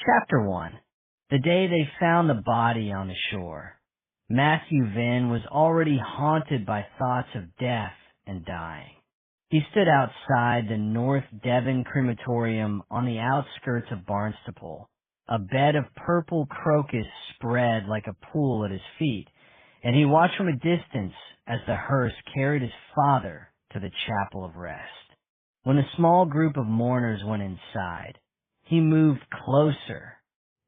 Chapter 1. The day they found the body on the shore. Matthew Venn was already haunted by thoughts of death and dying. He stood outside the North Devon crematorium on the outskirts of Barnstaple. A bed of purple crocus spread like a pool at his feet, and he watched from a distance as the hearse carried his father to the chapel of rest. When a small group of mourners went inside, he moved closer.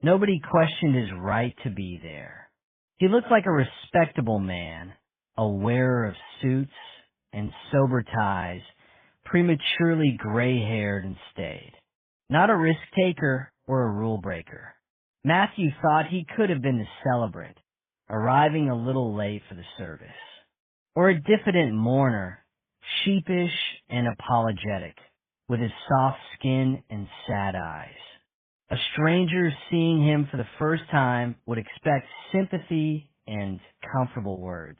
Nobody questioned his right to be there. He looked like a respectable man, a wearer of suits and sober ties, prematurely gray-haired and staid. Not a risk-taker or a rule-breaker. Matthew thought he could have been the celebrant, arriving a little late for the service. Or a diffident mourner, sheepish and apologetic, with his soft skin and sad eyes. A stranger seeing him for the first time would expect sympathy and comfortable words.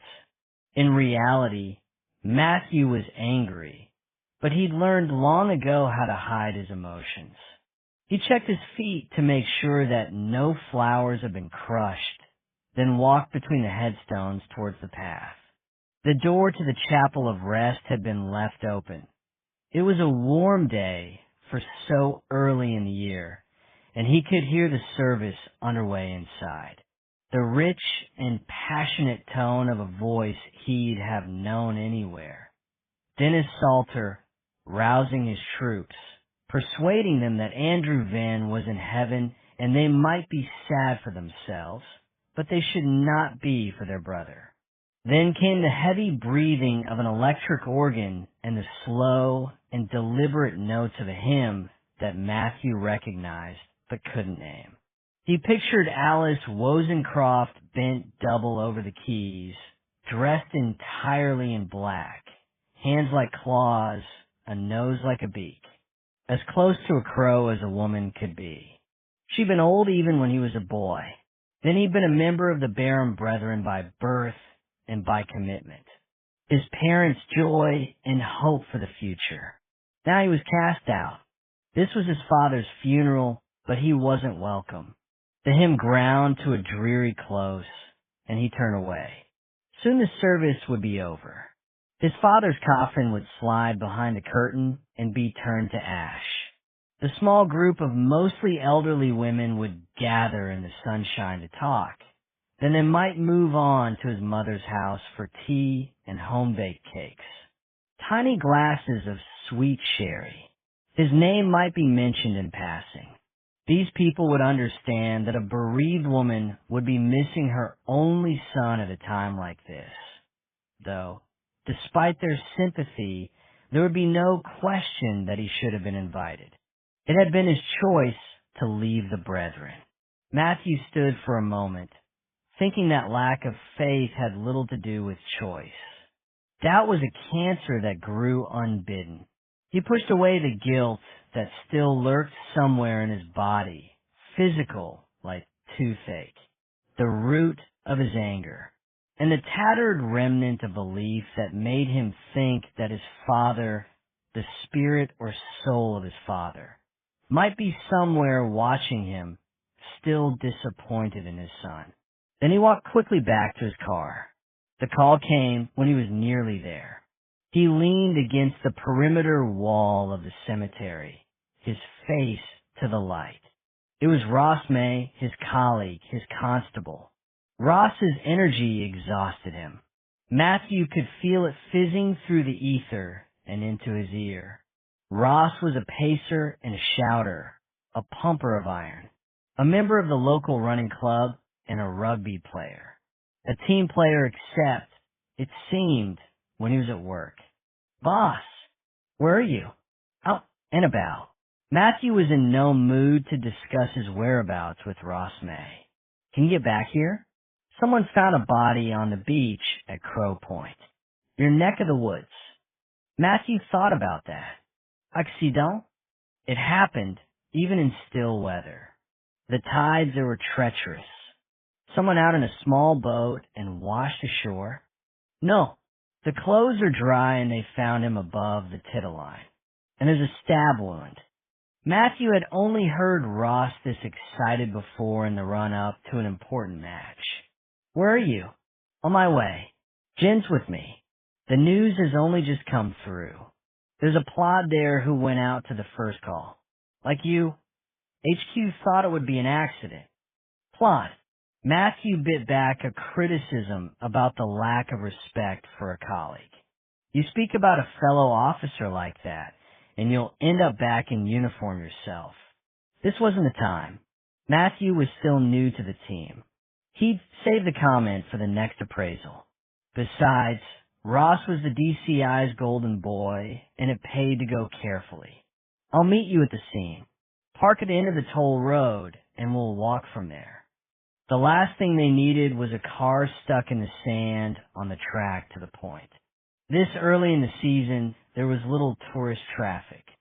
In reality, Matthew was angry, but he'd learned long ago how to hide his emotions. He checked his feet to make sure that no flowers had been crushed, then walked between the headstones towards the path. The door to the chapel of rest had been left open. It was a warm day for so early in the year, and he could hear the service underway inside. The rich and passionate tone of a voice he'd have known anywhere. Dennis Salter rousing his troops, persuading them that Andrew Venn was in heaven and they might be sad for themselves, but they should not be for their brother. Then came the heavy breathing of an electric organ and the slow and deliberate notes of a hymn that Matthew recognized but couldn't name. He pictured Alice Wozencroft bent double over the keys, dressed entirely in black, hands like claws, a nose like a beak, as close to a crow as a woman could be. She'd been old even when he was a boy. Then he'd been a member of the Barham Brethren by birth and by commitment. His parents' joy and hope for the future. Now he was cast out. This was his father's funeral, but he wasn't welcome. The hymn ground to a dreary close, and he turned away. Soon the service would be over. His father's coffin would slide behind the curtain and be turned to ash. The small group of mostly elderly women would gather in the sunshine to talk. Then they might move on to his mother's house for tea and home-baked cakes. Tiny glasses of sweet sherry. His name might be mentioned in passing. These people would understand that a bereaved woman would be missing her only son at a time like this. Though, despite their sympathy, there would be no question that he should have been invited. It had been his choice to leave the brethren. Matthew stood for a moment, thinking that lack of faith had little to do with choice. Doubt was a cancer that grew unbidden. He pushed away the guilt that still lurked somewhere in his body, physical like toothache, the root of his anger, and the tattered remnant of belief that made him think that his father, the spirit or soul of his father, might be somewhere watching him, still disappointed in his son. Then he walked quickly back to his car. The call came when he was nearly there. He leaned against the perimeter wall of the cemetery, his face to the light. It was Ross May, his colleague, his constable. Ross's energy exhausted him. Matthew could feel it fizzing through the ether and into his ear. Ross was a pacer and a shouter, a pumper of iron, a member of the local running club, and a rugby player. A team player except, it seemed, when he was at work. Boss, where are you? Out and about. Matthew was in no mood to discuss his whereabouts with Ross May. Can you get back here? Someone found a body on the beach at Crow Point, your neck of the woods. Matthew thought about that. Accident? It happened, even in still weather. The tides there were treacherous. Someone out in a small boat and washed ashore? No. The clothes are dry and they found him above the tittle line. And there's a stab wound. Matthew had only heard Ross this excited before in the run-up to an important match. "Where are you?" "On my way. Jen's with me. The news has only just come through. There's a plod there who went out to the first call. Like you. HQ thought it would be an accident." "Plod." Matthew bit back a criticism about the lack of respect for a colleague. "You speak about a fellow officer like that, and you'll end up back in uniform yourself." This wasn't the time. Matthew was still new to the team. He'd save the comment for the next appraisal. Besides, Ross was the DCI's golden boy, and it paid to go carefully. "I'll meet you at the scene. Park at the end of the toll road, and we'll walk from there." The last thing they needed was a car stuck in the sand on the track to the point. This early in the season, there was little tourist traffic.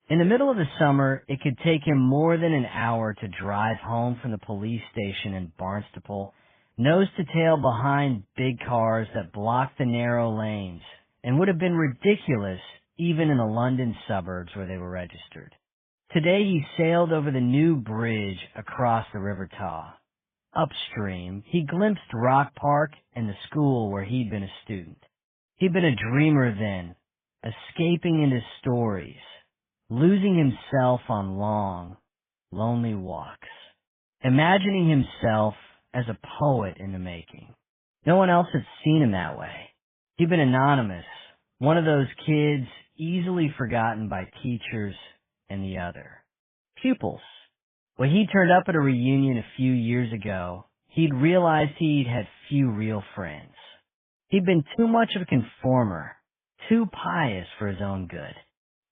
In the middle of the summer, it could take him more than an hour to drive home from the police station in Barnstaple, nose to tail behind big cars that blocked the narrow lanes, and would have been ridiculous even in the London suburbs where they were registered. Today he sailed over the new bridge across the River Tawe. Upstream, he glimpsed Rock Park and the school where he'd been a student. He'd been a dreamer then, escaping into stories, losing himself on long, lonely walks, imagining himself as a poet in the making. No one else had seen him that way. He'd been anonymous, one of those kids easily forgotten by teachers and the other. Pupils. When he turned up at a reunion a few years ago, he'd realized he'd had few real friends. He'd been too much of a conformer, too pious for his own good.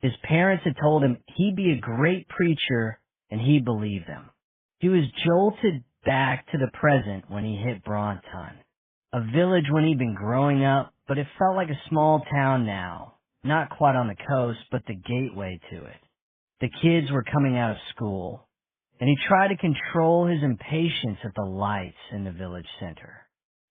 His parents had told him he'd be a great preacher, and he believed them. He was jolted back to the present when he hit Braunton, a village when he'd been growing up, but it felt like a small town now, not quite on the coast, but the gateway to it. The kids were coming out of school, and he tried to control his impatience at the lights in the village center.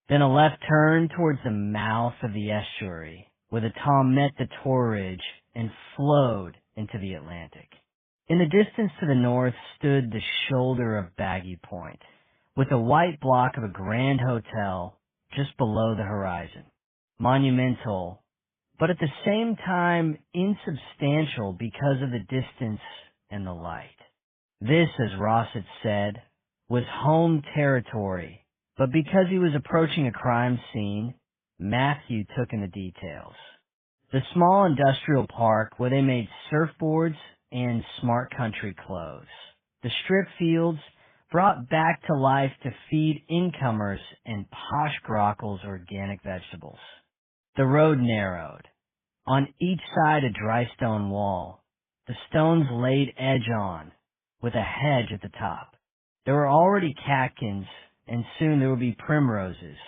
Then a left turn towards the mouth of the estuary, where the Tawe met the Torridge and flowed into the Atlantic. In the distance to the north stood the shoulder of Baggy Point, with a white block of a grand hotel just below the horizon. Monumental, but at the same time insubstantial because of the distance and the light. This, as Ross had said, was home territory, but because he was approaching a crime scene, Matthew took in the details. The small industrial park where they made surfboards and smart country clothes. The strip fields brought back to life to feed incomers and posh Grockle's organic vegetables. The road narrowed. On each side a dry stone wall, the stones laid edge on, with a hedge at the top. There were already catkins, and soon there would be primroses.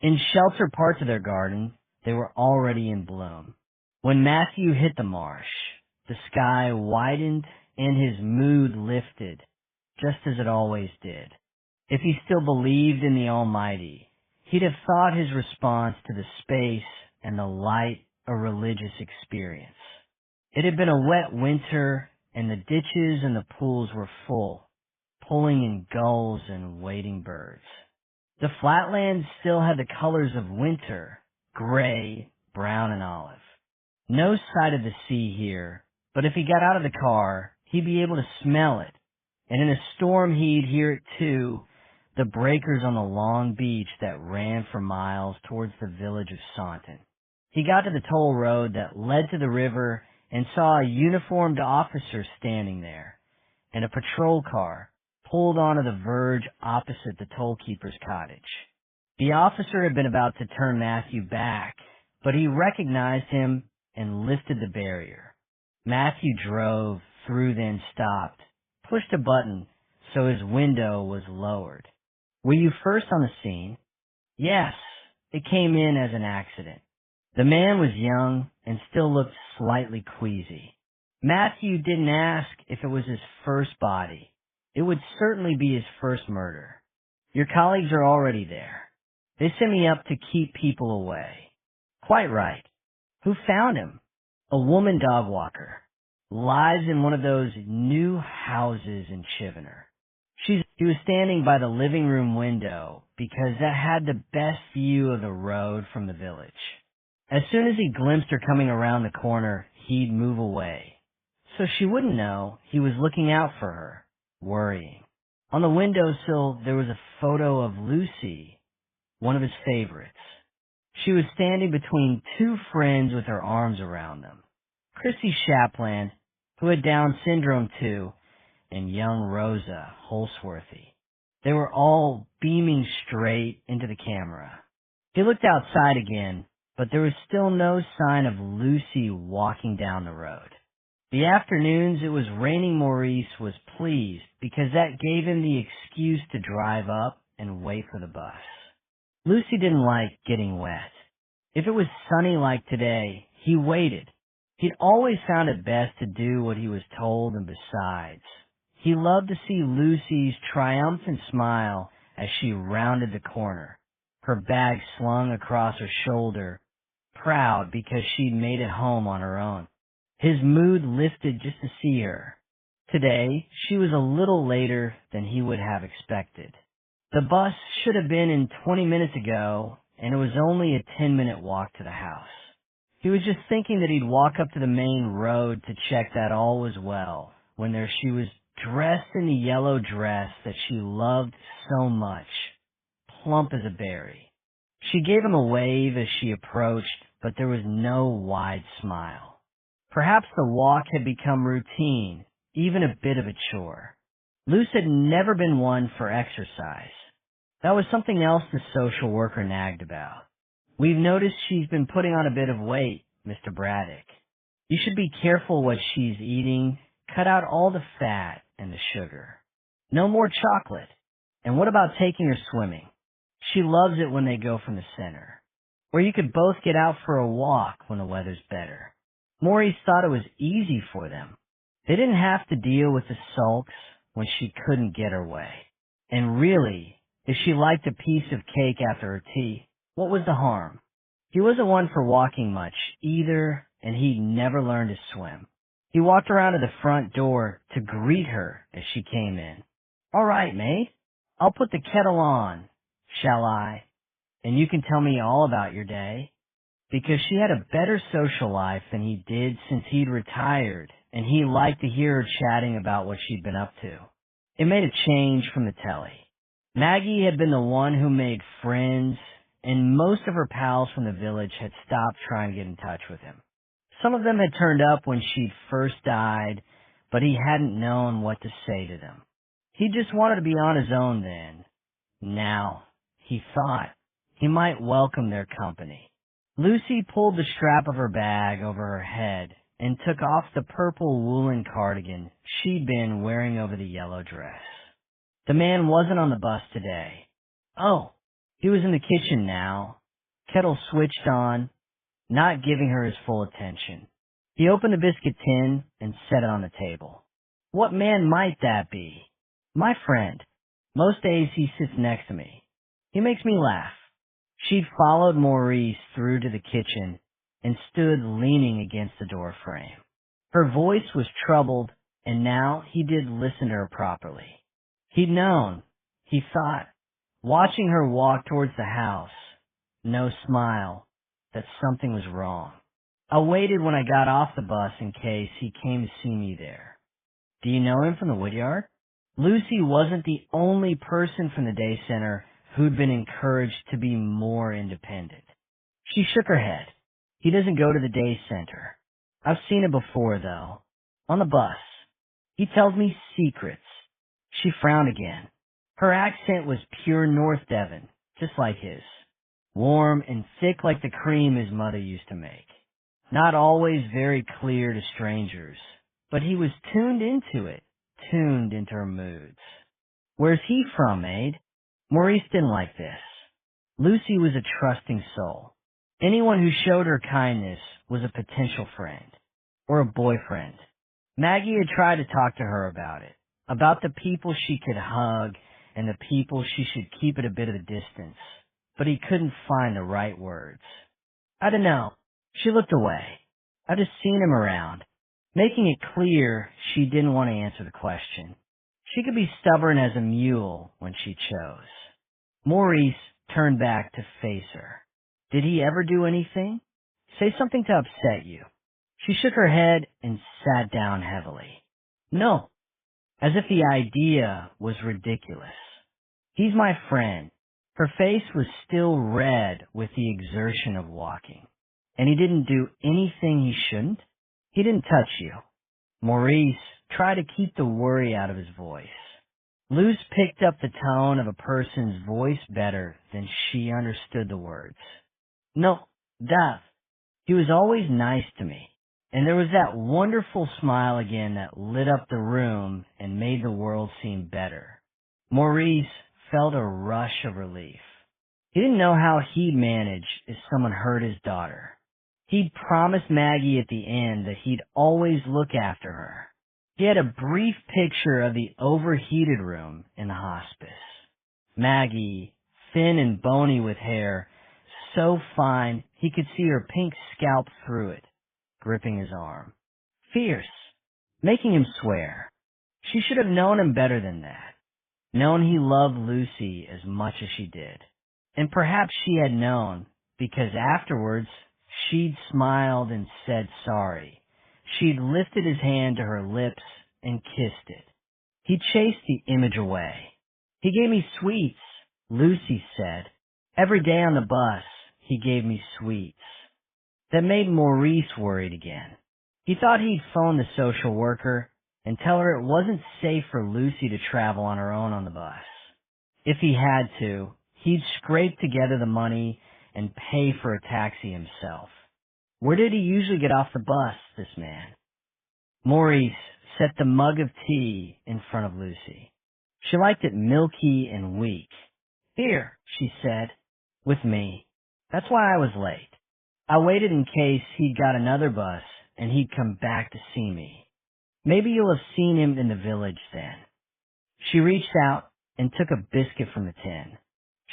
In sheltered parts of their garden, they were already in bloom. When Matthew hit the marsh, the sky widened and his mood lifted, just as it always did. If he still believed in the Almighty, he'd have thought his response to the space and the light a religious experience. It had been a wet winter, and the ditches and the pools were full, pulling in gulls and wading birds. The flatlands still had the colors of winter, gray, brown, and olive. No sight of the sea here, but if he got out of the car, he'd be able to smell it, and in a storm he'd hear it too, the breakers on the long beach that ran for miles towards the village of Saunton. He got to the toll road that led to the river and saw a uniformed officer standing there, and a patrol car pulled onto the verge opposite the tollkeeper's cottage. The officer had been about to turn Matthew back, but he recognized him and lifted the barrier. Matthew drove, through, then stopped, pushed a button so his window was lowered. "Were you first on the scene?" "Yes, it came in as an accident." The man was young and still looked slightly queasy. Matthew didn't ask if it was his first body. It would certainly be his first murder. "Your colleagues are already there. They sent me up to keep people away." "Quite right. Who found him?" "A woman dog walker. lives in one of those new houses in Chivener. She was standing by the living room window because that had the best view of the road from the village. As soon as he glimpsed her coming around the corner, he'd move away. So she wouldn't know he was looking out for her, worrying. On the windowsill, there was a photo of Lucy, one of his favorites. She was standing between two friends with her arms around them. Chrissy Shapland, who had Down syndrome too, and young Rosa Holsworthy. They were all beaming straight into the camera. He looked outside again, but there was still no sign of Lucy walking down the road. The afternoons it was raining, Maurice was pleased because that gave him the excuse to drive up and wait for the bus. Lucy didn't like getting wet. If it was sunny like today, he waited. He'd always found it best to do what he was told, and besides, he loved to see Lucy's triumphant smile as she rounded the corner, her bag slung across her shoulder, proud because she'd made it home on her own. His mood lifted just to see her. Today, she was a little later than he would have expected. The bus should have been in 20 minutes ago, and it was only a 10-minute walk to the house. He was just thinking that he'd walk up to the main road to check that all was well, when there she was, dressed in the yellow dress that she loved so much, plump as a berry. She gave him a wave as she approached, but there was no wide smile. Perhaps the walk had become routine, even a bit of a chore. Luce had never been one for exercise. That was something else the social worker nagged about. We've noticed she's been putting on a bit of weight, Mr. Braddock. You should be careful what she's eating. Cut out all the fat and the sugar. No more chocolate. And what about taking her swimming? She loves it when they go from the center. Or you could both get out for a walk when the weather's better. Maurice thought it was easy for them. They didn't have to deal with the sulks when she couldn't get her way. And really, if she liked a piece of cake after her tea, what was the harm? He wasn't one for walking much either, and he'd never learned to swim. He walked around to the front door to greet her as she came in. All right, mate. I'll put the kettle on, shall I? And you can tell me all about your day. Because she had a better social life than he did since he'd retired, and he liked to hear her chatting about what she'd been up to. It made a change from the telly. Maggie had been the one who made friends, and most of her pals from the village had stopped trying to get in touch with him. Some of them had turned up when she'd first died, but he hadn't known what to say to them. He just wanted to be on his own then. Now, he thought, he might welcome their company. Lucy pulled the strap of her bag over her head and took off the purple woolen cardigan she'd been wearing over the yellow dress. The man wasn't on the bus today. Oh, he was in the kitchen now, kettle switched on, not giving her his full attention. He opened the biscuit tin and set it on the table. What man might that be? My friend. Most days he sits next to me. He makes me laugh. She'd followed Maurice through to the kitchen and stood leaning against the door frame. Her voice was troubled, and now he did listen to her properly. He'd known, he thought, watching her walk towards the house, no smile, that something was wrong. I waited when I got off the bus in case he came to see me there. Do you know him from the woodyard? Lucy wasn't the only person from the day center who'd been encouraged to be more independent. She shook her head. He doesn't go to the day center. I've seen it before, though. On the bus. He tells me secrets. She frowned again. Her accent was pure North Devon, just like his. Warm and thick like the cream his mother used to make. Not always very clear to strangers, but he was tuned into it, tuned into her moods. Where's he from, Maid? Maurice didn't like this. Lucy was a trusting soul. Anyone who showed her kindness was a potential friend, or a boyfriend. Maggie had tried to talk to her about it, about the people she could hug and the people she should keep at a bit of a distance, but he couldn't find the right words. I don't know. She looked away. I've just seen him around. making it clear she didn't want to answer the question. She could be stubborn as a mule when she chose. Maurice turned back to face her. Did he ever do anything? Say something to upset you. She shook her head and sat down heavily. No, as if the idea was ridiculous. He's my friend. Her face was still red with the exertion of walking. And he didn't do anything he shouldn't? He didn't touch you. Maurice tried to keep the worry out of his voice. Luce picked up the tone of a person's voice better than she understood the words. No, Dave. He was always nice to me. And there was that wonderful smile again that lit up the room and made the world seem better. Maurice felt a rush of relief. He didn't know how he'd manage if someone hurt his daughter. He'd promised Maggie at the end that he'd always look after her. He had a brief picture of the overheated room in the hospice. Maggie, thin and bony with hair, so fine he could see her pink scalp through it, gripping his arm. Fierce, making him swear. She should have known him better than that. Known he loved Lucy as much as she did. And perhaps she had known, because afterwards she'd smiled and said sorry. She'd lifted his hand to her lips and kissed it. He chased the image away. He gave me sweets, Lucy said. Every day on the bus, he gave me sweets. That made Maurice worried again. He thought he'd phone the social worker and tell her it wasn't safe for Lucy to travel on her own on the bus. If he had to, he'd scrape together the money and pay for a taxi himself. Where did he usually get off the bus, this man? Maurice set the mug of tea in front of Lucy. She liked it milky and weak. Here, she said, with me. That's why I was late. I waited in case he'd got another bus and he'd come back to see me. Maybe you'll have seen him in the village then. She reached out and took a biscuit from the tin.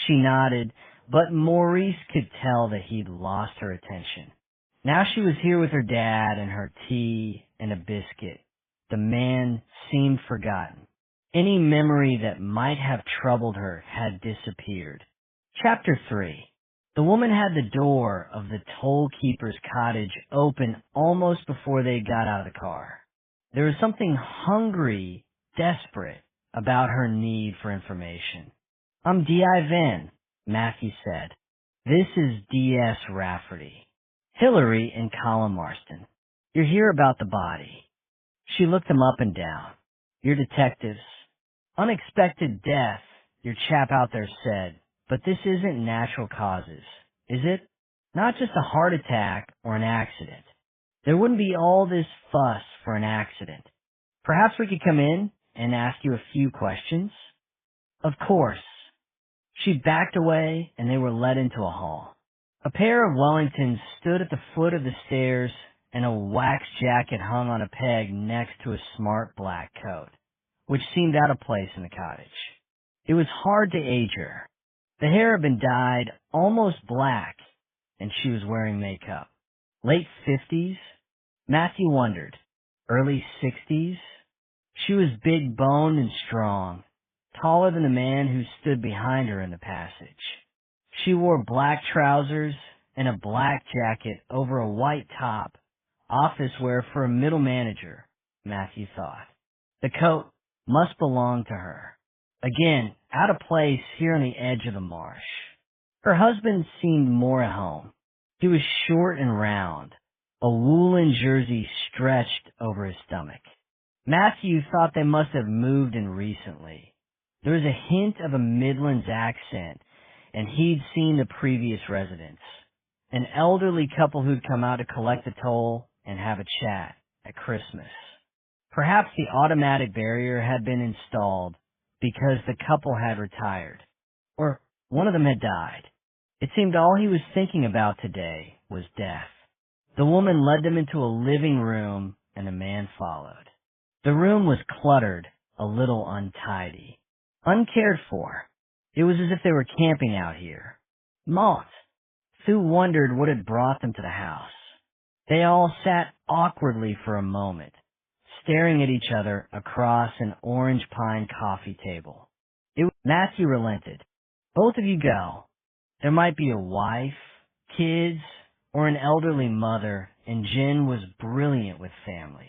She nodded, but Maurice could tell that he'd lost her attention. Now she was here with her dad and her tea and a biscuit. The man seemed forgotten. Any memory that might have troubled her had disappeared. Chapter 3. The woman had the door of the toll-keeper's cottage open almost before they got out of the car. There was something hungry, desperate, about her need for information. I'm D.I. Venn, Matthew said. This is D.S. Rafferty. Hillary and Colin Marston. You're here about the body. She looked them up and down. You're detectives. Unexpected death, your chap out there said, but this isn't natural causes, is it? Not just a heart attack or an accident. There wouldn't be all this fuss for an accident. Perhaps we could come in and ask you a few questions? Of course. She backed away and they were led into a hall. A pair of Wellingtons stood at the foot of the stairs and a wax jacket hung on a peg next to a smart black coat, which seemed out of place in the cottage. It was hard to age her. The hair had been dyed almost black and she was wearing makeup. Late 50s? Matthew wondered. Early 60s? She was big-boned and strong, taller than the man who stood behind her in the passage. She wore black trousers and a black jacket over a white top, office wear for a middle manager, Matthew thought. The coat must belong to her. Again, out of place here on the edge of the marsh. Her husband seemed more at home. He was short and round, a woolen jersey stretched over his stomach. Matthew thought they must have moved in recently. There was a hint of a Midlands accent, and he'd seen the previous residents. An elderly couple who'd come out to collect the toll and have a chat at Christmas. Perhaps the automatic barrier had been installed because the couple had retired, or one of them had died. It seemed all he was thinking about today was death. The woman led them into a living room, and the man followed. The room was cluttered, a little untidy, uncared for. It was as if they were camping out here. Moths. Sue wondered what had brought them to the house. They all sat awkwardly for a moment, staring at each other across an orange pine coffee table. Matthew relented. Both of you go. There might be a wife, kids, or an elderly mother, and Jen was brilliant with families.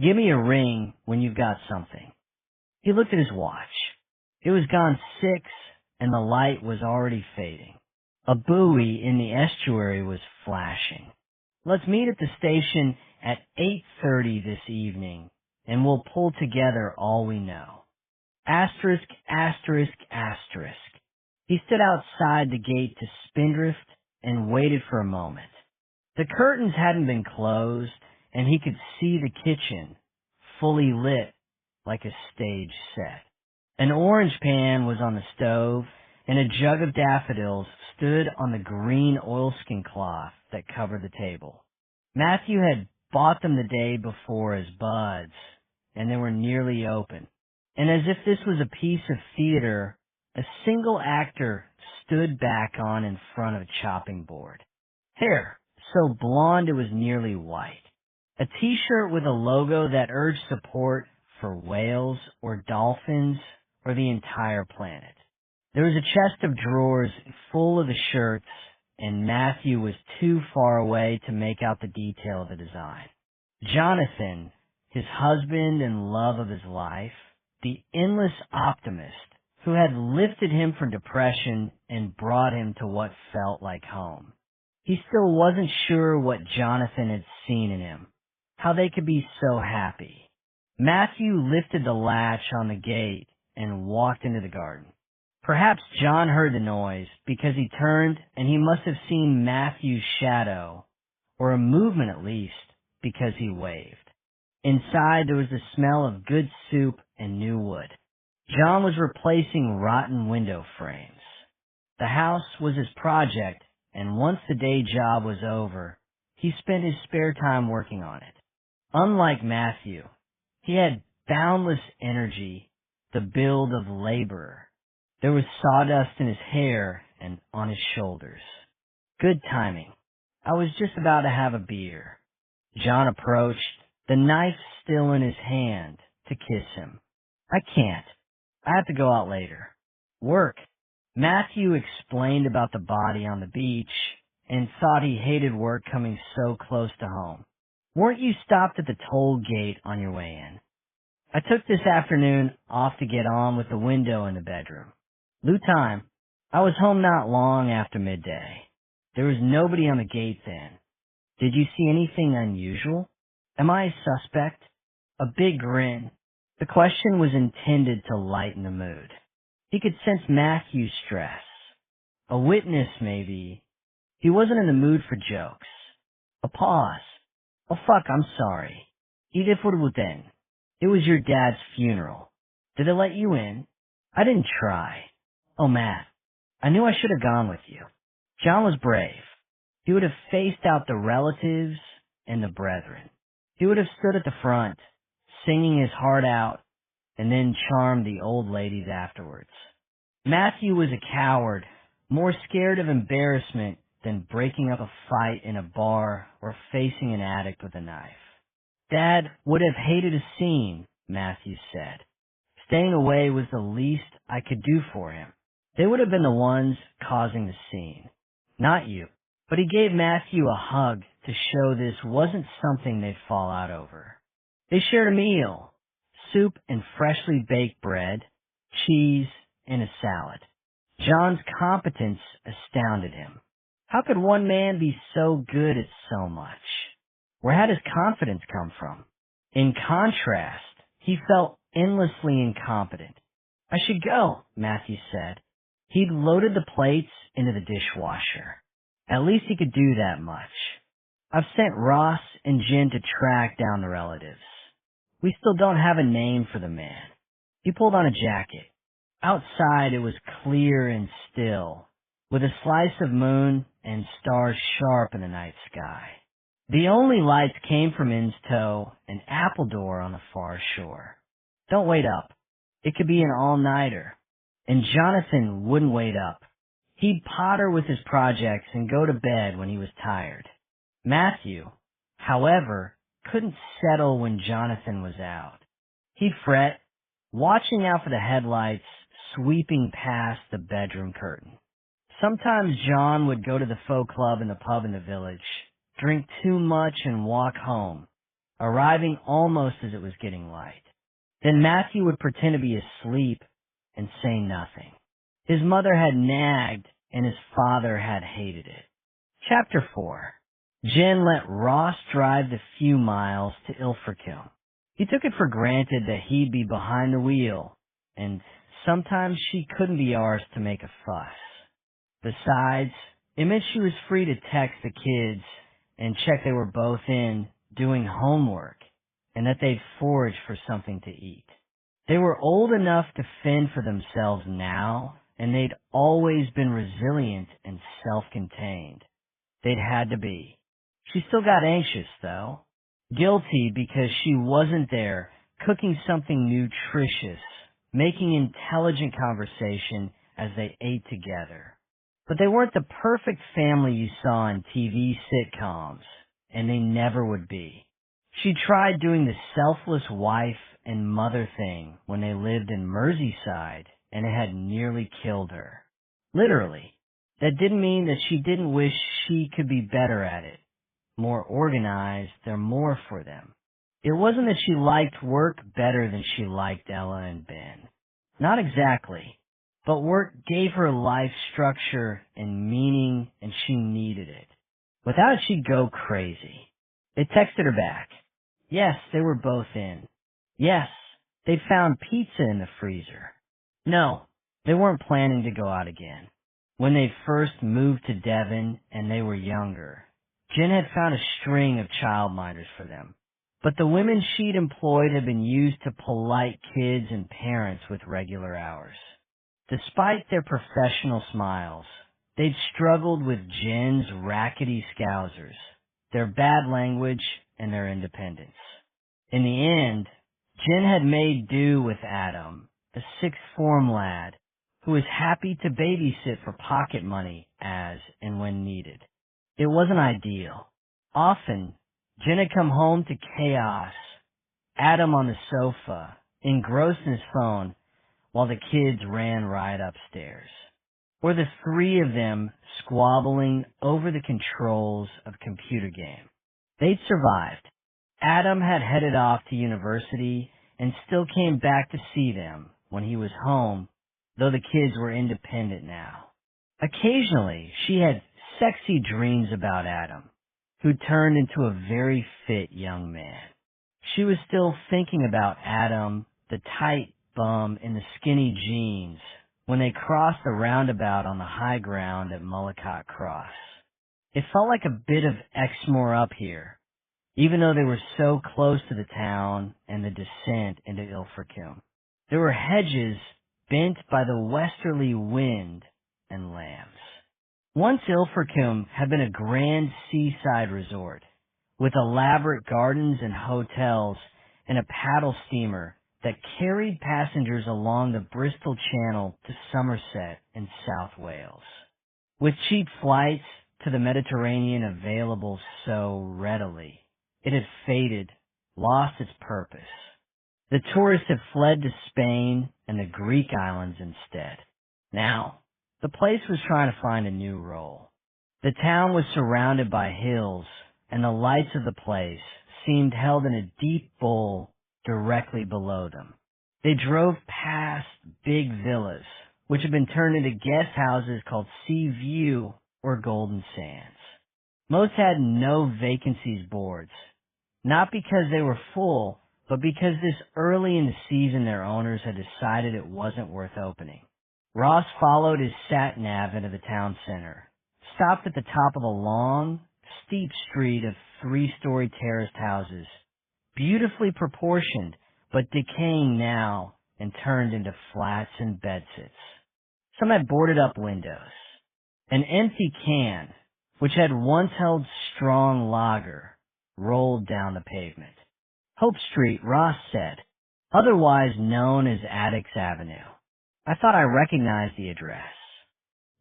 Give me a ring when you've got something. He looked at his watch. It was gone 6, and the light was already fading. A buoy in the estuary was flashing. Let's meet at the station at 8:30 this evening, and we'll pull together all we know. Asterisk, asterisk, asterisk. He stood outside the gate to Spindrift and waited for a moment. The curtains hadn't been closed, and he could see the kitchen, fully lit like a stage set. An orange pan was on the stove, and a jug of daffodils stood on the green oilskin cloth that covered the table. Matthew had bought them the day before as buds, and they were nearly open. And as if this was a piece of theater, a single actor stood back on in front of a chopping board. Hair, so blonde it was nearly white. A t-shirt with a logo that urged support for whales or dolphins or the entire planet. There was a chest of drawers full of the shirts, and Matthew was too far away to make out the detail of the design. Jonathan, his husband and love of his life, the endless optimist who had lifted him from depression and brought him to what felt like home. He still wasn't sure what Jonathan had seen in him, how they could be so happy. Matthew lifted the latch on the gate and walked into the garden. Perhaps John heard the noise because he turned and he must have seen Matthew's shadow, or a movement at least, because he waved. Inside there was the smell of good soup and new wood. John was replacing rotten window frames. The house was his project, and once the day job was over, he spent his spare time working on it. Unlike Matthew, he had boundless energy, the build of laborer. There was sawdust in his hair and on his shoulders. Good timing. I was just about to have a beer. John approached, the knife still in his hand, to kiss him. I can't. I have to go out later. Work. Matthew explained about the body on the beach and thought he hated work coming so close to home. Weren't you stopped at the toll gate on your way in? I took this afternoon off to get on with the window in the bedroom. Lou time. I was home not long after midday. There was nobody on the gate then. Did you see anything unusual? Am I a suspect? A big grin. The question was intended to lighten the mood. He could sense Matthew's stress. A witness, maybe. He wasn't in the mood for jokes. A pause. Oh fuck, I'm sorry. Edith would then. It was your dad's funeral. Did they let you in? I didn't try. Oh, Matt, I knew I should have gone with you. John was brave. He would have faced out the relatives and the brethren. He would have stood at the front, singing his heart out, and then charmed the old ladies afterwards. Matthew was a coward, more scared of embarrassment than breaking up a fight in a bar or facing an addict with a knife. Dad would have hated a scene, Matthew said. Staying away was the least I could do for him. They would have been the ones causing the scene, not you. But he gave Matthew a hug to show this wasn't something they'd fall out over. They shared a meal, soup and freshly baked bread, cheese, and a salad. John's competence astounded him. How could one man be so good at so much? Where had his confidence come from? In contrast, he felt endlessly incompetent. I should go, Matthew said. He'd loaded the plates into the dishwasher. At least he could do that much. I've sent Ross and Jen to track down the relatives. We still don't have a name for the man. He pulled on a jacket. Outside it was clear and still, with a slice of moon and stars sharp in the night sky. The only lights came from Inn's Toe and Appledore on the far shore. Don't wait up. It could be an all-nighter. And Jonathan wouldn't wait up. He'd potter with his projects and go to bed when he was tired. Matthew, However, couldn't settle when Jonathan was out. He'd fret, watching out for the headlights sweeping past the bedroom curtain. Sometimes John would go to the folk club in the pub in the village, drink too much and walk home, arriving almost as it was getting light. Then Matthew would pretend to be asleep and say nothing. His mother had nagged and his father had hated it. Chapter 4. Jen let Ross drive the few miles to Ilfracombe. He took it for granted that he'd be behind the wheel, and sometimes she couldn't be ours to make a fuss. Besides, it meant she was free to text the kids and check they were both in doing homework and that they'd forage for something to eat. They were old enough to fend for themselves now, and they'd always been resilient and self-contained. They'd had to be. She still got anxious, though. Guilty because she wasn't there, cooking something nutritious, making intelligent conversation as they ate together. But they weren't the perfect family you saw in TV sitcoms, and they never would be. She tried doing the selfless wife and mother thing when they lived in Merseyside, and it had nearly killed her. Literally. That didn't mean that she didn't wish she could be better at it. More organized, they're more for them. It wasn't that she liked work better than she liked Ella and Ben. Not exactly. But work gave her life structure and meaning, and she needed it. Without it, she'd go crazy. They texted her back. Yes, they were both in. Yes, they'd found pizza in the freezer. No, they weren't planning to go out again. When they first moved to Devon and they were younger, Jen had found a string of childminders for them. But the women she'd employed had been used to polite kids and parents with regular hours. Despite their professional smiles, they'd struggled with Jen's rackety scousers, their bad language, and their independence. In the end, Jen had made do with Adam, a sixth form lad, who was happy to babysit for pocket money as and when needed. It wasn't ideal. Often, Jen had come home to chaos, Adam on the sofa, engrossed in his phone, while the kids ran riot upstairs. Or the three of them squabbling over the controls of a computer game. They'd survived. Adam had headed off to university and still came back to see them when he was home, though the kids were independent now. Occasionally, she had sexy dreams about Adam, who turned into a very fit young man. She was still thinking about Adam, the tight bum in the skinny jeans, when they crossed the roundabout on the high ground at Mullicott Cross. It felt like a bit of Exmoor up here, even though they were so close to the town and the descent into Ilfracombe. There were hedges bent by the westerly wind and lambs. Once Ilfracombe had been a grand seaside resort, with elaborate gardens and hotels and a paddle steamer that carried passengers along the Bristol Channel to Somerset and South Wales. With cheap flights to the Mediterranean available so readily, it had faded, lost its purpose. The tourists had fled to Spain and the Greek islands instead. Now, the place was trying to find a new role. The town was surrounded by hills, and the lights of the place seemed held in a deep bowl directly below them. They drove past big villas, which had been turned into guest houses called Sea View or Golden Sands. Most had no vacancies boards, not because they were full, but because this early in the season their owners had decided it wasn't worth opening. Ross followed his sat-nav into the town center, stopped at the top of a long, steep street of three-story terraced houses, beautifully proportioned, but decaying now and turned into flats and bedsits. Some had boarded up windows. An empty can, which had once held strong lager, rolled down the pavement. Hope Street, Ross said, otherwise known as Addicts Avenue. I thought I recognized the address.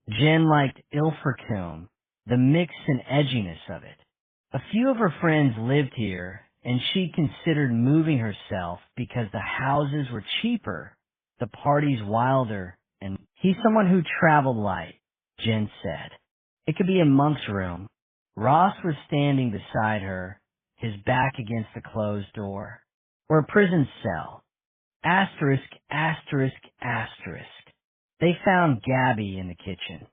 Jen liked Ilfracombe, the mix and edginess of it. A few of her friends lived here, and she considered moving herself because the houses were cheaper, the parties wilder, and he's someone who traveled light, Jen said. It could be a monk's room. Ross was standing beside her, his back against the closed door. Or a prison cell. Asterisk, asterisk, asterisk. They found Gabby in the kitchen.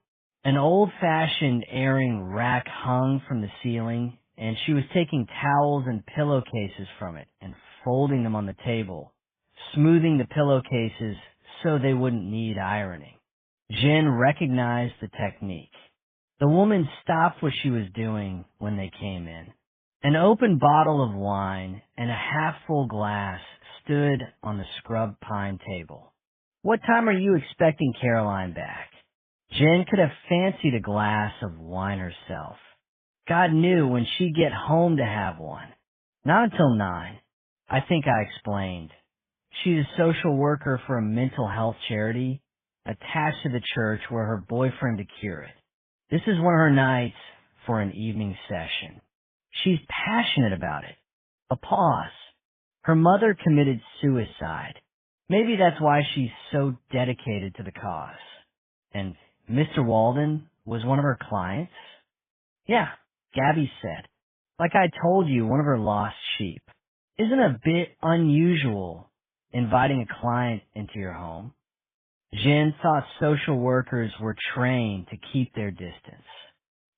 An old-fashioned airing rack hung from the ceiling, and she was taking towels and pillowcases from it and folding them on the table, smoothing the pillowcases so they wouldn't need ironing. Jen recognized the technique. The woman stopped what she was doing when they came in. An open bottle of wine and a half-full glass stood on the scrubbed pine table. "What time are you expecting Caroline back?" Jen could have fancied a glass of wine herself. God knew when she'd get home to have one. Not until 9. I think I explained. She's a social worker for a mental health charity attached to the church where her boyfriend to cure it. This is one of her nights for an evening session. She's passionate about it. A pause. Her mother committed suicide. Maybe that's why she's so dedicated to the cause. And Mr. Walden was one of her clients? Yeah, Gabby said. Like I told you, one of her lost sheep. Isn't it a bit unusual inviting a client into your home? Jen thought social workers were trained to keep their distance.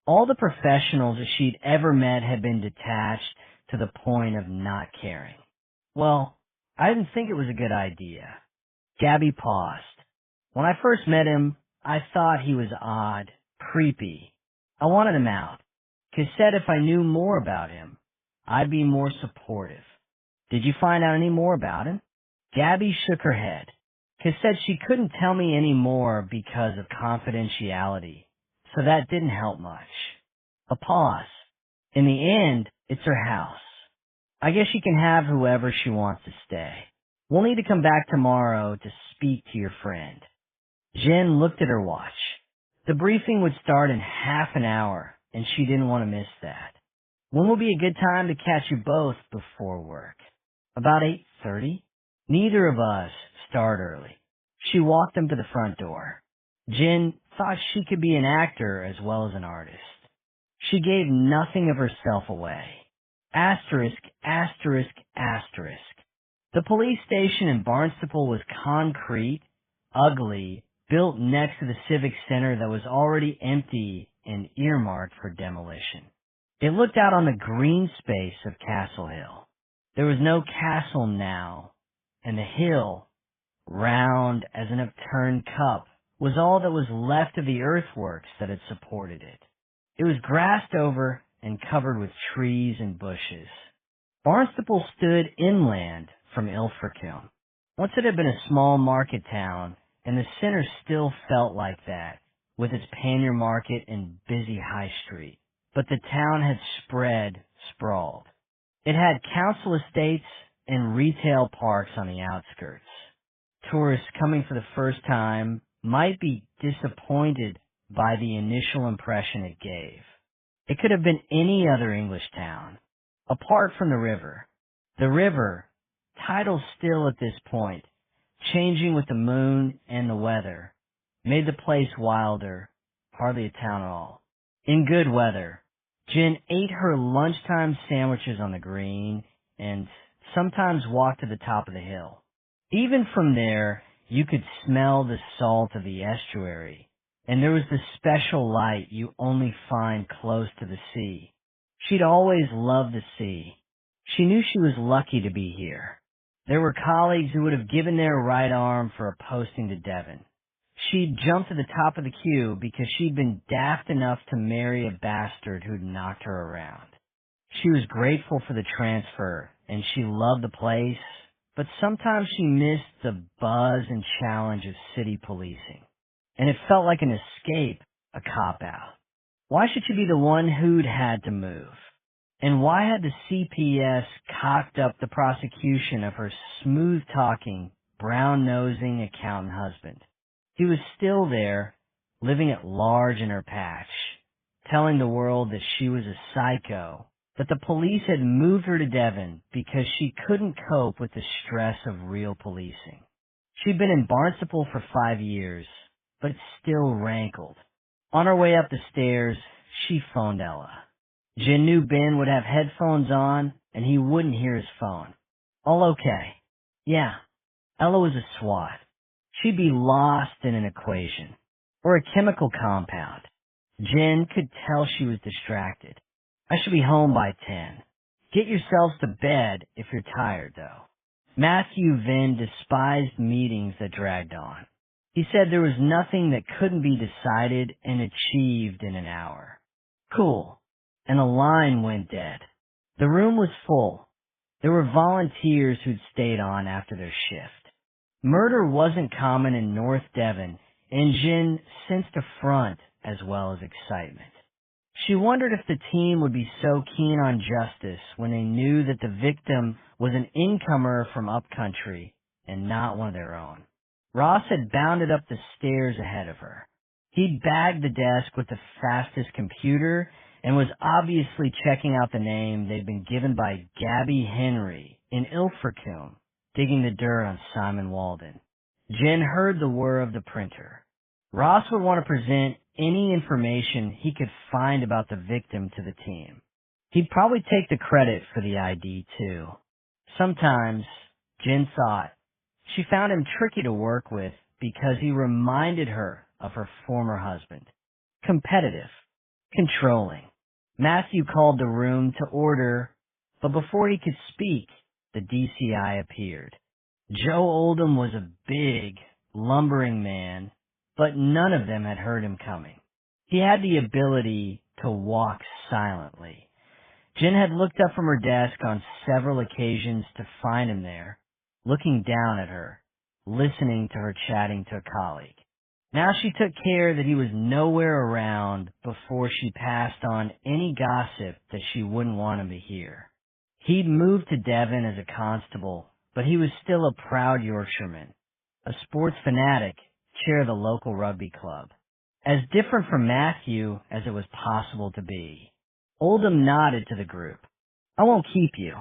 All the professionals that she'd ever met had been detached to the point of not caring. Well, I didn't think it was a good idea. Gabby paused. When I first met him, I thought he was odd, creepy. I wanted him out. Cassette, if I knew more about him, I'd be more supportive. Did you find out any more about him? Gabby shook her head. Cassette, she couldn't tell me any more because of confidentiality, so that didn't help much. A pause. In the end, it's her house. I guess she can have whoever she wants to stay. We'll need to come back tomorrow to speak to your friend. Jen looked at her watch. The briefing would start in half an hour, and she didn't want to miss that. When will be a good time to catch you both before work? About 8:30? Neither of us start early. She walked them to the front door. Jen thought she could be an actor as well as an artist. She gave nothing of herself away. Asterisk, asterisk, asterisk. The police station in Barnstable was concrete, ugly, built next to the civic center that was already empty and earmarked for demolition. It looked out on the green space of Castle Hill. There was no castle now, and the hill, round as an upturned cup, was all that was left of the earthworks that had supported it. It was grassed over and covered with trees and bushes. Barnstable stood inland from Ilfracombe. Once it had been a small market town, and the center still felt like that, with its pannier market and busy high street. But the town had sprawled. It had council estates and retail parks on the outskirts. Tourists coming for the first time might be disappointed by the initial impression it gave. It could have been any other English town, apart from the river. The river, tidal still at this point, changing with the moon and the weather, made the place wilder, hardly a town at all. In good weather, Jen ate her lunchtime sandwiches on the green and sometimes walked to the top of the hill. Even from there, you could smell the salt of the estuary, and there was the special light you only find close to the sea. She'd always loved the sea. She knew she was lucky to be here. There were colleagues who would have given their right arm for a posting to Devon. She'd jumped to the top of the queue because she'd been daft enough to marry a bastard who'd knocked her around. She was grateful for the transfer, and she loved the place, but sometimes she missed the buzz and challenge of city policing. And it felt like an escape, a cop-out. Why should she be the one who'd had to move? And why had the CPS cocked up the prosecution of her smooth-talking, brown-nosing accountant husband? He was still there, living at large in her patch, telling the world that she was a psycho that the police had moved her to Devon because she couldn't cope with the stress of real policing. She'd been in Barnstable for 5 years, but it still rankled. On her way up the stairs, she phoned Ella. Jen knew Ben would have headphones on, and he wouldn't hear his phone. All okay. Yeah. Ella was a SWAT. She'd be lost in an equation, or a chemical compound. Jen could tell she was distracted. I should be home by 10. Get yourselves to bed if you're tired, though. Matthew Vinn despised meetings that dragged on. He said there was nothing that couldn't be decided and achieved in an hour. Cool. And the line went dead. The room was full. There were volunteers who'd stayed on after their shift. Murder wasn't common in North Devon, and Jen sensed affront as well as excitement. She wondered if the team would be so keen on justice when they knew that the victim was an incomer from upcountry and not one of their own. Ross had bounded up the stairs ahead of her. He'd bagged the desk with the fastest computer and was obviously checking out the name they'd been given by Gabby Henry in Ilfracombe, digging the dirt on Simon Walden. Jen heard the whir of the printer. Ross would want to present any information he could find about the victim to the team. He'd probably take the credit for the ID, too. Sometimes, Jen thought, she found him tricky to work with because he reminded her of her former husband. Competitive. Controlling. Matthew called the room to order, but before he could speak, the DCI appeared. Joe Oldham was a big, lumbering man, but none of them had heard him coming. He had the ability to walk silently. Jen had looked up from her desk on several occasions to find him there, looking down at her, listening to her chatting to a colleague. Now she took care that he was nowhere around before she passed on any gossip that she wouldn't want him to hear. He'd moved to Devon as a constable, but he was still a proud Yorkshireman, a sports fanatic, chair of the local rugby club. As different from Matthew as it was possible to be. Oldham nodded to the group. I won't keep you.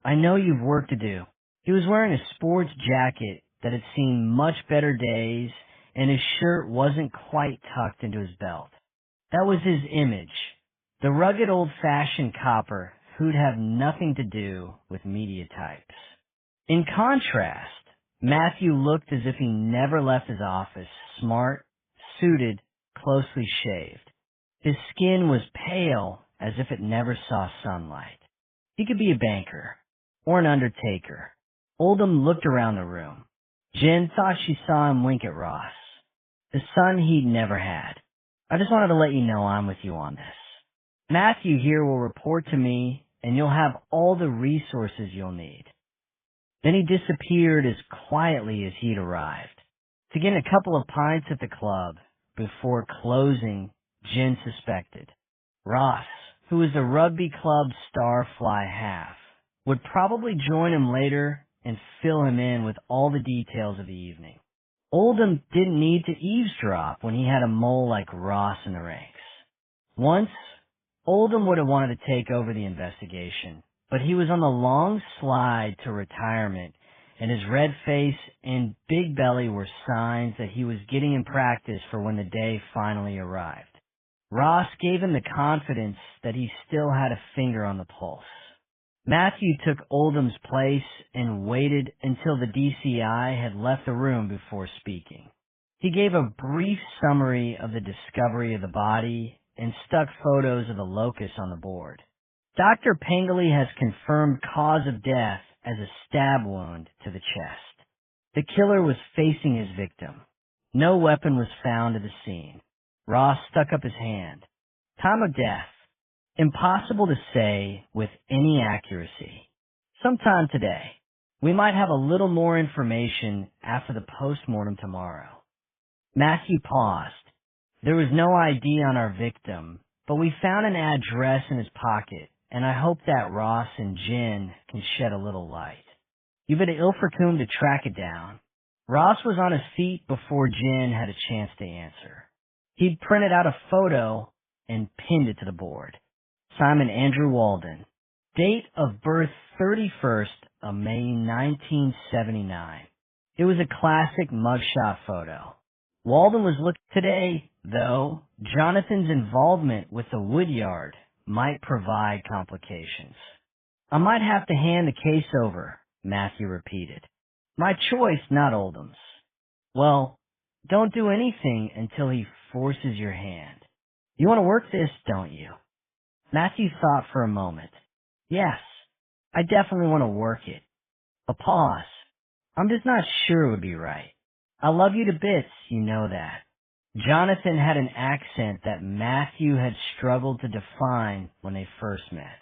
I know you've work to do. He was wearing a sports jacket that had seen much better days, and his shirt wasn't quite tucked into his belt. That was his image, the rugged old-fashioned copper who'd have nothing to do with media types. In contrast, Matthew looked as if he never left his office, smart, suited, closely shaved. His skin was pale as if it never saw sunlight. He could be a banker or an undertaker. Oldham looked around the room. Jen thought she saw him wink at Ross, the son he'd never had. I just wanted to let you know I'm with you on this. Matthew here will report to me, and you'll have all the resources you'll need. Then he disappeared as quietly as he'd arrived, to get a couple of pints at the club before closing. Jen suspected Ross, who was the rugby club star fly half, would probably join him later and fill him in with all the details of the evening. Oldham didn't need to eavesdrop when he had a mole like Ross in the ranks. Once, Oldham would have wanted to take over the investigation, but he was on the long slide to retirement, and his red face and big belly were signs that he was getting in practice for when the day finally arrived. Ross gave him the confidence that he still had a finger on the pulse. Matthew took Oldham's place and waited until the DCI had left the room before speaking. He gave a brief summary of the discovery of the body and stuck photos of the locus on the board. Dr. Pengele has confirmed cause of death as a stab wound to the chest. The killer was facing his victim. No weapon was found at the scene. Ross stuck up his hand. Time of death. Impossible to say with any accuracy. Sometime today. We might have a little more information after the postmortem tomorrow. Matthew paused. There was no ID on our victim, but we found an address in his pocket, and I hope that Ross and Jen can shed a little light. You've been to Ilfracombe to track it down. Ross was on his feet before Jen had a chance to answer. He'd printed out a photo and pinned it to the board. Simon Andrew Walden, Date of birth 31st of May 1979. It was a classic mugshot photo. Walden was looking today, though. Jonathan's involvement with the woodyard might provide complications. I might have to hand the case over, Matthew repeated. My choice, not Oldham's. Well, don't do anything until he forces your hand. You want to work this, don't you? Matthew thought for a moment. Yes, I definitely want to work it. A pause. I'm just not sure it would be right. I love you to bits, you know that. Jonathan had an accent that Matthew had struggled to define when they first met.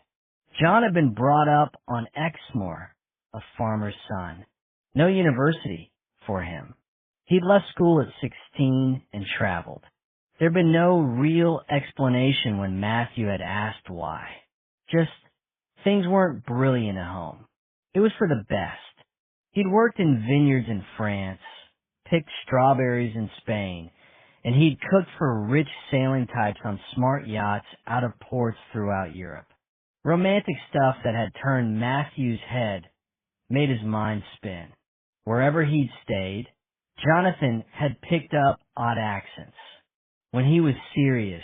John had been brought up on Exmoor, a farmer's son. No university for him. He'd left school at 16 and traveled. There'd been no real explanation when Matthew had asked why. Just, things weren't brilliant at home. It was for the best. He'd worked in vineyards in France, picked strawberries in Spain, and he'd cooked for rich sailing types on smart yachts out of ports throughout Europe. Romantic stuff that had turned Matthew's head, made his mind spin. Wherever he'd stayed, Jonathan had picked up odd accents. When he was serious,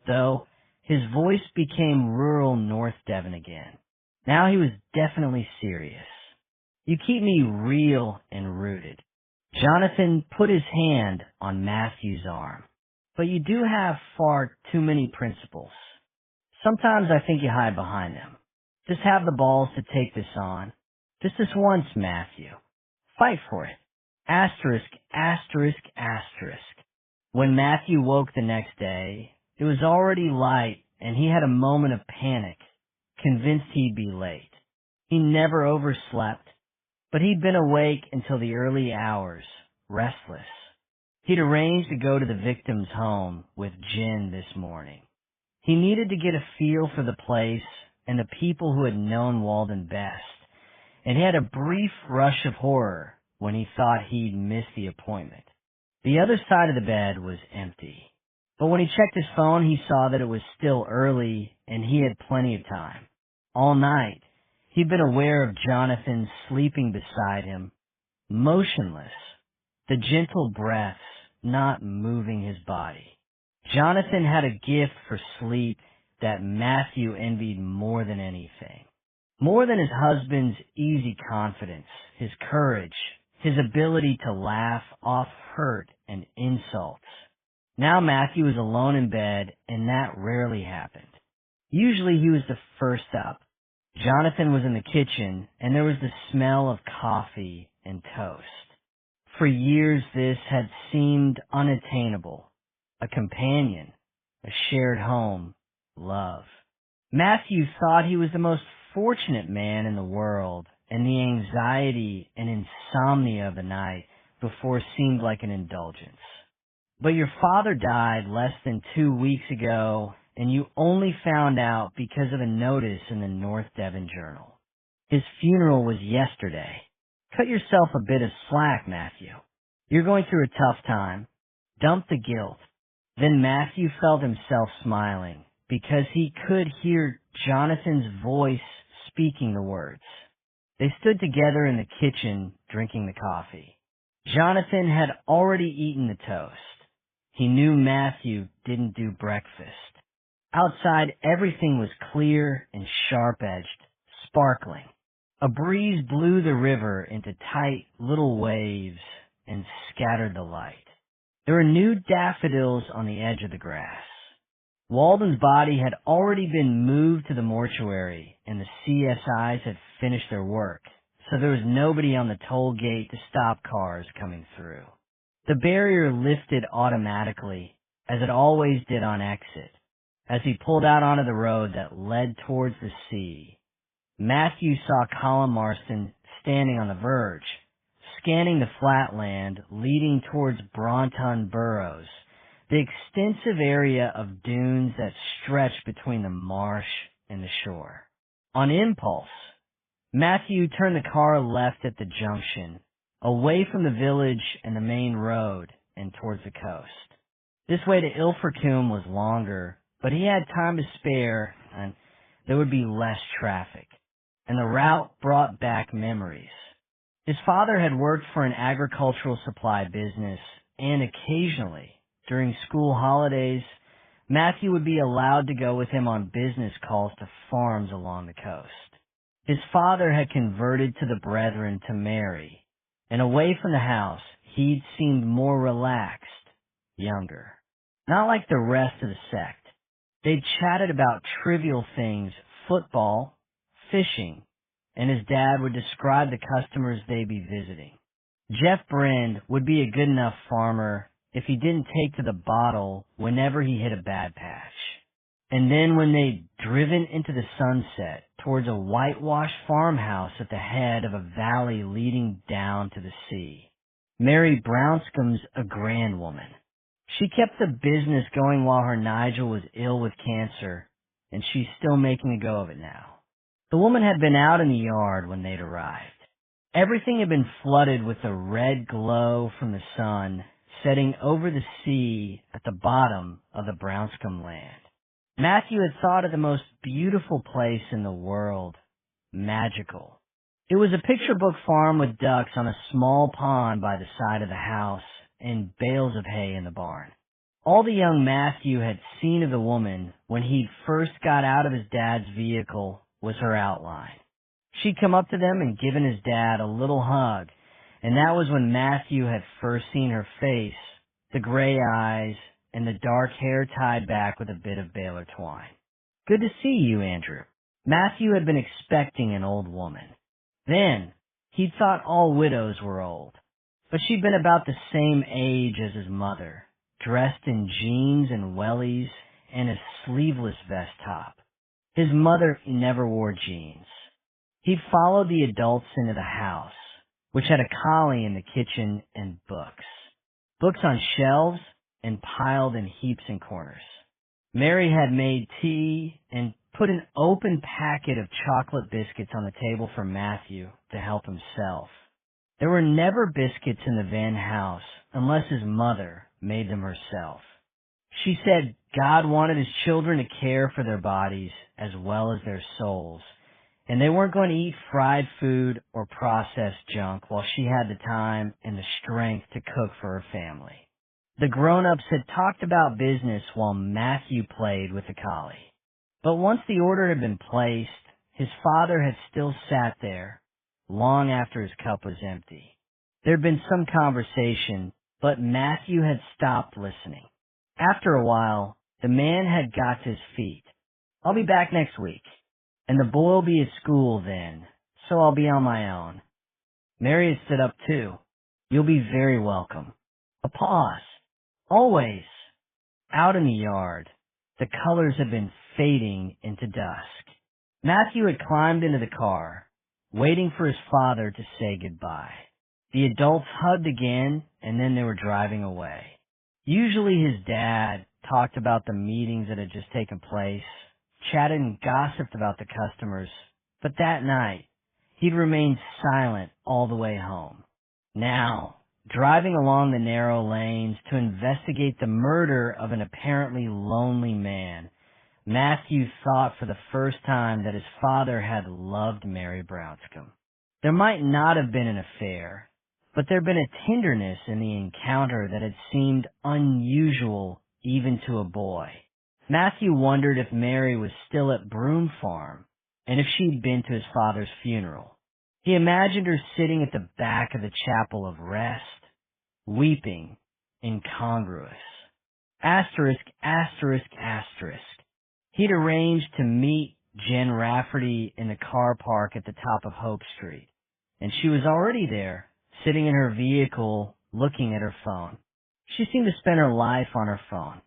though, his voice became rural North Devon again. Now he was definitely serious. You keep me real and rooted. Jonathan put his hand on Matthew's arm. But you do have far too many principles. Sometimes I think you hide behind them. Just have the balls to take this on. Just this once, Matthew. Fight for it. Asterisk, asterisk, asterisk. When Matthew woke the next day, it was already light and he had a moment of panic, convinced he'd be late. He never overslept, but he'd been awake until the early hours, restless. He'd arranged to go to the victim's home with Jen this morning. He needed to get a feel for the place and the people who had known Walden best, and he had a brief rush of horror when he thought he'd missed the appointment. The other side of the bed was empty, but when he checked his phone, he saw that it was still early and he had plenty of time. All night, he'd been aware of Jonathan sleeping beside him, motionless, the gentle breaths not moving his body. Jonathan had a gift for sleep that Matthew envied more than anything. More than his husband's easy confidence, his courage, his ability to laugh off hurt and insults. Now Matthew was alone in bed, and that rarely happened. Usually he was the first up. Jonathan was in the kitchen, and there was the smell of coffee and toast. For years this had seemed unattainable. A companion, a shared home, love. Matthew thought he was the most fortunate man in the world, and the anxiety and insomnia of the night before seemed like an indulgence. But your father died less than 2 weeks ago, and you only found out because of a notice in the North Devon Journal. His funeral was yesterday. Cut yourself a bit of slack, Matthew. You're going through a tough time. Dump the guilt. Then Matthew felt himself smiling, because he could hear Jonathan's voice speaking the words. They stood together in the kitchen, drinking the coffee. Jonathan had already eaten the toast. He knew Matthew didn't do breakfast. Outside, everything was clear and sharp-edged, sparkling. A breeze blew the river into tight little waves and scattered the light. There were new daffodils on the edge of the grass. Walden's body had already been moved to the mortuary, and the CSIs had finished their work, so there was nobody on the toll gate to stop cars coming through. The barrier lifted automatically, as it always did on exit, as he pulled out onto the road that led towards the sea. Matthew saw Colin Marston standing on the verge, scanning the flat land leading towards Bronton Burrows, the extensive area of dunes that stretched between the marsh and the shore. On impulse, Matthew turned the car left at the junction, away from the village and the main road and towards the coast. This way to Ilfracombe was longer, but he had time to spare, and there would be less traffic, and the route brought back memories. His father had worked for an agricultural supply business, and occasionally, during school holidays, Matthew would be allowed to go with him on business calls to farms along the coast. His father had converted to the Brethren to marry, and away from the house, he'd seemed more relaxed, younger. Not like the rest of the sect. They'd chatted about trivial things, football, fishing, and his dad would describe the customers they'd be visiting. Jeff Brand would be a good enough farmer if he didn't take to the bottle whenever he hit a bad patch. And then when they'd driven into the sunset towards a whitewashed farmhouse at the head of a valley leading down to the sea. Mary Brownscomb's a grand woman. She kept the business going while her Nigel was ill with cancer, and she's still making a go of it now. The woman had been out in the yard when they'd arrived. Everything had been flooded with the red glow from the sun setting over the sea at the bottom of the Brownscombe land. Matthew had thought it the most beautiful place in the world. Magical. It was a picture book farm with ducks on a small pond by the side of the house and bales of hay in the barn. All the young Matthew had seen of the woman when he first got out of his dad's vehicle was her outline. She'd come up to them and given his dad a little hug, and that was when Matthew had first seen her face, the gray eyes, and the dark hair tied back with a bit of baler twine. Good to see you, Andrew. Matthew had been expecting an old woman. Then, he'd thought all widows were old, but she'd been about the same age as his mother, dressed in jeans and wellies and a sleeveless vest top. His mother never wore jeans. He'd followed the adults into the house, which had a collie in the kitchen and books. Books on shelves and piled in heaps and corners. Mary had made tea and put an open packet of chocolate biscuits on the table for Matthew to help himself. There were never biscuits in the Van house unless his mother made them herself. She said God wanted his children to care for their bodies as well as their souls, and they weren't going to eat fried food or processed junk while she had the time and the strength to cook for her family. The grown-ups had talked about business while Matthew played with the collie. But once the order had been placed, his father had still sat there, long after his cup was empty. There had been some conversation, but Matthew had stopped listening. After a while, the man had got to his feet. I'll be back next week, and the boy will be at school then, so I'll be on my own. Mary had stood up too. You'll be very welcome. A pause. Always. Out in the yard, the colors had been fading into dusk. Matthew had climbed into the car, waiting for his father to say goodbye. The adults hugged again, and then they were driving away. Usually his dad talked about the meetings that had just taken place, chatted and gossiped about the customers, but that night, he'd remained silent all the way home. Now, driving along the narrow lanes to investigate the murder of an apparently lonely man, Matthew thought for the first time that his father had loved Mary Brownscombe. There might not have been an affair, but there had been a tenderness in the encounter that had seemed unusual even to a boy. Matthew wondered if Mary was still at Broom Farm, and if she'd been to his father's funeral. He imagined her sitting at the back of the chapel of rest, weeping, incongruous. Asterisk, asterisk, asterisk. He'd arranged to meet Jen Rafferty in the car park at the top of Hope Street, and she was already there, sitting in her vehicle, looking at her phone. She seemed to spend her life on her phone.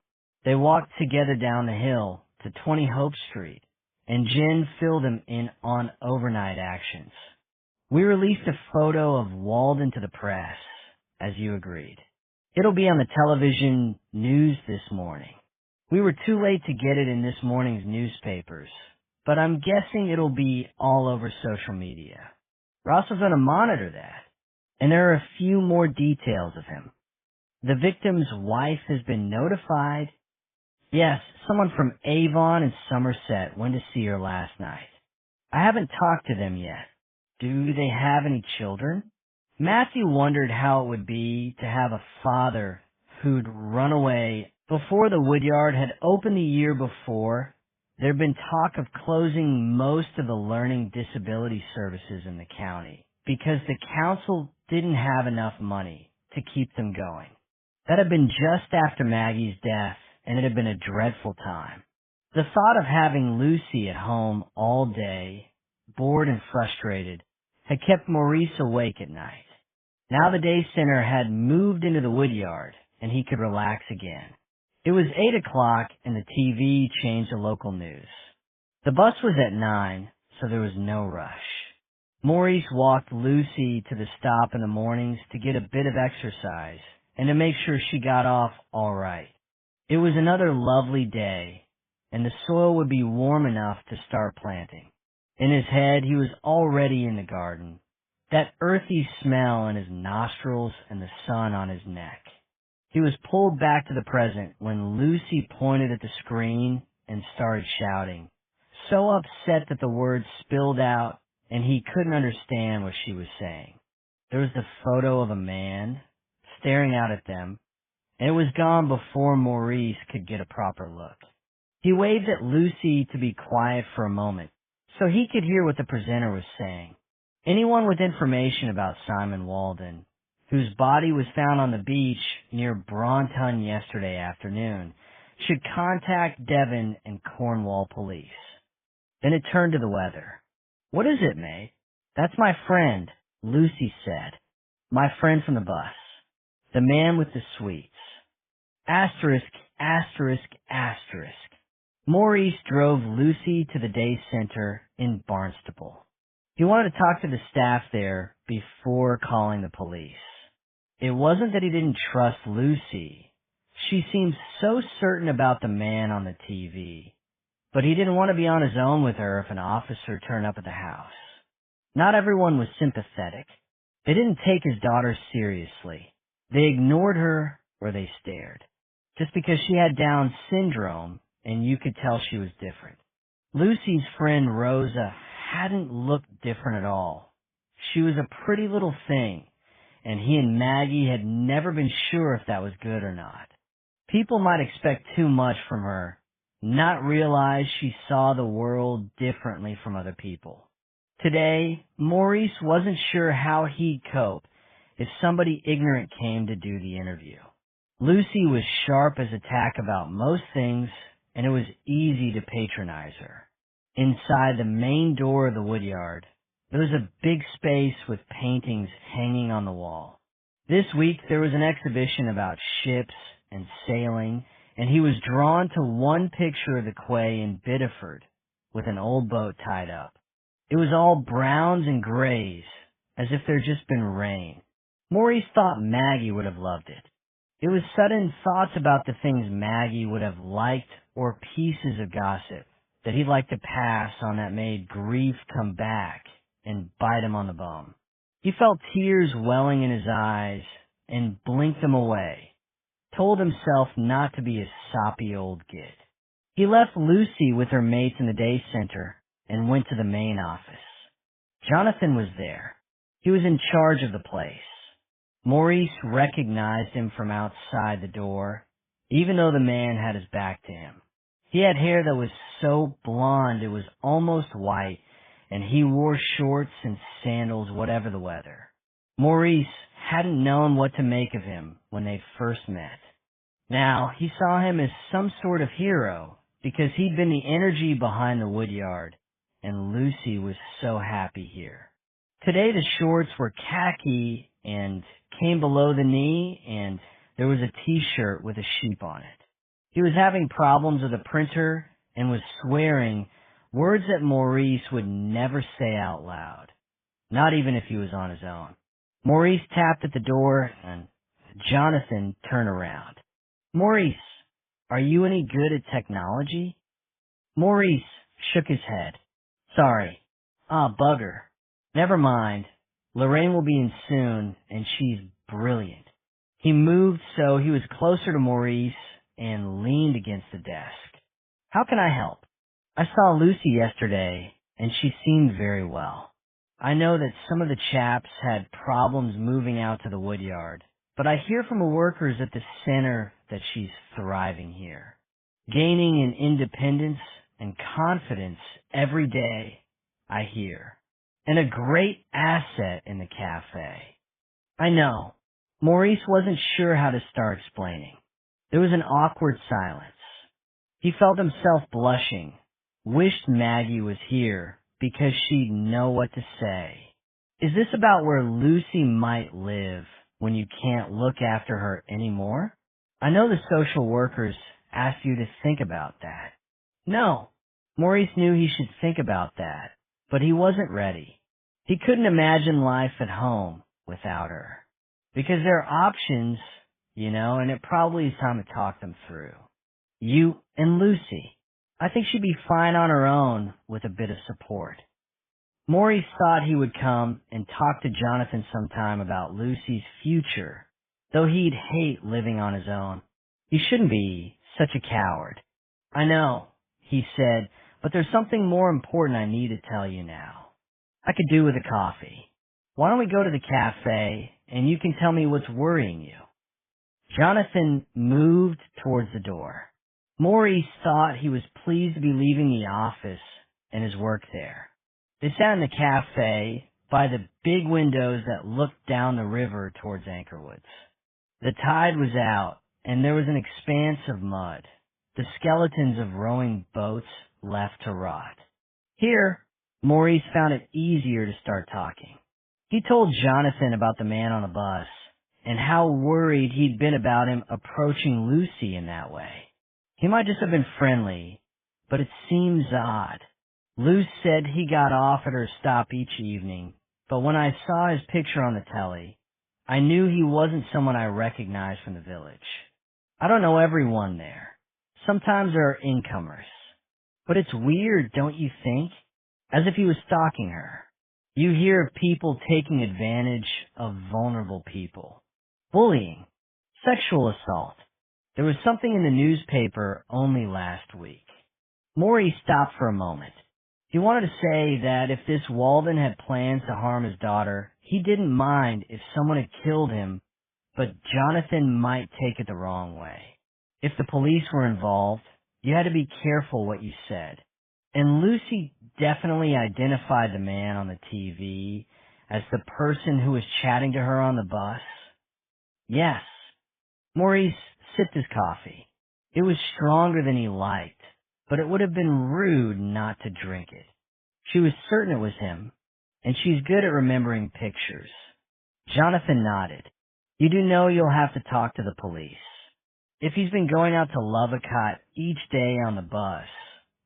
They walked together down the hill to 20 Hope Street, and Jen filled him in on overnight actions. We released a photo of Walden to the press, as you agreed. It'll be on the television news this morning. We were too late to get it in this morning's newspapers, but I'm guessing it'll be all over social media. We're also going to monitor that, and there are a few more details of him. The victim's wife has been notified, Yes, someone from Avon and Somerset went to see her last night. I haven't talked to them yet. Do they have any children? Matthew wondered how it would be to have a father who'd run away before the woodyard had opened the year before. There'd been talk of closing most of the learning disability services in the county because the council didn't have enough money to keep them going. That had been just after Maggie's death, and it had been a dreadful time. The thought of having Lucy at home all day, bored and frustrated, had kept Maurice awake at night. Now the day center had moved into the woodyard, and he could relax again. It was 8 o'clock, and the TV changed the local news. The bus was at 9, so there was no rush. Maurice walked Lucy to the stop in the mornings to get a bit of exercise and to make sure she got off all right. It was another lovely day, and the soil would be warm enough to start planting. In his head, he was already in the garden, that earthy smell in his nostrils and the sun on his neck. He was pulled back to the present when Lucy pointed at the screen and started shouting, so upset that the words spilled out and he couldn't understand what she was saying. There was the photo of a man staring out at them, and it was gone before Maurice could get a proper look. He waved at Lucy to be quiet for a moment so he could hear what the presenter was saying. Anyone with information about Simon Walden, whose body was found on the beach near Braunton yesterday afternoon, should contact Devon and Cornwall police. Then it turned to the weather. What is it, mate? That's my friend, Lucy said. My friend from the bus. The man with the sweets. Asterisk, asterisk, asterisk. Maurice drove Lucy to the day center in Barnstaple. He wanted to talk to the staff there before calling the police. It wasn't that he didn't trust Lucy. She seemed so certain about the man on the TV. But he didn't want to be on his own with her if an officer turned up at the house. Not everyone was sympathetic. They didn't take his daughter seriously. They ignored her or they stared. Just because she had Down syndrome and you could tell she was different. Lucy's friend Rosa hadn't looked different at all. She was a pretty little thing, and he and Maggie had never been sure if that was good or not. People might expect too much from her, not realize she saw the world differently from other people. Today, Maurice wasn't sure how he'd cope if somebody ignorant came to do the interview. Lucy was sharp as a tack about most things, and it was easy to patronize her. Inside the main door of the woodyard, there was a big space with paintings hanging on the wall. This week there was an exhibition about ships and sailing, and he was drawn to one picture of the quay in Biddeford with an old boat tied up. It was all browns and grays, as if there'd just been rain. Maurice thought Maggie would have loved it. It was sudden thoughts about the things Maggie would have liked or pieces of gossip that he'd like to pass on that made grief come back and bite him on the bum. He felt tears welling in his eyes and blinked them away, told himself not to be a soppy old git. He left Lucy with her mates in the day center and went to the main office. Jonathan was there. He was in charge of the place. Maurice recognized him from outside the door, even though the man had his back to him. He had hair that was so blonde it was almost white, and he wore shorts and sandals whatever the weather. Maurice hadn't known what to make of him when they first met. Now he saw him as some sort of hero because he'd been the energy behind the woodyard, and Lucy was so happy here. Today the shorts were khaki and came below the knee, and there was a t-shirt with a sheep on it. He was having problems with a printer and was swearing words that Maurice would never say out loud, not even if he was on his own. Maurice tapped at the door, and Jonathan turned around. Maurice, are you any good at technology? Maurice shook his head. Sorry. Bugger. Never mind. Lorraine will be in soon, and she's brilliant. He moved so he was closer to Maurice and leaned against the desk. "How can I help?" "I saw Lucy yesterday, and she seemed very well. I know that some of the chaps had problems moving out to the woodyard, but I hear from the workers at the center that she's thriving here, gaining in independence and confidence every day, I hear, and a great asset in the cafe." "I know." Maurice wasn't sure how to start explaining. There was an awkward silence. He felt himself blushing, wished Maggie was here because she'd know what to say. "Is this about where Lucy might live when you can't look after her anymore? I know the social workers asked you to think about that." No, Maurice knew he should think about that, but he wasn't ready. He couldn't imagine life at home without her. Because there are options, and it probably is time to talk them through. You and Lucy. I think she'd be fine on her own with a bit of support. Maurice thought he would come and talk to Jonathan sometime about Lucy's future, though he'd hate living on his own. He shouldn't be such a coward. "I know," he said, "but there's something more important I need to tell you now. I could do with a coffee. Why don't we go to the cafe and you can tell me what's worrying you?" Jonathan moved towards the door. Maurice thought he was pleased to be leaving the office and his work there. They sat in the cafe by the big windows that looked down the river towards Anchorwoods. The tide was out and there was an expanse of mud, the skeletons of rowing boats left to rot. Here, Maurice found it easier to start talking. He told Jonathan about the man on the bus and how worried he'd been about him approaching Lucy in that way. He might just have been friendly, but it seems odd. Luce said he got off at her stop each evening, but when I saw his picture on the telly, I knew he wasn't someone I recognized from the village. I don't know everyone there. Sometimes there are incomers. But it's weird, don't you think? As if he was stalking her. You hear of people taking advantage of vulnerable people. Bullying. Sexual assault. There was something in the newspaper only last week. Maurice stopped for a moment. He wanted to say that if this Walden had plans to harm his daughter, he didn't mind if someone had killed him, but Jonathan might take it the wrong way. If the police were involved, you had to be careful what you said. And Lucy definitely identified the man on the TV as the person who was chatting to her on the bus. Yes. Maurice sipped his coffee. It was stronger than he liked, but it would have been rude not to drink it. She was certain it was him, and she's good at remembering pictures. Jonathan nodded. "You do know you'll have to talk to the police. If he's been going out to Lovecott each day on the bus,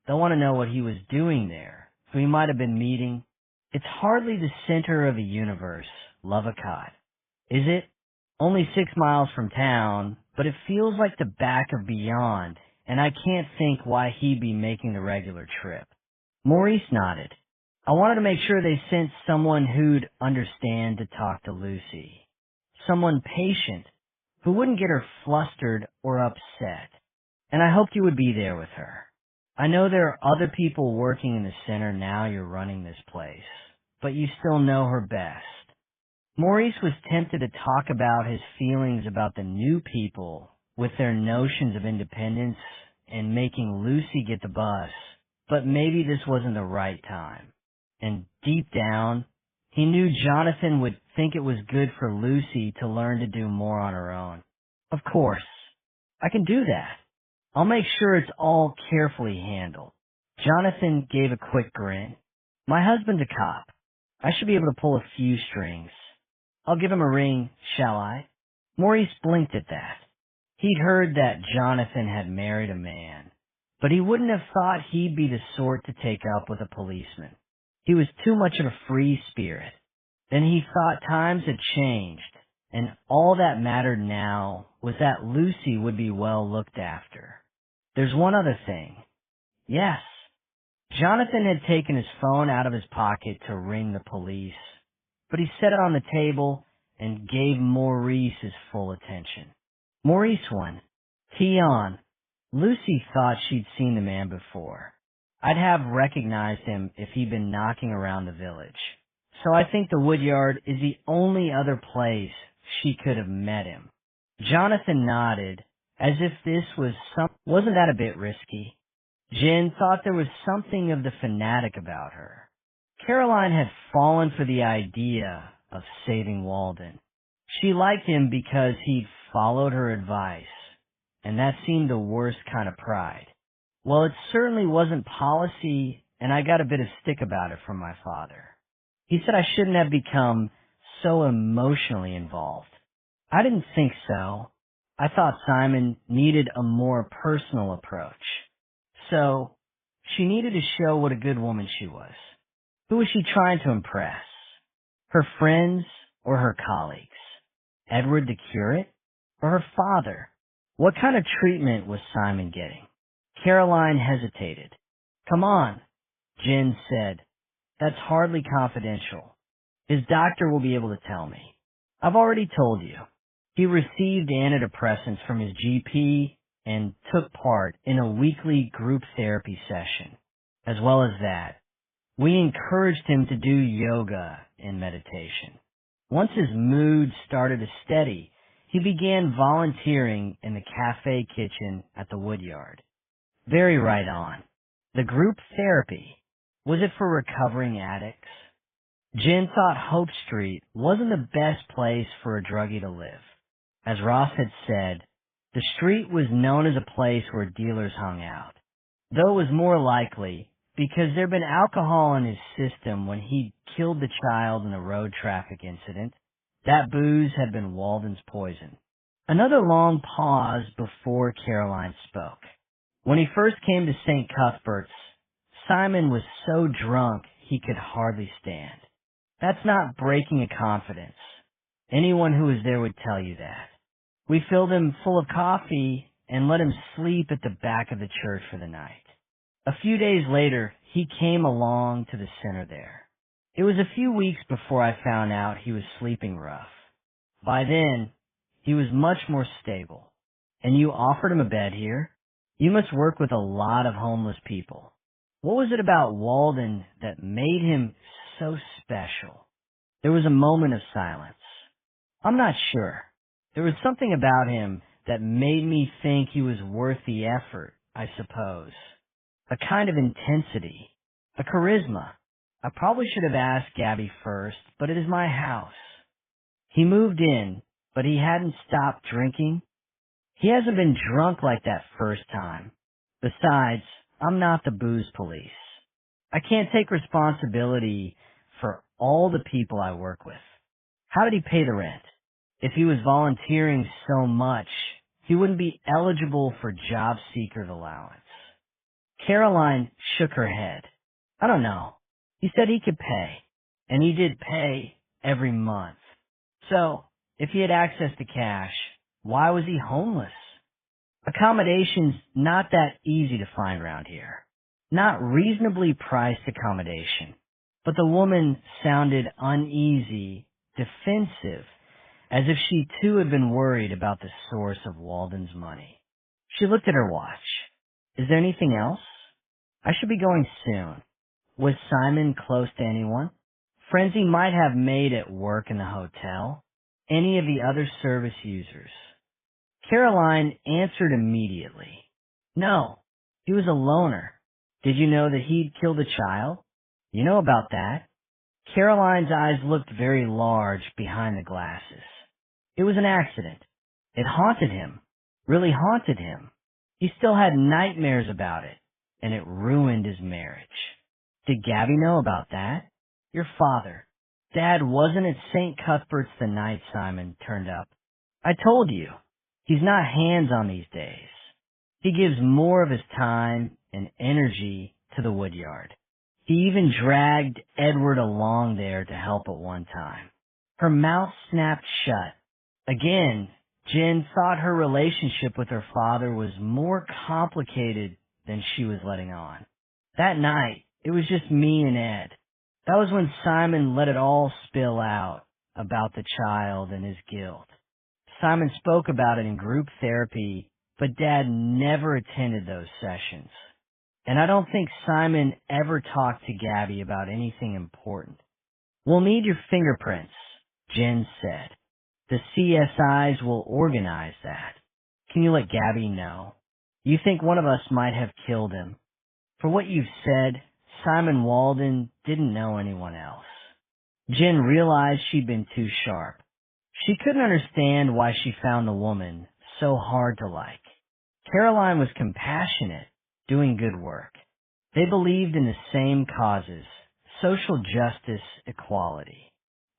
they'll want to know what he was doing there, who he might have been meeting. It's hardly the center of the universe, Lovecott. Is it? Only 6 miles from town, but it feels like the back of beyond, and I can't think why he'd be making the regular trip." Maurice nodded. "I wanted to make sure they sent someone who'd understand to talk to Lucy. Someone patient, who wouldn't get her flustered or upset. And I hoped you would be there with her. I know there are other people working in the center now you're running this place, but you still know her best." Maurice was tempted to talk about his feelings about the new people with their notions of independence and making Lucy get the bus, but maybe this wasn't the right time. And deep down, he knew Jonathan would think it was good for Lucy to learn to do more on her own. "Of course, I can do that. I'll make sure it's all carefully handled." Jonathan gave a quick grin. "My husband's a cop. I should be able to pull a few strings. I'll give him a ring, shall I?" Maurice blinked at that. He'd heard that Jonathan had married a man, but he wouldn't have thought he'd be the sort to take up with a policeman. He was too much of a free spirit. Then he thought times had changed, and all that mattered now was that Lucy would be well looked after. "There's one other thing." "Yes." Jonathan had taken his phone out of his pocket to ring the police, but he set it on the table and gave Maurice his full attention. "Maurice won. Tion. Lucy thought she'd seen the man before. I'd have recognized him if he'd been knocking around the village. So I think the woodyard is the only other place she could have met him. Jonathan nodded, as if this was wasn't that a bit risky? Jen thought there was something of the fanatic about her. Caroline had fallen for the idea of saving Walden. She liked him because he'd followed her advice, and that seemed the worst kind of pride. Well, it certainly wasn't policy, and I got a bit of stick about it from my father. He said I shouldn't have become so emotionally involved. I didn't think so. I thought Simon needed a more personal approach. So, she needed to show what a good woman she was. Who was she trying to impress? Her friends or her colleagues? Edward the curate or her father? What kind of treatment was Simon getting? Caroline hesitated. Come on, Jen said. That's hardly confidential. His doctor will be able to tell me. I've already told you. He received antidepressants from his GP and took part in a weekly group therapy session. As well as that, we encouraged him to do yoga and meditation. Once his mood started to steady, he began volunteering in the cafe kitchen at the woodyard. Very right on. The group therapy, was it for recovering addicts? Jen thought Hope Street wasn't the best place for a druggie to live. As Ross had said, the street was known as a place where dealers hung out, though it was more likely because there'd been alcohol in his system when he killed the child in a road traffic incident. That booze had been Walden's poison. Another long pause before Caroline spoke. When he first came to St. Cuthbert's, Simon was so drunk he could hardly stand. That's not breaking a confidence. Anyone who was there would tell you that. We filled him full of coffee and let him sleep at the back of the church for the night. A few days later, he came along to the center there. It was a few weeks before I found out he was sleeping rough. By then, he was much more stable. And you offered him a bed here? You must work with a lot of homeless people. What was it about Walden that made him so special? There was a moment of silence. I'm not sure. There was something about him that made me think he was worth the effort, I suppose. A kind of intensity, a charisma. I probably should have asked Gabby first, but it is my house. He moved in, but he hadn't stopped drinking. He hasn't been drunk like that first time. Besides, I'm not the booze police. I can't take responsibility for all the people I work with. How did he pay the rent? If he was volunteering so much, he wouldn't be eligible for job seekers allowance. Caroline shook her head. I don't know. He said he could pay, and he did pay every month. So, if he had access to cash, why was he homeless? Accommodation's not that easy to find around here. Not reasonably priced accommodation. But the woman sounded uneasy, defensive, as if she too had been worried about the source of Walden's money. She looked at her watch. Is there anything else? I should be going soon. Was Simon close to anyone? Friends he might have made at work in the hotel? Any of the other service users? Caroline answered immediately. No, he was a loner. Did you know that he'd killed a child? You know about that? Caroline's eyes looked very large behind the glasses. It was an accident. It haunted him, really haunted him. He still had nightmares about it, and it ruined his marriage. Did Gabby know about that? Your father. Dad wasn't at St. Cuthbert's the night Simon turned up. I told you, he's not hands-on these days. He gives more of his time and energy to the woodyard. He even dragged Edward along there to help at one time. Her mouth snapped shut. Again, Jen thought her relationship with her father was more complicated than she was letting on. That night, it was just me and Ed. That was when Simon let it all spill out about the child and his guilt. Simon spoke about it in group therapy but Dad never attended those sessions. And I don't think Simon ever talked to Gabby about anything important. "We'll need your fingerprints," Jen said. "The CSIs will organize that. Can you let Gabby know? You think one of us might have killed him. For what you've said, Simon Walden didn't know anyone else." Jen realized she'd been too sharp. She couldn't understand why she found the woman so hard to like. Caroline was compassionate, doing good work. They believed in the same causes, social justice, equality.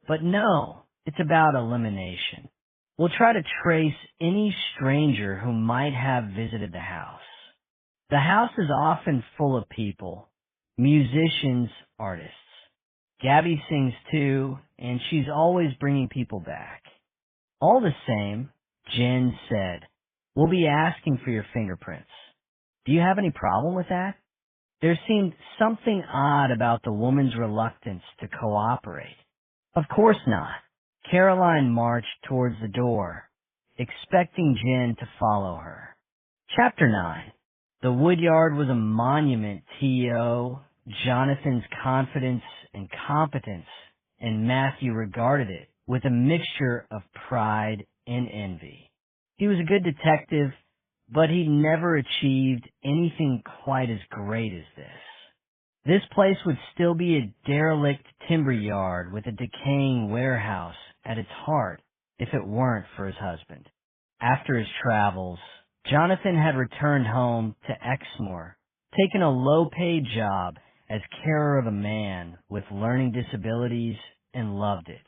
But no, it's about elimination. "We'll try to trace any stranger who might have visited the house. The house is often full of people, musicians, artists. Gabby sings too, and she's always bringing people back." "All the same," Jen said, "we'll be asking for your fingerprints. Do you have any problem with that?" There seemed something odd about the woman's reluctance to cooperate. "Of course not." Caroline marched towards the door, expecting Jen to follow her. Chapter 9. The woodyard was a monument to Jonathan's confidence and competence, and Matthew regarded it with a mixture of pride and envy. He was a good detective, but he never achieved anything quite as great as this. This place would still be a derelict timber yard with a decaying warehouse at its heart if it weren't for his husband. After his travels, Jonathan had returned home to Exmoor, taken a low-paid job as carer of a man with learning disabilities, and loved it.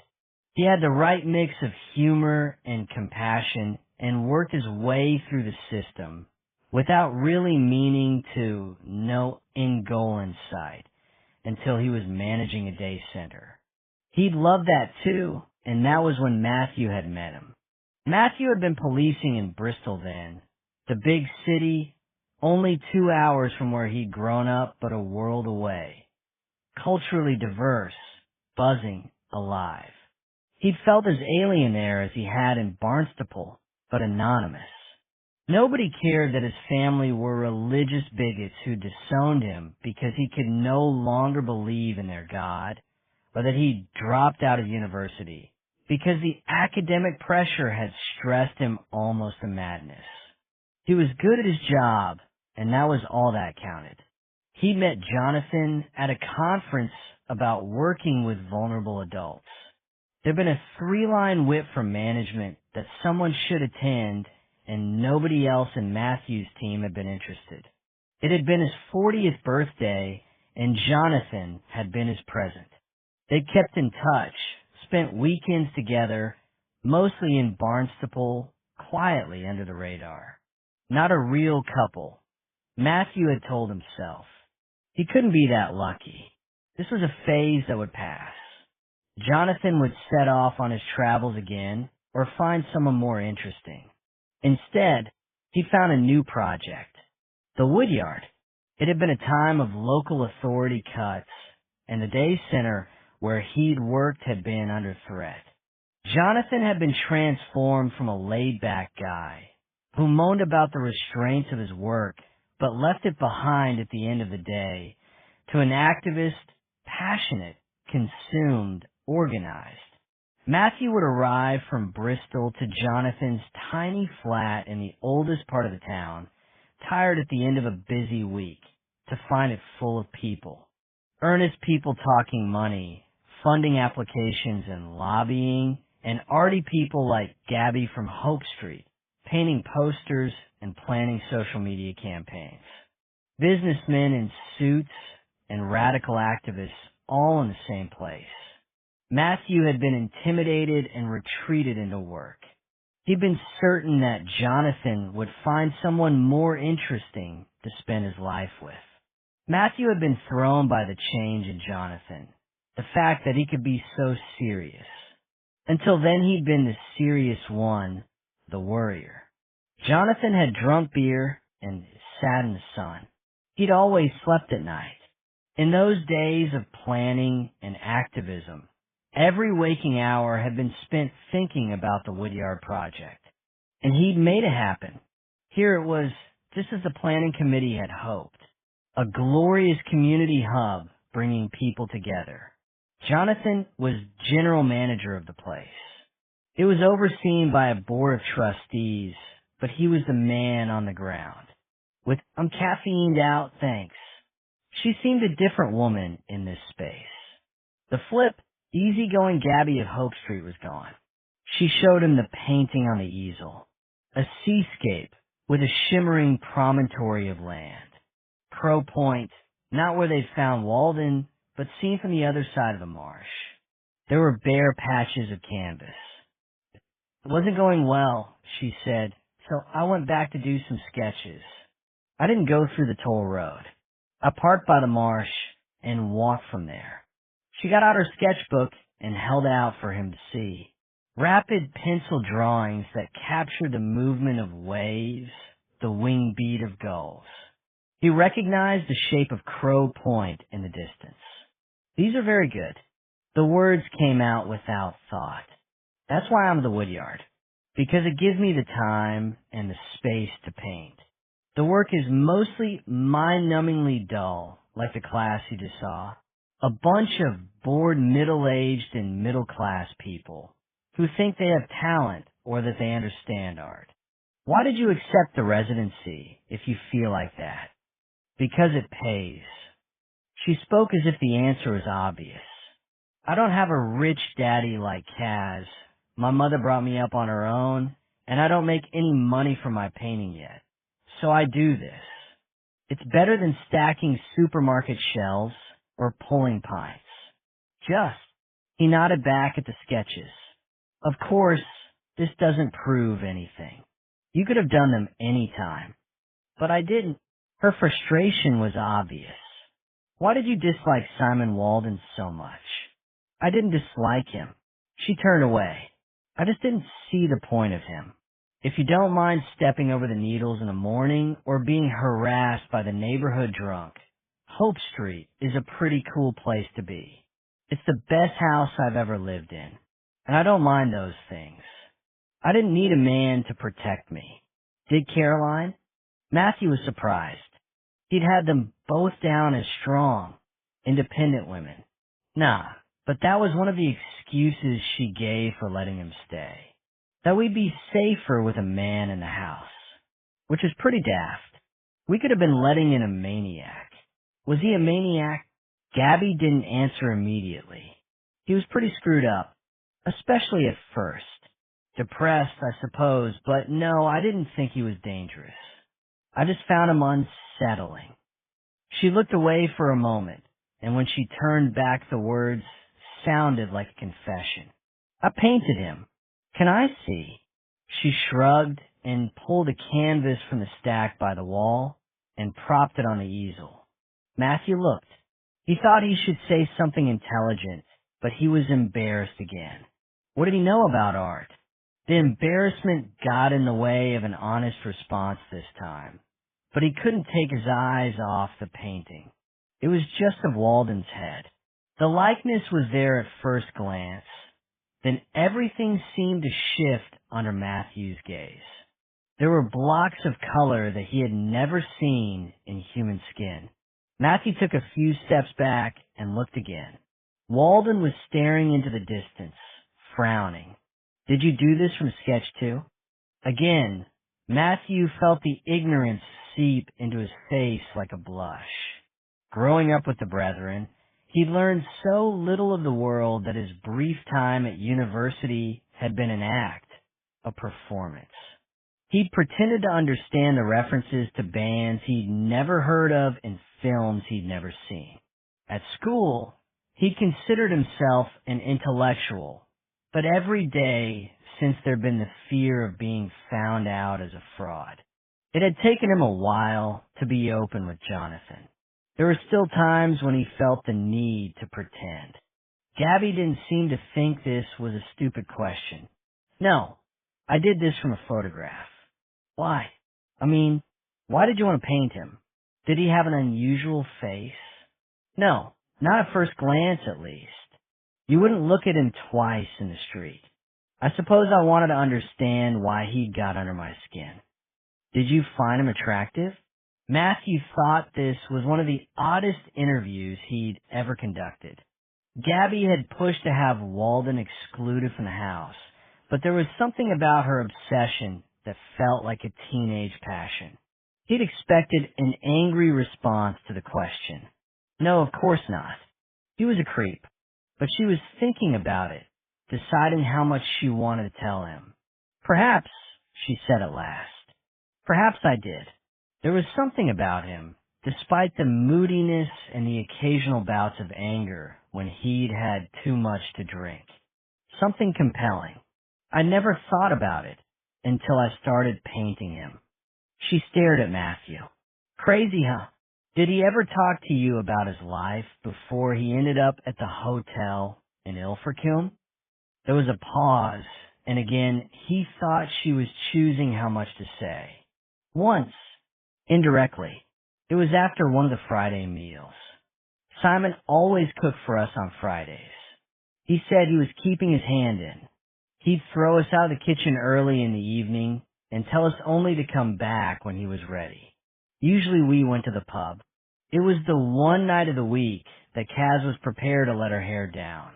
He had the right mix of humor and compassion and worked his way through the system without really meaning to no end goal in sight until he was managing a day center. He'd loved that too, and that was when Matthew had met him. Matthew had been policing in Bristol then, the big city, only 2 hours from where he'd grown up but a world away. Culturally diverse, buzzing, alive. He'd felt as alien there as he had in Barnstaple, but anonymous. Nobody cared that his family were religious bigots who disowned him because he could no longer believe in their God, or that he dropped out of university because the academic pressure had stressed him almost to madness. He was good at his job, and that was all that counted. He met Jonathan at a conference about working with vulnerable adults. There'd been a 3-line whip from management that someone should attend, and nobody else in Matthew's team had been interested. It had been his 40th birthday, and Jonathan had been his present. They'd kept in touch, spent weekends together, mostly in Barnstaple, quietly under the radar. Not a real couple. Matthew had told himself. He couldn't be that lucky. This was a phase that would pass. Jonathan would set off on his travels again, or find someone more interesting. Instead, he found a new project. The woodyard. It had been a time of local authority cuts, and the day center where he'd worked had been under threat. Jonathan had been transformed from a laid-back guy who moaned about the restraints of his work but left it behind at the end of the day to an activist, passionate, consumed, organized. Matthew would arrive from Bristol to Jonathan's tiny flat in the oldest part of the town, tired at the end of a busy week, to find it full of people. Earnest people talking money, funding applications and lobbying, and arty people like Gabby from Hope Street, painting posters and planning social media campaigns. Businessmen in suits and radical activists all in the same place. Matthew had been intimidated and retreated into work. He'd been certain that Jonathan would find someone more interesting to spend his life with. Matthew had been thrown by the change in Jonathan, the fact that he could be so serious. Until then he'd been the serious one, the worrier. Jonathan had drunk beer and sat in the sun. He'd always slept at night. In those days of planning and activism, every waking hour had been spent thinking about the Woodyard project. And he'd made it happen. Here it was, just as the planning committee had hoped. A glorious community hub bringing people together. Jonathan was general manager of the place. It was overseen by a board of trustees, but he was the man on the ground. With "I'm caffeined out, thanks." She seemed a different woman in this space. The flip, easygoing Gabby of Hope Street was gone. She showed him the painting on the easel. A seascape with a shimmering promontory of land. Crow Point, not where they'd found Walden, but seen from the other side of the marsh. There were bare patches of canvas. It wasn't going well, she said, so I went back to do some sketches. I didn't go through the toll road. I parked by the marsh and walked from there. She got out her sketchbook and held out for him to see. Rapid pencil drawings that captured the movement of waves, the wing beat of gulls. He recognized the shape of Crow Point in the distance. These are very good. The words came out without thought. That's why I'm the Woodyard, because it gives me the time and the space to paint. The work is mostly mind-numbingly dull, like the class you just saw. A bunch of bored middle-aged and middle-class people who think they have talent or that they understand art. Why did you accept the residency if you feel like that? Because it pays. She spoke as if the answer was obvious. I don't have a rich daddy like Kaz. My mother brought me up on her own, and I don't make any money from my painting yet. So I do this. It's better than stacking supermarket shelves or pulling pints. He nodded back at the sketches. Of course, this doesn't prove anything. You could have done them any time. But I didn't. Her frustration was obvious. Why did you dislike Simon Walden so much? I didn't dislike him. She turned away. I just didn't see the point of him. If you don't mind stepping over the needles in the morning or being harassed by the neighborhood drunk, Hope Street is a pretty cool place to be. It's the best house I've ever lived in, and I don't mind those things. I didn't need a man to protect me. Did Caroline? Matthew was surprised. He'd had them both down as strong, independent women. Nah, but that was one of the excuses she gave for letting him stay. That we'd be safer with a man in the house. Which is pretty daft. We could have been letting in a maniac. Was he a maniac? Gabby didn't answer immediately. He was pretty screwed up, especially at first. Depressed, I suppose, but no, I didn't think he was dangerous. I just found him unsettling. She looked away for a moment, and when she turned back, the words sounded like a confession. I painted him. Can I see? She shrugged and pulled a canvas from the stack by the wall and propped it on the easel. Matthew looked. He thought he should say something intelligent, but he was embarrassed again. What did he know about art? The embarrassment got in the way of an honest response this time, but he couldn't take his eyes off the painting. It was just of Walden's head. The likeness was there at first glance. Then everything seemed to shift under Matthew's gaze. There were blocks of color that he had never seen in human skin. Matthew took a few steps back and looked again. Walden was staring into the distance, frowning. Did you do this from sketch 2? Again, Matthew felt the ignorance seep into his face like a blush. Growing up with the brethren, he'd learned so little of the world that his brief time at university had been an act, a performance. He'd pretended to understand the references to bands he'd never heard of and films he'd never seen. At school, he'd considered himself an intellectual, but every day since there'd been the fear of being found out as a fraud. It had taken him a while to be open with Jonathan. There were still times when he felt the need to pretend. Gabby didn't seem to think this was a stupid question. No, I did this from a photograph. Why? Why did you want to paint him? Did he have an unusual face? No, not at first glance at least. You wouldn't look at him twice in the street. I suppose I wanted to understand why he got under my skin. Did you find him attractive? Matthew thought this was one of the oddest interviews he'd ever conducted. Gabby had pushed to have Walden excluded from the house, but there was something about her obsession that felt like a teenage passion. He'd expected an angry response to the question. No, of course not. He was a creep, but she was thinking about it, deciding how much she wanted to tell him. Perhaps, she said at last. Perhaps I did. There was something about him, despite the moodiness and the occasional bouts of anger when he'd had too much to drink. Something compelling. I never thought about it until I started painting him. She stared at Matthew. Crazy, huh? Did he ever talk to you about his life before he ended up at the hotel in Ilfracombe? There was a pause, and again he thought she was choosing how much to say. Once, indirectly. It was after one of the Friday meals. Simon always cooked for us on Fridays. He said he was keeping his hand in. He'd throw us out of the kitchen early in the evening and tell us only to come back when he was ready. Usually we went to the pub. It was the one night of the week that Kaz was prepared to let her hair down.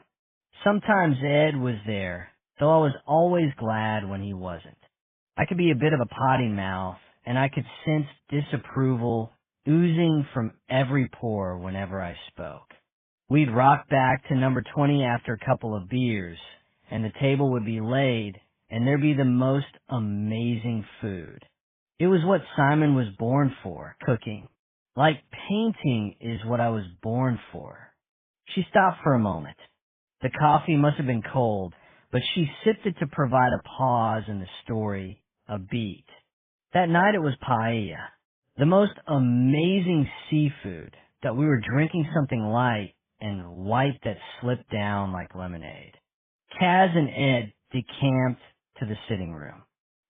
Sometimes Ed was there, though I was always glad when he wasn't. I could be a bit of a potty mouth, and I could sense disapproval oozing from every pore whenever I spoke. We'd rock back to number 20 after a couple of beers, and the table would be laid, and there'd be the most amazing food. It was what Simon was born for, cooking. Like painting is what I was born for. She stopped for a moment. The coffee must have been cold, but she sipped it to provide a pause in the story, a beat. That night it was paella, the most amazing seafood, that we were drinking something light and white that slipped down like lemonade. Kaz and Ed decamped to the sitting room.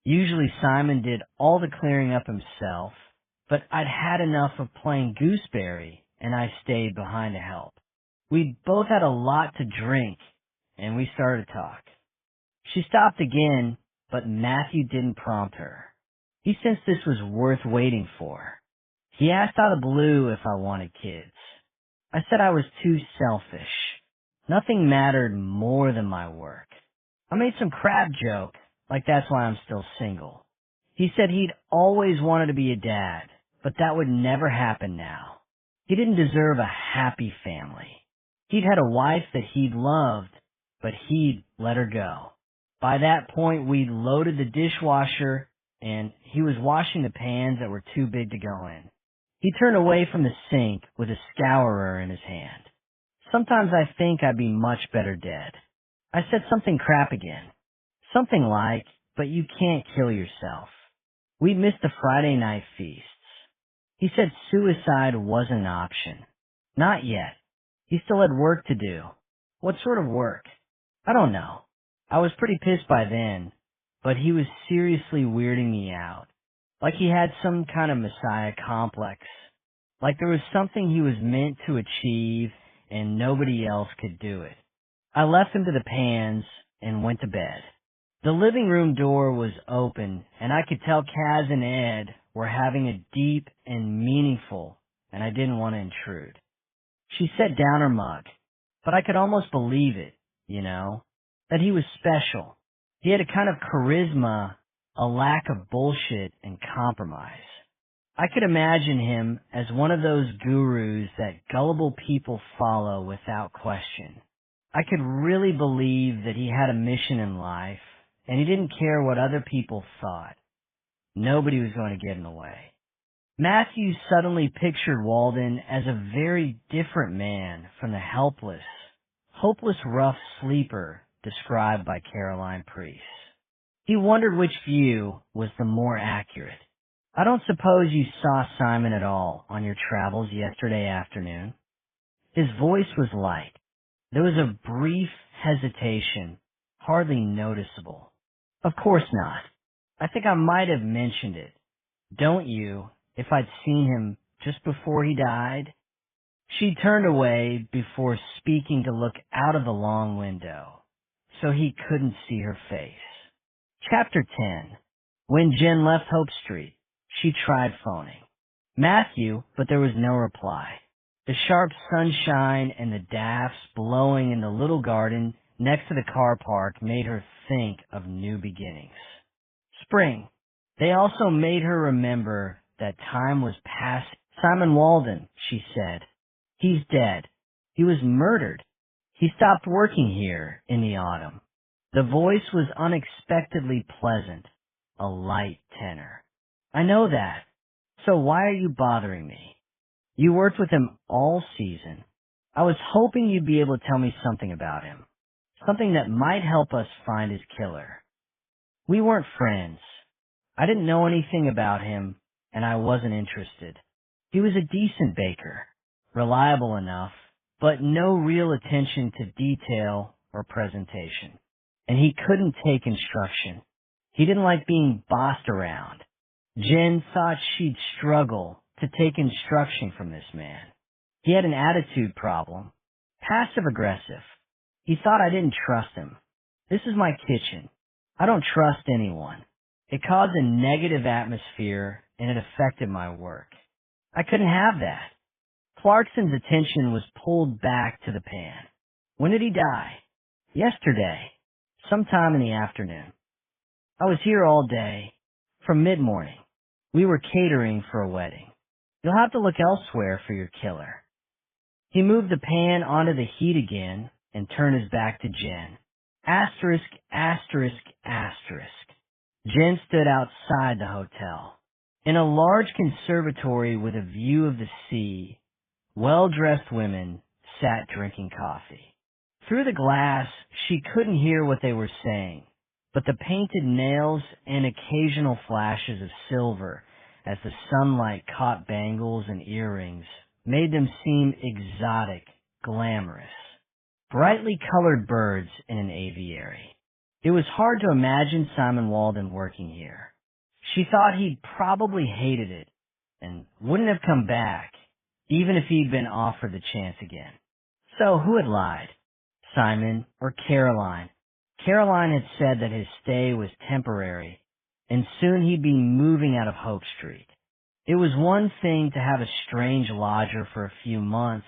Usually Simon did all the clearing up himself, but I'd had enough of playing gooseberry, and I stayed behind to help. We'd both had a lot to drink, and we started to talk. She stopped again, but Matthew didn't prompt her. He sensed this was worth waiting for. He asked out of the blue if I wanted kids. I said I was too selfish. Nothing mattered more than my work. I made some crap joke, like that's why I'm still single. He said he'd always wanted to be a dad, but that would never happen now. He didn't deserve a happy family. He'd had a wife that he'd loved, but he'd let her go. By that point, we'd loaded the dishwasher, and he was washing the pans that were too big to go in. He turned away from the sink with a scourer in his hand. Sometimes I think I'd be much better dead. I said something crap again. Something like, but you can't kill yourself. We missed the Friday night feasts. He said suicide wasn't an option. Not yet. He still had work to do. What sort of work? I don't know. I was pretty pissed by then, but he was seriously weirding me out. Like he had some kind of messiah complex. Like there was something he was meant to achieve and nobody else could do it. I left him to the pans and went to bed. The living room door was open, and I could tell Kaz and Ed were having a deep and meaningful, and I didn't want to intrude. She set down her mug, but I could almost believe it, that he was special. He had a kind of charisma, a lack of bullshit and compromise. I could imagine him as one of those gurus that gullible people follow without question. I could really believe that he had a mission in life, and he didn't care what other people thought. Nobody was going to get in the way. Matthew suddenly pictured Walden as a very different man from the helpless, hopeless rough sleeper described by Caroline Priest. He wondered which view was the more accurate. I don't suppose you saw Simon at all on your travels yesterday afternoon? His voice was light. There was a brief hesitation, hardly noticeable. Of course not. I think I might have mentioned it. Don't you, if I'd seen him just before he died? She turned away before speaking to look out of the long window, so he couldn't see her face. Chapter 10. When Jen left Hope Street. She tried phoning Matthew, but there was no reply. The sharp sunshine and the drafts blowing in the little garden next to the car park made her think of new beginnings. Spring. They also made her remember that time was past. Simon Walden, she said. He's dead. He was murdered. He stopped working here in the autumn. The voice was unexpectedly pleasant, a light tenor. I know that. So why are you bothering me? You worked with him all season. I was hoping you'd be able to tell me something about him. Something that might help us find his killer. We weren't friends. I didn't know anything about him, and I wasn't interested. He was a decent baker, reliable enough, but no real attention to detail or presentation. And he couldn't take instruction. He didn't like being bossed around. Jen thought she'd struggle to take instruction from this man. He had an attitude problem, passive-aggressive. He thought I didn't trust him. This is my kitchen. I don't trust anyone. It caused a negative atmosphere, and it affected my work. I couldn't have that. Clarkson's attention was pulled back to the pan. When did he die? Yesterday, sometime in the afternoon. I was here all day, from mid-morning. We were catering for a wedding. You'll have to look elsewhere for your killer. He moved the pan onto the heat again and turned his back to Jen. Asterisk, asterisk, asterisk. Jen stood outside the hotel. In a large conservatory with a view of the sea, well-dressed women sat drinking coffee. Through the glass, she couldn't hear what they were saying, but the painted nails and occasional flashes of silver as the sunlight caught bangles and earrings made them seem exotic, glamorous. Brightly colored birds in an aviary. It was hard to imagine Simon Walden working here. She thought he'd probably hated it and wouldn't have come back, even if he'd been offered the chance again. So who had lied? Simon or Caroline? Caroline had said that his stay was temporary, and soon he'd be moving out of Hope Street. It was one thing to have a strange lodger for a few months,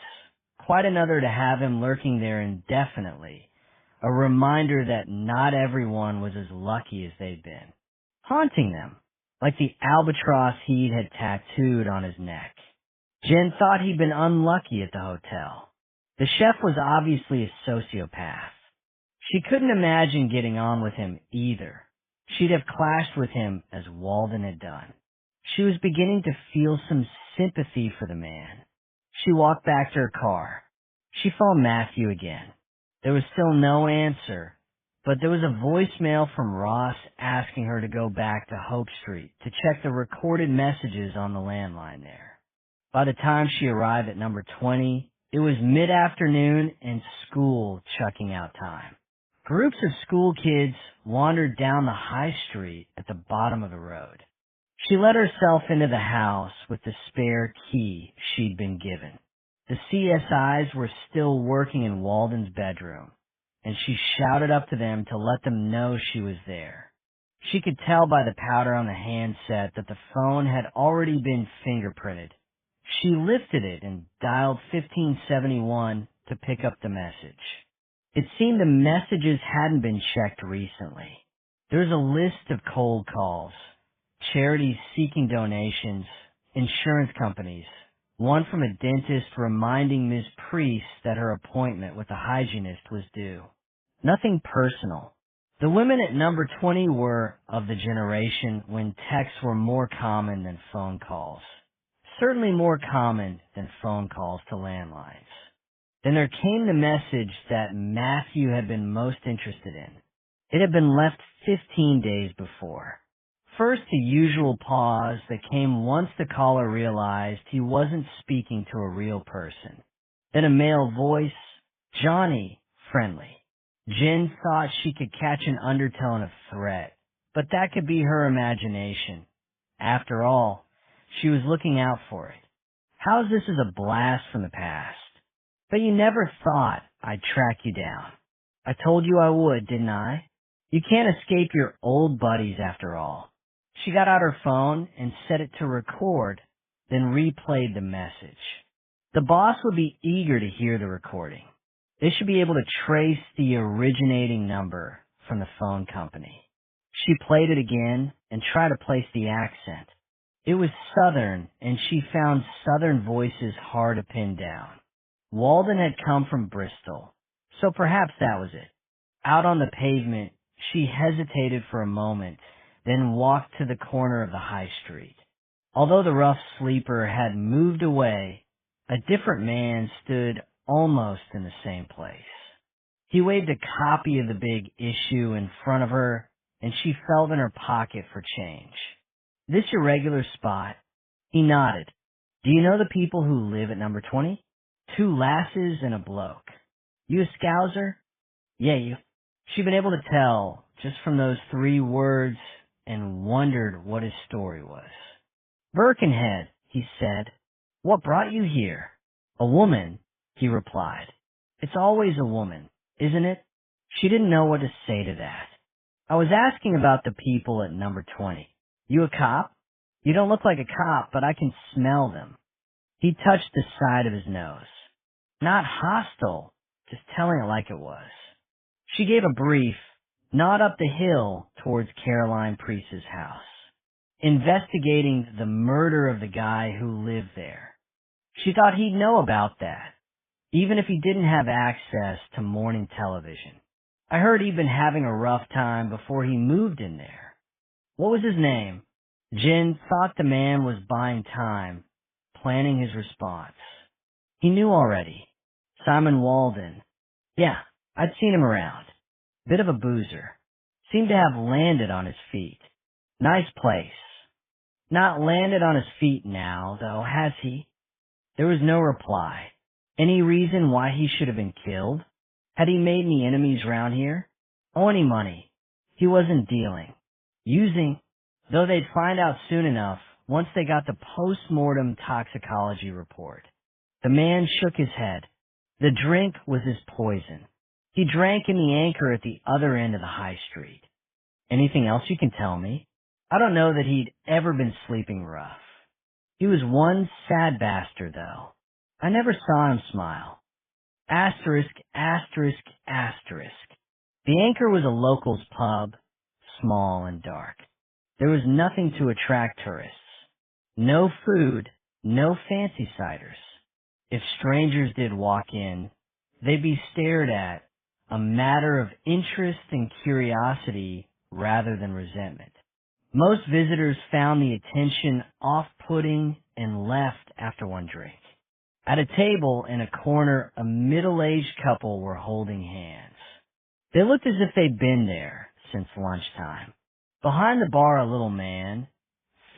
quite another to have him lurking there indefinitely, a reminder that not everyone was as lucky as they'd been, haunting them, like the albatross he had tattooed on his neck. Jen thought he'd been unlucky at the hotel. The chef was obviously a sociopath. She couldn't imagine getting on with him either. She'd have clashed with him as Walden had done. She was beginning to feel some sympathy for the man. She walked back to her car. She phoned Matthew again. There was still no answer, but there was a voicemail from Ross asking her to go back to Hope Street to check the recorded messages on the landline there. By the time she arrived at number 20, it was mid-afternoon and school chucking out time. Groups of school kids wandered down the high street at the bottom of the road. She let herself into the house with the spare key she'd been given. The CSIs were still working in Walden's bedroom, and she shouted up to them to let them know she was there. She could tell by the powder on the handset that the phone had already been fingerprinted. She lifted it and dialed 1571 to pick up the message. It seemed the messages hadn't been checked recently. There was a list of cold calls, charities seeking donations, insurance companies, one from a dentist reminding Ms. Priest that her appointment with a hygienist was due. Nothing personal. The women at number 20 were of the generation when texts were more common than phone calls. Certainly more common than phone calls to landlines. Then there came the message that Matthew had been most interested in. It had been left 15 days before. First, the usual pause that came once the caller realized he wasn't speaking to a real person. Then a male voice, Johnny, friendly. Jen thought she could catch an undertone of threat, but that could be her imagination. After all, she was looking out for it. How's this as a blast from the past? But you never thought I'd track you down. I told you I would, didn't I? You can't escape your old buddies after all. She got out her phone and set it to record, then replayed the message. The boss would be eager to hear the recording. They should be able to trace the originating number from the phone company. She played it again and tried to place the accent. It was Southern, and she found Southern voices hard to pin down. Walden had come from Bristol, so perhaps that was it. Out on the pavement, she hesitated for a moment, then walked to the corner of the high street. Although the rough sleeper had moved away, a different man stood almost in the same place. He waved a copy of the big issue in front of her, and she felt in her pocket for change. This your regular spot? He nodded. Do you know the people who live at number 20? 2 lasses and a bloke. You a Scouser? Yeah, you. She'd been able to tell just from those 3 words and wondered what his story was. Birkenhead, he said. What brought you here? A woman, he replied. It's always a woman, isn't it? She didn't know what to say to that. I was asking about the people at number 20. You a cop? You don't look like a cop, but I can smell them. He touched the side of his nose. Not hostile, just telling it like it was. She gave a brief nod up the hill towards Caroline Priest's house, investigating the murder of the guy who lived there. She thought he'd know about that, even if he didn't have access to morning television. I heard he'd been having a rough time before he moved in there. What was his name? Jen thought the man was buying time, planning his response. He knew already. Simon Walden. Yeah, I'd seen him around. Bit of a boozer. Seemed to have landed on his feet. Nice place. Not landed on his feet now, though, has he? There was no reply. Any reason why he should have been killed? Had he made any enemies round here? Oh, any money. He wasn't dealing. Using. Though they'd find out soon enough once they got the post-mortem toxicology report. The man shook his head. The drink was his poison. He drank in the Anchor at the other end of the high street. Anything else you can tell me? I don't know that he'd ever been sleeping rough. He was one sad bastard, though. I never saw him smile. Asterisk, asterisk, asterisk. The Anchor was a local's pub, small and dark. There was nothing to attract tourists. No food, no fancy ciders. If strangers did walk in, they'd be stared at, a matter of interest and curiosity rather than resentment. Most visitors found the attention off-putting and left after one drink. At a table in a corner, a middle-aged couple were holding hands. They looked as if they'd been there since lunchtime. Behind the bar, a little man,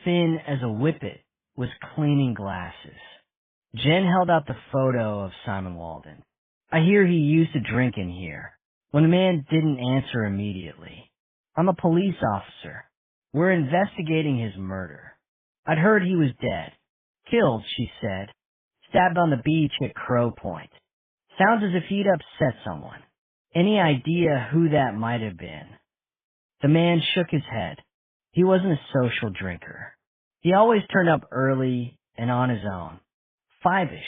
thin as a whippet, was cleaning glasses. Jen held out the photo of Simon Walden. I hear he used to drink in here. When the man didn't answer immediately. I'm a police officer. We're investigating his murder. I'd heard he was dead. Killed, she said. Stabbed on the beach at Crow Point. Sounds as if he'd upset someone. Any idea who that might have been? The man shook his head. He wasn't a social drinker. He always turned up early and on his own. 5-ish.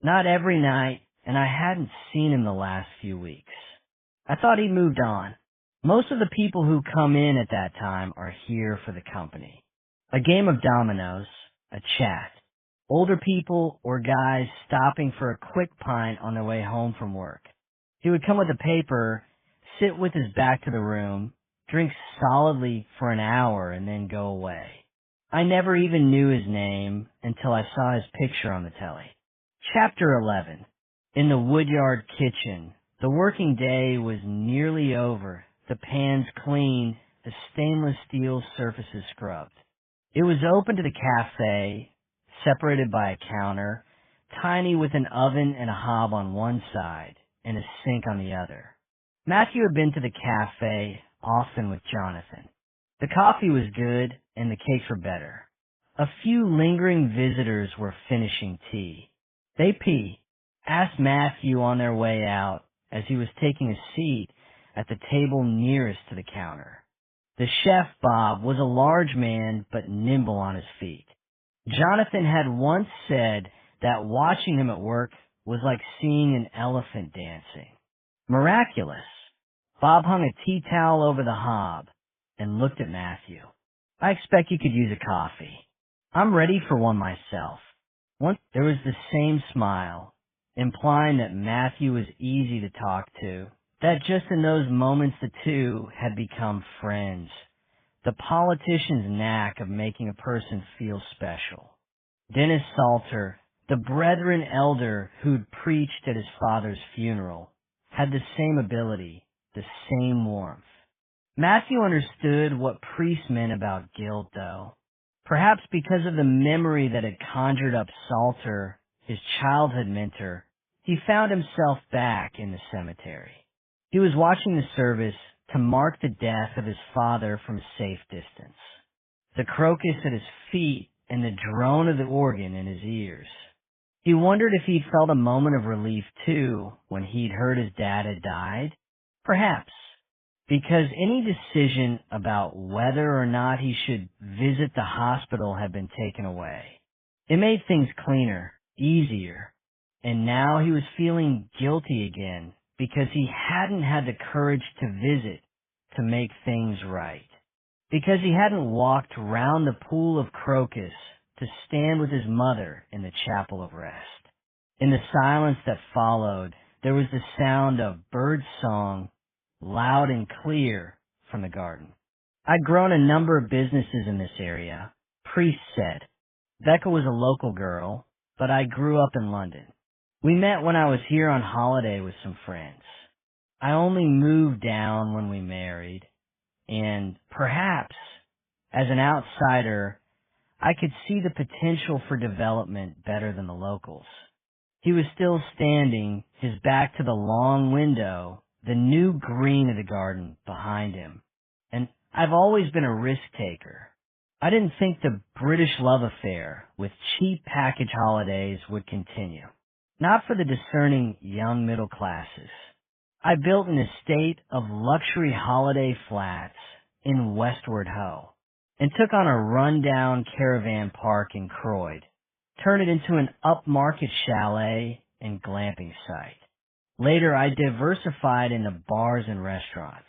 Not every night, and I hadn't seen him the last few weeks. I thought he moved on. Most of the people who come in at that time are here for the company. A game of dominoes, a chat. Older people or guys stopping for a quick pint on their way home from work. He would come with a paper, sit with his back to the room, drink solidly for an hour, and then go away. I never even knew his name until I saw his picture on the telly. Chapter 11. In the woodyard kitchen. The working day was nearly over, the pans clean, the stainless steel surfaces scrubbed. It was open to the cafe, separated by a counter, tiny with an oven and a hob on one side and a sink on the other. Matthew had been to the cafe often with Jonathan. The coffee was good and the cakes were better. A few lingering visitors were finishing tea. They asked Matthew on their way out as he was taking a seat at the table nearest to the counter. The chef, Bob, was a large man but nimble on his feet. Jonathan had once said that watching him at work was like seeing an elephant dancing. Miraculous. Bob hung a tea towel over the hob and looked at Matthew. I expect you could use a coffee. I'm ready for one myself. Once there was the same smile, implying that Matthew was easy to talk to, that just in those moments the two had become friends. The politician's knack of making a person feel special. Dennis Salter, the brethren elder who'd preached at his father's funeral, had the same ability, the same warmth. Matthew understood what priests meant about guilt, though. Perhaps because of the memory that had conjured up Salter, his childhood mentor, he found himself back in the cemetery. He was watching the service to mark the death of his father from a safe distance. The crocus at his feet and the drone of the organ in his ears. He wondered if he'd felt a moment of relief, too, when he'd heard his dad had died. Perhaps, because any decision about whether or not he should visit the hospital had been taken away. It made things cleaner, easier, and now he was feeling guilty again because he hadn't had the courage to visit to make things right. Because he hadn't walked round the pool of crocus to stand with his mother in the chapel of rest. In the silence that followed, there was the sound of bird song, loud and clear from the garden. I'd grown a number of businesses in this area, Priest said. Becca was a local girl, but I grew up in London. We met when I was here on holiday with some friends. I only moved down when we married, and perhaps, as an outsider, I could see the potential for development better than the locals. He was still standing, his back to the long window, the new green of the garden behind him. And I've always been a risk taker. I didn't think the British love affair with cheap package holidays would continue. Not for the discerning young middle classes. I built an estate of luxury holiday flats in Westward Ho and took on a rundown caravan park in Croyd, turned it into an upmarket chalet and glamping site. Later, I diversified into bars and restaurants.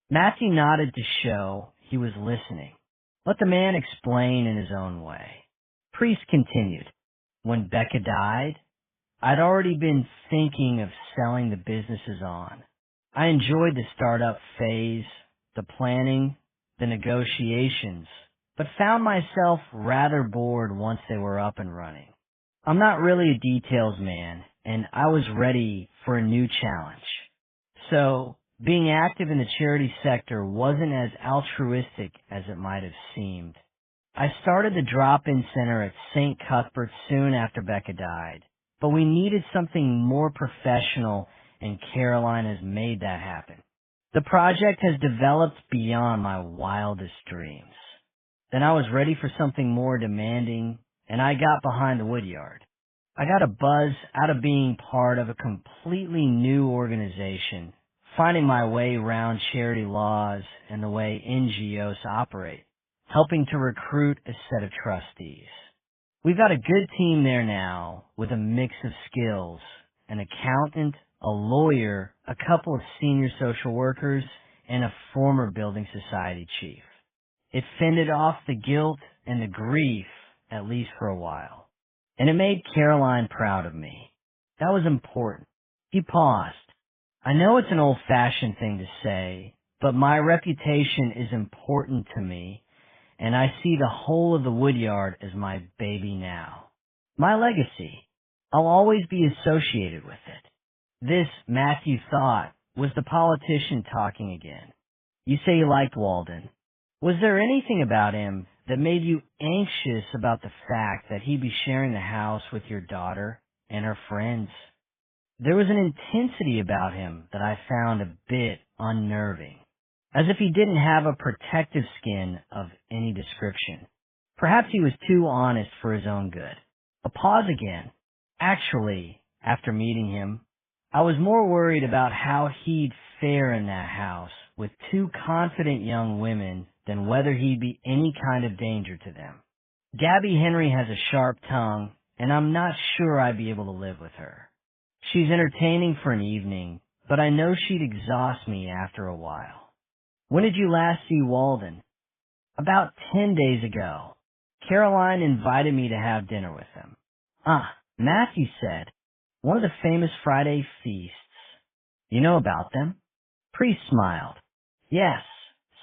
Matthew nodded to show he was listening. Let the man explain in his own way. Priest continued. When Becca died, I'd already been thinking of selling the businesses on. I enjoyed the startup phase, the planning, the negotiations, but found myself rather bored once they were up and running. I'm not really a details man, and I was ready for a new challenge. So, being active in the charity sector wasn't as altruistic as it might have seemed. I started the drop-in center at St. Cuthbert's soon after Becca died, but we needed something more professional, and Caroline has made that happen. The project has developed beyond my wildest dreams. Then I was ready for something more demanding, and I got behind the woodyard. I got a buzz out of being part of a completely new organization, finding my way around charity laws and the way NGOs operate, helping to recruit a set of trustees. We've got a good team there now with a mix of skills, an accountant, a lawyer, a couple of senior social workers, and a former building society chief. It fended off the guilt and the grief, at least for a while. And it made Caroline proud of me. That was important. He paused. I know it's an old-fashioned thing to say, but my reputation is important to me, and I see the whole of the woodyard as my baby now. My legacy. I'll always be associated with it. This, Matthew thought, was the politician talking again. You say you liked Walden. Was there anything about him that made you anxious about the fact that he'd be sharing the house with your daughter and her friends? There was an intensity about him that I found a bit unnerving, as if he didn't have a protective skin of any description. Perhaps he was too honest for his own good. A pause again. Actually, after meeting him, I was more worried about how he'd fare in that house with two confident young women than whether he'd be any kind of danger to them. Gabby Henry has a sharp tongue, and I'm not sure I'd be able to live with her. She's entertaining for an evening, but I know she'd exhaust me after a while. When did you last see Walden? About 10 days ago. Caroline invited me to have dinner with them. Matthew said, one of the famous Friday feasts. You know about them? Priest smiled. Yes,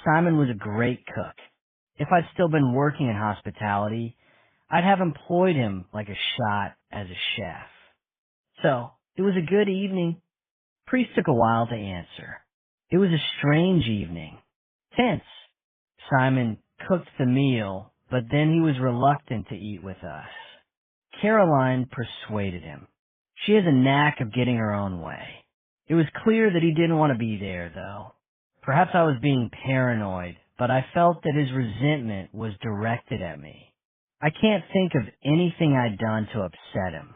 Simon was a great cook. If I'd still been working in hospitality, I'd have employed him like a shot as a chef. So, it was a good evening. Priest took a while to answer. It was a strange evening. Tense. Simon cooked the meal, but then he was reluctant to eat with us. Caroline persuaded him. She has a knack of getting her own way. It was clear that he didn't want to be there, though. Perhaps I was being paranoid, but I felt that his resentment was directed at me. I can't think of anything I'd done to upset him.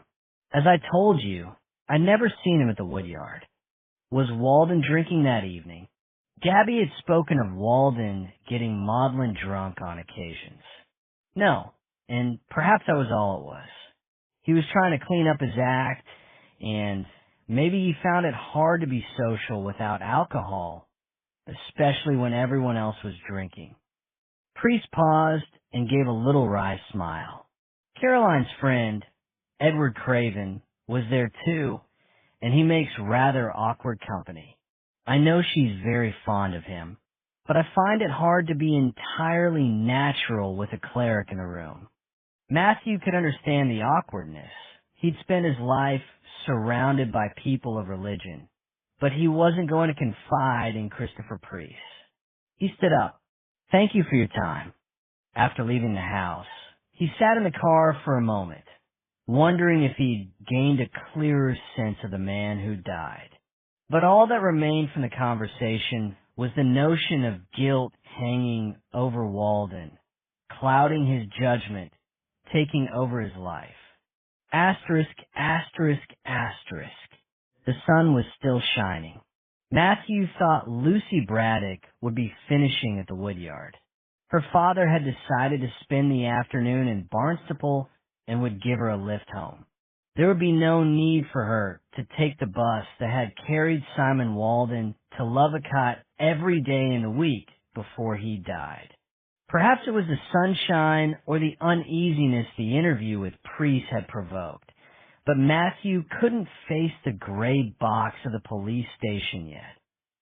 As I told you, I'd never seen him at the woodyard. Was Walden drinking that evening? Gabby had spoken of Walden getting maudlin drunk on occasions. No, and perhaps that was all it was. He was trying to clean up his act, and maybe he found it hard to be social without alcohol, especially when everyone else was drinking. Priest paused and gave a little wry smile. Caroline's friend, Edward Craven, was there too, and he makes rather awkward company. I know she's very fond of him, but I find it hard to be entirely natural with a cleric in a room. Matthew could understand the awkwardness. He'd spent his life surrounded by people of religion, but he wasn't going to confide in Christopher Priest. He stood up. Thank you for your time. After leaving the house, he sat in the car for a moment, wondering if he'd gained a clearer sense of the man who died. But all that remained from the conversation was the notion of guilt hanging over Walden, clouding his judgment, taking over his life. Asterisk, asterisk, asterisk. The sun was still shining. Matthew thought Lucy Braddock would be finishing at the woodyard. Her father had decided to spend the afternoon in Barnstaple and would give her a lift home. There would be no need for her to take the bus that had carried Simon Walden to Lovecott every day in the week before he died. Perhaps it was the sunshine or the uneasiness the interview with Priest had provoked, but Matthew couldn't face the gray box of the police station yet,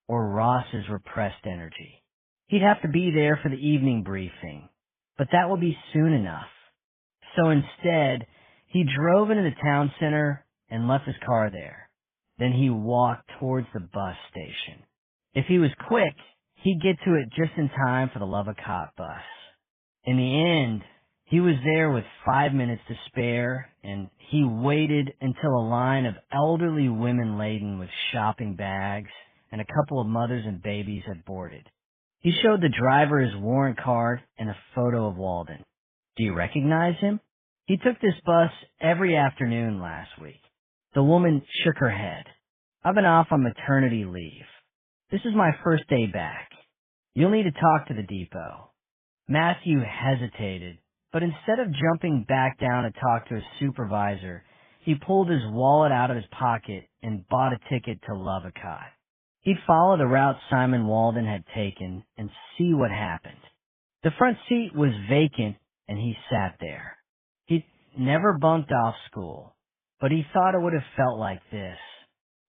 or Ross's repressed energy. He'd have to be there for the evening briefing, but that would be soon enough. So instead, he drove into the town center and left his car there. Then he walked towards the bus station. If he was quick, he'd get to it just in time for the Lovecott bus. In the end, he was there with 5 minutes to spare, and he waited until a line of elderly women laden with shopping bags and a couple of mothers and babies had boarded. He showed the driver his warrant card and a photo of Walden. Do you recognize him? He took this bus every afternoon last week. The woman shook her head. I've been off on maternity leave. This is my first day back. You'll need to talk to the depot. Matthew hesitated, but instead of jumping back down to talk to his supervisor, he pulled his wallet out of his pocket and bought a ticket to Lovecott. He'd follow the route Simon Walden had taken and see what happened. The front seat was vacant, and he sat there. He'd never bunked off school, but he thought it would have felt like this.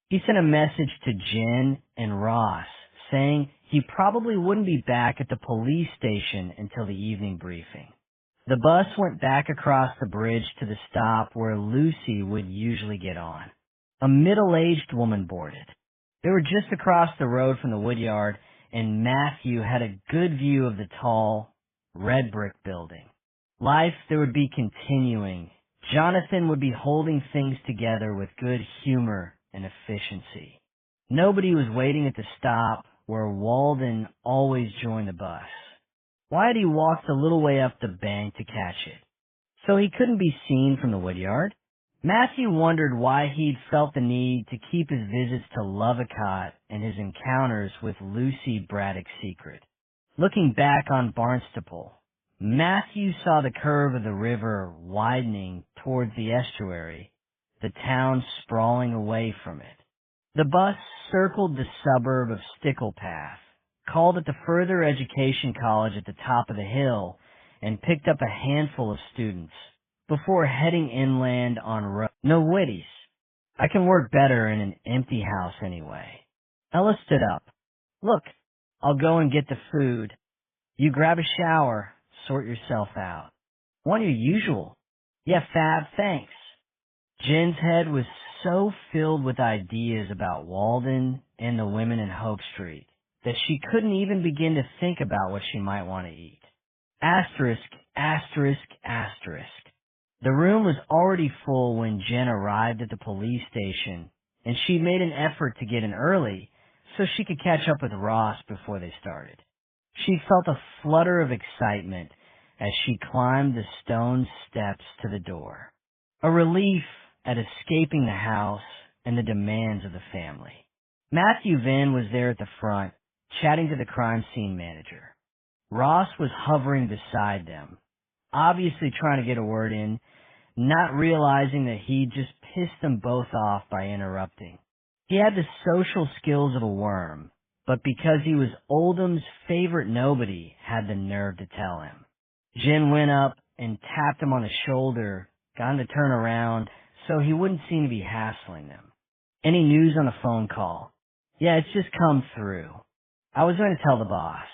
He sent a message to Jen and Ross, saying he probably wouldn't be back at the police station until the evening briefing. The bus went back across the bridge to the stop where Lucy would usually get on. A middle-aged woman boarded. They were just across the road from the woodyard, and Matthew had a good view of the tall, red brick building. Life there would be continuing. Jonathan would be holding things together with good humor and efficiency. Nobody was waiting at the stop where Walden always joined the bus. Why had he walked a little way up the bank to catch it? So he couldn't be seen from the woodyard? Matthew wondered why he'd felt the need to keep his visits to Lovecott and his encounters with Lucy Braddock secret. Looking back on Barnstaple, Matthew saw the curve of the river widening towards the estuary, the town sprawling away from it. The bus circled the suburb of Sticklepath, called at the Further Education College at the top of the hill, and picked up a handful of students before heading inland on road. No witties. I can work better in an empty house anyway. Ella stood up. Look, I'll go and get the food. You grab a shower, sort yourself out. Want your usual? Yeah, fab, thanks. Jen's head was so filled with ideas about Walden and the women in Hope Street that she couldn't even begin to think about what she might want to eat. Asterisk, asterisk, asterisk. The room was already full when Jen arrived at the police station, and she made an effort to get in early so she could catch up with Ross before they started. She felt a flutter of excitement as she climbed the stone steps to the door, a relief at escaping the house and the demands of the family. Matthew Vinn was there at the front, chatting to the crime scene manager. Ross was hovering beside them, obviously trying to get a word in, not realizing that he'd just pissed them both off by interrupting. He had the social skills of a worm, but because he was Oldham's favorite, nobody had the nerve to tell him. Jen went up and tapped him on the shoulder, got him to turn around so he wouldn't seem to be hassling them. Any news on the phone call? Yeah, it's just come through. I was going to tell the boss.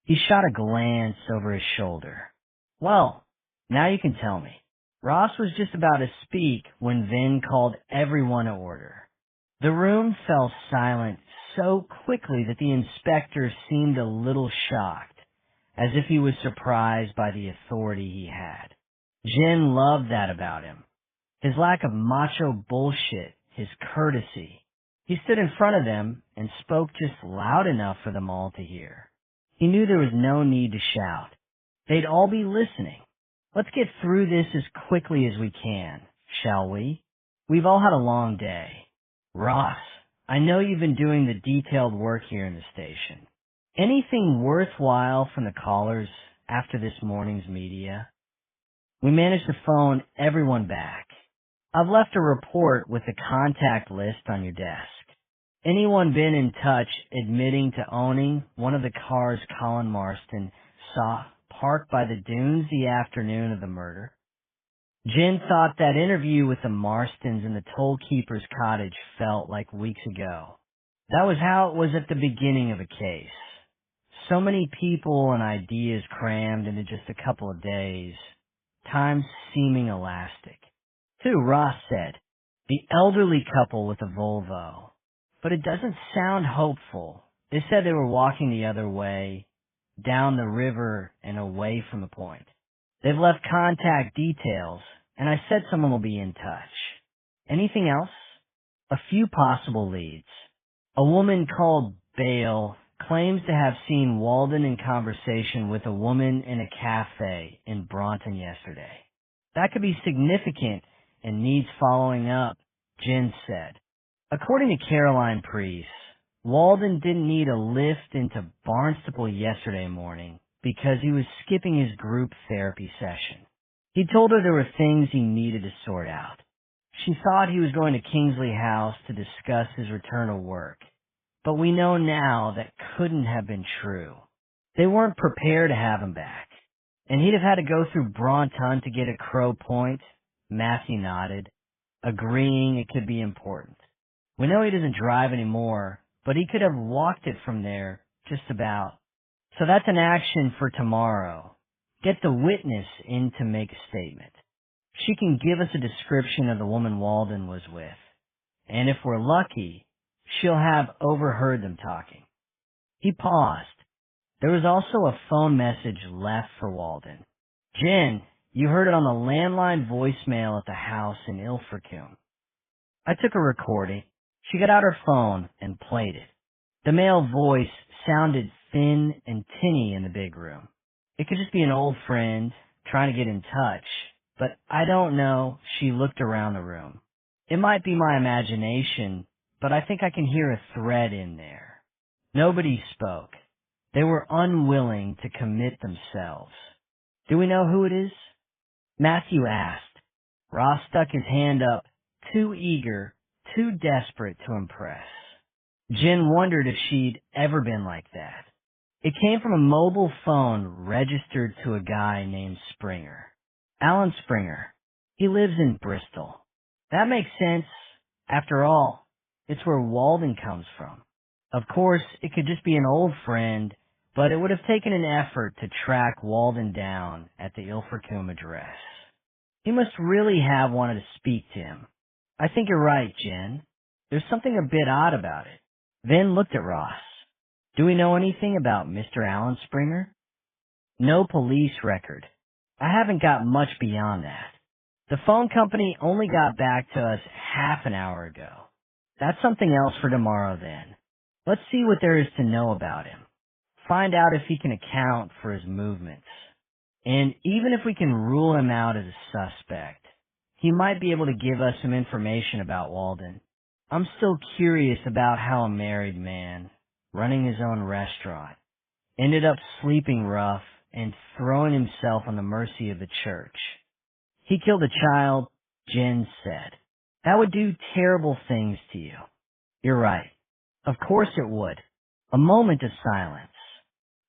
He shot a glance over his shoulder. Well, now you can tell me. Ross was just about to speak when Vin called everyone to order. The room fell silent so quickly that the inspector seemed a little shocked, as if he was surprised by the authority he had. Jen loved that about him. His lack of macho bullshit, his courtesy. He stood in front of them and spoke just loud enough for them all to hear. He knew there was no need to shout. They'd all be listening. Let's get through this as quickly as we can, shall we? We've all had a long day. Ross, I know you've been doing the detailed work here in the station. Anything worthwhile from the callers after this morning's media? We managed to phone everyone back. I've left a report with the contact list on your desk. Anyone been in touch admitting to owning one of the cars Colin Marston saw parked by the dunes the afternoon of the murder? Jen thought that interview with the Marstons in the tollkeeper's cottage felt like weeks ago. That was how it was at the beginning of a case. So many people and ideas crammed into just a couple of days, time seeming elastic. Too, Ross said, the elderly couple with a Volvo. But it doesn't sound hopeful. They said they were walking the other way, down the river and away from the point. They've left contact details, and I said someone will be in touch. Anything else? A few possible leads. A woman called Bale claims to have seen Walden in conversation with a woman in a cafe in Bronton yesterday. That could be significant and needs following up, Jen said. According to Caroline Priest, Walden didn't need a lift into Barnstaple yesterday morning because he was skipping his group therapy session. He told her there were things he needed to sort out. She thought he was going to Kingsley House to discuss his return to work, but we know now that couldn't have been true. They weren't prepared to have him back, and he'd have had to go through Bronton to get a Crow Point. Matthew nodded, agreeing it could be important. We know he doesn't drive anymore, but he could have walked it from there, just about. So that's an action for tomorrow. Get the witness in to make a statement. She can give us a description of the woman Walden was with, and if we're lucky, she'll have overheard them talking. He paused. There was also a phone message left for Walden. Jen, you heard it on the landline voicemail at the house in Ilfracombe. I took a recording. She got out her phone and played it. The male voice sounded thin and tinny in the big room. It could just be an old friend trying to get in touch, but I don't know. She looked around the room. It might be my imagination, but I think I can hear a thread in there. Nobody spoke. They were unwilling to commit themselves. Do we know who it is? Matthew asked. Ross stuck his hand up, too eager, too desperate to impress. Jen wondered if she'd ever been like that. It came from a mobile phone registered to a guy named Springer. Alan Springer. He lives in Bristol. That makes sense. After all, it's where Walden comes from. Of course, it could just be an old friend, but it would have taken an effort to track Walden down at the Ilfracombe address. He must really have wanted to speak to him. I think you're right, Jen. There's something a bit odd about it. Vin looked at Ross. Do we know anything about Mr. Alan Springer? No police record. I haven't got much beyond that. The phone company only got back to us half an hour ago. That's something else for tomorrow then. Let's see what there is to know about him. Find out if he can account for his movements. And even if we can rule him out as a suspect, he might be able to give us some information about Walden. I'm still curious about how a married man, running his own restaurant, ended up sleeping rough and throwing himself on the mercy of the church. He killed a child, Jen said. That would do terrible things to you. You're right. Of course it would. A moment of silence.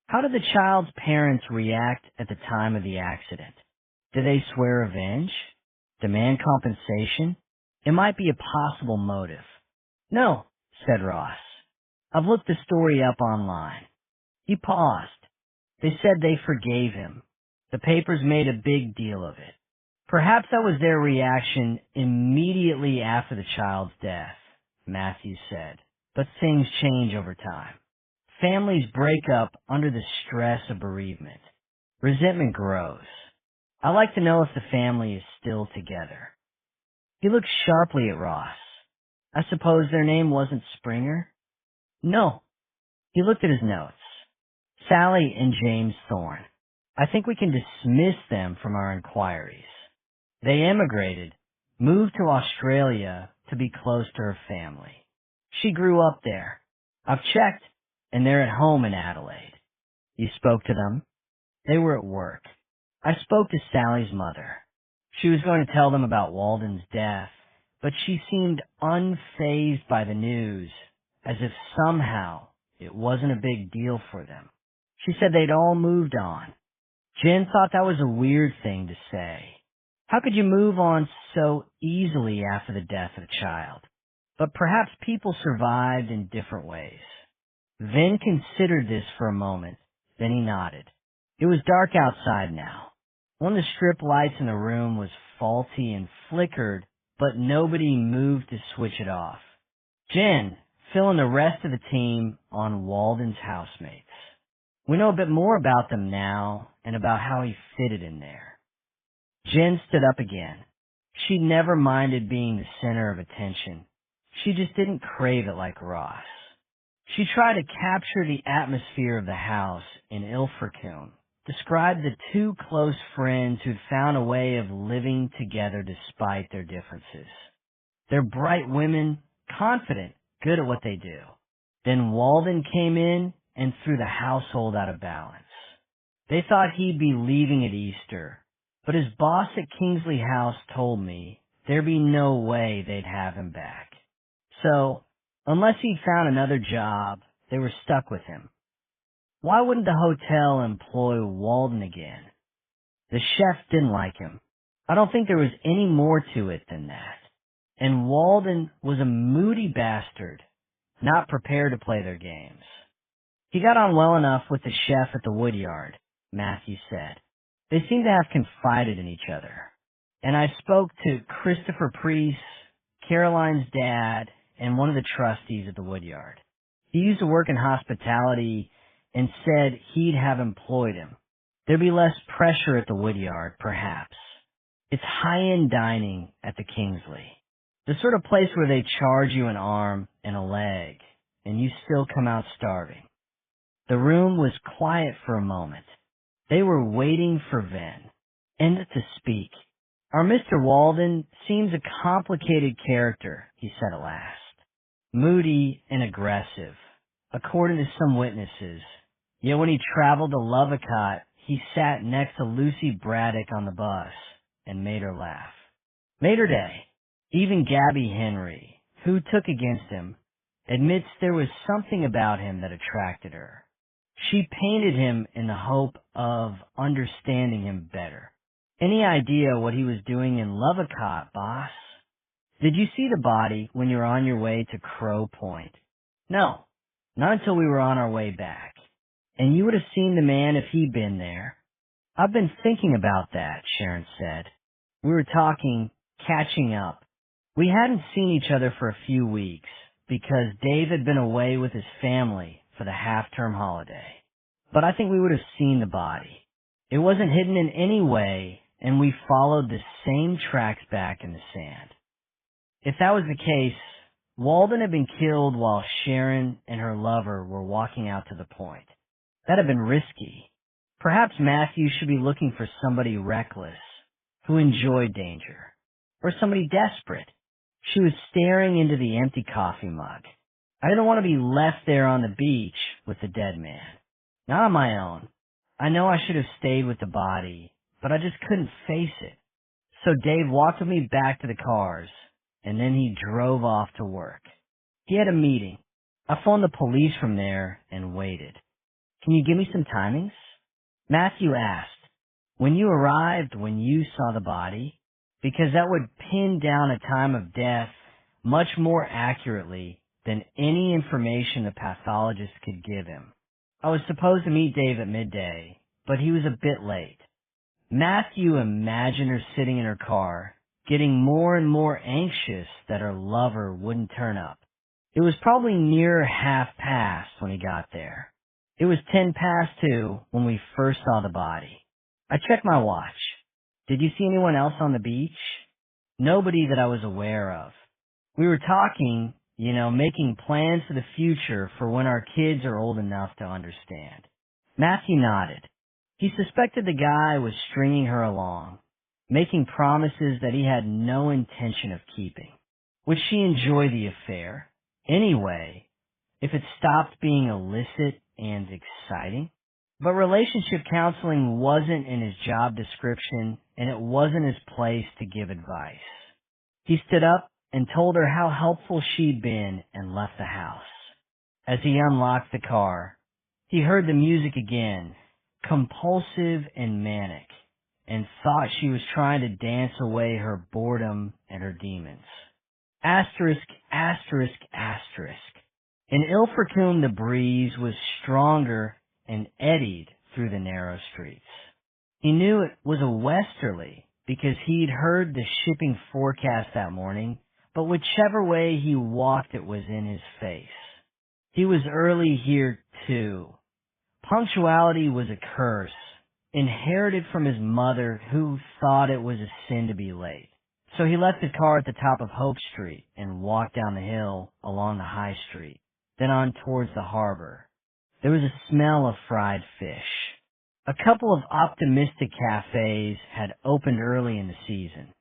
How did the child's parents react at the time of the accident? Did they swear revenge? Demand compensation? It might be a possible motive. No, said Ross. I've looked the story up online. He paused. They said they forgave him. The papers made a big deal of it. Perhaps that was their reaction immediately after the child's death, Matthew said. But things change over time. Families break up under the stress of bereavement. Resentment grows. I'd like to know if the family is still together. He looked sharply at Ross. I suppose their name wasn't Springer? No. He looked at his notes. Sally and James Thorne. I think we can dismiss them from our inquiries. They emigrated, moved to Australia to be close to her family. She grew up there. I've checked, and they're at home in Adelaide. You spoke to them? They were at work. I spoke to Sally's mother. She was going to tell them about Walden's death, but she seemed unfazed by the news, as if somehow it wasn't a big deal for them. She said they'd all moved on. Jen thought that was a weird thing to say. How could you move on so easily after the death of a child? But perhaps people survived in different ways. Vin considered this for a moment, then he nodded. It was dark outside now. One of the strip lights in the room was faulty and flickered, but nobody moved to switch it off. Jen, fill in the rest of the team on Walden's housemates. We know a bit more about them now and about how he fitted in there. Jen stood up again. She never minded being the center of attention. She just didn't crave it like Ross. She tried to capture the atmosphere of the house in Ilfracombe, described the two close friends who'd found a way of living together despite their differences. They're bright women, confident, good at what they do. Then Walden came in and threw the household out of balance. They thought he'd be leaving at Easter, but his boss at Kingsley House told me there'd be no way they'd have him back. So, unless he'd found another job, they were stuck with him. Why wouldn't the hotel employ Walden again? The chef didn't like him. I don't think there was any more to it than that. And Walden was a moody bastard, not prepared to play their games. He got on well enough with the chef at the woodyard, Matthew said. They seemed to have confided in each other. And I spoke to Christopher Priest, Caroline's dad, and one of the trustees at the woodyard. He used to work in hospitality and said he'd have employed him. There'd be less pressure at the woodyard, perhaps. It's high-end dining at the Kingsley. The sort of place where they charge you an arm and a leg, and you still come out starving. The room was quiet for a moment. They were waiting for Vin. And to speak. Our Mr. Walden seems a complicated character, he said at last. Moody and aggressive, according to some witnesses. Yet when he traveled to Lovecott, he sat next to Lucy Braddock on the bus and made her laugh. Made her day. Even Gabby Henry, who took against him, admits there was something about him that attracted her. She painted him in the hope of understanding him better. Any idea what he was doing in Lovecott, boss? Did you see the body when you were on your way to Crow Point? No, not until we were on our way back. And you would have seen the man if he'd been there. I've been thinking about that, Sharon said. We were talking, catching up. We hadn't seen each other for a few weeks because Dave had been away with his family for the half-term holiday. But I think we would have seen the body. It wasn't hidden in any way, and we followed the same tracks back in the sand. If that was the case, Walden had been killed while Sharon and her lover were walking out to the point. That had been risky. Perhaps Matthew should be looking for somebody reckless, who enjoyed danger, or somebody desperate. She was staring into the empty coffee mug. I didn't want to be left there on the beach with the dead man. Not on my own. I know I should have stayed with the body, but I just couldn't face it. So Dave walked with me back to the cars, and then he drove off to work. He had a meeting. I phoned the police from there and waited. Can you give me some timings? Matthew asked. When you arrived, when you saw the body? Because that would pin down a time of death much more accurately than any information the pathologist could give him. I was supposed to meet Dave at midday, but he was a bit late. Matthew imagined her sitting in her car, getting more and more anxious that her lover wouldn't turn up. It was probably near past when he got there. It was 2:10 when we first saw the body. I checked my watch. Did you see anyone else on the beach? Nobody that I was aware of. We were talking, making plans for the future for when our kids are old enough to understand. Matthew nodded. He suspected the guy was stringing her along, making promises that he had no intention of keeping. Would she enjoy the affair? Anyway, if it stopped being illicit and exciting? But relationship counseling wasn't in his job description, and it wasn't his place to give advice. He stood up and told her how helpful she'd been and left the house. As he unlocked the car, he heard the music again, compulsive and manic, and thought she was trying to dance away her boredom and her demons. Asterisk, asterisk, asterisk. In Ilfracombe the breeze was stronger and eddied through the narrow streets. He knew it was a westerly because he'd heard the shipping forecast that morning, but whichever way he walked it was in his face. He was early here too. Punctuality was a curse, inherited from his mother who thought it was a sin to be late. So he left his car at the top of Hope Street and walked down the hill along the High Street, then on towards the harbor. There was a smell of fried fish. A couple of optimistic cafes had opened early in the season.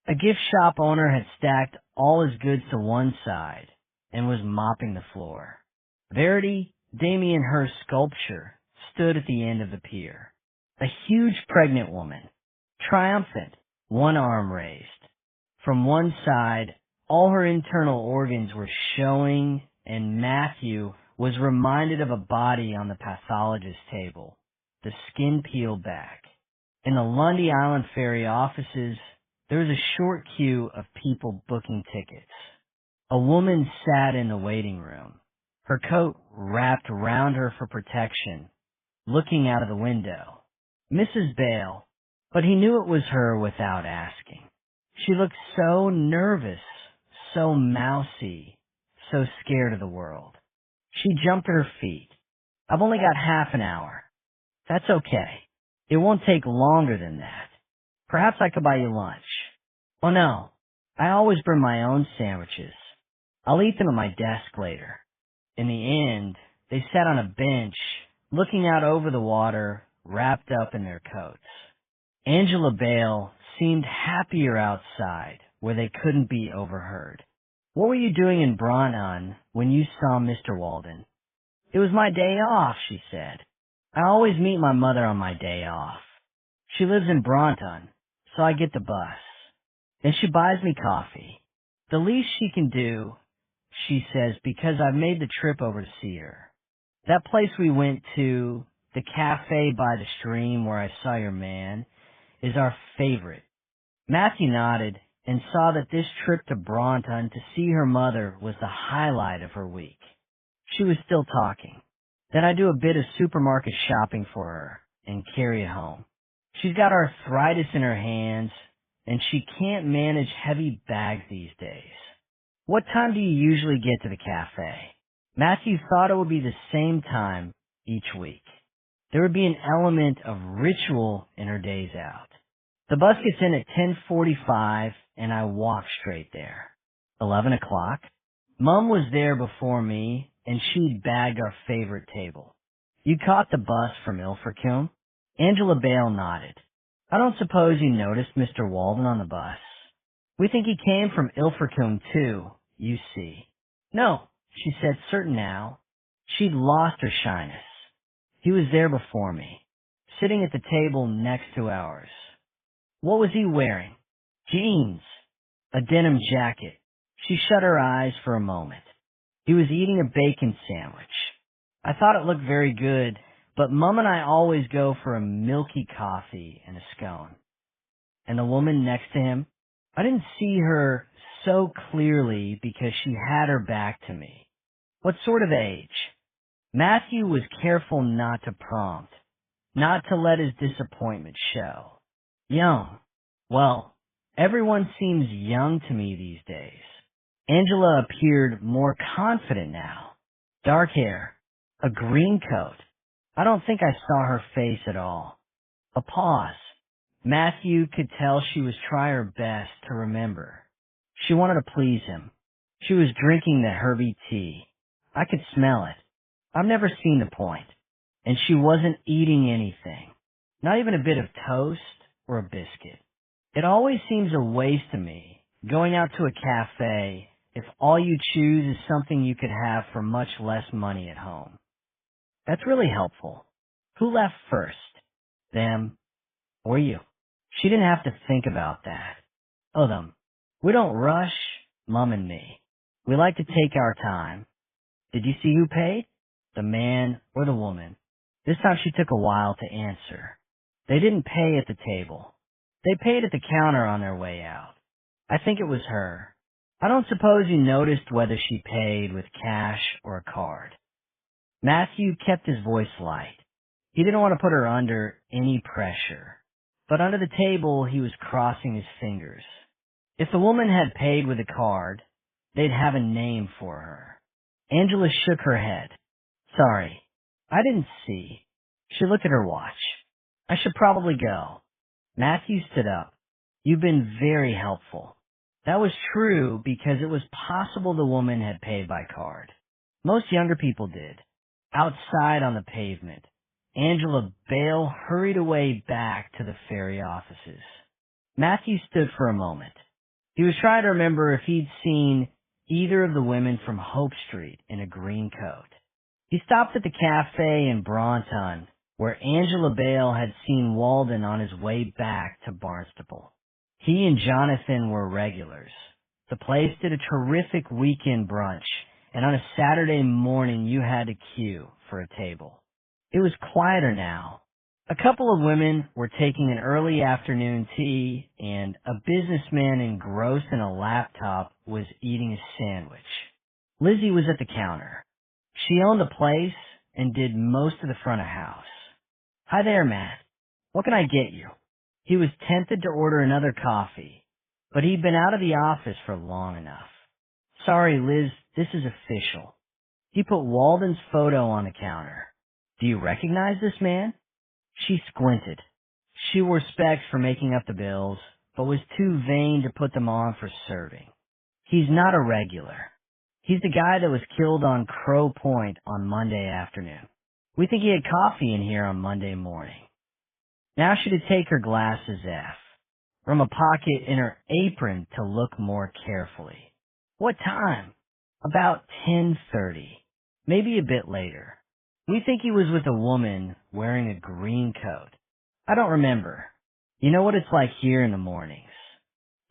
A gift shop owner had stacked all his goods to one side and was mopping the floor. Verity, Damien Hirst's sculpture, stood at the end of the pier. A huge pregnant woman, triumphant, one arm raised. From one side, all her internal organs were showing, and Matthew was reminded of a body on the pathologist's table, the skin peeled back. In the Lundy Island Ferry offices, there was a short queue of people booking tickets. A woman sat in the waiting room, her coat wrapped around her for protection, looking out of the window. Mrs. Bale, but he knew it was her without asking. She looked so nervous, so mousy, so scared of the world. She jumped to her feet. I've only got half an hour. That's okay. It won't take longer than that. Perhaps I could buy you lunch. Oh no, I always bring my own sandwiches. I'll eat them at my desk later. In the end, they sat on a bench, looking out over the water, wrapped up in their coats. Angela Bale seemed happier outside, where they couldn't be overheard. "What were you doing in Bronton when you saw Mr. Walden?" "It was my day off," she said. "I always meet my mother on my day off. She lives in Bronton, so I get the bus. And she buys me coffee. The least she can do," she says, "because I've made the trip over to see her. That place we went to, the cafe by the stream where I saw your man, is our favorite." Matthew nodded and saw that this trip to Bronton to see her mother was the highlight of her week. She was still talking. "Then I do a bit of supermarket shopping for her and carry it home. She's got arthritis in her hands, and she can't manage heavy bags these days." "What time do you usually get to the cafe?" Matthew thought it would be the same time each week. There would be an element of ritual in her days out. "The bus gets in at 10:45, and I walk straight there." 11 o'clock. Mom was there before me, and she'd bagged our favorite table. "You caught the bus from Ilfracombe?" Angela Bale nodded. "I don't suppose you noticed Mr. Walden on the bus?" "We think he came from Ilfracombe too, you see." "No," she said, certain now. She'd lost her shyness. "He was there before me, sitting at the table next to ours." "What was he wearing?" "Jeans. A denim jacket." She shut her eyes for a moment. "He was eating a bacon sandwich. I thought it looked very good, but Mum and I always go for a milky coffee and a scone." "And the woman next to him?" I didn't see her so clearly because she had her back to me. "What sort of age?" Matthew was careful not to prompt, not to let his disappointment show. "Young. Well, everyone seems young to me these days." Angela appeared more confident now. "Dark hair. A green coat. I don't think I saw her face at all." A pause. Matthew could tell she was trying her best to remember. She wanted to please him. She was drinking the herby tea. I could smell it. I've never seen the point. And she wasn't eating anything. Not even a bit of toast or a biscuit. It always seems a waste to me, going out to a cafe, if all you choose is something you could have for much less money at home. That's really helpful. Who left first? Them or you? She didn't have to think about that. Oh, them. We don't rush, Mum and me. We like to take our time. Did you see who paid? The man or the woman? This time she took a while to answer. They didn't pay at the table. They paid at the counter on their way out. I think it was her. I don't suppose you noticed whether she paid with cash or a card. Matthew kept his voice light. He didn't want to put her under any pressure. But under the table he was crossing his fingers. If the woman had paid with a card, they'd have a name for her. Angela shook her head. Sorry, I didn't see. She looked at her watch. I should probably go. Matthew stood up. You've been very helpful. That was true because it was possible the woman had paid by card. Most younger people did. Outside on the pavement, Angela Bale hurried away back to the ferry offices. Matthew stood for a moment. He was trying to remember if he'd seen either of the women from Hope Street in a green coat. He stopped at the cafe in Bronton, where Angela Bale had seen Walden on his way back to Barnstaple. He and Jonathan were regulars. The place did a terrific weekend brunch, and on a Saturday morning you had to queue for a table. It was quieter now. A couple of women were taking an early afternoon tea, and a businessman engrossed in a laptop was eating a sandwich. Lizzie was at the counter. She owned the place and did most of the front of house. Hi there, Matt. What can I get you? He was tempted to order another coffee, but he'd been out of the office for long enough. Sorry, Liz, this is official. He put Walden's photo on the counter. Do you recognize this man? She squinted. She wore specs for making up the bills, but was too vain to put them on for serving. He's not a regular. He's the guy that was killed on Crow Point on Monday afternoon. We think he had coffee in here on Monday morning. Now she could take her glasses off. from a pocket in her apron to look more carefully. What time? About 10:30. Maybe a bit later. We think he was with a woman wearing a green coat. I don't remember. You know what it's like here in the mornings.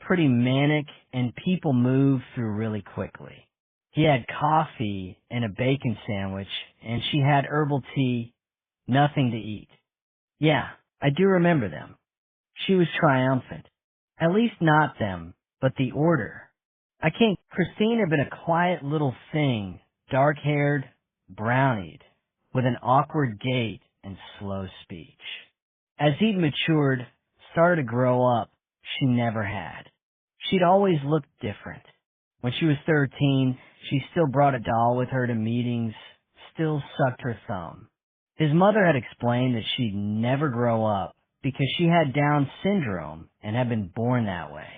Pretty manic, and people move through really quickly. He had coffee and a bacon sandwich, and she had herbal tea, nothing to eat. Yeah, I do remember them. She was triumphant. At least not them, but the order. Christine had been a quiet little thing, dark-haired, brownied, with an awkward gait and slow speech. As he'd matured, started to grow up, she never had. She'd always looked different. When she was 13, she still brought a doll with her to meetings, still sucked her thumb. His mother had explained that she'd never grow up because she had Down syndrome and had been born that way.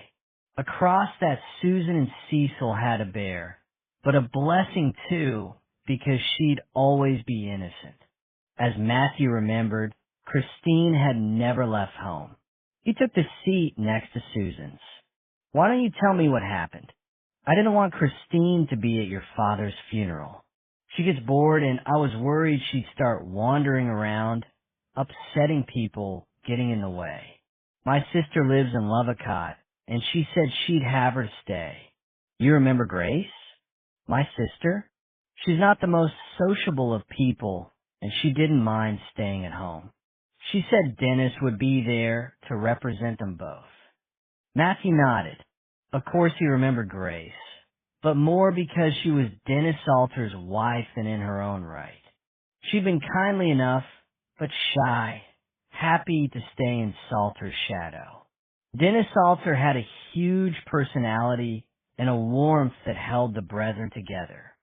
A cross that Susan and Cecil had to bear, but a blessing too, because she'd always be innocent. As Matthew remembered, Christine had never left home. He took the seat next to Susan's. Why don't you tell me what happened? I didn't want Christine to be at your father's funeral. She gets bored, and I was worried she'd start wandering around, upsetting people, getting in the way. My sister lives in Lovecott, and she said she'd have her stay. You remember Grace? My sister? She's not the most sociable of people, and she didn't mind staying at home. She said Dennis would be there to represent them both. Matthew nodded. Of course he remembered Grace, but more because she was Dennis Salter's wife than in her own right. She'd been kindly enough, but shy, happy to stay in Salter's shadow. Dennis Salter had a huge personality and a warmth that held the brethren together.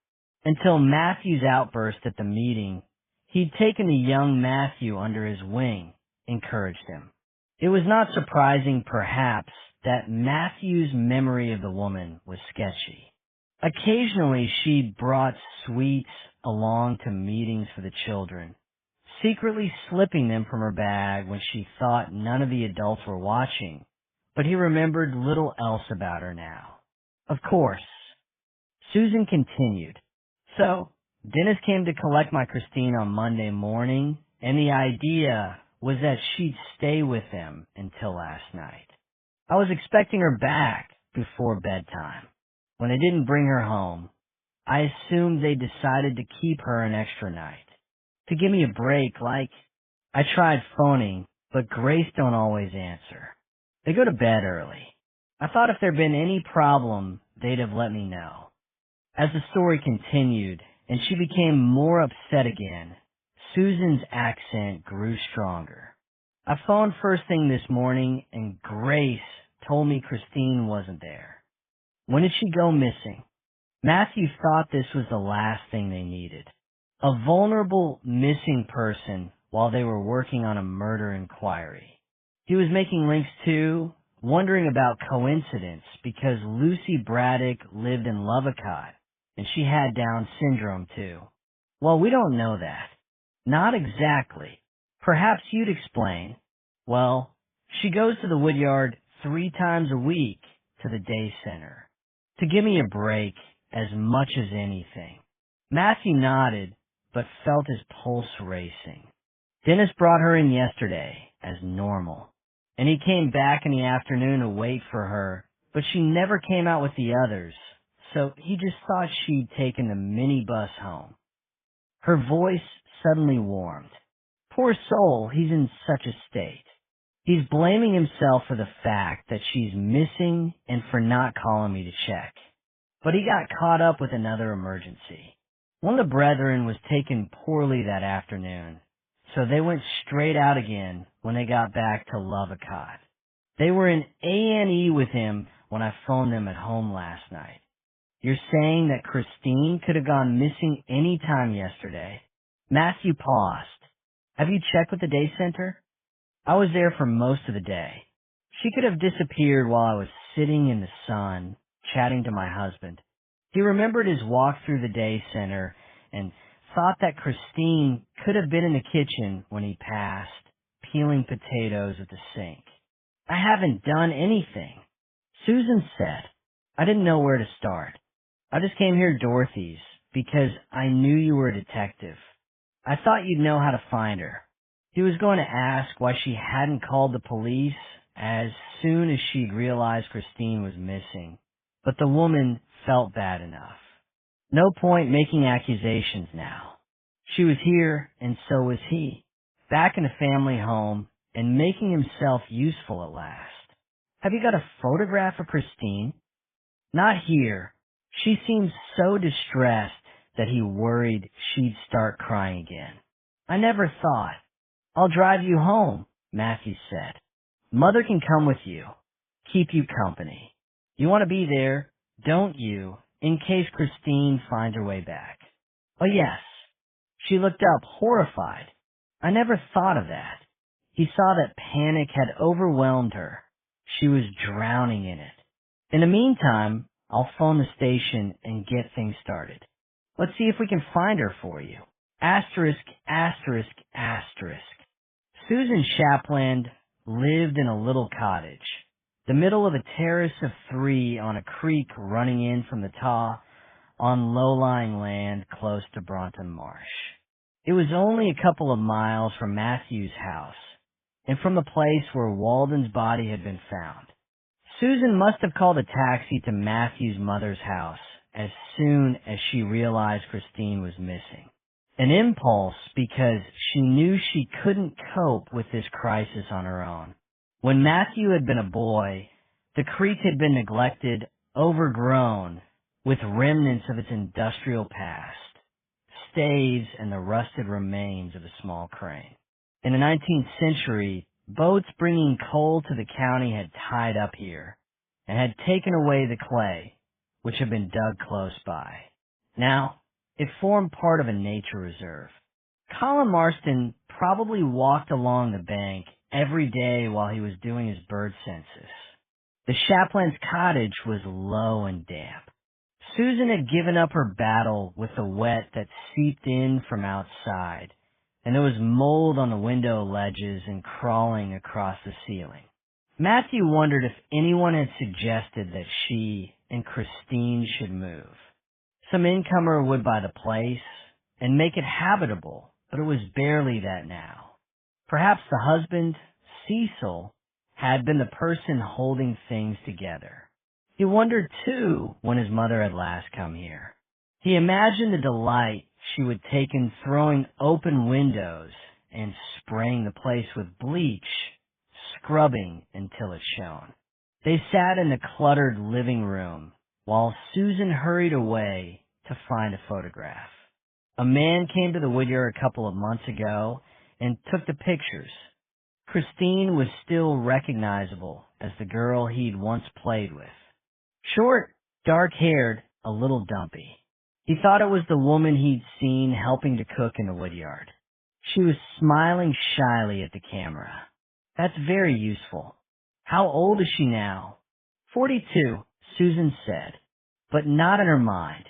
Until Matthew's outburst at the meeting, he'd taken the young Matthew under his wing, encouraged him. It was not surprising, perhaps, that Matthew's memory of the woman was sketchy. Occasionally she'd brought sweets along to meetings for the children, secretly slipping them from her bag when she thought none of the adults were watching, but he remembered little else about her now. Of course. Susan continued. So, Dennis came to collect my Christine on Monday morning, and the idea was that she'd stay with him until last night. I was expecting her back before bedtime. When they didn't bring her home, I assumed they decided to keep her an extra night. To give me a break, I tried phoning, but Grace don't always answer. They go to bed early. I thought if there'd been any problem, they'd have let me know. As the story continued, and she became more upset again, Susan's accent grew stronger. I phoned first thing this morning, and Grace told me Christine wasn't there. When did she go missing? Matthew thought this was the last thing they needed. A vulnerable missing person while they were working on a murder inquiry. He was making links too, wondering about coincidence because Lucy Braddock lived in Lovecott, and she had Down syndrome too. Well, we don't know that. Not exactly. Perhaps you'd explain. Well, she goes to the woodyard 3 times a week to the day center. To give me a break as much as anything. Matthew nodded, but felt his pulse racing. Dennis brought her in yesterday, as normal, and he came back in the afternoon to wait for her, but she never came out with the others, so he just thought she'd taken the minibus home. Her voice suddenly warmed. Poor soul, he's in such a state. He's blaming himself for the fact that she's missing and for not calling me to check. But he got caught up with another emergency. One of the brethren was taken poorly that afternoon, so they went straight out again when they got back to Lovecott. They were in A&E with him when I phoned them at home last night. You're saying that Christine could have gone missing any time yesterday? Matthew paused. Have you checked with the day center? I was there for most of the day. She could have disappeared while I was sitting in the sun, chatting to my husband. He remembered his walk through the day center and thought that Christine could have been in the kitchen when he passed, peeling potatoes at the sink. I haven't done anything. Susan said. I didn't know where to start. I just came here to Dorothy's because I knew you were a detective. I thought you'd know how to find her. He was going to ask why she hadn't called the police as soon as she'd realized Christine was missing, but the woman felt bad enough. No point making accusations now. She was here, and so was he, back in a family home and making himself useful at last. Have you got a photograph of Christine? Not here. She seemed so distressed that he worried she'd start crying again. I never thought. I'll drive you home, Matthew said. Mother can come with you. Keep you company. You want to be there, don't you, in case Christine finds her way back? Oh, yes. She looked up, horrified. I never thought of that. He saw that panic had overwhelmed her. She was drowning in it. In the meantime, I'll phone the station and get things started. Let's see if we can find her for you. Asterisk, asterisk, asterisk. Susan Shapland lived in a little cottage, the middle of a terrace of 3 on a creek running in from the Taw on low-lying land close to Bronton Marsh. It was only a couple of miles from Matthew's house and from the place where Walden's body had been found. Susan must have called a taxi to Matthew's mother's house as soon as she realized Christine was missing. An impulse because she knew she couldn't cope with this crisis on her own. When Matthew had been a boy, the creek had been neglected, overgrown, with remnants of its industrial past, staves and the rusted remains of a small crane. In the 19th century, boats bringing coal to the county had tied up here and had taken away the clay, which had been dug close by. Now, it formed part of a nature reserve. Colin Marston probably walked along the bank every day while he was doing his bird census. The Shapland's cottage was low and damp. Susan had given up her battle with the wet that seeped in from outside, and there was mold on the window ledges and crawling across the ceiling. Matthew wondered if anyone had suggested that she and Christine should move. Some incomer would buy the place and make it habitable, but it was barely that now. Perhaps the husband, Cecil, had been the person holding things together. He wondered, too, when his mother had last come here. He imagined the delight she would take in throwing open windows and spraying the place with bleach, scrubbing until it shone. They sat in the cluttered living room while Susan hurried away to find a photograph. A man came to the woodyard a couple of months ago and took the pictures. Christine was still recognizable as the girl he'd once played with. Short, dark-haired, a little dumpy. He thought it was the woman he'd seen helping to cook in the woodyard. She was smiling shyly at the camera. That's very useful. How old is she now? 42, Susan said, but not in her mind.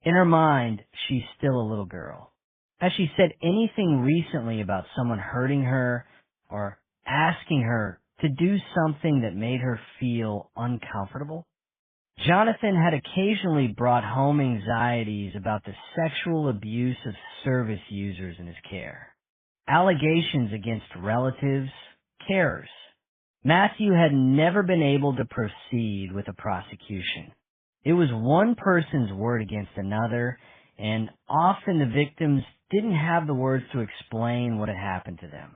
In her mind, she's still a little girl. Has she said anything recently about someone hurting her or asking her to do something that made her feel uncomfortable? Jonathan had occasionally brought home anxieties about the sexual abuse of service users in his care. Allegations against relatives, carers. Matthew had never been able to proceed with a prosecution. It was one person's word against another, and often the victims didn't have the words to explain what had happened to them.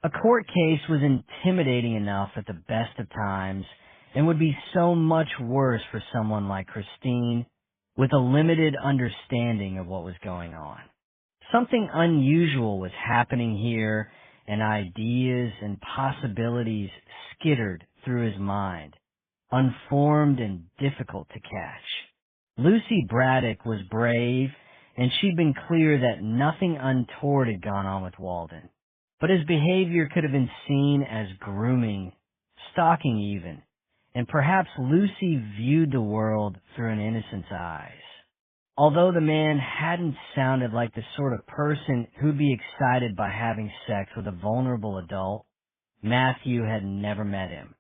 A court case was intimidating enough at the best of times and would be so much worse for someone like Christine with a limited understanding of what was going on. Something unusual was happening here, and ideas and possibilities skittered through his mind, unformed and difficult to catch. Lucy Braddock was brave, and she'd been clear that nothing untoward had gone on with Walden. But his behavior could have been seen as grooming, stalking even, and perhaps Lucy viewed the world through an innocent's eyes. Although the man hadn't sounded like the sort of person who'd be excited by having sex with a vulnerable adult, Matthew had never met him.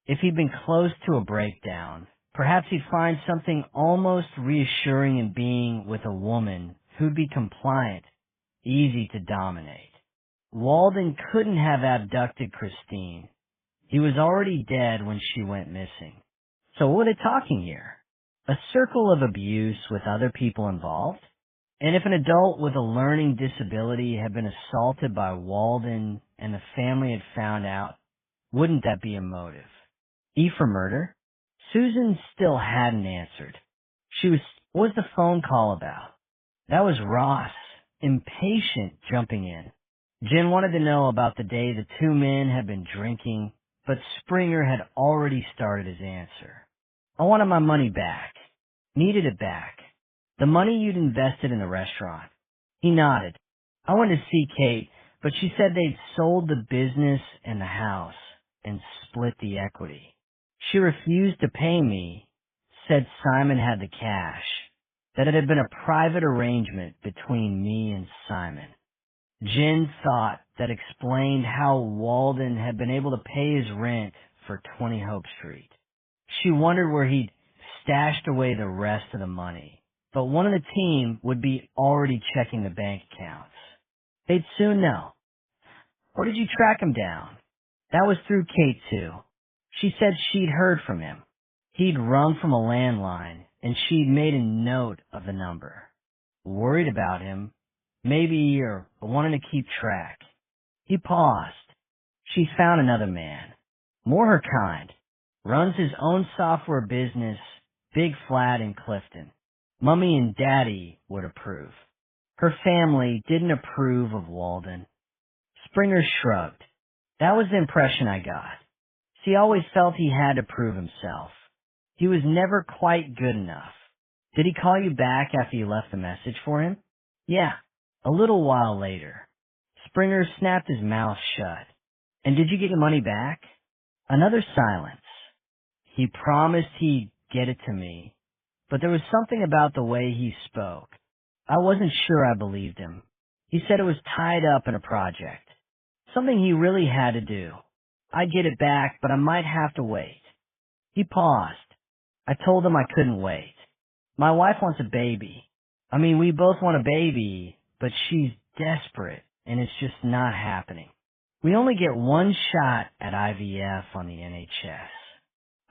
If he'd been close to a breakdown, perhaps he'd find something almost reassuring in being with a woman who'd be compliant, easy to dominate. Walden couldn't have abducted Christine. He was already dead when she went missing. So what are they talking here? A circle of abuse with other people involved? And if an adult with a learning disability had been assaulted by Walden and the family had found out, wouldn't that be a motive? E for murder? Susan still hadn't answered. What was the phone call about? That was Ross, impatient, jumping in. Jen wanted to know about the day the two men had been drinking, but Springer had already started his answer. I wanted my money back. Needed it back. The money you'd invested in the restaurant. He nodded. I went to see Kate, but she said they'd sold the business and the house and split the equity. She refused to pay me, said Simon had the cash, that it had been a private arrangement between me and Simon. Jen thought that explained how Walden had been able to pay his rent for 20 Hope Street. She wondered where he'd stashed away the rest of the money, but one of the team would be already checking the bank accounts. They'd soon know. Or did you track him down? That was through Kate, too. She said she'd heard from him. He'd rung from a landline, and she'd made a note of the number. Worried about him, maybe, or wanting to keep track. He paused. She's found another man. More her kind. Runs his own software business, big flat in Clifton. Mummy and Daddy would approve. Her family didn't approve of Walden. Springer shrugged. That was the impression I got. He always felt he had to prove himself. He was never quite good enough. Did he call you back after you left a message for him? Yeah, a little while later. Springer snapped his mouth shut. And did you get your money back? Another silence. He promised he'd get it to me, but there was something about the way he spoke. I wasn't sure I believed him. He said it was tied up in a project. Something he really had to do. I'd get it back, but I might have to wait. He paused. I told him I couldn't wait. My wife wants a baby. I mean, we both want a baby, but she's desperate, and it's just not happening. We only get one shot at IVF on the NHS.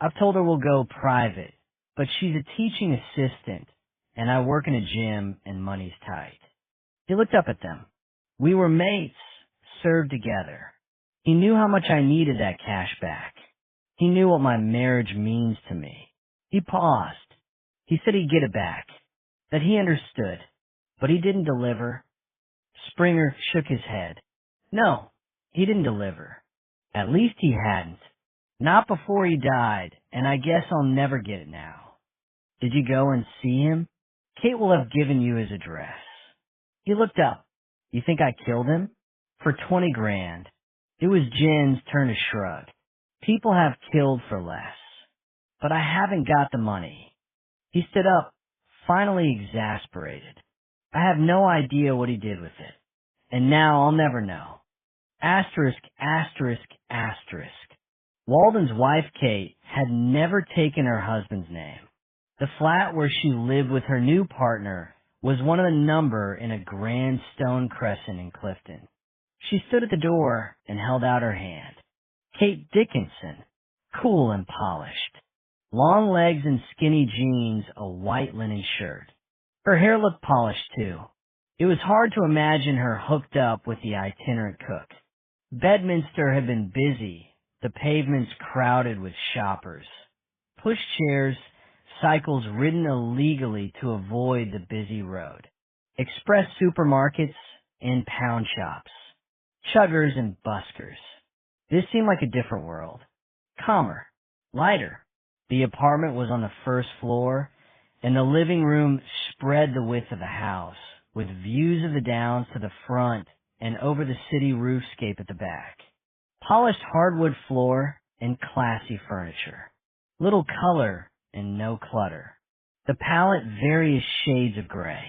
I've told her we'll go private, but she's a teaching assistant, and I work in a gym, and money's tight. He looked up at them. We were mates, served together. He knew how much I needed that cash back. He knew what my marriage means to me. He paused. He said he'd get it back, that he understood, but he didn't deliver. Springer shook his head. No, he didn't deliver. At least he hadn't. Not before he died, and I guess I'll never get it now. Did you go and see him? Kate will have given you his address. He looked up. You think I killed him? For 20 grand. It was Jen's turn to shrug. People have killed for less. But I haven't got the money. He stood up, finally exasperated. I have no idea what he did with it. And now I'll never know. Asterisk, asterisk, asterisk. Walden's wife, Kate, had never taken her husband's name. The flat where she lived with her new partner was one of the number in a grand stone crescent in Clifton. She stood at the door and held out her hand. Kate Dickinson, cool and polished. Long legs and skinny jeans, a white linen shirt. Her hair looked polished, too. It was hard to imagine her hooked up with the itinerant cook. Bedminster had been busy, the pavements crowded with shoppers. Pushchairs, cycles ridden illegally to avoid the busy road. Express supermarkets and pound shops. Chuggers and buskers. This seemed like a different world. Calmer. Lighter. The apartment was on the first floor, and the living room spread the width of the house, with views of the downs to the front and over the city roofscape at the back. Polished hardwood floor and classy furniture. Little color and no clutter. The palette various shades of gray.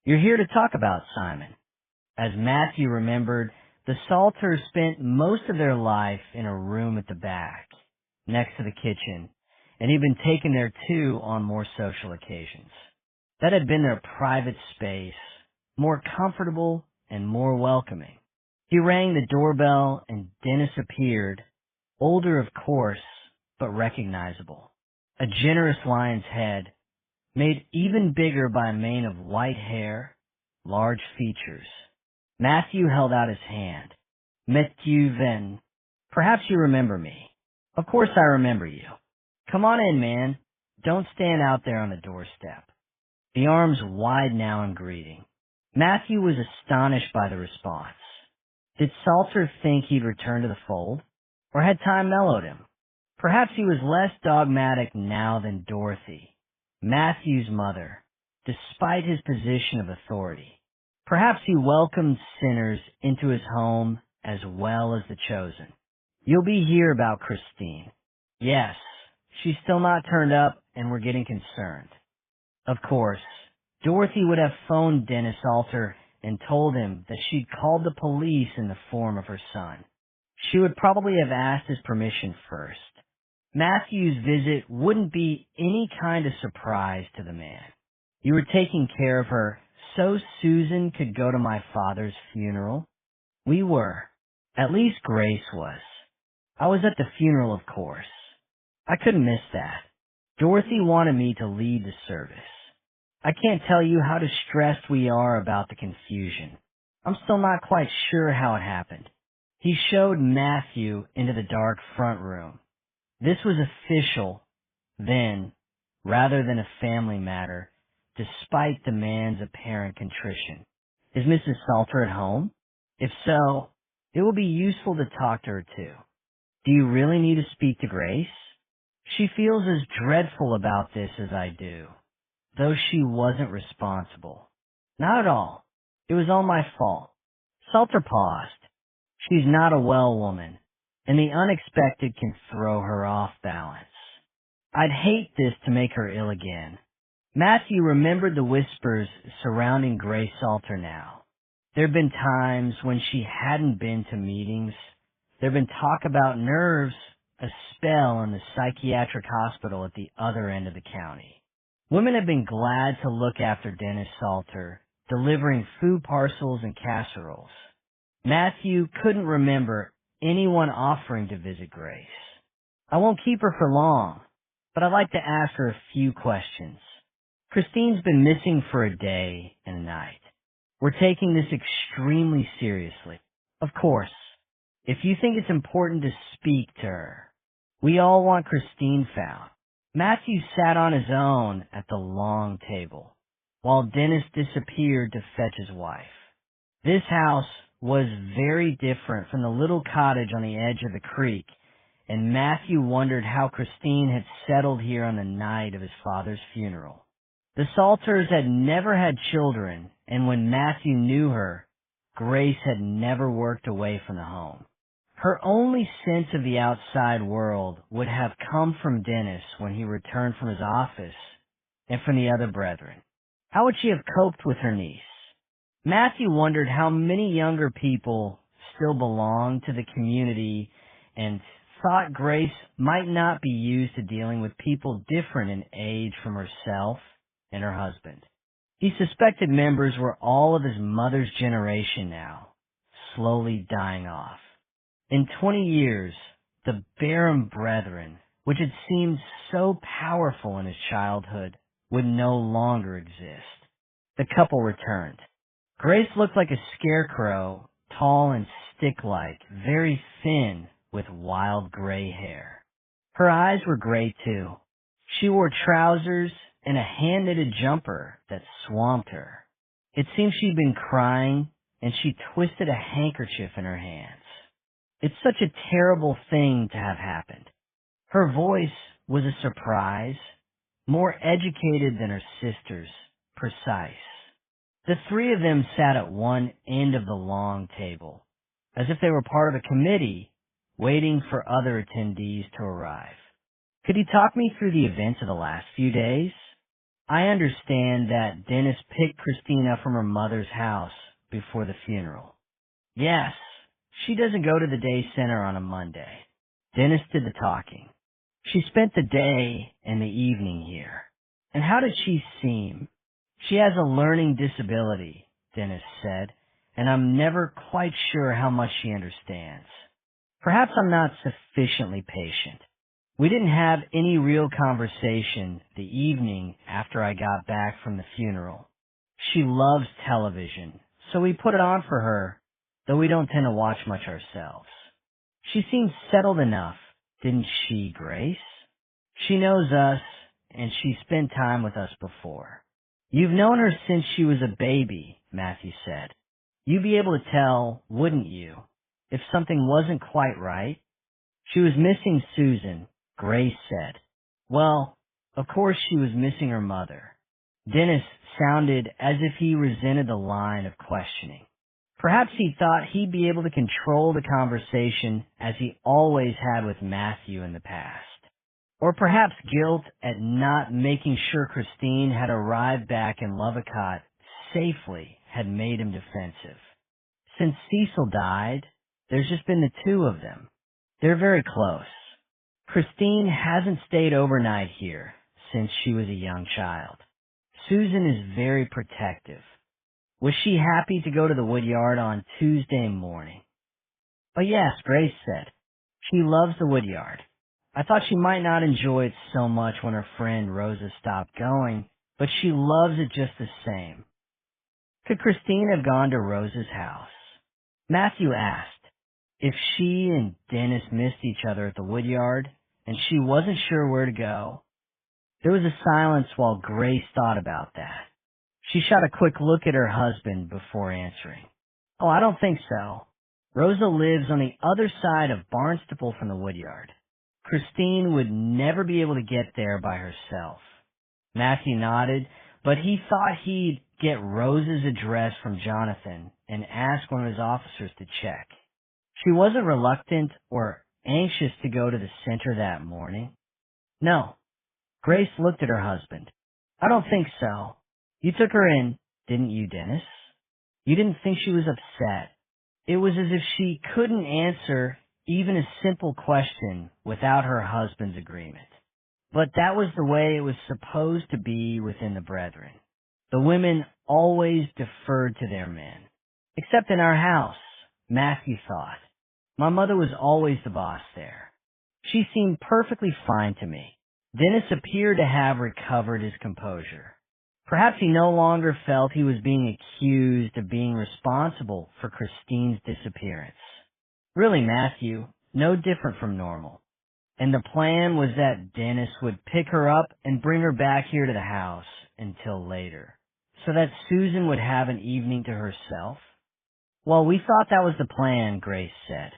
You're here to talk about Simon. As Matthew remembered, the Salters spent most of their life in a room at the back. next to the kitchen, and he'd been taken there too on more social occasions. That had been their private space, more comfortable and more welcoming. He rang the doorbell and Dennis appeared, older of course, but recognizable. A generous lion's head, made even bigger by a mane of white hair, large features. Matthew held out his hand. Matthew Venn. Perhaps you remember me. Of course I remember you. Come on in, man. Don't stand out there on the doorstep. The arms wide now in greeting. Matthew was astonished by the response. Did Salter think he'd return to the fold? Or had time mellowed him? Perhaps he was less dogmatic now than Dorothy, Matthew's mother, despite his position of authority. Perhaps he welcomed sinners into his home as well as the chosen. You'll be here about Christine. Yes, she's still not turned up and we're getting concerned. Of course, Dorothy would have phoned Dennis Salter and told him that she'd called the police in the form of her son. She would probably have asked his permission first. Matthew's visit wouldn't be any kind of surprise to the man. You were taking care of her so Susan could go to my father's funeral? We were. At least Grace was. I was at the funeral, of course. I couldn't miss that. Dorothy wanted me to lead the service. I can't tell you how distressed we are about the confusion. I'm still not quite sure how it happened. He showed Matthew into the dark front room. This was official, then, rather than a family matter, despite the man's apparent contrition. Is Mrs. Salter at home? If so, it will be useful to talk to her too. Do you really need to speak to Grace? She feels as dreadful about this as I do, though she wasn't responsible. Not at all. It was all my fault. Salter paused. She's not a well woman, and the unexpected can throw her off balance. I'd hate this to make her ill again. Matthew remembered the whispers surrounding Grace Salter now. There'd been times when she hadn't been to meetings. There'd been talk about nerves, a spell in the psychiatric hospital at the other end of the county. Women had been glad to look after Dennis Salter, delivering food parcels and casseroles. Matthew couldn't remember anyone offering to visit Grace. I won't keep her for long, but I'd like to ask her a few questions. Christine's been missing for a day and a night. We're taking this extremely seriously. Of course, if you think it's important to speak to her, we all want Christine found. Matthew sat on his own at the long table, while Dennis disappeared to fetch his wife. This house was very different from the little cottage on the edge of the creek, and Matthew wondered how Christine had settled here on the night of his father's funeral. The Salters had never had children, and when Matthew knew her, Grace had never worked away from the home. Her only sense of the outside world would have come from Dennis when he returned from his office and from the other brethren. How would she have coped with her niece? Matthew wondered how many younger people still belonged to the community and thought Grace might not be used to dealing with people different in age from herself and her husband. He suspected members were all of his mother's generation now, slowly dying off. In 20 years, the Barham brethren, which had seemed so powerful in his childhood, would no longer exist. The couple returned. Grace looked like a scarecrow, tall and stick-like, very thin, with wild gray hair. Her eyes were gray too. She wore trousers and a hand-knitted jumper that swamped her. It seemed she'd been crying, and she twisted a handkerchief in her hands. It's such a terrible thing to have happened. Her voice was a surprise, more educated than her sister's, precise. The three of them sat at one end of the long table, as if they were part of a committee, waiting for other attendees to arrive. Could you talk me through the events of the last few days? I understand that Dennis picked Christine up from her mother's house before the funeral. Yes, she doesn't go to the day center on a Monday. Dennis did the talking. She spent the day and the evening here. And how did she seem? She has a learning disability, Dennis said, and I'm never quite sure how much she understands. Perhaps I'm not sufficiently patient. We didn't have any real conversation the evening after I got back from the funeral. She loves television, so we put it on for her, though we don't tend to watch much ourselves. She seemed settled enough, didn't she, Grace? She knows us, and she spent time with us before. You've known her since she was a baby, Matthew said. You'd be able to tell, wouldn't you, if something wasn't quite right? She was missing Susan, Grace said. Well, of course she was missing her mother. Dennis sounded as if he resented the line of questioning. Perhaps he thought he'd be able to control the conversation as he always had with Matthew in the past. Or perhaps guilt at not making sure Christine had arrived back in Lovecott safely had made him defensive. Since Cecil died, there's just been the two of them. They're very close. Christine hasn't stayed overnight here since she was a young child. Susan is very protective. Was she happy to go to the woodyard on Tuesday morning? Oh yes, Grace said. She loves the woodyard. I thought she might not enjoy it so much when her friend Rosa stopped going, but she loves it just the same. Could Christine have gone to Rosa's house? Matthew asked if she and Dennis missed each other at the woodyard, and she wasn't sure where to go. There was a silence while Grace thought about that. She shot a quick look at her husband before answering. Oh, I don't think so. Rosa lives on the other side of Barnstaple from the woodyard. Christine would never be able to get there by herself. Matthew nodded, but he thought he'd get Rosa's address from Jonathan and ask one of his officers to check. She wasn't reluctant or anxious to go to the center that morning. No. Grace looked at her husband. I don't think so. You took her in, didn't you, Dennis? You didn't think she was upset. It was as if she couldn't answer even a simple question without her husband's agreement. But that was the way it was supposed to be within the Brethren. The women always deferred to their men. Except in our house, Matthew thought. My mother was always the boss there. She seemed perfectly fine to me. Dennis appeared to have recovered his composure. Perhaps he no longer felt he was being accused of being responsible for Christine's disappearance. Really, Matthew, no different from normal. And the plan was that Dennis would pick her up and bring her back here to the house until later, so that Susan would have an evening to herself. Well, we thought that was the plan, Grace said.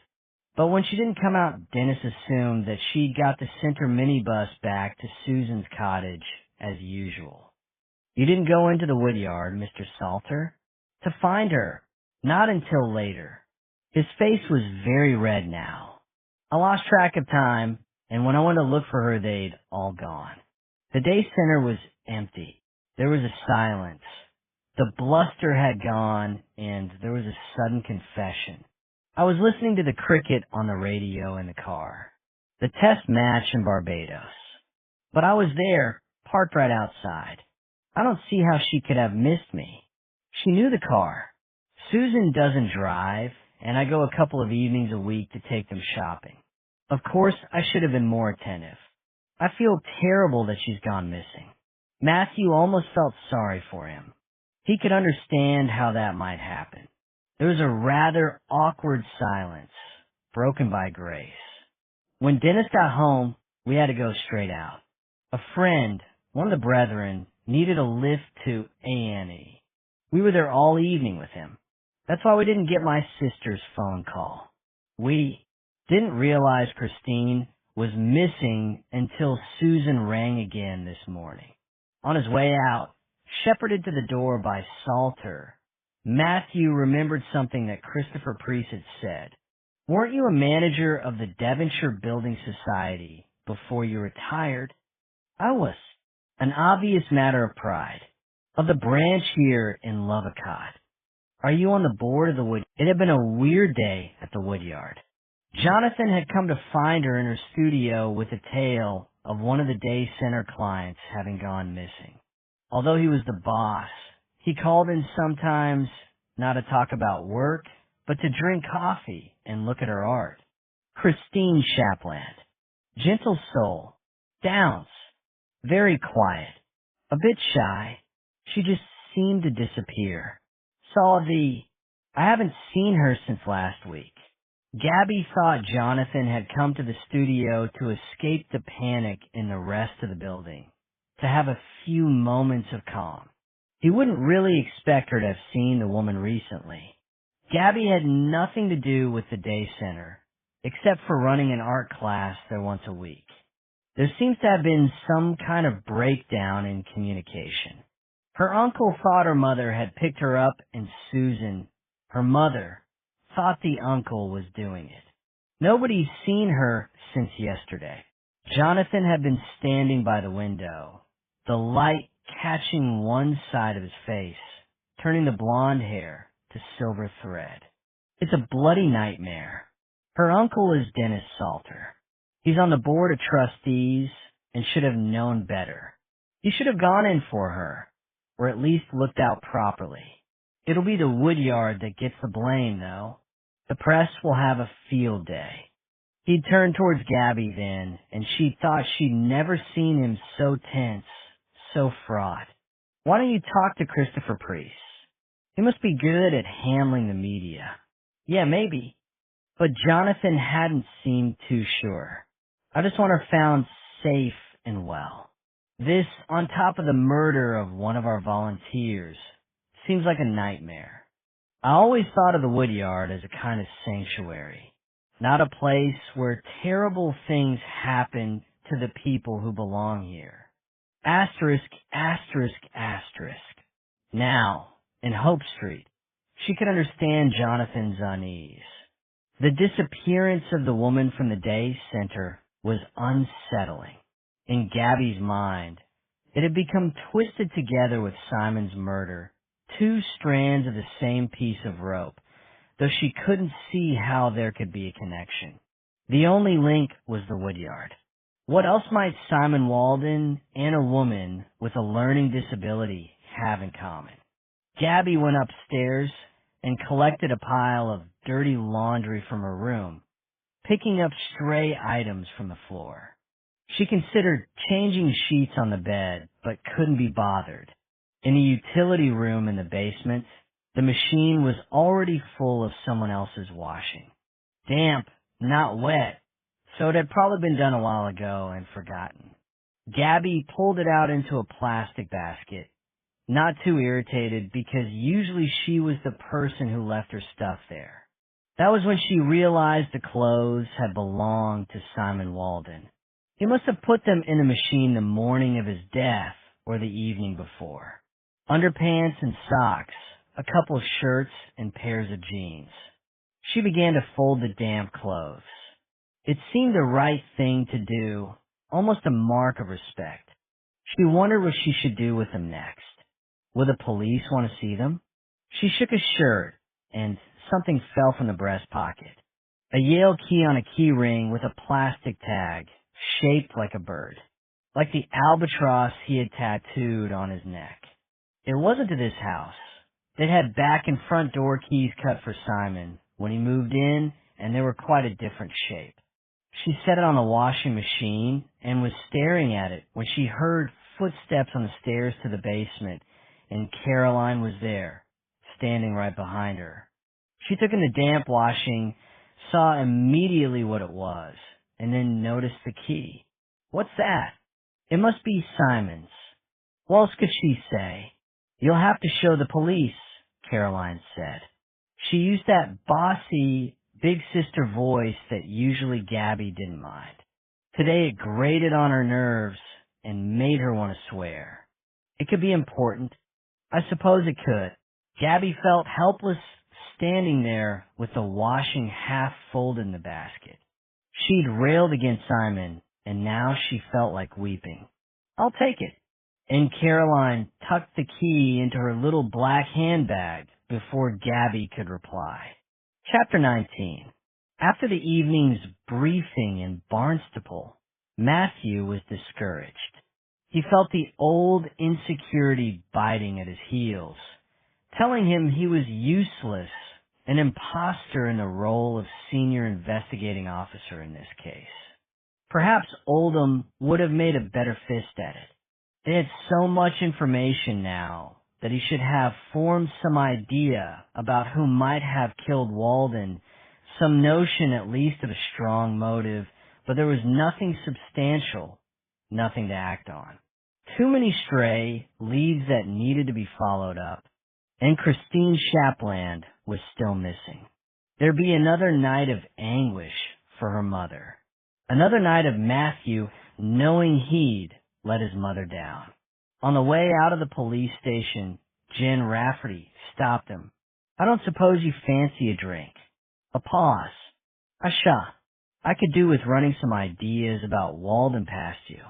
But when she didn't come out, Dennis assumed that she'd got the center minibus back to Susan's cottage as usual. You didn't go into the woodyard, Mr. Salter? To find her. Not until later. His face was very red now. I lost track of time, and when I went to look for her, they'd all gone. The day center was empty. There was a silence. The bluster had gone, and there was a sudden confession. I was listening to the cricket on the radio in the car. The test match in Barbados. But I was there, parked right outside. I don't see how she could have missed me. She knew the car. Susan doesn't drive, and I go a couple of evenings a week to take them shopping. Of course, I should have been more attentive. I feel terrible that she's gone missing. Matthew almost felt sorry for him. He could understand how that might happen. There was a rather awkward silence, broken by Grace. When Dennis got home, we had to go straight out. A friend, one of the Brethren, needed a lift to A&E. We were there all evening with him. That's why we didn't get my sister's phone call. We didn't realize Christine was missing until Susan rang again this morning. On his way out, shepherded to the door by Salter, Matthew remembered something that Christopher Priest had said. Weren't you a manager of the Devonshire Building Society before you retired? I was. An obvious matter of pride. Of the branch here in Lovecott. Are you on the board of the wood? It had been a weird day at the woodyard. Jonathan had come to find her in her studio with a tale of one of the day center clients having gone missing. Although he was the boss, he called in sometimes not to talk about work, but to drink coffee and look at her art. Christine Shapland. Gentle soul. Downs. Very quiet. A bit shy. She just seemed to disappear. I haven't seen her since last week. Gabby thought Jonathan had come to the studio to escape the panic in the rest of the building, to have a few moments of calm. He wouldn't really expect her to have seen the woman recently. Gabby had nothing to do with the day center, except for running an art class there once a week. There seems to have been some kind of breakdown in communication. Her uncle thought her mother had picked her up, and Susan, her mother, thought the uncle was doing it. Nobody's seen her since yesterday. Jonathan had been standing by the window, the light catching one side of his face, turning the blonde hair to silver thread. It's a bloody nightmare. Her uncle is Dennis Salter. He's on the board of trustees and should have known better. He should have gone in for her, or at least looked out properly. It'll be the Woodyard that gets the blame, though. The press will have a field day. He'd turned towards Gabby then, and she thought she'd never seen him so tense, so fraught. Why don't you talk to Christopher Priest? He must be good at handling the media. Yeah, maybe. But Jonathan hadn't seemed too sure. I just want her found safe and well. This, on top of the murder of one of our volunteers, seems like a nightmare. I always thought of the Woodyard as a kind of sanctuary, not a place where terrible things happen to the people who belong here. Asterisk, asterisk, asterisk. Now, in Hope Street, she could understand Jonathan's unease. The disappearance of the woman from the day center was unsettling. In Gabby's mind, it had become twisted together with Simon's murder, two strands of the same piece of rope, though she couldn't see how there could be a connection. The only link was the Woodyard. What else might Simon Walden and a woman with a learning disability have in common? Gabby went upstairs and collected a pile of dirty laundry from her room, picking up stray items from the floor. She considered changing sheets on the bed, but couldn't be bothered. In the utility room in the basement, the machine was already full of someone else's washing. Damp, not wet, so it had probably been done a while ago and forgotten. Gabby pulled it out into a plastic basket, not too irritated because usually she was the person who left her stuff there. That was when she realized the clothes had belonged to Simon Walden. He must have put them in the machine the morning of his death or the evening before. Underpants and socks, a couple of shirts and pairs of jeans. She began to fold the damp clothes. It seemed the right thing to do, almost a mark of respect. She wondered what she should do with them next. Would the police want to see them? She shook a shirt, and something fell from the breast pocket. A Yale key on a key ring with a plastic tag, shaped like a bird, like the albatross he had tattooed on his neck. It wasn't to this house. They'd had back and front door keys cut for Simon when he moved in, and they were quite a different shape. She set it on the washing machine and was staring at it when she heard footsteps on the stairs to the basement, and Caroline was there, standing right behind her. She took in the damp washing, saw immediately what it was, and then noticed the key. What's that? It must be Simon's. What else could she say? You'll have to show the police, Caroline said. She used that bossy, big sister voice that usually Gabby didn't mind. Today it grated on her nerves and made her want to swear. It could be important. I suppose it could. Gabby felt helpless standing there with the washing half folded in the basket. She'd railed against Simon, and now she felt like weeping. I'll take it. And Caroline tucked the key into her little black handbag before Gabby could reply. Chapter 19. After the evening's briefing in Barnstaple, Matthew was discouraged. He felt the old insecurity biting at his heels, telling him he was useless, an imposter in the role of senior investigating officer in this case. Perhaps Oldham would have made a better fist at it. They had so much information now that he should have formed some idea about who might have killed Walden, some notion at least of a strong motive, but there was nothing substantial, nothing to act on. Too many stray leads that needed to be followed up, and Christine Shapland was still missing. There'd be another night of anguish for her mother. Another night of Matthew knowing he'd let his mother down. On the way out of the police station, Jen Rafferty stopped him. "I don't suppose you fancy a drink." A pause. "Asha, I could do with running some ideas about Walden past you."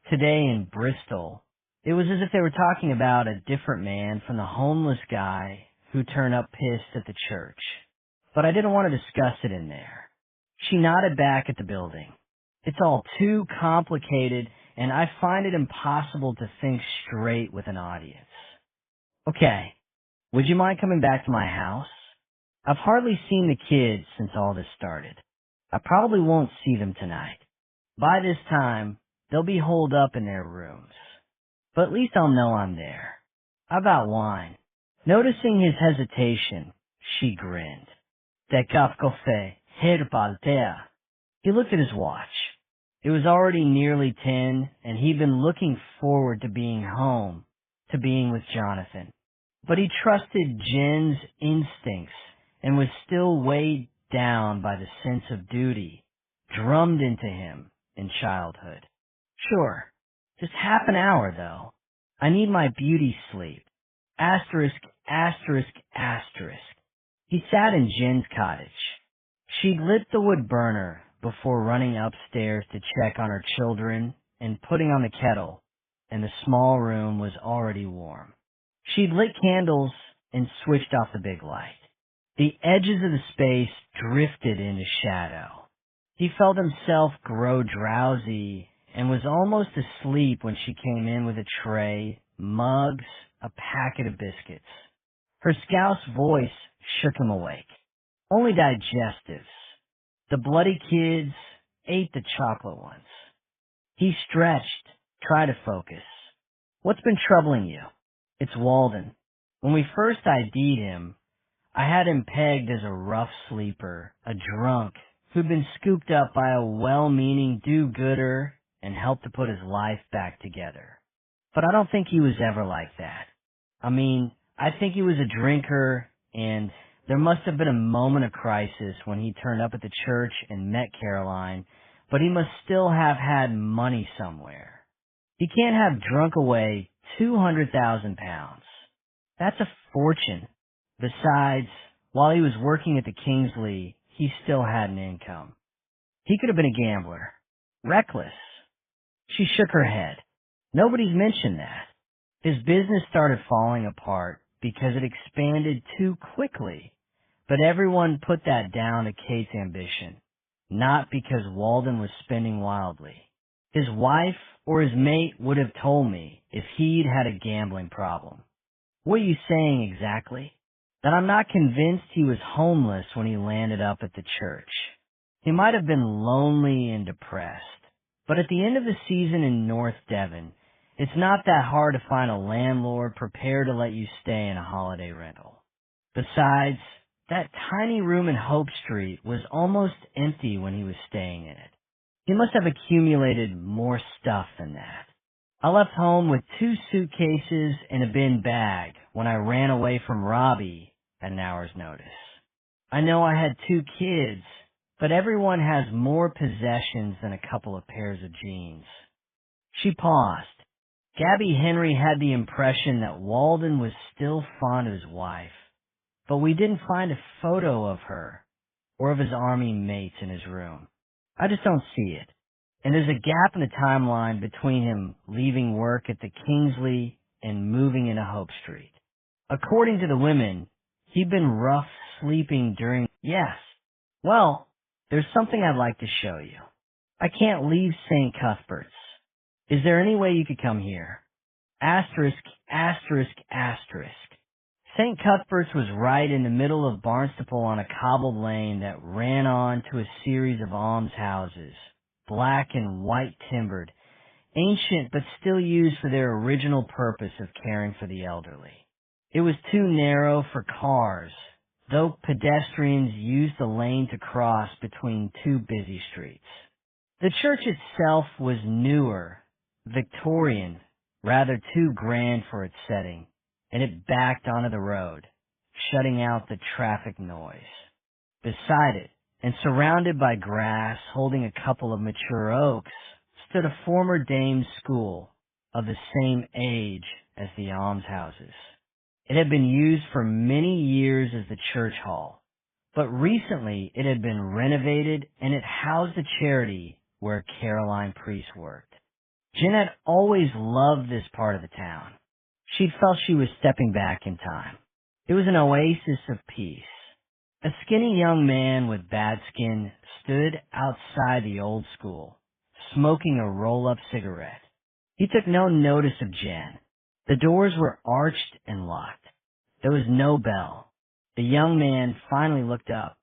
Today in Bristol, it was as if they were talking about a different man from the homeless guy who turned up pissed at the church. But I didn't want to discuss it in there. She nodded back at the building. "It's all too complicated, and I find it impossible to think straight with an audience." "Okay, would you mind coming back to my house? I've hardly seen the kids since all this started. I probably won't see them tonight. By this time, they'll be holed up in their rooms. But at least I'll know I'm there. How about wine?" Noticing his hesitation, she grinned. "Det kaffe herbaltea." He looked at his watch. It was already nearly 10, and he'd been looking forward to being home, to being with Jonathan. But he trusted Jen's instincts and was still weighed down by the sense of duty drummed into him in childhood. "Sure, just half an hour, though. I need my beauty sleep. Asterisk, asterisk, asterisk." He sat in Jen's cottage. She'd lit the wood burner before running upstairs to check on her children and putting on the kettle, and the small room was already warm. She'd lit candles and switched off the big light. The edges of the space drifted into shadow. He felt himself grow drowsy and was almost asleep when she came in with a tray, mugs, a packet of biscuits. Her Scouse voice shook him awake. "Only digestives. The bloody kids ate the chocolate ones." He stretched, tried to focus. "What's been troubling you?" "It's Walden. When we first ID'd him, I had him pegged as a rough sleeper, a drunk, who'd been scooped up by a well-meaning do-gooder and helped to put his life back together. But I don't think he was ever like that. I mean, I think he was a drinker, and there must have been a moment of crisis when he turned up at the church and met Caroline, but he must still have had money somewhere. He can't have drunk away 200,000 pounds. That's a fortune. Besides, while he was working at the Kingsley, he still had an income. He could have been a gambler. Reckless." She shook her head. "Nobody's mentioned that. His business started falling apart because it expanded too quickly. But everyone put that down to Kate's ambition, not because Walden was spending wildly. His wife or his mate would have told me if he'd had a gambling problem." "What are you saying exactly?" "That I'm not convinced he was homeless when he landed up at the church. He might have been lonely and depressed. But at the end of the season in North Devon, it's not that hard to find a landlord prepared to let you stay in a holiday rental. Besides, that tiny room in Hope Street was almost empty when he was staying in it. He must have accumulated more stuff than that. I left home with 2 suitcases and a bin bag when I ran away from Robbie at an hour's notice. I know I had 2 kids, but everyone has more possessions than a couple of pairs of jeans." She paused. Gabby Henry had the impression that Walden was still fond of his wife, but we didn't find a photo of her or of his army mates in his room. I just don't see it. And there's a gap in the timeline between him leaving work at the Kingsley and moving into Hope Street. According to the women, he'd been rough sleeping during... Yes. Well, There's something I'd like to show you. I can't leave St. Cuthbert's. Is there any way you could come here? Asterisk, asterisk, asterisk. St. Cuthbert's was right in the middle of Barnstaple on a cobbled lane that ran on to a series of almshouses, black and white timbered, ancient but still used for their original purpose of caring for the elderly. It was too narrow for cars, though pedestrians used the lane to cross between two busy streets. The church itself was newer, Victorian, rather too grand for its setting, and it backed onto the road, shutting out the traffic noise. Beside it, and surrounded by grass holding a couple of mature oaks, stood a former dame's school of the same age as the almshouses. It had been used for many years as the church hall, but recently it had been renovated and it housed the charity where Caroline Priest worked. Jen had always loved this part of the town. She felt she was stepping back in time. It was an oasis of peace. A skinny young man with bad skin stood outside the old school, smoking a roll-up cigarette. He took no notice of Jen. The doors were arched and locked. There was no bell. The young man finally looked up.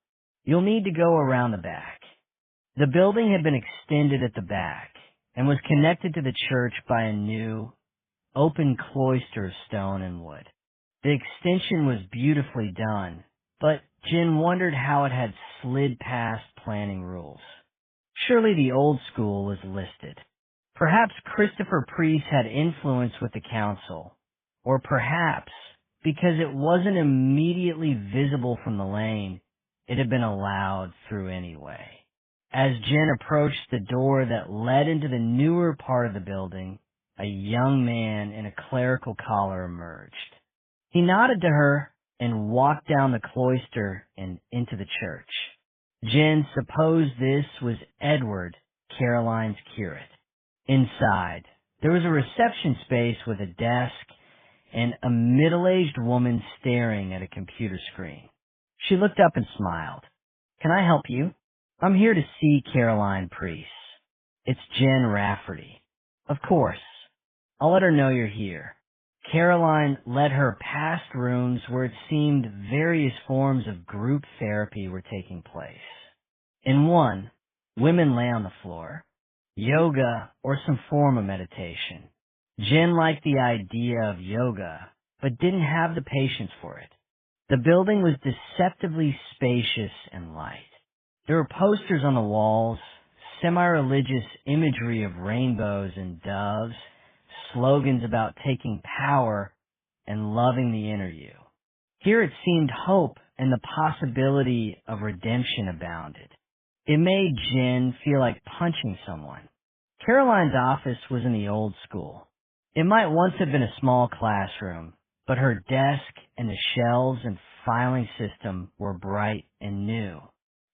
"You'll need to go around the back." The building had been extended at the back and was connected to the church by a new, open cloister of stone and wood. The extension was beautifully done, but Jen wondered how it had slid past planning rules. Surely the old school was listed. Perhaps Christopher Priest had influence with the council, or perhaps, because it wasn't immediately visible from the lane, it had been allowed through anyway. As Jen approached the door that led into the newer part of the building, a young man in a clerical collar emerged. He nodded to her and walked down the cloister and into the church. Jen supposed this was Edward, Caroline's curate. Inside, there was a reception space with a desk and a middle-aged woman staring at a computer screen. She looked up and smiled. "Can I help you?" "I'm here to see Caroline Priest." "It's Jen Rafferty." "Of course. I'll let her know you're here." Caroline led her past rooms where it seemed various forms of group therapy were taking place. In one, women lay on the floor, yoga or some form of meditation. Jen liked the idea of yoga, but didn't have the patience for it. The building was deceptively spacious and light. There were posters on the walls, semi-religious imagery of rainbows and doves, slogans about taking power and loving the inner you. Here it seemed hope and the possibility of redemption abounded. It made Jen feel like punching someone. Caroline's office was in the old school. It might once have been a small classroom, but her desk and the shelves and filing system were bright and new.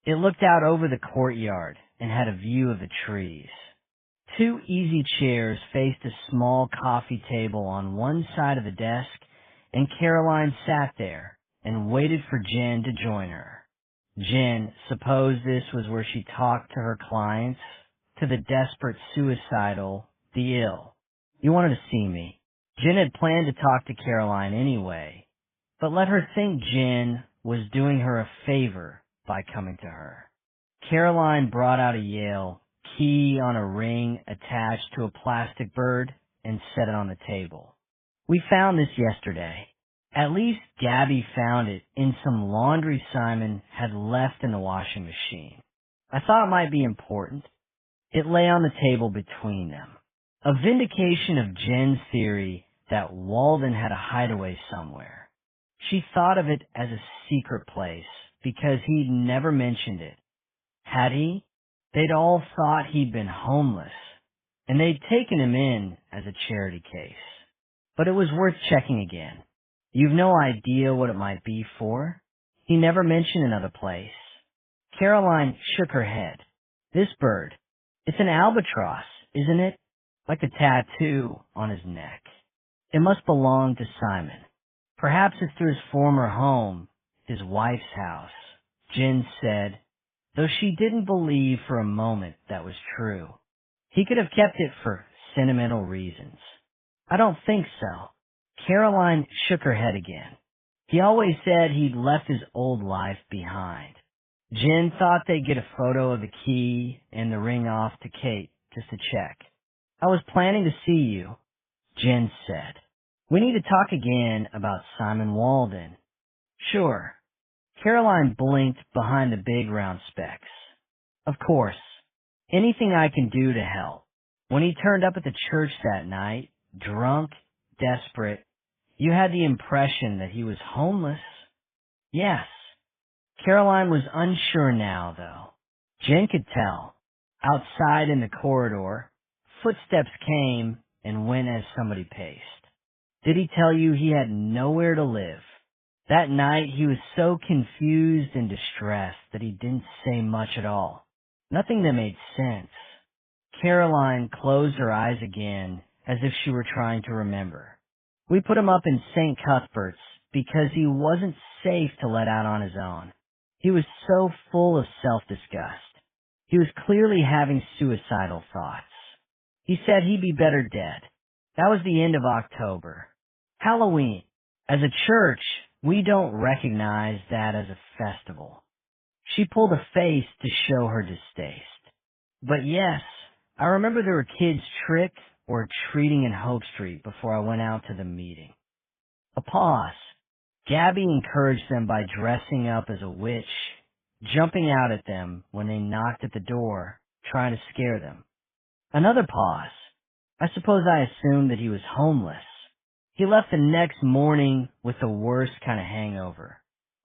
It looked out over the courtyard and had a view of the trees. Two easy chairs faced a small coffee table on one side of the desk, and Caroline sat there and waited for Jen to join her. Jen supposed this was where she talked to her clients, to the desperate, suicidal, the ill. "You wanted to see me." Jen had planned to talk to Caroline anyway, but let her think Jen was doing her a favor by coming to her. Caroline brought out a Yale key on a ring attached to a plastic bird and set it on the table. "We found this yesterday. At least Gabby found it in some laundry Simon had left in the washing machine. I thought it might be important." It lay on the table between them. A vindication of Jen's theory that Walden had a hideaway somewhere. She thought of it as a secret place because he'd never mentioned it. Had he? They'd all thought he'd been homeless, and they'd taken him in as a charity case. But it was worth checking again. "You've no idea what it might be for?" He never mentioned another place. Caroline shook her head. "This bird, it's an albatross, isn't it? Like the tattoo on his neck. It must belong to Simon. Perhaps it's through his former home, his wife's house." Jen said, though she didn't believe for a moment that was true. He could have kept it for sentimental reasons. I don't think so. Caroline shook her head again. He always said he'd left his old life behind. Jen thought they'd get a photo of the key and the ring off to Kate just to check. I was planning to see you, Jen said. We need to talk again about Simon Walden. Sure. Caroline blinked behind the big round specs. Of course. Anything I can do to help. When he turned up at the church that night, drunk, desperate, you had the impression that he was homeless. Yes. Caroline was unsure now, though. Jen could tell. Outside in the corridor, footsteps came and went as somebody paced. Did he tell you he had nowhere to live? That night he was so confused and distressed that he didn't say much at all. Nothing that made sense. Caroline closed her eyes again as if she were trying to remember. We put him up in St. Cuthbert's because he wasn't safe to let out on his own. He was so full of self-disgust. He was clearly having suicidal thoughts. He said he'd be better dead. That was the end of October. Halloween. As a church, we don't recognize that as a festival. She pulled a face to show her distaste. But yes, I remember there were kids trick or treating in Hope Street before I went out to the meeting. A pause. Gabby encouraged them by dressing up as a witch, jumping out at them when they knocked at the door, trying to scare them. Another pause. I suppose I assumed that he was homeless. He left the next morning with the worst kind of hangover.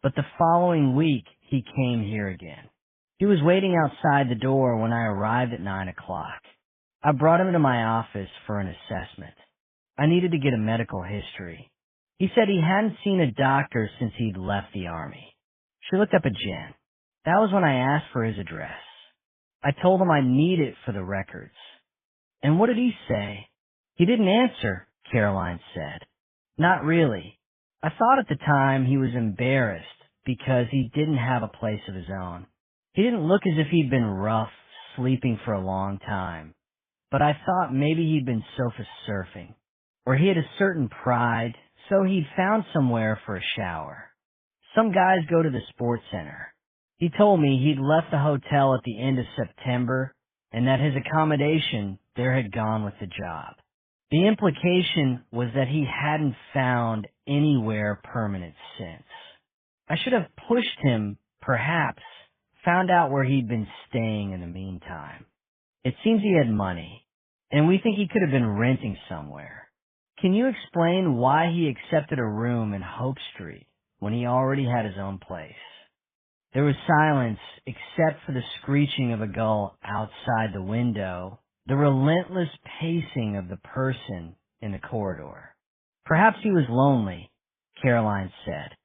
But the following week, he came here again. He was waiting outside the door when I arrived at 9 o'clock. I brought him to my office for an assessment. I needed to get a medical history. He said he hadn't seen a doctor since he'd left the Army. She looked up at Jen. That was when I asked for his address. I told him I'd need it for the records. And what did he say? He didn't answer, Caroline said. Not really. I thought at the time he was embarrassed because he didn't have a place of his own. He didn't look as if he'd been rough, sleeping for a long time. But I thought maybe he'd been sofa surfing, or he had a certain pride, so he'd found somewhere for a shower. Some guys go to the sports center. He told me he'd left the hotel at the end of September and that his accommodation there had gone with the job. The implication was that he hadn't found anywhere permanent since. I should have pushed him, perhaps, found out where he'd been staying in the meantime. It seems he had money, and we think he could have been renting somewhere. Can you explain why he accepted a room in Hope Street when he already had his own place? There was silence except for the screeching of a gull outside the window, the relentless pacing of the person in the corridor. Perhaps he was lonely, Caroline said.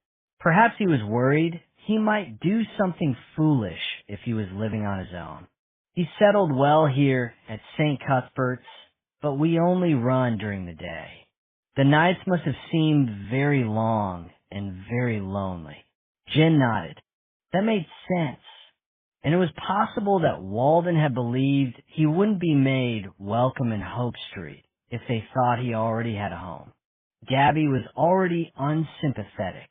Perhaps he was worried he might do something foolish if he was living on his own. He settled well here at St. Cuthbert's, but we only run during the day. The nights must have seemed very long and very lonely. Jen nodded. That made sense. And it was possible that Walden had believed he wouldn't be made welcome in Hope Street if they thought he already had a home. Gabby was already unsympathetic.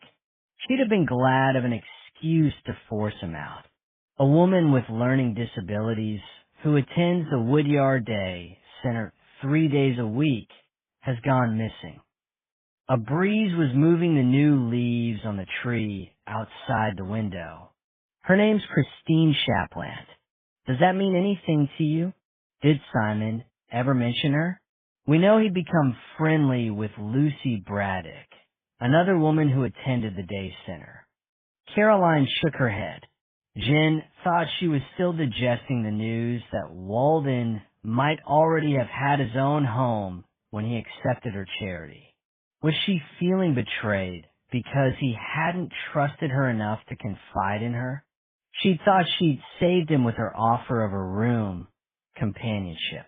She'd have been glad of an excuse to force him out. A woman with learning disabilities who attends the Woodyard Day Center 3 days a week has gone missing. A breeze was moving the new leaves on the tree outside the window. Her name's Christine Shapland. Does that mean anything to you? Did Simon ever mention her? We know he'd become friendly with Lucy Braddock, another woman who attended the day center. Caroline shook her head. Jen thought she was still digesting the news that Walden might already have had his own home when he accepted her charity. Was she feeling betrayed because he hadn't trusted her enough to confide in her? She thought she'd saved him with her offer of a room, companionship.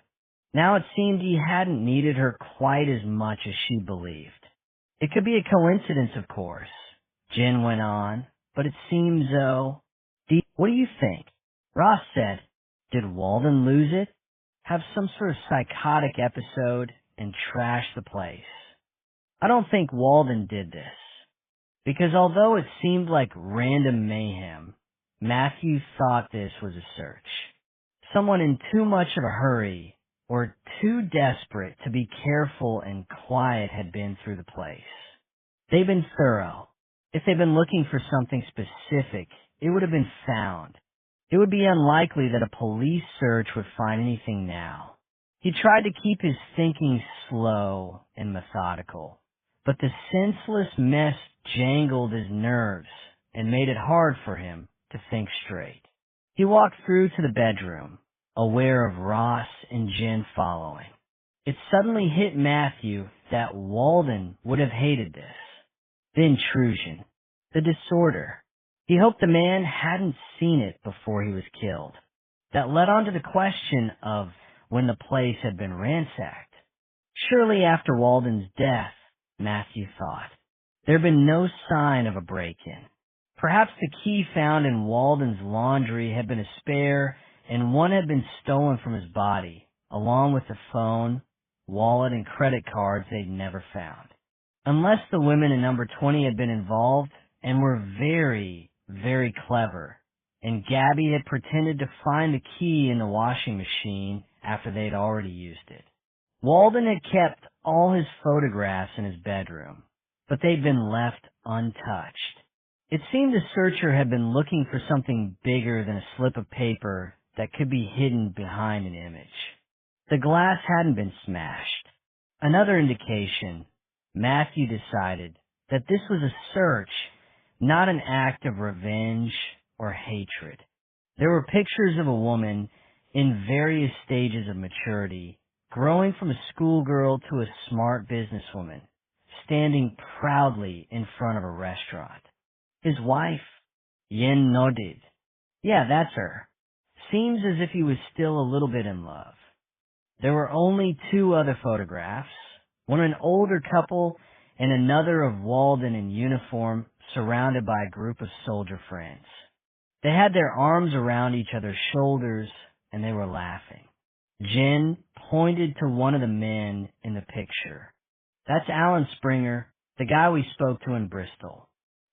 Now it seemed he hadn't needed her quite as much as she believed. It could be a coincidence, of course, Jen went on, but it seems though. What do you think? Ross said, "Did Walden lose it? Have some sort of psychotic episode and trash the place?" I don't think Walden did this, because although it seemed like random mayhem, Matthew thought this was a search. Someone in too much of a hurry or too desperate to be careful and quiet had been through the place. They'd been thorough. If they'd been looking for something specific, it would have been found. It would be unlikely that a police search would find anything now. He tried to keep his thinking slow and methodical, but the senseless mess jangled his nerves and made it hard for him to think straight. He walked through to the bedroom, aware of Ross and Jen following. It suddenly hit Matthew that Walden would have hated this. The intrusion, the disorder. He hoped the man hadn't seen it before he was killed. That led on to the question of when the place had been ransacked. Surely after Walden's death, Matthew thought. There had been no sign of a break-in. Perhaps the key found in Walden's laundry had been a spare, and one had been stolen from his body, along with the phone, wallet, and credit cards they'd never found. Unless the women in number 20 had been involved and were very, very clever, and Gabby had pretended to find the key in the washing machine after they'd already used it. Walden had kept all his photographs in his bedroom, but they'd been left untouched. It seemed the searcher had been looking for something bigger than a slip of paper that could be hidden behind an image. The glass hadn't been smashed. Another indication, Matthew decided that this was a search, not an act of revenge or hatred. There were pictures of a woman in various stages of maturity, growing from a schoolgirl to a smart businesswoman, standing proudly in front of a restaurant. His wife? Yen nodded. Yeah, that's her. Seems as if he was still a little bit in love. There were only two other photographs, one of an older couple and another of Walden in uniform surrounded by a group of soldier friends. They had their arms around each other's shoulders and they were laughing. Jen pointed to one of the men in the picture. That's Alan Springer, the guy we spoke to in Bristol.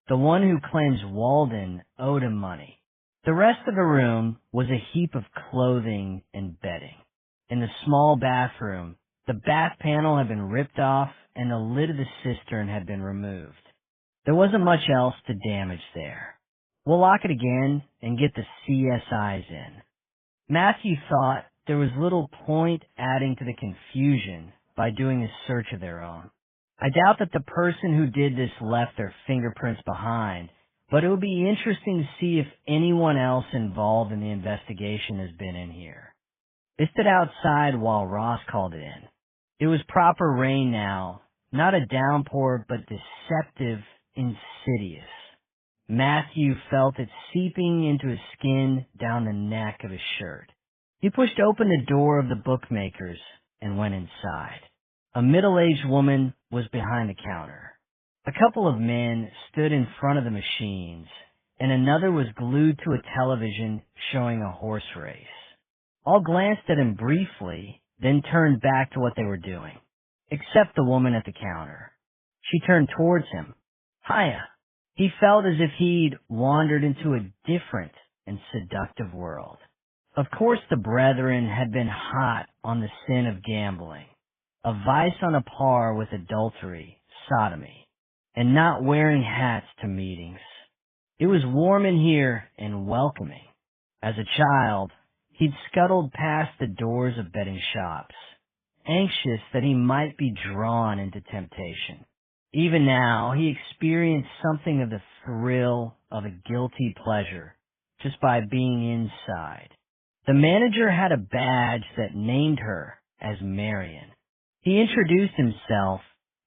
The one who claims Walden owed him money. The rest of the room was a heap of clothing and bedding. In the small bathroom, the bath panel had been ripped off and the lid of the cistern had been removed. There wasn't much else to damage there. We'll lock it again and get the CSIs in. Matthew thought there was little point adding to the confusion by doing a search of their own. I doubt that the person who did this left their fingerprints behind, but it would be interesting to see if anyone else involved in the investigation has been in here. They stood outside while Ross called it in. It was proper rain now, not a downpour, but deceptive, insidious. Matthew felt it seeping into his skin down the neck of his shirt. He pushed open the door of the bookmakers and went inside. A middle-aged woman was behind the counter. A couple of men stood in front of the machines, and another was glued to a television showing a horse race. All glanced at him briefly, then turned back to what they were doing, except the woman at the counter. She turned towards him. Hiya. He felt as if he'd wandered into a different and seductive world. Of course the brethren had been hot on the sin of gambling, a vice on a par with adultery, sodomy, and not wearing hats to meetings. It was warm in here and welcoming. As a child, he'd scuttled past the doors of betting shops, anxious that he might be drawn into temptation. Even now, he experienced something of the thrill of a guilty pleasure just by being inside. The manager had a badge that named her as Marion. He introduced himself,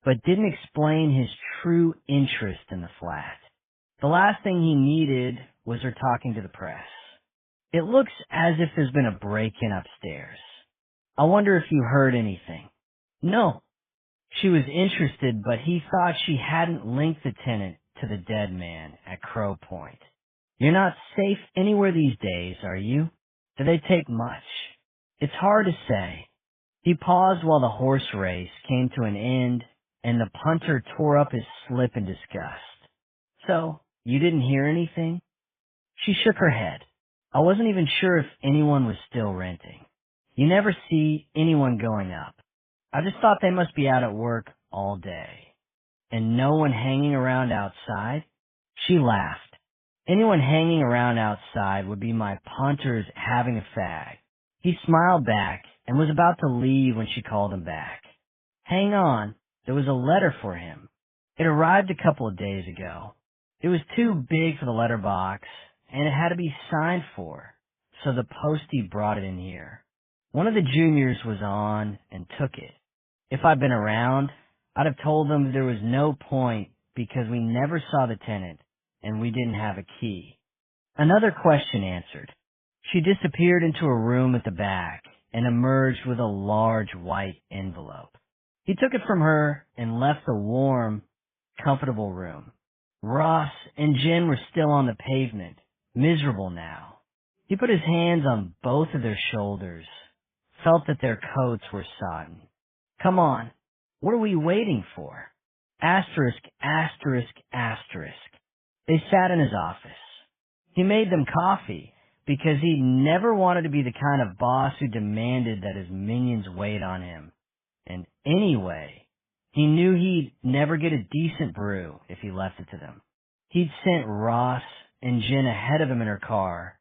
but didn't explain his true interest in the flat. The last thing he needed was her talking to the press. It looks as if there's been a break-in upstairs. I wonder if you heard anything. No. She was interested, but he thought she hadn't linked the tenant to the dead man at Crow Point. You're not safe anywhere these days, are you? Do they take much? It's hard to say. He paused while the horse race came to an end, and the punter tore up his slip in disgust. So, you didn't hear anything? She shook her head. I wasn't even sure if anyone was still renting. You never see anyone going up. I just thought they must be out at work all day. And no one hanging around outside? She laughed. Anyone hanging around outside would be my punters having a fag. He smiled back and was about to leave when she called him back. Hang on, there was a letter for him. It arrived a couple of days ago. It was too big for the letterbox, and it had to be signed for, so the postie brought it in here. One of the juniors was on and took it. If I'd been around, I'd have told them there was no point because we never saw the tenant and we didn't have a key. Another question answered. She disappeared into a room at the back and emerged with a large white envelope. He took it from her and left the warm, comfortable room. Ross and Jen were still on the pavement, miserable now. He put his hands on both of their shoulders, felt that their coats were sodden. Come on, what are we waiting for? Asterisk, asterisk, asterisk. They sat in his office. He made them coffee because he never wanted to be the kind of boss who demanded that his minions wait on him. And anyway, he knew he'd never get a decent brew if he left it to them. He'd sent Ross and Jen ahead of him in her car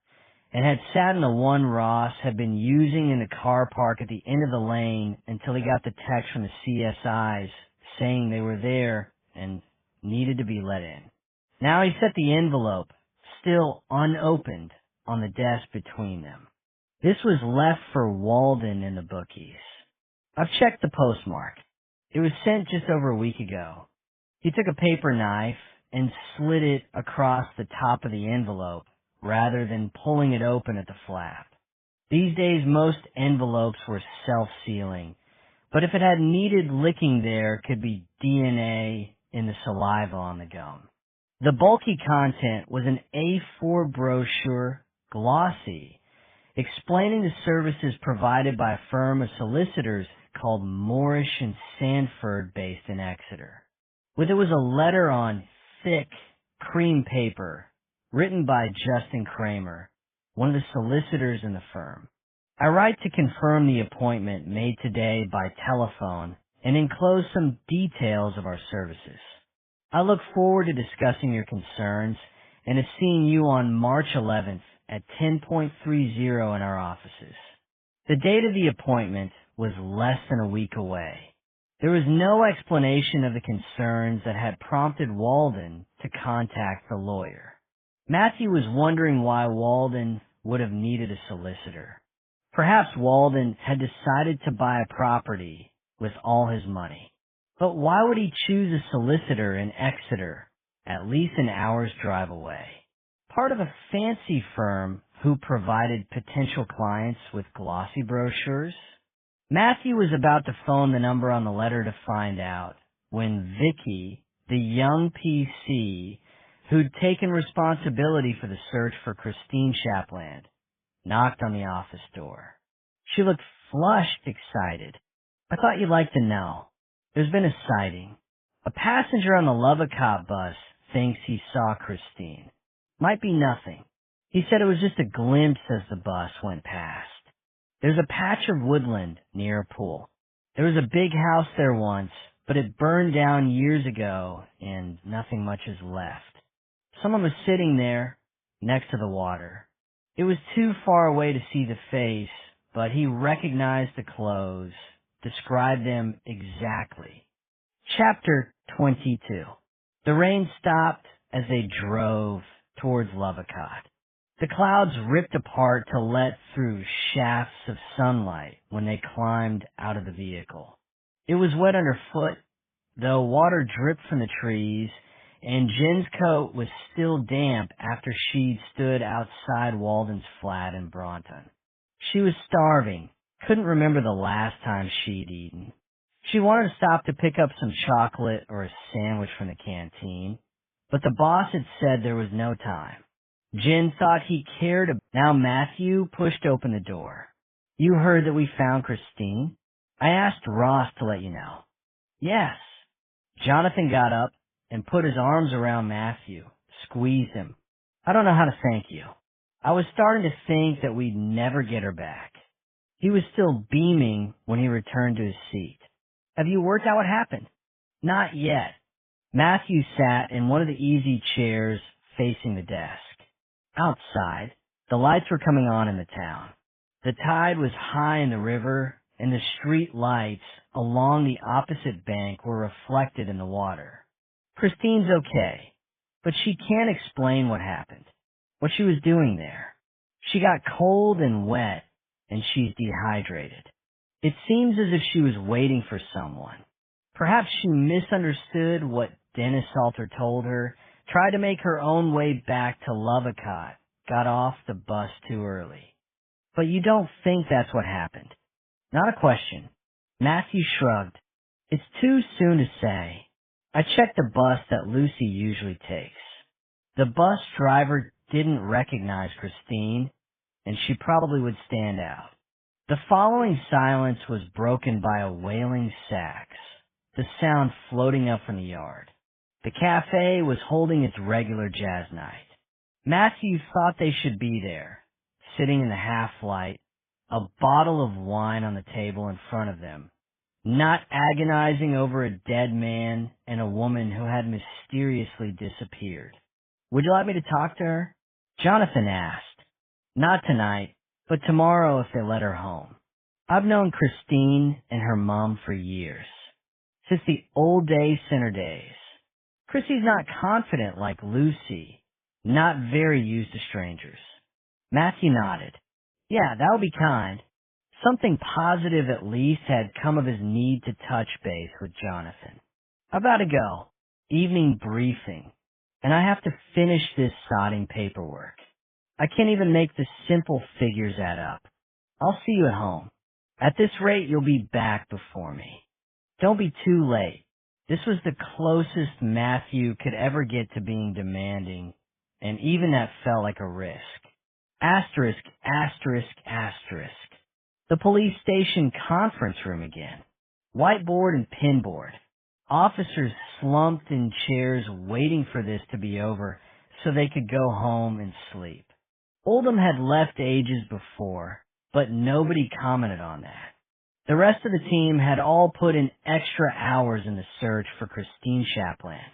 and had sat in the one Ross had been using in the car park at the end of the lane until he got the text from the CSIs saying they were there and needed to be let in. Now he set the envelope, still unopened, on the desk between them. This was left for Walden and the bookies. I've checked the postmark. It was sent just over a week ago. He took a paper knife and slid it across the top of the envelope rather than pulling it open at the flap. These days most envelopes were self-sealing, but if it had needed licking there could be DNA in the saliva on the gum. The bulky content was an A4 brochure, glossy, explaining the services provided by a firm of solicitors called Moorish and Sanford based in Exeter. With it was a letter on thick cream paper written by Justin Kramer, one of the solicitors in the firm. I write to confirm the appointment made today by telephone and enclose some details of our services. I look forward to discussing your concerns and to seeing you on March 11th at 10:30 in our offices. The date of the appointment was less than a week away. There was no explanation of the concerns that had prompted Walden to contact the lawyer. Matthew was wondering why Walden would have needed a solicitor. Perhaps Walden had decided to buy a property with all his money. But why would he choose a solicitor in Exeter, at least an hour's drive away? Part of a fancy firm who provided potential clients with glossy brochures? Matthew was about to phone the number on the letter to find out when Vicky, the young PC who'd taken responsibility for the search for Christine Shapland, knocked on the office door. She looked flushed, excited. I thought you'd like to know. There's been a sighting. A passenger on the Lovecott bus thinks he saw Christine. Might be nothing. He said it was just a glimpse as the bus went past. There's a patch of woodland near a pool. There was a big house there once, but it burned down years ago and nothing much is left. Someone was sitting there next to the water. It was too far away to see the face, but he recognized the clothes, described them exactly. Chapter 22. The rain stopped as they drove towards Lovecott. The clouds ripped apart to let through shafts of sunlight when they climbed out of the vehicle. It was wet underfoot, though water dripped from the trees, and Jen's coat was still damp after she'd stood outside Walden's flat in Braunton. She was starving, couldn't remember the last time she'd eaten. She wanted to stop to pick up some chocolate or a sandwich from the canteen, but the boss had said there was no time. Jen thought he cared. Now Matthew pushed open the door. You heard that we found Christine? I asked Ross to let you know. Yes. Jonathan got up and put his arms around Matthew, squeezed him. I don't know how to thank you. I was starting to think that we'd never get her back. He was still beaming when he returned to his seat. Have you worked out what happened? Not yet. Matthew sat in one of the easy chairs facing the desk. Outside, the lights were coming on in the town. The tide was high in the river, and the street lights along the opposite bank were reflected in the water. Christine's okay, but she can't explain what happened, what she was doing there. She got cold and wet, and she's dehydrated. It seems as if she was waiting for someone. Perhaps she misunderstood what Dennis Salter told her, tried to make her own way back to Lovecott, got off the bus too early. But you don't think that's what happened? Not a question. Matthew shrugged. It's too soon to say. I checked the bus that Lucy usually takes. The bus driver didn't recognize Christine, and she probably would stand out. The following silence was broken by a wailing sax, the sound floating up from the yard. The cafe was holding its regular jazz night. Matthew thought they should be there, sitting in the half-light, a bottle of wine on the table in front of them, not agonizing over a dead man and a woman who had mysteriously disappeared. Would you like me to talk to her? Jonathan asked. Not tonight, but tomorrow if they let her home. I've known Christine and her mom for years, since the old day center days. Chrissy's not confident like Lucy, not very used to strangers. Matthew nodded. Yeah, that would be kind. Something positive at least had come of his need to touch base with Jonathan. I've got to go. Evening briefing. And I have to finish this sodding paperwork. I can't even make the simple figures add up. I'll see you at home. At this rate, you'll be back before me. Don't be too late. This was the closest Matthew could ever get to being demanding, and even that felt like a risk. Asterisk, asterisk, asterisk. The police station conference room again. Whiteboard and pinboard. Officers slumped in chairs waiting for this to be over so they could go home and sleep. Oldham had left ages before, but nobody commented on that. The rest of the team had all put in extra hours in the search for Christine Shapland.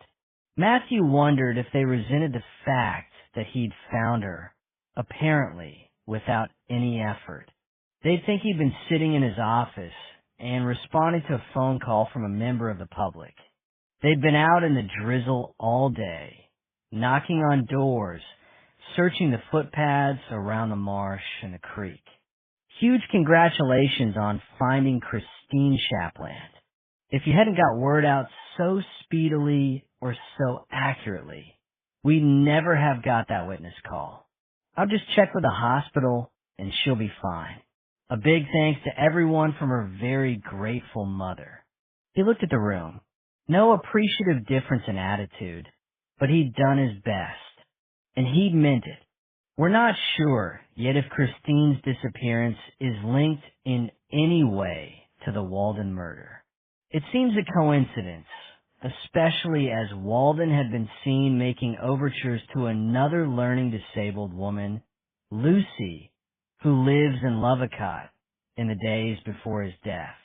Matthew wondered if they resented the fact that he'd found her, apparently without any effort. They'd think he'd been sitting in his office and responding to a phone call from a member of the public. They'd been out in the drizzle all day, knocking on doors, searching the footpaths around the marsh and the creek. Huge congratulations on finding Christine Shapland. If you hadn't got word out so speedily or so accurately, we'd never have got that witness call. I'll just check with the hospital and she'll be fine. A big thanks to everyone from her very grateful mother. He looked at the room. No appreciative difference in attitude, but he'd done his best. And he'd meant it. We're not sure yet if Christine's disappearance is linked in any way to the Walden murder. It seems a coincidence, especially as Walden had been seen making overtures to another learning disabled woman, Lucy, who lives in Lovecott, in the days before his death.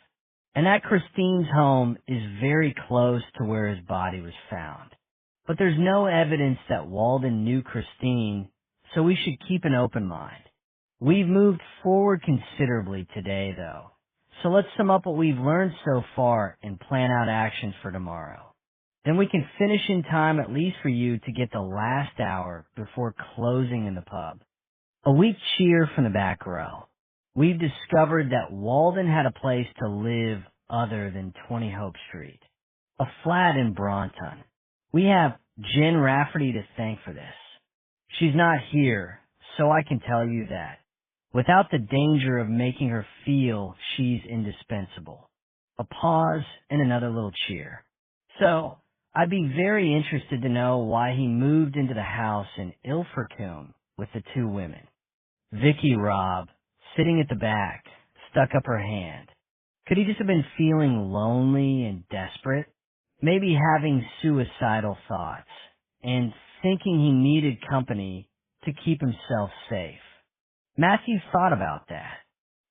And that Christine's home is very close to where his body was found. But there's no evidence that Walden knew Christine, so we should keep an open mind. We've moved forward considerably today, though, so let's sum up what we've learned so far and plan out actions for tomorrow. Then we can finish in time at least for you to get the last hour before closing in the pub. A weak cheer from the back row. We've discovered that Walden had a place to live other than 20 Hope Street. A flat in Braunton. We have Jen Rafferty to thank for this. She's not here, so I can tell you that, without the danger of making her feel she's indispensable. A pause and another little cheer. So, I'd be very interested to know why he moved into the house in Ilfracombe with the two women. Vicky Robb, sitting at the back, stuck up her hand. Could he just have been feeling lonely and desperate? Maybe having suicidal thoughts and thinking he needed company to keep himself safe. Matthew thought about that.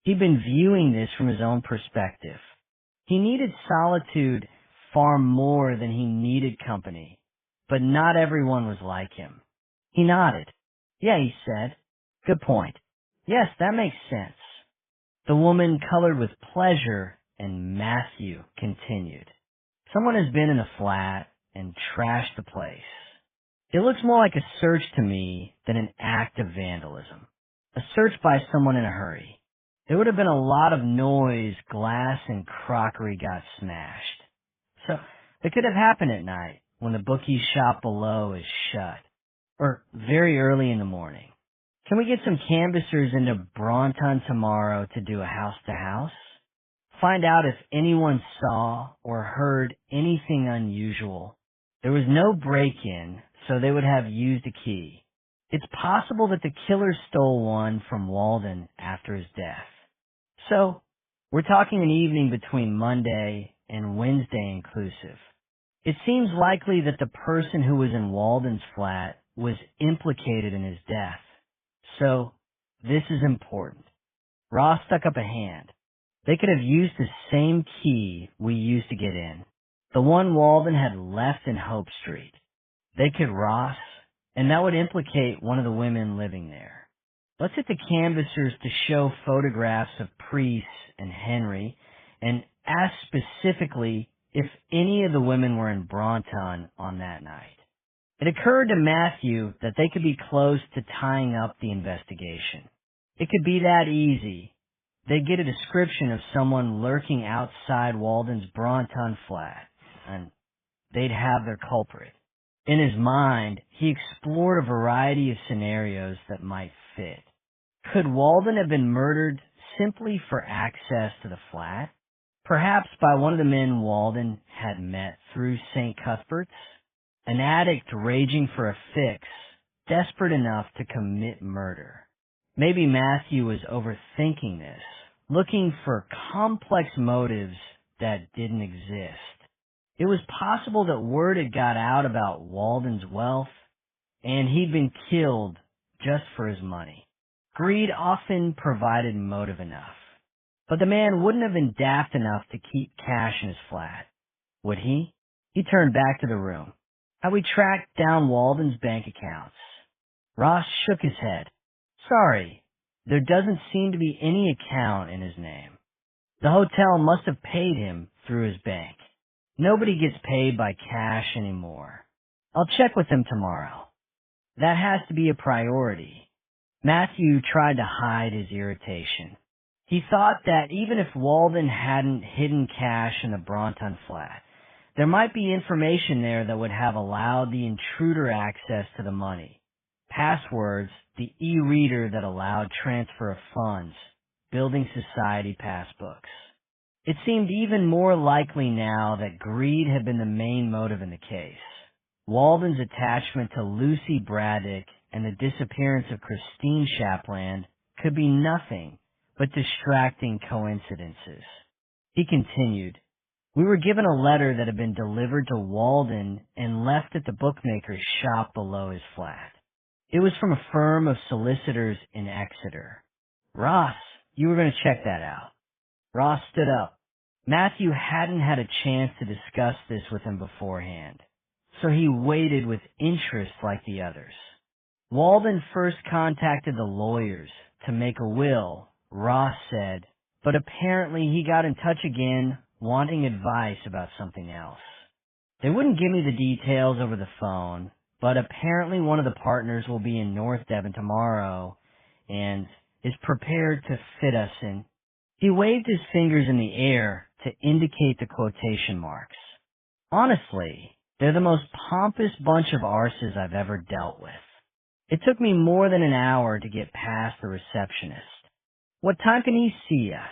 He'd been viewing this from his own perspective. He needed solitude far more than he needed company, but not everyone was like him. He nodded. Yeah, he said. Good point. Yes, that makes sense. The woman colored with pleasure, and Matthew continued. Someone has been in the flat and trashed the place. It looks more like a search to me than an act of vandalism. A search by someone in a hurry. There would have been a lot of noise, glass and crockery got smashed. So it could have happened at night when the bookie shop below is shut, or very early in the morning. Can we get some canvassers into Braunton tomorrow to do a house-to-house? Find out if anyone saw or heard anything unusual. There was no break-in, so they would have used a key. It's possible that the killer stole one from Walden after his death. So, we're talking an evening between Monday and Wednesday inclusive. It seems likely that the person who was in Walden's flat was implicated in his death. So, this is important. Ross stuck up a hand. They could have used the same key we used to get in, the one Walden had left in Hope Street. They could Ross, and that would implicate one of the women living there. Let's hit the canvassers to show photographs of Priest and Henry, and ask specifically if any of the women were in Braunton on that night. It occurred to Matthew that they could be close to tying up the investigation. It could be that easy. They'd get a description of someone lurking outside Walden's Braunton flat, and they'd have their culprit. In his mind, he explored a variety of scenarios that might fit. Could Walden have been murdered simply for access to the flat? Perhaps by one of the men Walden had met through St. Cuthbert's? An addict raging for a fix, desperate enough to commit murder. Maybe Matthew was overthinking this, looking for complex motives that didn't exist. It was possible that word had got out about Walden's wealth, and he'd been killed just for his money. Greed often provided motive enough. But the man wouldn't have been daft enough to keep cash in his flat, would he? He turned back to the room. How we tracked down Walden's bank accounts. Ross shook his head. Sorry, there doesn't seem to be any account in his name. The hotel must have paid him through his bank. Nobody gets paid by cash anymore. I'll check with him tomorrow. That has to be a priority. Matthew tried to hide his irritation. He thought that even if Walden hadn't hidden cash in the Braunton flat, there might be information there that would have allowed the intruder access to the money. Passwords, the e-reader that allowed transfer of funds, building society passbooks. It seemed even more likely now that greed had been the main motive in the case. Walden's attachment to Lucy Braddock and the disappearance of Christine Shapland could be nothing but distracting coincidences. He continued, We were given a letter that had been delivered to Walden and left at the bookmaker's shop below his flat. It was from a firm of solicitors in Exeter. Ross, you were going to check that out. Ross stood up. Matthew hadn't had a chance to discuss this with him beforehand, so he waited with interest like the others. Walden first contacted the lawyers to make a will, Ross said, but apparently he got in touch again wanting advice about something else. They wouldn't give me the details over the phone, but apparently one of the partners will be in North Devon tomorrow and is prepared to fit us in. He waved his fingers in the air to indicate the quotation marks. Honestly, they're the most pompous bunch of arses I've ever dealt with. It took me more than an hour to get past the receptionist. What time can he see us?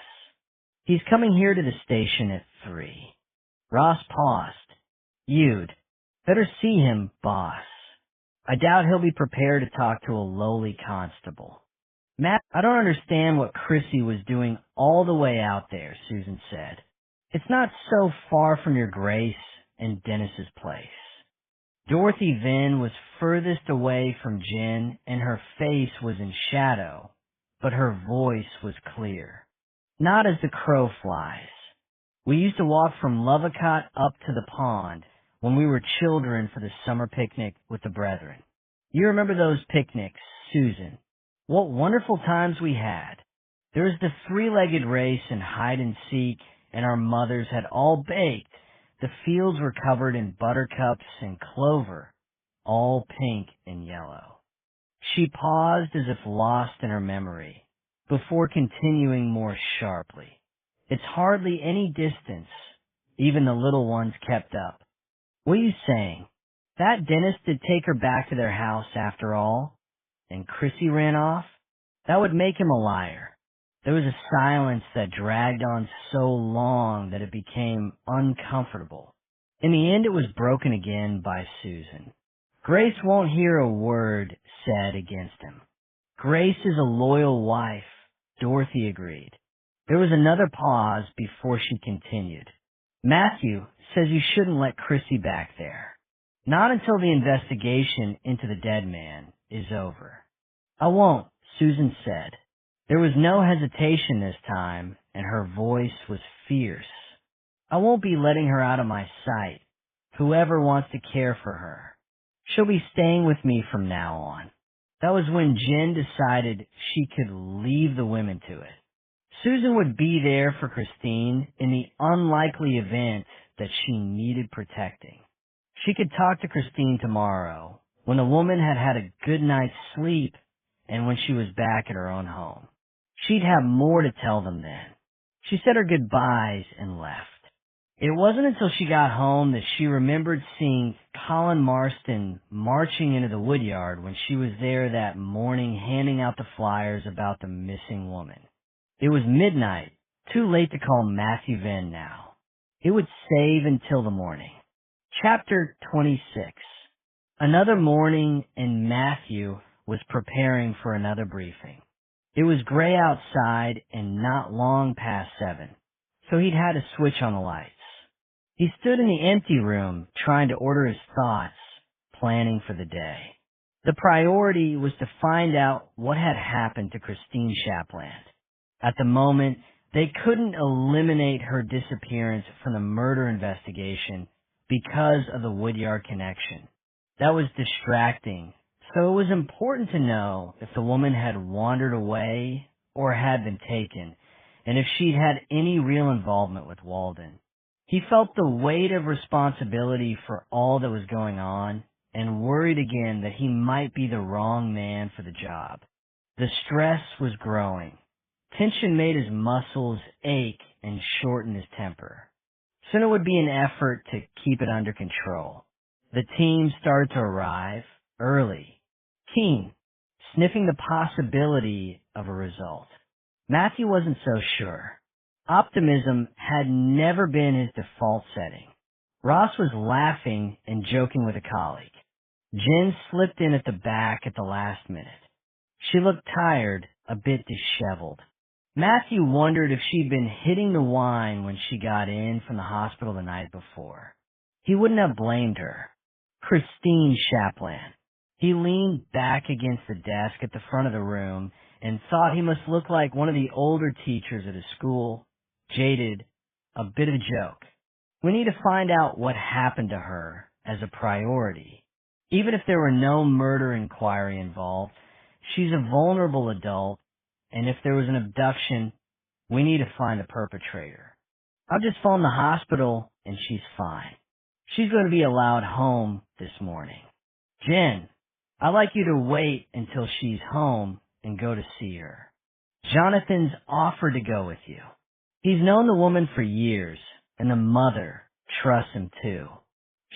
He's coming here to the station at 3. Ross paused. You'd better see him, boss. I doubt he'll be prepared to talk to a lowly constable. Matt, I don't understand what Chrissy was doing all the way out there, Susan said. It's not so far from your Grace and Dennis's place. Dorothy Vinn was furthest away from Jen, and her face was in shadow, but her voice was clear. Not as the crow flies. We used to walk from Lovacott up to the pond when we were children for the summer picnic with the brethren. You remember those picnics, Susan? What wonderful times we had. There was the three-legged race and hide and seek, and our mothers had all baked. The fields were covered in buttercups and clover, all pink and yellow. She paused as if lost in her memory, before continuing more sharply. It's hardly any distance. Even the little ones kept up. What are you saying? That Dennis did take her back to their house after all? And Chrissy ran off? That would make him a liar. There was a silence that dragged on so long that it became uncomfortable. In the end, it was broken again by Susan. Grace won't hear a word said against him. Grace is a loyal wife, Dorothy agreed. There was another pause before she continued. Matthew says you shouldn't let Chrissy back there. Not until the investigation into the dead man is over. I won't, Susan said. There was no hesitation this time, and her voice was fierce. I won't be letting her out of my sight, whoever wants to care for her. She'll be staying with me from now on. That was when Jen decided she could leave the women to it. Susan would be there for Christine in the unlikely event that she needed protecting. She could talk to Christine tomorrow, when the woman had had a good night's sleep and when she was back at her own home. She'd have more to tell them then. She said her goodbyes and left. It wasn't until she got home that she remembered seeing Colin Marston marching into the woodyard when she was there that morning handing out the flyers about the missing woman. It was midnight, too late to call Matthew Venn now. It would save until the morning. Chapter 26. Another morning, and Matthew was preparing for another briefing. It was gray outside and not long past 7, so he'd had to switch on the lights. He stood in the empty room trying to order his thoughts, planning for the day. The priority was to find out what had happened to Christine Shapland. At the moment, they couldn't eliminate her disappearance from the murder investigation because of the Woodyard connection. That was distracting, so it was important to know if the woman had wandered away or had been taken, and if she'd had any real involvement with Walden. He felt the weight of responsibility for all that was going on and worried again that he might be the wrong man for the job. The stress was growing. Tension made his muscles ache and shorten his temper. Soon it would be an effort to keep it under control. The team started to arrive early, keen, sniffing the possibility of a result. Matthew wasn't so sure. Optimism had never been his default setting. Ross was laughing and joking with a colleague. Jen slipped in at the back at the last minute. She looked tired, a bit disheveled. Matthew wondered if she'd been hitting the wine when she got in from the hospital the night before. He wouldn't have blamed her. Christine Shapland. He leaned back against the desk at the front of the room and thought he must look like one of the older teachers at his school, jaded, a bit of a joke. We need to find out what happened to her as a priority. Even if there were no murder inquiry involved, she's a vulnerable adult, and if there was an abduction, we need to find the perpetrator. I'll just phone the hospital, and she's fine. She's going to be allowed home this morning. Jen, I'd like you to wait until she's home and go to see her. Jonathan's offered to go with you. He's known the woman for years, and the mother trusts him too.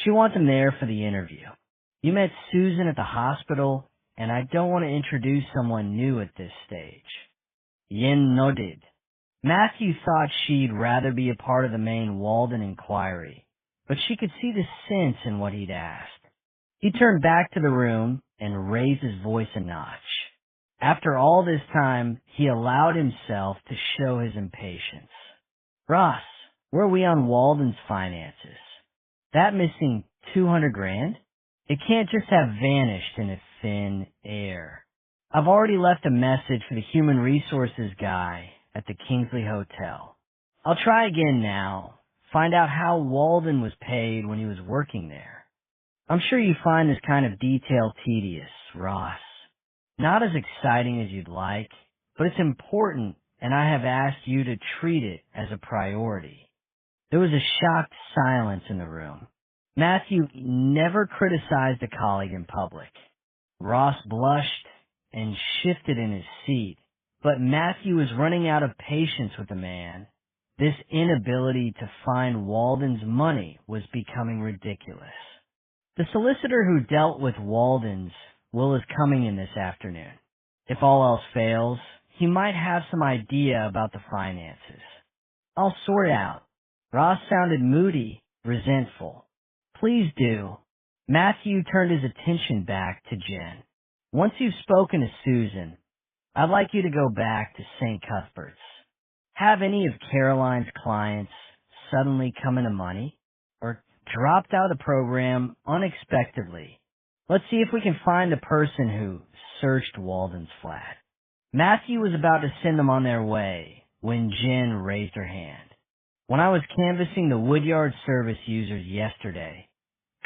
She wants him there for the interview. You met Susan at the hospital, and I don't want to introduce someone new at this stage. Yin nodded. Matthew thought she'd rather be a part of the main Walden inquiry, but she could see the sense in what he'd asked. He turned back to the room and raised his voice a notch. After all this time, he allowed himself to show his impatience. Ross, where are we on Walden's finances? That missing 200 grand? It can't just have vanished in a thin air. I've already left a message for the human resources guy at the Kingsley Hotel. I'll try again now. Find out how Walden was paid when he was working there. I'm sure you find this kind of detail tedious, Ross. Not as exciting as you'd like, but it's important, and I have asked you to treat it as a priority. There was a shocked silence in the room. Matthew never criticized a colleague in public. Ross blushed and shifted in his seat, but Matthew was running out of patience with the man. This inability to find Walden's money was becoming ridiculous. The solicitor who dealt with Walden's Will is coming in this afternoon. If all else fails, he might have some idea about the finances. I'll sort it out. Ross sounded moody, resentful. Please do. Matthew turned his attention back to Jen. Once you've spoken to Susan, I'd like you to go back to St. Cuthbert's. Have any of Caroline's clients suddenly come into money or dropped out of the program unexpectedly? Let's see if we can find the person who searched Walden's flat. Matthew was about to send them on their way when Jen raised her hand. When I was canvassing the Woodyard service users yesterday,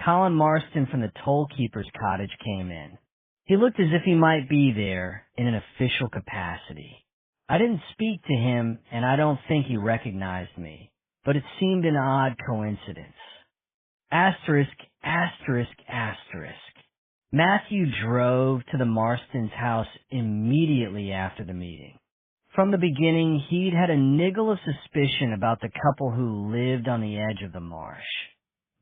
Colin Marston from the tollkeeper's cottage came in. He looked as if he might be there in an official capacity. I didn't speak to him, and I don't think he recognized me, but it seemed an odd coincidence. Asterisk, asterisk, asterisk. Matthew drove to the Marstons' house immediately after the meeting. From the beginning, he'd had a niggle of suspicion about the couple who lived on the edge of the marsh.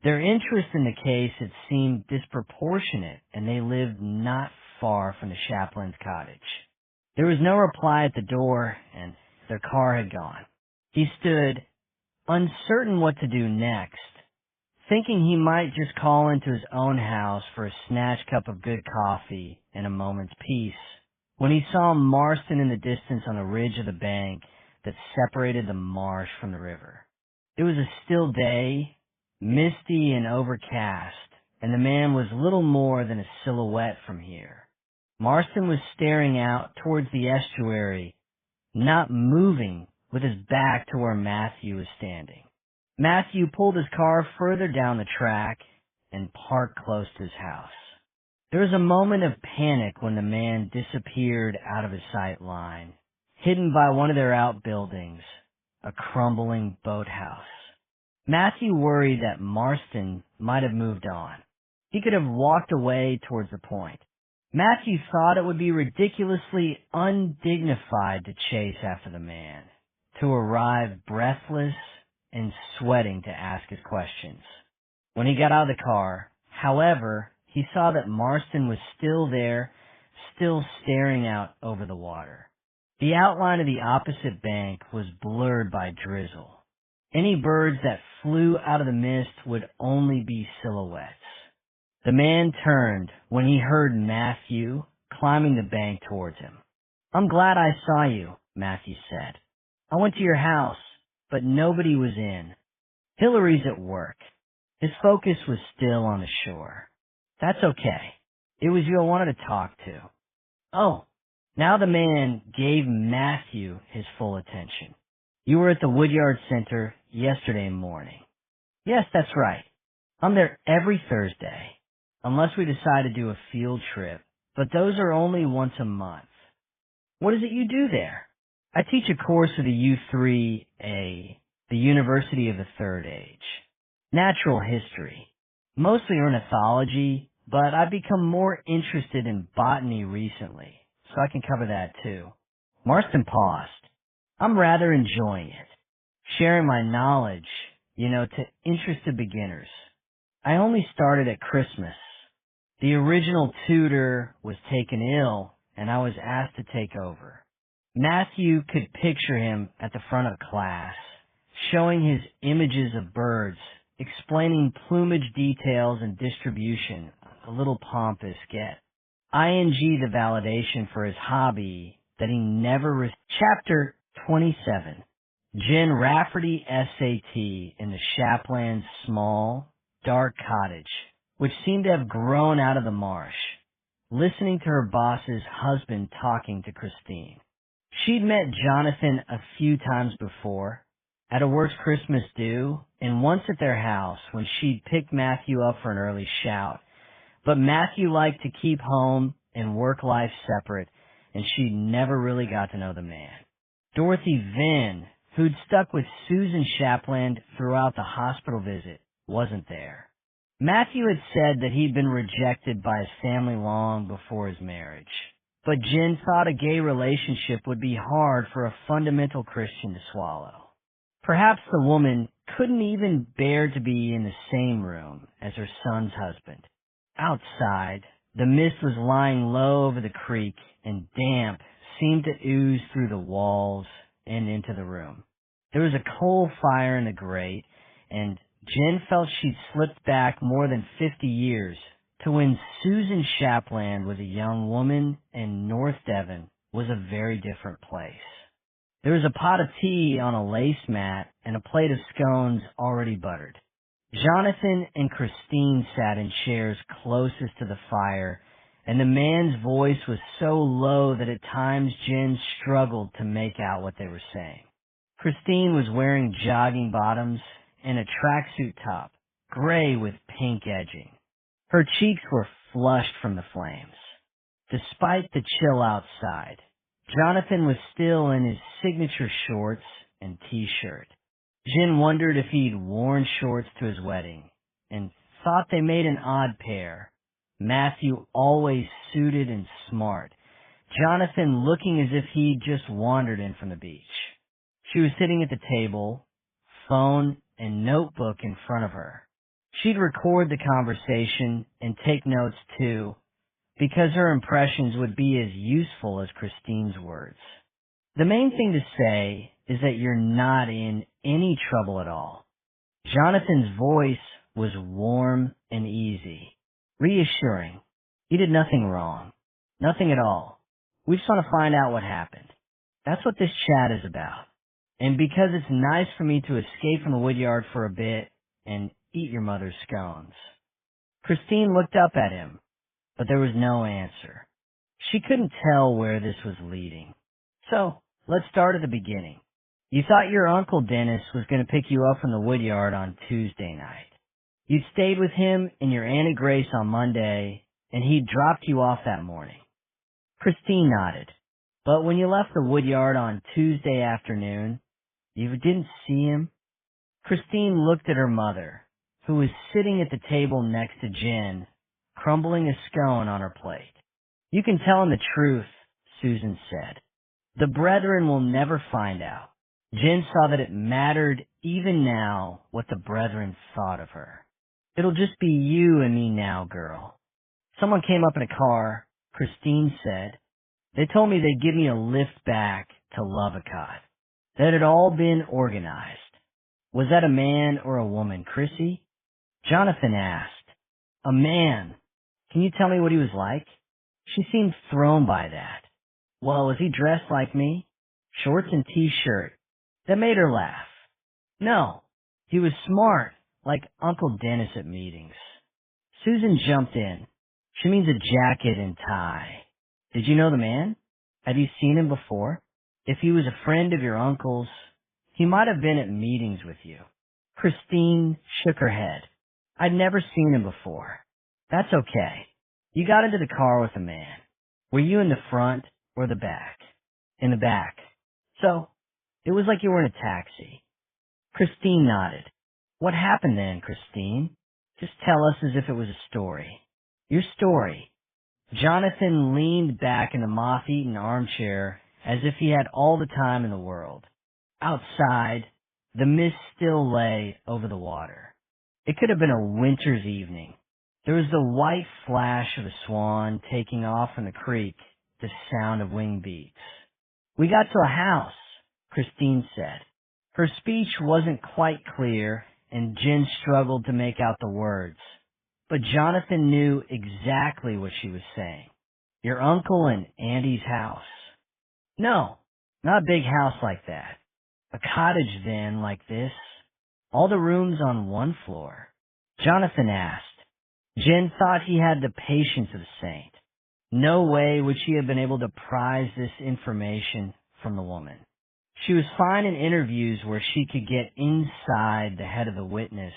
Their interest in the case had seemed disproportionate, and they lived not far from the chaplain's cottage. There was no reply at the door, and their car had gone. He stood, uncertain what to do next, thinking he might just call into his own house for a snatched cup of good coffee and a moment's peace, when he saw Marston in the distance on the ridge of the bank that separated the marsh from the river. It was a still day, misty and overcast, and the man was little more than a silhouette from here. Marston was staring out towards the estuary, not moving, with his back to where Matthew was standing. Matthew pulled his car further down the track and parked close to his house. There was a moment of panic when the man disappeared out of his sight line, hidden by one of their outbuildings, a crumbling boathouse. Matthew worried that Marston might have moved on. He could have walked away towards the point. Matthew thought it would be ridiculously undignified to chase after the man, to arrive breathless and sweating to ask his questions. When he got out of the car, however, he saw that Marston was still there, still staring out over the water. The outline of the opposite bank was blurred by drizzle. Any birds that flew out of the mist would only be silhouettes. The man turned when he heard Matthew climbing the bank towards him. "I'm glad I saw you," Matthew said. "I went to your house, but nobody was in. Hillary's at work." His focus was still on the shore. "That's okay. It was you I wanted to talk to." "Oh." Now the man gave Matthew his full attention. "You were at the Woodyard Center yesterday morning." "Yes, that's right. I'm there every Thursday, unless we decide to do a field trip, but those are only once a month." "What is it you do there?" "I teach a course of the U3A, the University of the Third Age. Natural history, mostly ornithology, but I've become more interested in botany recently, so I can cover that too." Marston paused. "I'm rather enjoying it. Sharing my knowledge, to interested beginners. I only started at Christmas. The original tutor was taken ill, and I was asked to take over." Matthew could picture him at the front of class, showing his images of birds, explaining plumage details and distribution a little pompous get. ING the validation for his hobby that he never Chapter 27. Jen Rafferty SAT in the Shapland's small, dark cottage, which seemed to have grown out of the marsh, listening to her boss's husband talking to Christine. She'd met Jonathan a few times before, at a works Christmas do, and once at their house when she'd picked Matthew up for an early shout. But Matthew liked to keep home and work life separate, and she never really got to know the man. Dorothy Vinn, who'd stuck with Susan Shapland throughout the hospital visit, wasn't there. Matthew had said that he'd been rejected by his family long before his marriage, but Jen thought a gay relationship would be hard for a fundamental Christian to swallow. Perhaps the woman couldn't even bear to be in the same room as her son's husband. Outside, the mist was lying low over the creek, and damp seemed to ooze through the walls and into the room. There was a coal fire in the grate, and Jen felt she'd slipped back more than 50 years to when Susan Shapland was a young woman and North Devon was a very different place. There was a pot of tea on a lace mat and a plate of scones already buttered. Jonathan and Christine sat in chairs closest to the fire, and the man's voice was so low that at times Jen struggled to make out what they were saying. Christine was wearing jogging bottoms and a tracksuit top, gray with pink edging. Her cheeks were flushed from the flames. Despite the chill outside, Jonathan was still in his signature shorts and t-shirt. Jen wondered if he'd worn shorts to his wedding, and thought they made an odd pair. Matthew always suited and smart, Jonathan looking as if he'd just wandered in from the beach. She was sitting at the table, phone and notebook in front of her. She'd record the conversation and take notes too, because her impressions would be as useful as Christine's words. The main thing to say is that you're not in any trouble at all. Jonathan's voice was warm and easy, reassuring. You did nothing wrong. Nothing at all. We just want to find out what happened. That's what this chat is about. And because it's nice for me to escape from the woodyard for a bit and eat your mother's scones. Christine looked up at him, but there was no answer. She couldn't tell where this was leading. So, let's start at the beginning. You thought your Uncle Dennis was going to pick you up from the woodyard on Tuesday night. You'd stayed with him and your Aunt Grace on Monday, and he'd dropped you off that morning. Christine nodded. But when you left the woodyard on Tuesday afternoon, you didn't see him? Christine looked at her mother, who was sitting at the table next to Jen, crumbling a scone on her plate. You can tell him the truth, Susan said. The brethren will never find out. Jen saw that it mattered even now what the brethren thought of her. It'll just be you and me now, girl. Someone came up in a car, Christine said. They told me they'd give me a lift back to Lovecott. That had all been organized. Was that a man or a woman, Chrissy? Jonathan asked. A man. Can you tell me what he was like? She seemed thrown by that. Well, was he dressed like me? Shorts and t-shirt. That made her laugh. No, he was smart, like Uncle Dennis at meetings. Susan jumped in. She means a jacket and tie. Did you know the man? Have you seen him before? If he was a friend of your uncle's, he might have been at meetings with you. Christine shook her head. I'd never seen him before. That's okay. You got into the car with the man. Were you in the front or the back? In the back. So, it was like you were in a taxi. Christine nodded. What happened then, Christine? Just tell us as if it was a story. Your story. Jonathan leaned back in the moth-eaten armchair as if he had all the time in the world. Outside, the mist still lay over the water. It could have been a winter's evening. There was the white flash of a swan taking off from the creek, the sound of wing beats. We got to a house, Christine said. Her speech wasn't quite clear, and Jen struggled to make out the words. But Jonathan knew exactly what she was saying. Your uncle and Andy's house. No, not a big house like that. A cottage then like this. All the rooms on one floor. Jonathan asked. Jen thought he had the patience of a saint. No way would she have been able to prize this information from the woman. She was fine in interviews where she could get inside the head of the witness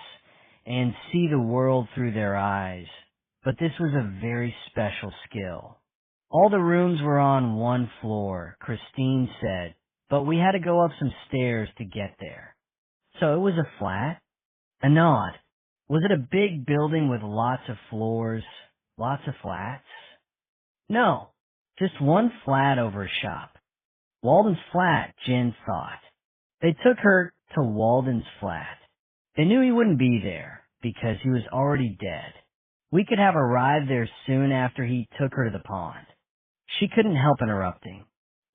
and see the world through their eyes, but this was a very special skill. All the rooms were on one floor, Christine said, but we had to go up some stairs to get there. So it was a flat? A nod. Was it a big building with lots of floors, lots of flats? No, just one flat over a shop. Walden's flat, Jen thought. They took her to Walden's flat. They knew he wouldn't be there because he was already dead. We could have arrived there soon after he took her to the pond. She couldn't help interrupting.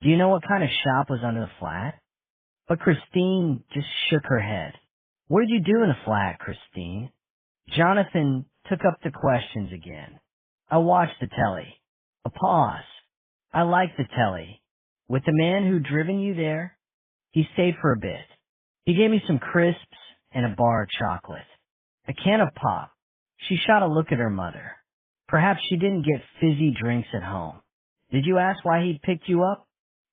Do you know what kind of shop was under the flat? But Christine just shook her head. What did you do in the flat, Christine? Jonathan took up the questions again. I watched the telly. A pause. I liked the telly. With the man who'd driven you there, he stayed for a bit. He gave me some crisps and a bar of chocolate. A can of pop. She shot a look at her mother. Perhaps she didn't get fizzy drinks at home. Did you ask why he'd picked you up?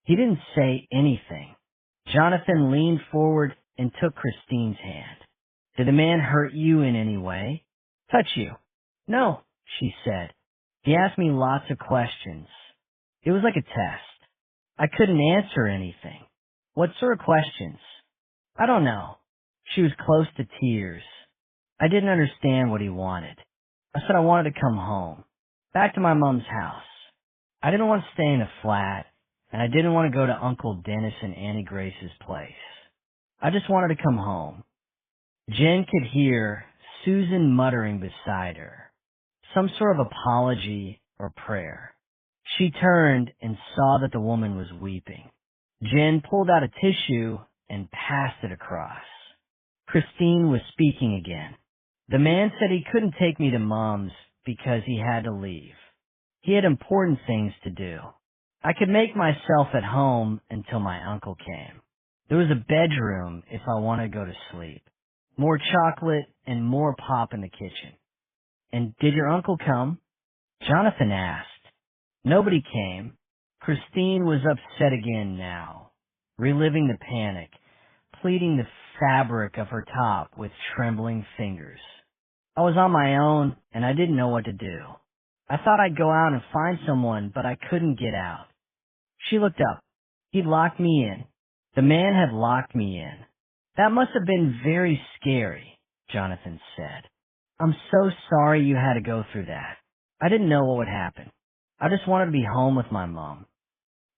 He didn't say anything. Jonathan leaned forward and took Christine's hand. Did the man hurt you in any way? Touch you? No, she said. He asked me lots of questions. It was like a test. I couldn't answer anything. What sort of questions? I don't know. She was close to tears. I didn't understand what he wanted. I said I wanted to come home, back to my mom's house. I didn't want to stay in a flat, and I didn't want to go to Uncle Dennis and Annie Grace's place. I just wanted to come home. Jen could hear Susan muttering beside her, some sort of apology or prayer. She turned and saw that the woman was weeping. Jen pulled out a tissue and passed it across. Christine was speaking again. The man said he couldn't take me to Mom's because he had to leave. He had important things to do. I could make myself at home until my uncle came. There was a bedroom if I wanted to go to sleep. More chocolate and more pop in the kitchen. And did your uncle come? Jonathan asked. Nobody came. Christine was upset again now, reliving the panic, pleating the fabric of her top with trembling fingers. I was on my own, and I didn't know what to do. I thought I'd go out and find someone, but I couldn't get out. She looked up. He'd locked me in. The man had locked me in. That must have been very scary, Jonathan said. I'm so sorry you had to go through that. I didn't know what would happen. I just wanted to be home with my mom.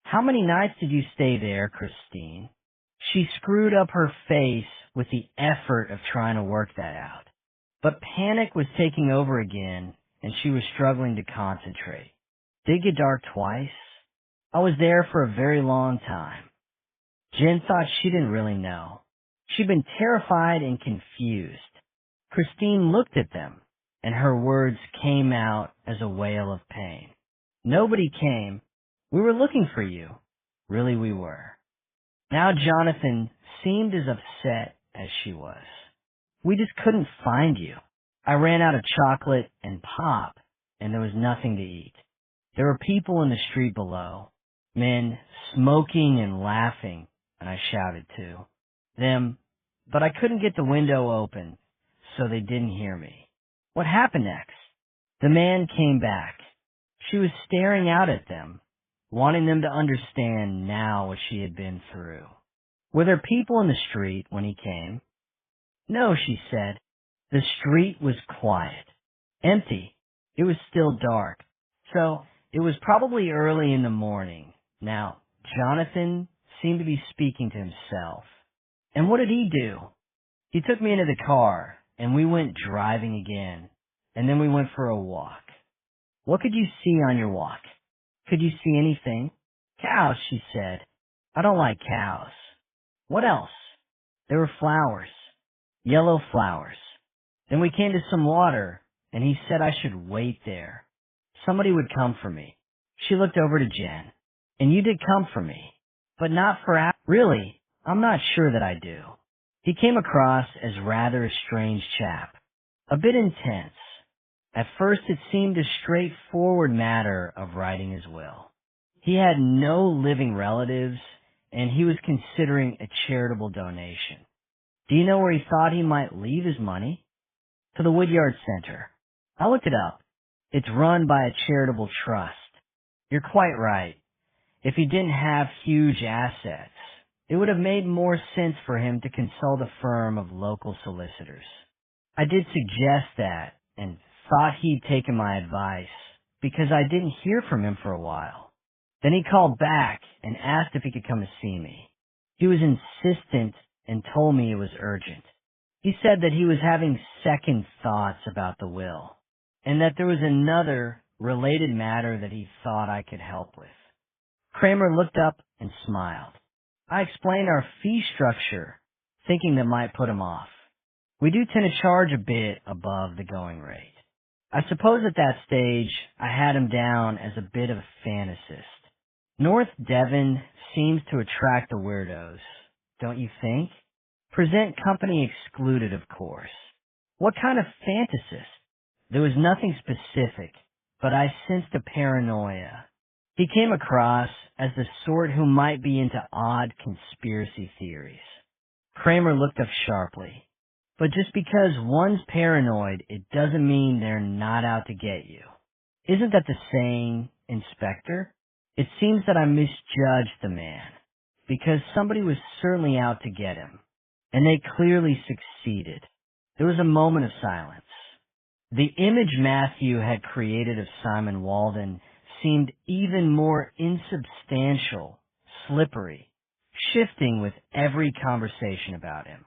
How many nights did you stay there, Christine? She screwed up her face with the effort of trying to work that out. But panic was taking over again, and she was struggling to concentrate. Did it get dark twice? I was there for a very long time. Jen thought she didn't really know. She'd been terrified and confused. Christine looked at them, and her words came out as a wail of pain. Nobody came. We were looking for you. Really, we were. Now Jonathan seemed as upset as she was. We just couldn't find you. I ran out of chocolate and pop, and there was nothing to eat. There were people in the street below, men smoking and laughing, and I shouted too. Them, but I couldn't get the window open, so they didn't hear me. What happened next? The man came back. She was staring out at them, wanting them to understand now what she had been through. Were there people in the street when he came? No, she said. The street was quiet, empty. It was still dark, so it was probably early in the morning. Now, Jonathan seemed to be speaking to himself. And what did he do? He took me into the car, and we went driving again, and then we went for a walk. What could you see on your walk? Could you see anything? Cows, she said. I don't like cows. What else? There were flowers. Yellow flowers. Then we came to some water, and he said I should wait there. Somebody would come for me. She looked over to Jen. And you did come for me, but not for hours. Really, I'm not sure that I do. He came across as rather a strange chap, a bit intense. At first it seemed a straightforward matter of writing his will. He had no living relatives, and he was considering a charitable donation. Do you know where he thought he might leave his money? To the Woodyard Center. I looked it up. It's run by a charitable trust. You're quite right. If he didn't have huge assets, it would have made more sense for him to consult a firm of local solicitors. I did suggest that and thought he'd taken my advice because I didn't hear from him for a while. Then he called back and asked if he could come to see me. He was insistent and told me it was urgent. He said that he was having second thoughts about the will and that there was another related matter that he thought I could help with. Kramer looked up and smiled. I explained our fee structure, thinking that might put him off. We do tend to charge a bit above the going rate. I suppose at that stage I had him down as a bit of a fantasist. North Devon seems to attract the weirdos, don't you think? Present company excluded, of course. What kind of fantasist? There was nothing specific, but I sensed a paranoia. He came across as the sort who might be into odd conspiracy theories. Kramer looked up sharply. But just because one's paranoid, it doesn't mean they're not out to get you. Isn't that the saying, Inspector? It seems that I misjudged the man, because somebody was certainly out to get him, and they clearly succeeded. There was a moment of silence. The image Matthew had created of Simon Walden seemed even more insubstantial, slippery, shifting with every conversation about him.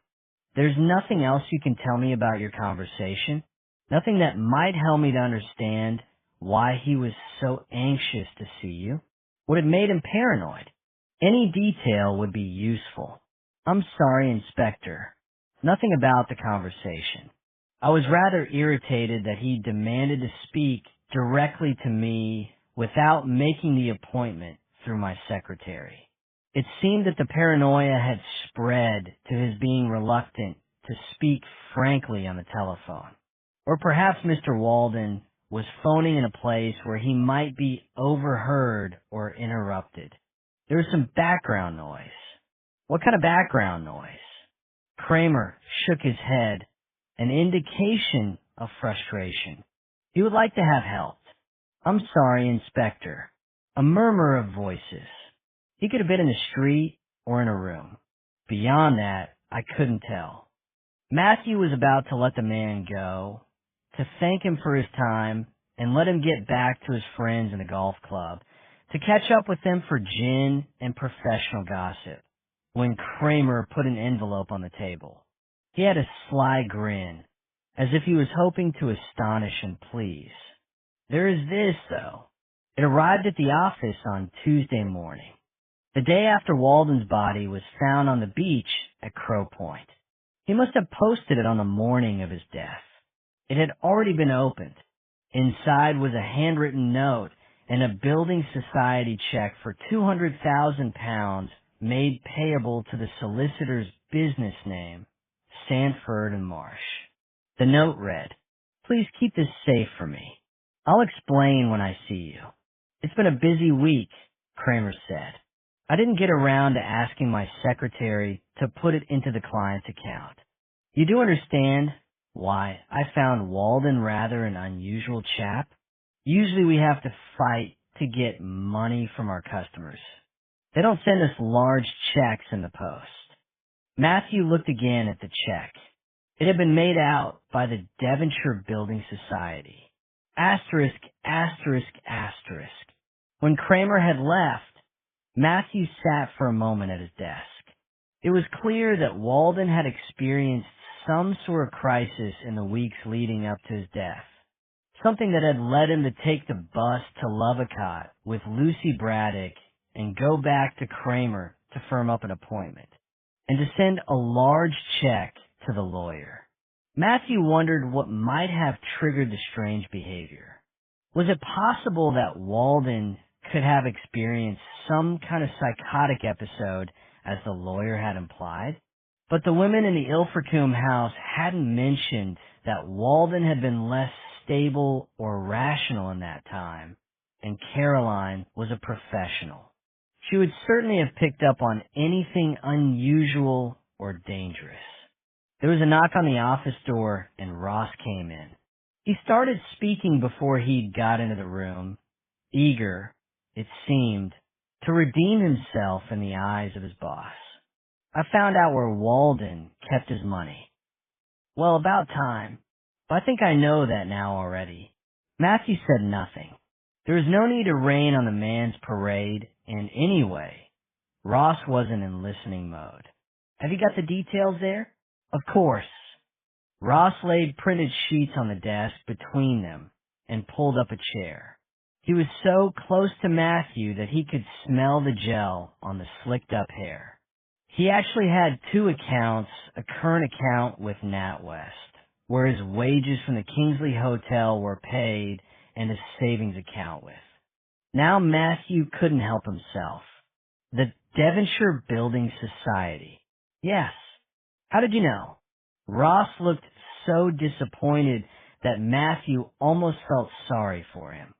There's nothing else you can tell me about your conversation? Nothing that might help me to understand why he was so anxious to see you? What had made him paranoid? Any detail would be useful. I'm sorry, Inspector. Nothing about the conversation. I was rather irritated that he demanded to speak directly to me without making the appointment through my secretary. It seemed that the paranoia had spread to his being reluctant to speak frankly on the telephone. Or perhaps Mr. Walden was phoning in a place where he might be overheard or interrupted. There was some background noise. What kind of background noise? Kramer shook his head, an indication of frustration. He would like to have helped. I'm sorry, Inspector. A murmur of voices. He could have been in the street or in a room. Beyond that, I couldn't tell. Matthew was about to let the man go, to thank him for his time and let him get back to his friends in the golf club, to catch up with them for gin and professional gossip, when Kramer put an envelope on the table. He had a sly grin, as if he was hoping to astonish and please. There is this, though. It arrived at the office on Tuesday morning, the day after Walden's body was found on the beach at Crow Point. He must have posted it on the morning of his death. It had already been opened. Inside was a handwritten note and a building society check for £200,000 made payable to the solicitor's business name, Sanford and Marsh. The note read, "Please keep this safe for me. I'll explain when I see you." It's been a busy week, Kramer said. I didn't get around to asking my secretary to put it into the client's account. You do understand why I found Walden rather an unusual chap? Usually we have to fight to get money from our customers. They don't send us large checks in the post. Matthew looked again at the check. It had been made out by the Devonshire Building Society. Asterisk, asterisk, asterisk. When Kramer had left, Matthew sat for a moment at his desk. It was clear that Walden had experienced some sort of crisis in the weeks leading up to his death. Something that had led him to take the bus to Lovicott with Lucy Braddock and go back to Kramer to firm up an appointment, and to send a large check to the lawyer. Matthew wondered what might have triggered the strange behavior. Was it possible that Walden could have experienced some kind of psychotic episode, as the lawyer had implied? But the women in the Ilfracombe house hadn't mentioned that Walden had been less stable or rational in that time, and Caroline was a professional. She would certainly have picked up on anything unusual or dangerous. There was a knock on the office door, and Ross came in. He started speaking before he'd got into the room, eager, it seemed, to redeem himself in the eyes of his boss. I found out where Walden kept his money. Well, about time. But I think I know that now already. Matthew said nothing. There was no need to rain on the man's parade, and anyway, Ross wasn't in listening mode. Have you got the details there? Of course. Ross laid printed sheets on the desk between them and pulled up a chair. He was so close to Matthew that he could smell the gel on the slicked up hair. He actually had two accounts, a current account with NatWest, where his wages from the Kingsley Hotel were paid, and a savings account with. Now Matthew couldn't help himself. The Devonshire Building Society. Yes. How did you know? Ross looked so disappointed that Matthew almost felt sorry for him.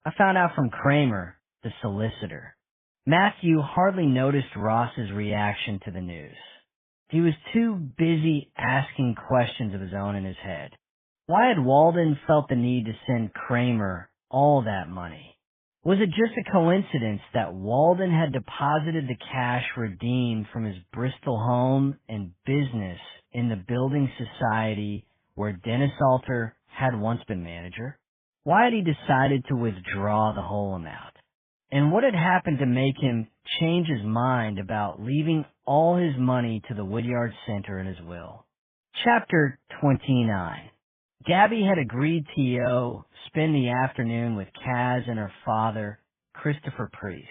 I found out from Kramer, the solicitor. Matthew hardly noticed Ross's reaction to the news. He was too busy asking questions of his own in his head. Why had Walden felt the need to send Kramer all that money? Was it just a coincidence that Walden had deposited the cash redeemed from his Bristol home and business in the building society where Dennis Alter had once been manager? Why had he decided to withdraw the whole amount? And what had happened to make him change his mind about leaving all his money to the Woodyard Center in his will? Chapter 29. Gabby had agreed to spend the afternoon with Kaz and her father, Christopher Priest.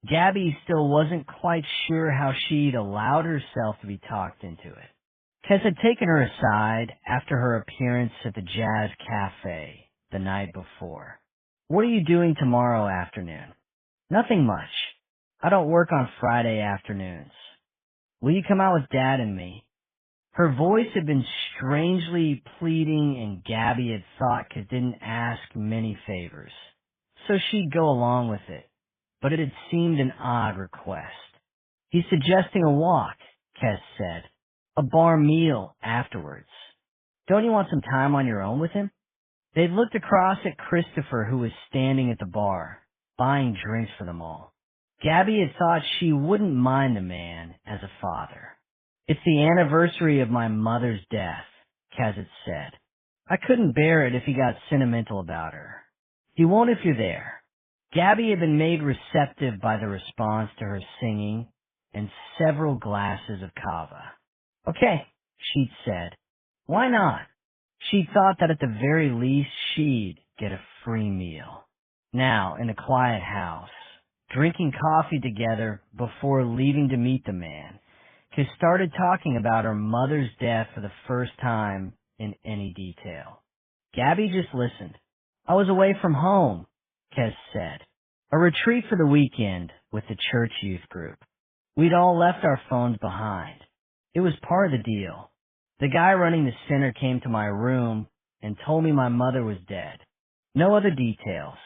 Gabby still wasn't quite sure how she'd allowed herself to be talked into it. Kaz had taken her aside after her appearance at the Jazz Cafe the night before. What are you doing tomorrow afternoon? Nothing much. I don't work on Friday afternoons. Will you come out with Dad and me? Her voice had been strangely pleading, and Gabby had thought Kaz didn't ask many favors, so she'd go along with it, but it had seemed an odd request. He's suggesting a walk, Kaz said. A bar meal afterwards. Don't you want some time on your own with him? They'd looked across at Christopher, who was standing at the bar, buying drinks for them all. Gabby had thought she wouldn't mind the man as a father. It's the anniversary of my mother's death, Kaz had said. I couldn't bear it if he got sentimental about her. He won't if you're there. Gabby had been made receptive by the response to her singing and several glasses of kava. Okay, she'd said. Why not? She thought that at the very least she'd get a free meal. Now, in a quiet house, drinking coffee together before leaving to meet the man, Kaz started talking about her mother's death for the first time in any detail. Gabby just listened. I was away from home, Kaz said. A retreat for the weekend with the church youth group. We'd all left our phones behind. It was part of the deal. The guy running the center came to my room and told me my mother was dead. No other details.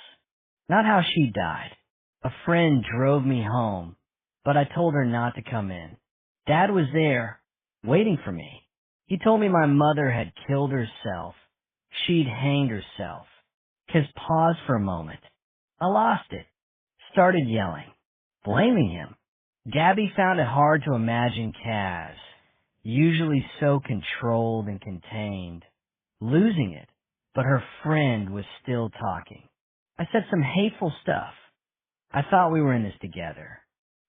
Not how she died. A friend drove me home, but I told her not to come in. Dad was there, waiting for me. He told me my mother had killed herself. She'd hanged herself. Kaz paused for a moment. I lost it. Started yelling. Blaming him. Gabby found it hard to imagine Kaz, usually so controlled and contained, losing it, but her friend was still talking. I said some hateful stuff. I thought we were in this together,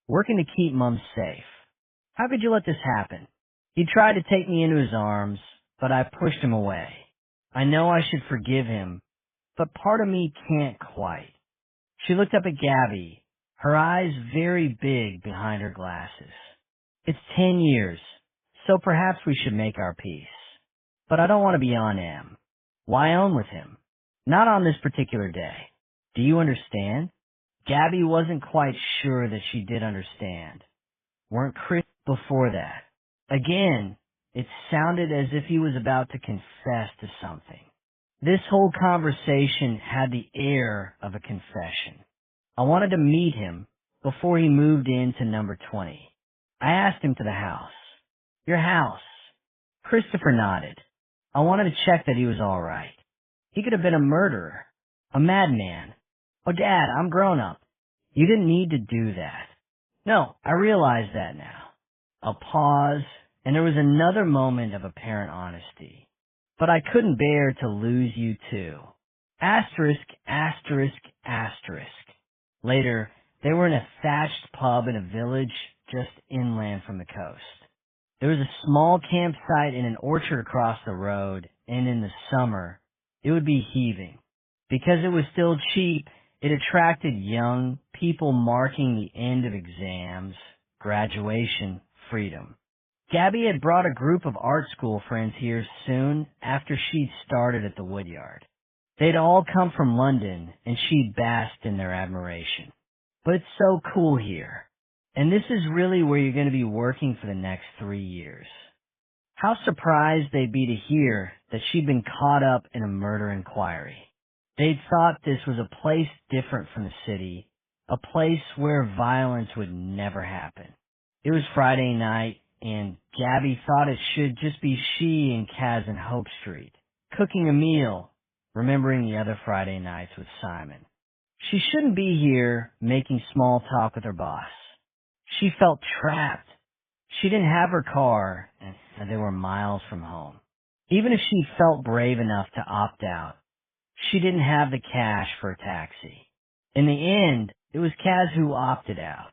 working to keep Mom safe. How could you let this happen? He tried to take me into his arms, but I pushed him away. I know I should forgive him, but part of me can't quite. She looked up at Gabby, her eyes very big behind her glasses. It's 10 years, so perhaps we should make our peace. but I don't want to be on M. Why own with him? Not on this particular day. Do you understand? Gabby wasn't quite sure that she did understand. Weren't Chris before that? Again, it sounded as if he was about to confess to something. This whole conversation had the air of a confession. I wanted to meet him before he moved into number 20. I asked him to the house. Your house. Christopher nodded. I wanted to check that he was all right. He could have been a murderer, a madman. Oh, Dad, I'm grown up. You didn't need to do that. No, I realize that now. A pause, and there was another moment of apparent honesty. But I couldn't bear to lose you too. Asterisk, asterisk, asterisk. Later, they were in a thatched pub in a village just inland from the coast. There was a small campsite in an orchard across the road, and in the summer, it would be heaving. Because it was still cheap, it attracted young people marking the end of exams, graduation, freedom. Gabby had brought a group of art school friends here soon after she'd started at the Woodyard. They'd all come from London, and she'd basked in their admiration. But it's so cool here. And this is really where you're going to be working for the next 3 years. How surprised they'd be to hear that she'd been caught up in a murder inquiry. They'd thought this was a place different from the city, a place where violence would never happen. It was Friday night, and Gabby thought it should just be she and Kaz in Hope Street, cooking a meal, remembering the other Friday nights with Simon. She shouldn't be here making small talk with her boss. She felt trapped. She didn't have her car, and they were miles from home. Even if she felt brave enough to opt out, she didn't have the cash for a taxi. In the end, it was Kaz who opted out.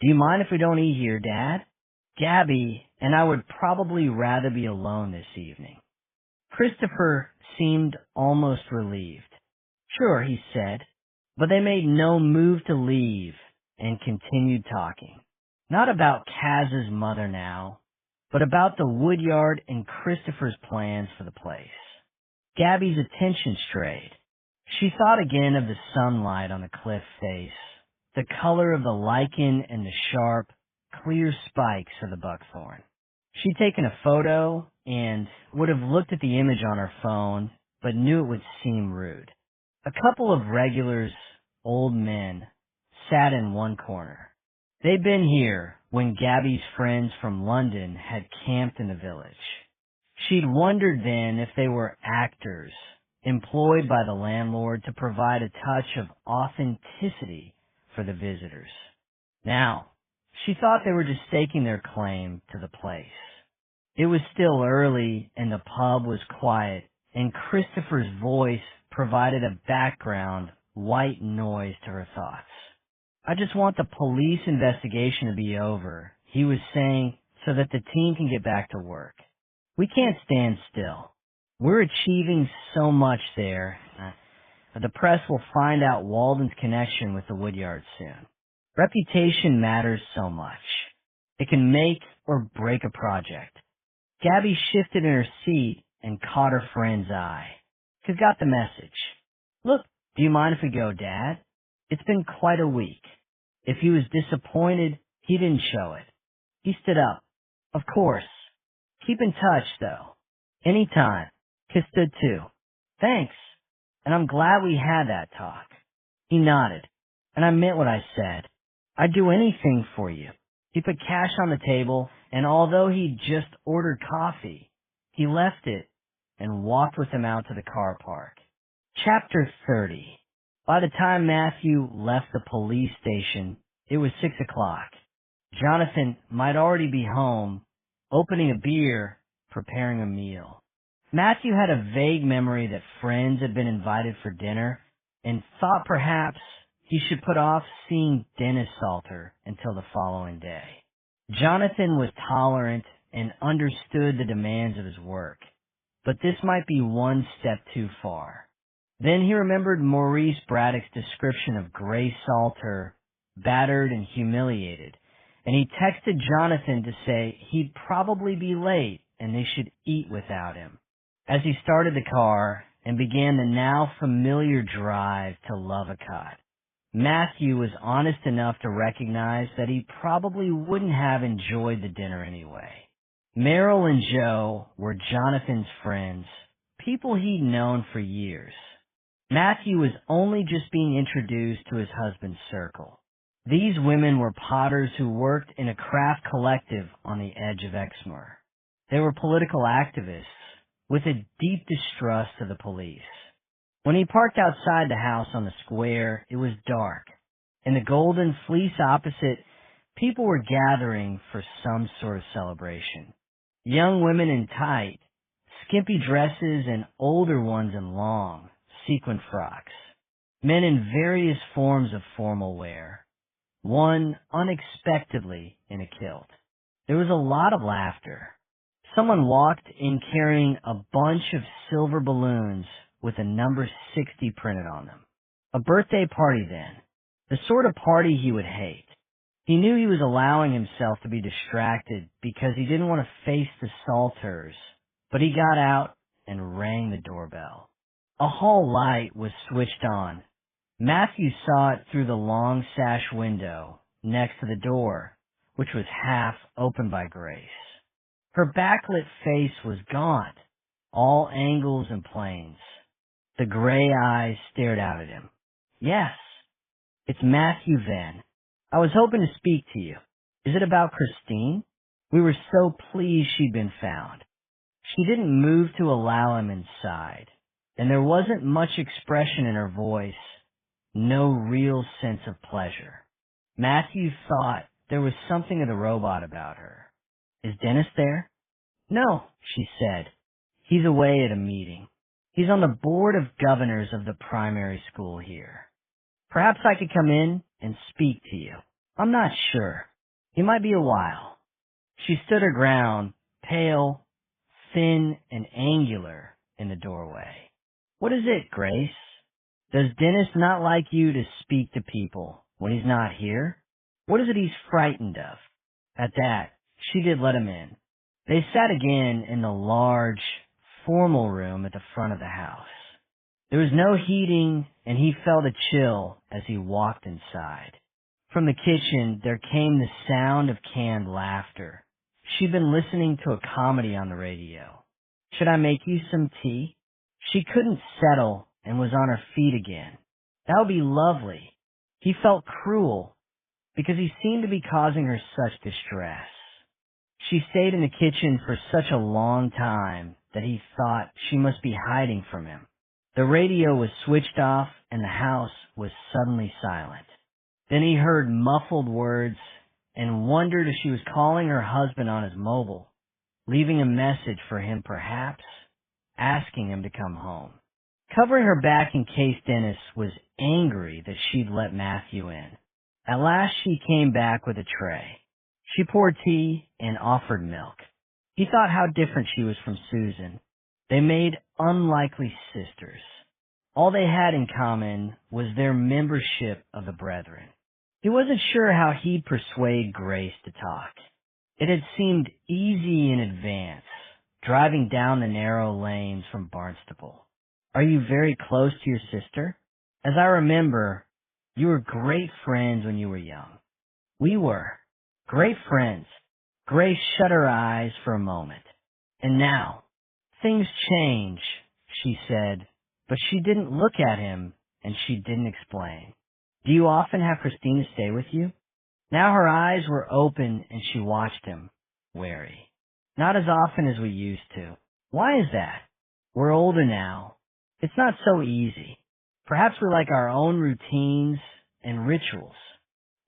Do you mind if we don't eat here, Dad? Gabby and I would probably rather be alone this evening. Christopher seemed almost relieved. Sure, he said, but they made no move to leave and continued talking. Not about Kaz's mother now, but about the Woodyard and Christopher's plans for the place. Gabby's attention strayed. She thought again of the sunlight on the cliff face, the color of the lichen and the sharp, clear spikes of the buckthorn. She'd taken a photo and would have looked at the image on her phone, but knew it would seem rude. A couple of regulars, old men, sat in one corner. They'd been here when Gabby's friends from London had camped in the village. She'd wondered then if they were actors, employed by the landlord to provide a touch of authenticity for the visitors. Now, she thought they were just staking their claim to the place. It was still early and the pub was quiet, and Christopher's voice provided a background, white noise to her thoughts. I just want the police investigation to be over, he was saying, so that the team can get back to work. We can't stand still. We're achieving so much there. The press will find out Walden's connection with the Woodyard soon. Reputation matters so much. It can make or break a project. Gabby shifted in her seat and caught her friend's eye. She's got the message. Look, do you mind if we go, Dad? It's been quite a week. If he was disappointed, he didn't show it. He stood up. Of course. Keep in touch, though. Anytime. He stood too. Thanks. And I'm glad we had that talk. He nodded. And I meant what I said. I'd do anything for you. He put cash on the table, and although he'd just ordered coffee, he left it and walked with him out to the car park. Chapter 30. By the time Matthew left the police station, it was 6 o'clock. Jonathan might already be home, opening a beer, preparing a meal. Matthew had a vague memory that friends had been invited for dinner and thought perhaps he should put off seeing Dennis Salter until the following day. Jonathan was tolerant and understood the demands of his work, but this might be one step too far. Then he remembered Maurice Braddock's description of Grace Salter, battered and humiliated, and he texted Jonathan to say he'd probably be late and they should eat without him. as he started the car and began the now familiar drive to Lovecott. Matthew was honest enough to recognize that he probably wouldn't have enjoyed the dinner anyway. Merrill and Joe were Jonathan's friends, people he'd known for years. Matthew was only just being introduced to his husband's circle. These women were potters who worked in a craft collective on the edge of Exmoor. They were political activists with a deep distrust of the police. When he parked outside the house on the square, it was dark. In the Golden Fleece opposite, people were gathering for some sort of celebration. Young women in tight, skimpy dresses and older ones in long, sequin frocks. Men in various forms of formal wear. One unexpectedly in a kilt. There was a lot of laughter. Someone walked in carrying a bunch of silver balloons with a number 60 printed on them. A birthday party then. The sort of party he would hate. He knew he was allowing himself to be distracted because he didn't want to face the Salters, but he got out and rang the doorbell. A hall light was switched on. Matthew saw it through the long sash window next to the door, which was half opened by Grace. Her backlit face was gaunt, all angles and planes. The gray eyes stared out at him. Yes, it's Matthew Venn. I was hoping to speak to you. Is it about Christine? We were so pleased she'd been found. She didn't move to allow him inside, and there wasn't much expression in her voice, no real sense of pleasure. Matthew thought there was something of the robot about her. Is Dennis there? No, she said. He's away at a meeting. He's on the board of governors of the primary school here. Perhaps I could come in and speak to you. I'm not sure. It might be a while. She stood her ground, pale, thin, and angular in the doorway. What is it, Grace? Does Dennis not like you to speak to people when he's not here? What is it he's frightened of? At that, she did let him in. They sat again in the large, formal room at the front of the house. There was no heating, and he felt a chill as he walked inside. From the kitchen, there came the sound of canned laughter. She'd been listening to a comedy on the radio. Should I make you some tea? She couldn't settle and was on her feet again. That would be lovely. He felt cruel because he seemed to be causing her such distress. She stayed in the kitchen for such a long time that he thought she must be hiding from him. The radio was switched off and the house was suddenly silent. Then he heard muffled words and wondered if she was calling her husband on his mobile, leaving a message for him perhaps, asking him to come home. Covering her back in case Dennis was angry that she'd let Matthew in. At last she came back with a tray. She poured tea and offered milk. He thought how different she was from Susan. They made unlikely sisters. All they had in common was their membership of the Brethren. He wasn't sure how he'd persuade Grace to talk. It had seemed easy in advance, driving down the narrow lanes from Barnstaple. Are you very close to your sister? As I remember, you were great friends when you were young. We were. Great friends. Grace shut her eyes for a moment. And now, things change, she said, but she didn't look at him and she didn't explain. Do you often have Christina stay with you? Now her eyes were open and she watched him, wary. Not as often as we used to. Why is that? We're older now. It's not so easy. Perhaps we like our own routines and rituals.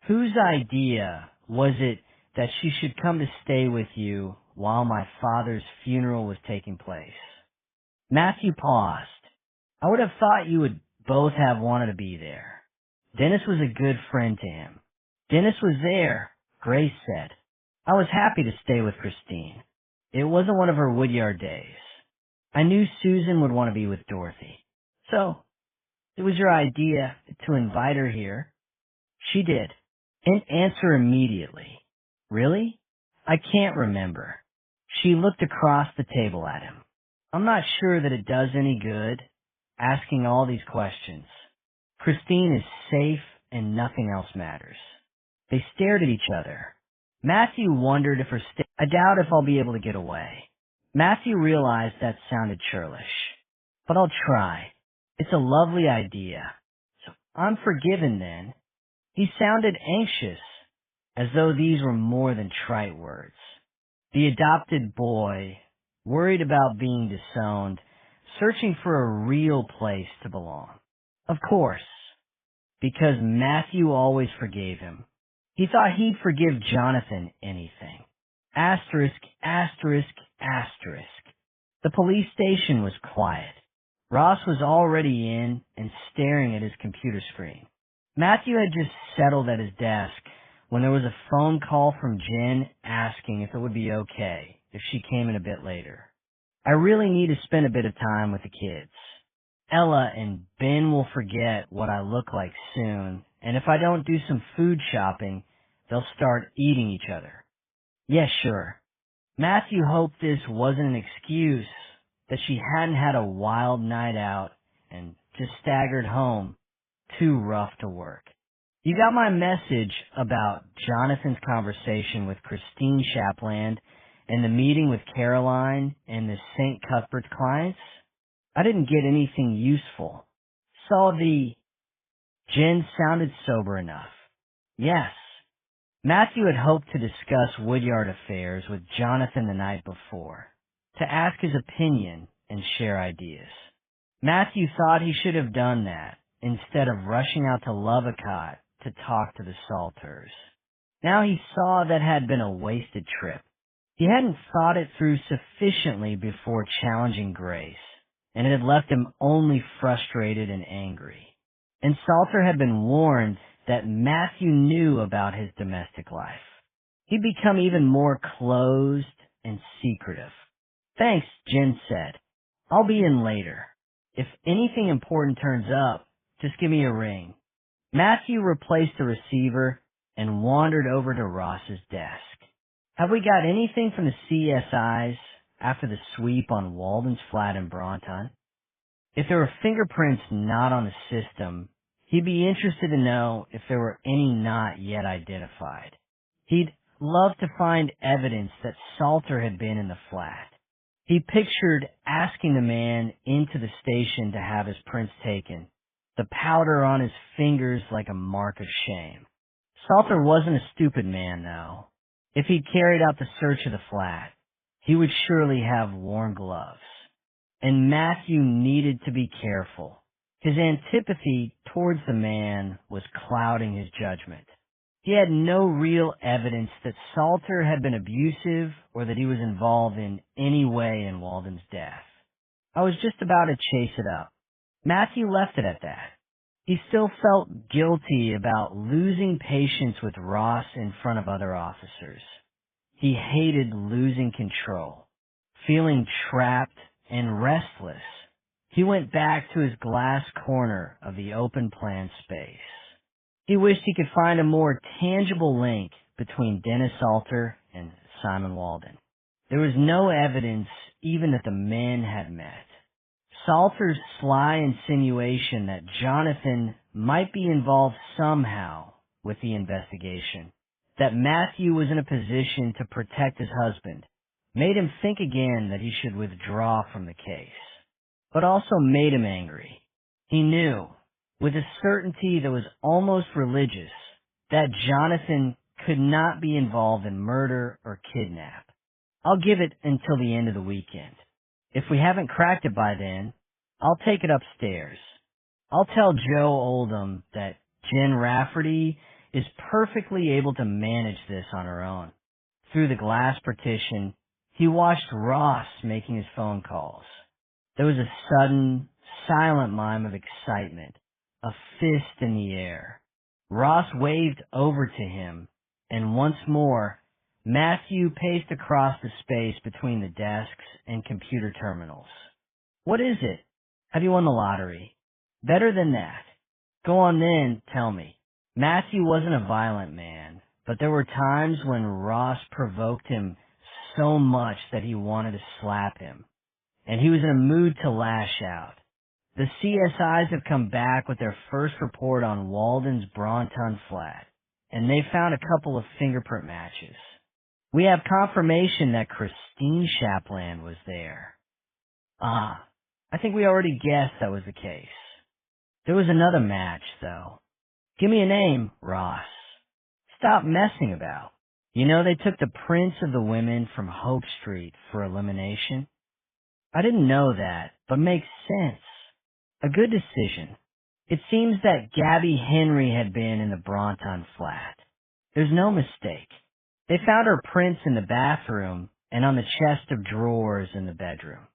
Whose idea was it that she should come to stay with you while my father's funeral was taking place? Matthew paused. I would have thought you would both have wanted to be there. Dennis was a good friend to him. Dennis was there, Grace said. I was happy to stay with Christine. It wasn't one of her woodyard days. I knew Susan would want to be with Dorothy. So, it was your idea to invite her here. She did. Didn't answer immediately. Really? I can't remember. She looked across the table at him. I'm not sure that it does any good asking all these questions. Christine is safe and nothing else matters. They stared at each other. Matthew wondered if I doubt if I'll be able to get away. Matthew realized that sounded churlish. But I'll try. It's a lovely idea. So I'm forgiven then. He sounded anxious, as though these were more than trite words. The adopted boy, worried about being disowned, searching for a real place to belong. Of course, because Matthew always forgave him. He thought he'd forgive Jonathan anything. Asterisk, asterisk, asterisk. The police station was quiet. Ross was already in and staring at his computer screen. Matthew had just settled at his desk when there was a phone call from Jen asking if it would be okay if she came in a bit later. I really need to spend a bit of time with the kids. Ella and Ben will forget what I look like soon, and if I don't do some food shopping, they'll start eating each other. Yes, sure. Matthew hoped this wasn't an excuse, that she hadn't had a wild night out and just staggered home, too rough to work. You got my message about Jonathan's conversation with Christine Shapland and the meeting with Caroline and the St. Cuthbert's clients? I didn't get anything useful. Saw the... Jen sounded sober enough. Yes. Matthew had hoped to discuss Woodyard affairs with Jonathan the night before, to ask his opinion and share ideas. Matthew thought he should have done that instead of rushing out to Lovecott to talk to the Salters. Now he saw that had been a wasted trip. He hadn't thought it through sufficiently before challenging Grace, and it had left him only frustrated and angry. And Salter had been warned that Matthew knew about his domestic life. He'd become even more closed and secretive. Thanks, Jen said. I'll be in later. If anything important turns up, just give me a ring. Matthew replaced the receiver and wandered over to Ross's desk. Have we got anything from the CSIs after the sweep on Walden's flat in Bronton? If there were fingerprints not on the system, he'd be interested to know if there were any not yet identified. He'd love to find evidence that Salter had been in the flat. He pictured asking the man into the station to have his prints taken, the powder on his fingers like a mark of shame. Salter wasn't a stupid man, though. If he'd carried out the search of the flat, he would surely have worn gloves. And Matthew needed to be careful. His antipathy towards the man was clouding his judgment. He had no real evidence that Salter had been abusive or that he was involved in any way in Walden's death. I was just about to chase it up. Matthew left it at that. He still felt guilty about losing patience with Ross in front of other officers. He hated losing control, feeling trapped and restless. He went back to his glass corner of the open plan space. He wished he could find a more tangible link between Dennis Salter and Simon Walden. There was no evidence even that the men had met. Salter's sly insinuation that Jonathan might be involved somehow with the investigation, that Matthew was in a position to protect his husband, made him think again that he should withdraw from the case, but also made him angry. He knew, with a certainty that was almost religious, that Jonathan could not be involved in murder or kidnap. I'll give it until the end of the weekend. If we haven't cracked it by then, I'll take it upstairs. I'll tell Joe Oldham that Jen Rafferty is perfectly able to manage this on her own. Through the glass partition, he watched Ross making his phone calls. There was a sudden, silent mime of excitement, a fist in the air. Ross waved over to him, and once more, Matthew paced across the space between the desks and computer terminals. What is it? Have you won the lottery? Better than that. Go on then, tell me. Matthew wasn't a violent man, but there were times when Ross provoked him so much that he wanted to slap him. and he was in a mood to lash out. The CSIs have come back with their first report on Walden's Bronton flat, and they found a couple of fingerprint matches. We have confirmation that Christine Shapland was there. Ah, I think we already guessed that was the case. There was another match, though. Give me a name, Ross. Stop messing about. You know they took the prints of the women from Hope Street for elimination? I didn't know that, but makes sense. A good decision. It seems that Gabby Henry had been in the Bronton flat. There's no mistake. They found her prints in the bathroom and on the chest of drawers in the bedroom.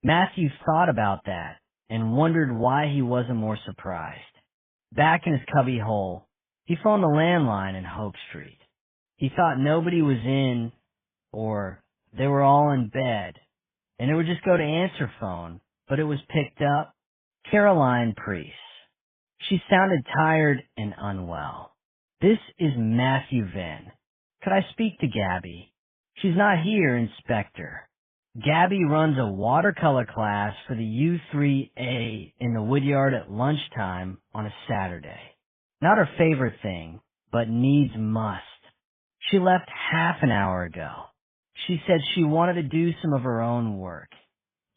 Matthew thought about that and wondered why he wasn't more surprised. Back in his cubby hole, he phoned the landline in Hope Street. He thought nobody was in, or they were all in bed, and it would just go to answer phone, but it was picked up. Caroline Priest. She sounded tired and unwell. This is Matthew Venn. Could I speak to Gabby? She's not here, Inspector. Gabby runs a watercolor class for the U3A in the Woodyard at lunchtime on a Saturday. Not her favorite thing, but needs must. She left half an hour ago. She said she wanted to do some of her own work.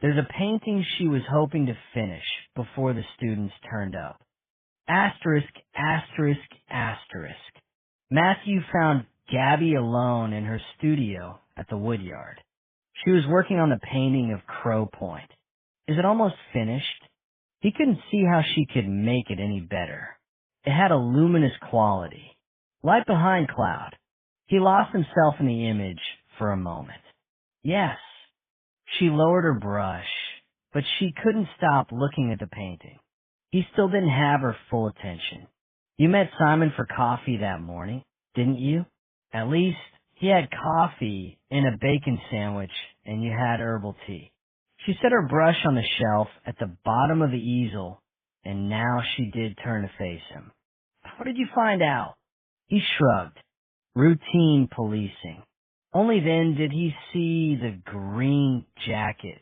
There's a painting she was hoping to finish before the students turned up. Asterisk, asterisk, asterisk. Matthew found Gabby alone in her studio at the Woodyard. She was working on the painting of Crow Point. Is it almost finished? He couldn't see how she could make it any better. It had a luminous quality. Light behind cloud. He lost himself in the image for a moment. Yes. She lowered her brush, but she couldn't stop looking at the painting. He still didn't have her full attention. You met Simon for coffee that morning, didn't you? At least he had coffee and a bacon sandwich, and you had herbal tea. She set her brush on the shelf at the bottom of the easel, and now she did turn to face him. What did you find out? He shrugged. Routine policing. Only then did he see the green jacket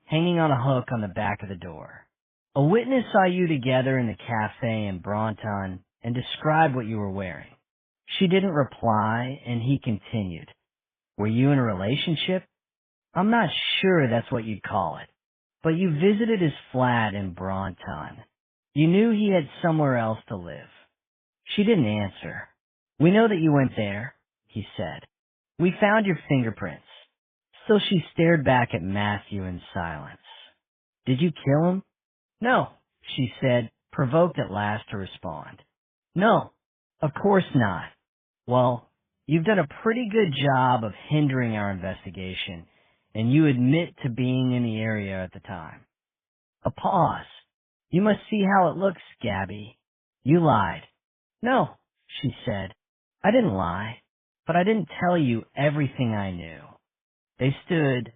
hanging on a hook on the back of the door. A witness saw you together in the cafe in Bronton and described what you were wearing. She didn't reply, and he continued. Were you in a relationship? I'm not sure that's what you'd call it, but you visited his flat in Bronton. You knew he had somewhere else to live. She didn't answer. We know that you went there, he said. We found your fingerprints. Still she stared back at Matthew in silence. Did you kill him? No, she said, provoked at last to respond. No, of course not. Well, you've done a pretty good job of hindering our investigation, and you admit to being in the area at the time. A pause. You must see how it looks, Gabby. You lied. No, she said. I didn't lie, but I didn't tell you everything I knew. They stood,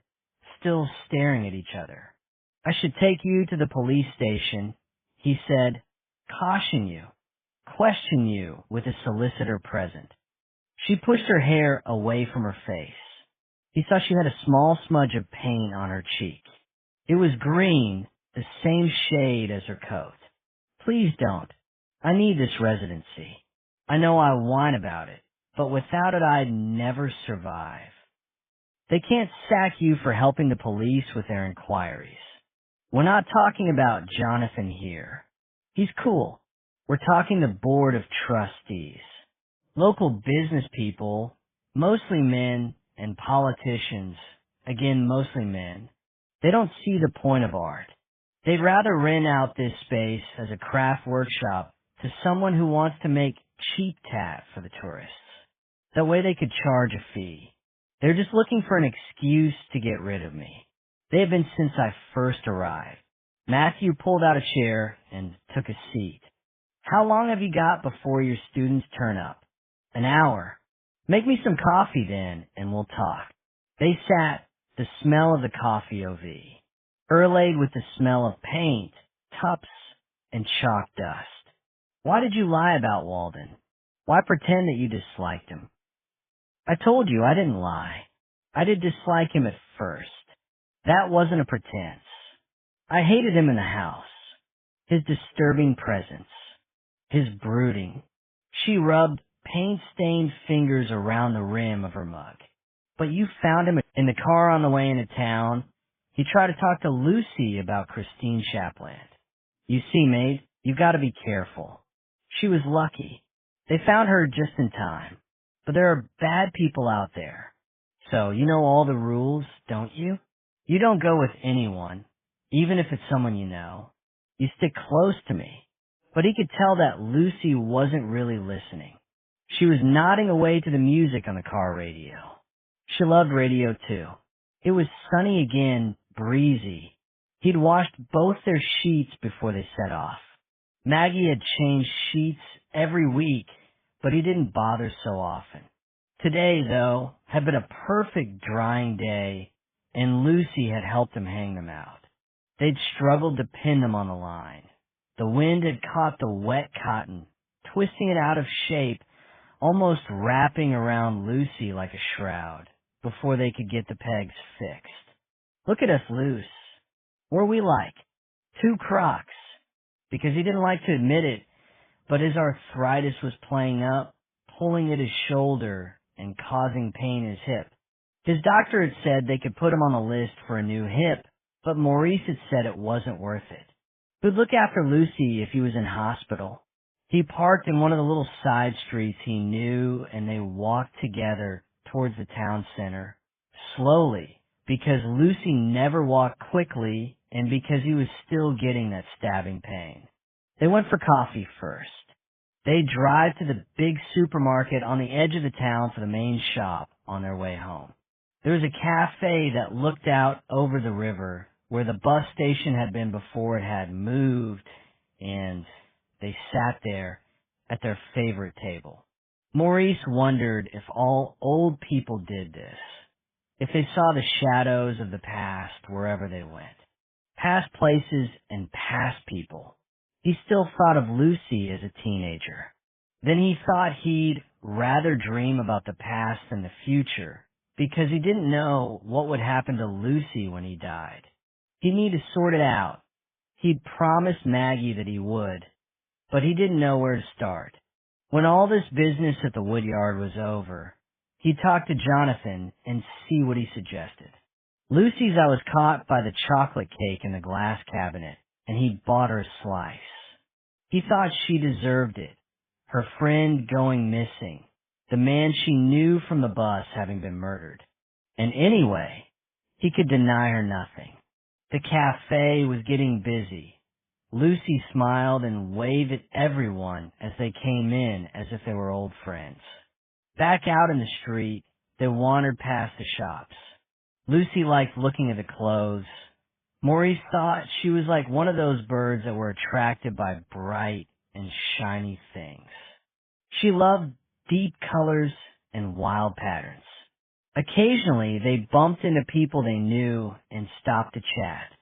still staring at each other. I should take you to the police station, he said. Caution you. Question you with a solicitor present. She pushed her hair away from her face. He saw she had a small smudge of paint on her cheek. It was green, the same shade as her coat. Please don't. I need this residency. I know I whine about it, but without it I'd never survive. They can't sack you for helping the police with their inquiries. We're not talking about Jonathan here. He's cool. We're talking the board of trustees. Local business people, mostly men, and politicians, again mostly men, they don't see the point of art. They'd rather rent out this space as a craft workshop to someone who wants to make cheap tat for the tourists. That way they could charge a fee. They're just looking for an excuse to get rid of me. They have been since I first arrived. Matthew pulled out a chair and took a seat. How long have you got before your students turn up? An hour. Make me some coffee then, and we'll talk. They sat, the smell of the coffee OV, overlaid with the smell of paint, tups, and chalk dust. Why did you lie about Walden? Why pretend that you disliked him? I told you I didn't lie. I did dislike him at first. That wasn't a pretense. I hated him in the house. His disturbing presence. His brooding. She rubbed paint-stained fingers around the rim of her mug. But you found him in the car on the way into town. He tried to talk to Lucy about Christine Shapland. You see, mate, you've got to be careful. She was lucky. They found her just in time. But there are bad people out there. So, you know all the rules, don't you? You don't go with anyone, even if it's someone you know. You stick close to me. But he could tell that Lucy wasn't really listening. She was nodding away to the music on the car radio. She loved radio too. It was sunny again, breezy. He'd washed both their sheets before they set off. Maggie had changed sheets every week, but he didn't bother so often. Today, though, had been a perfect drying day, and Lucy had helped him hang them out. They'd struggled to pin them on the line. The wind had caught the wet cotton, twisting it out of shape, almost wrapping around Lucy like a shroud, before they could get the pegs fixed. Look at us loose. Were we like? Two crocs. Because he didn't like to admit it, but his arthritis was playing up, pulling at his shoulder and causing pain in his hip. His doctor had said they could put him on the list for a new hip, but Maurice had said it wasn't worth it. He'd look after Lucy if he was in hospital. He parked in one of the little side streets he knew, and they walked together towards the town center, slowly, because Lucy never walked quickly and because he was still getting that stabbing pain. They went for coffee first. They'd drive to the big supermarket on the edge of the town for the main shop on their way home. There was a cafe that looked out over the river where the bus station had been before it had moved, and they sat there at their favorite table. Maurice wondered if all old people did this, if they saw the shadows of the past wherever they went, past places and past people. He still thought of Lucy as a teenager. Then he thought he'd rather dream about the past than the future, because he didn't know what would happen to Lucy when he died. He'd need to sort it out. He'd promised Maggie that he would, but he didn't know where to start. When all this business at the woodyard was over, he'd talk to Jonathan and see what he suggested. Lucy's I was caught by the chocolate cake in the glass cabinet, and he'd bought her a slice. He thought she deserved it. Her friend going missing. The man she knew from the bus having been murdered. And anyway, he could deny her nothing. The cafe was getting busy. Lucy smiled and waved at everyone as they came in as if they were old friends. Back out in the street, they wandered past the shops. Lucy liked looking at the clothes. Maurice thought she was like one of those birds that were attracted by bright and shiny things. She loved deep colors and wild patterns. Occasionally, they bumped into people they knew and stopped to chat.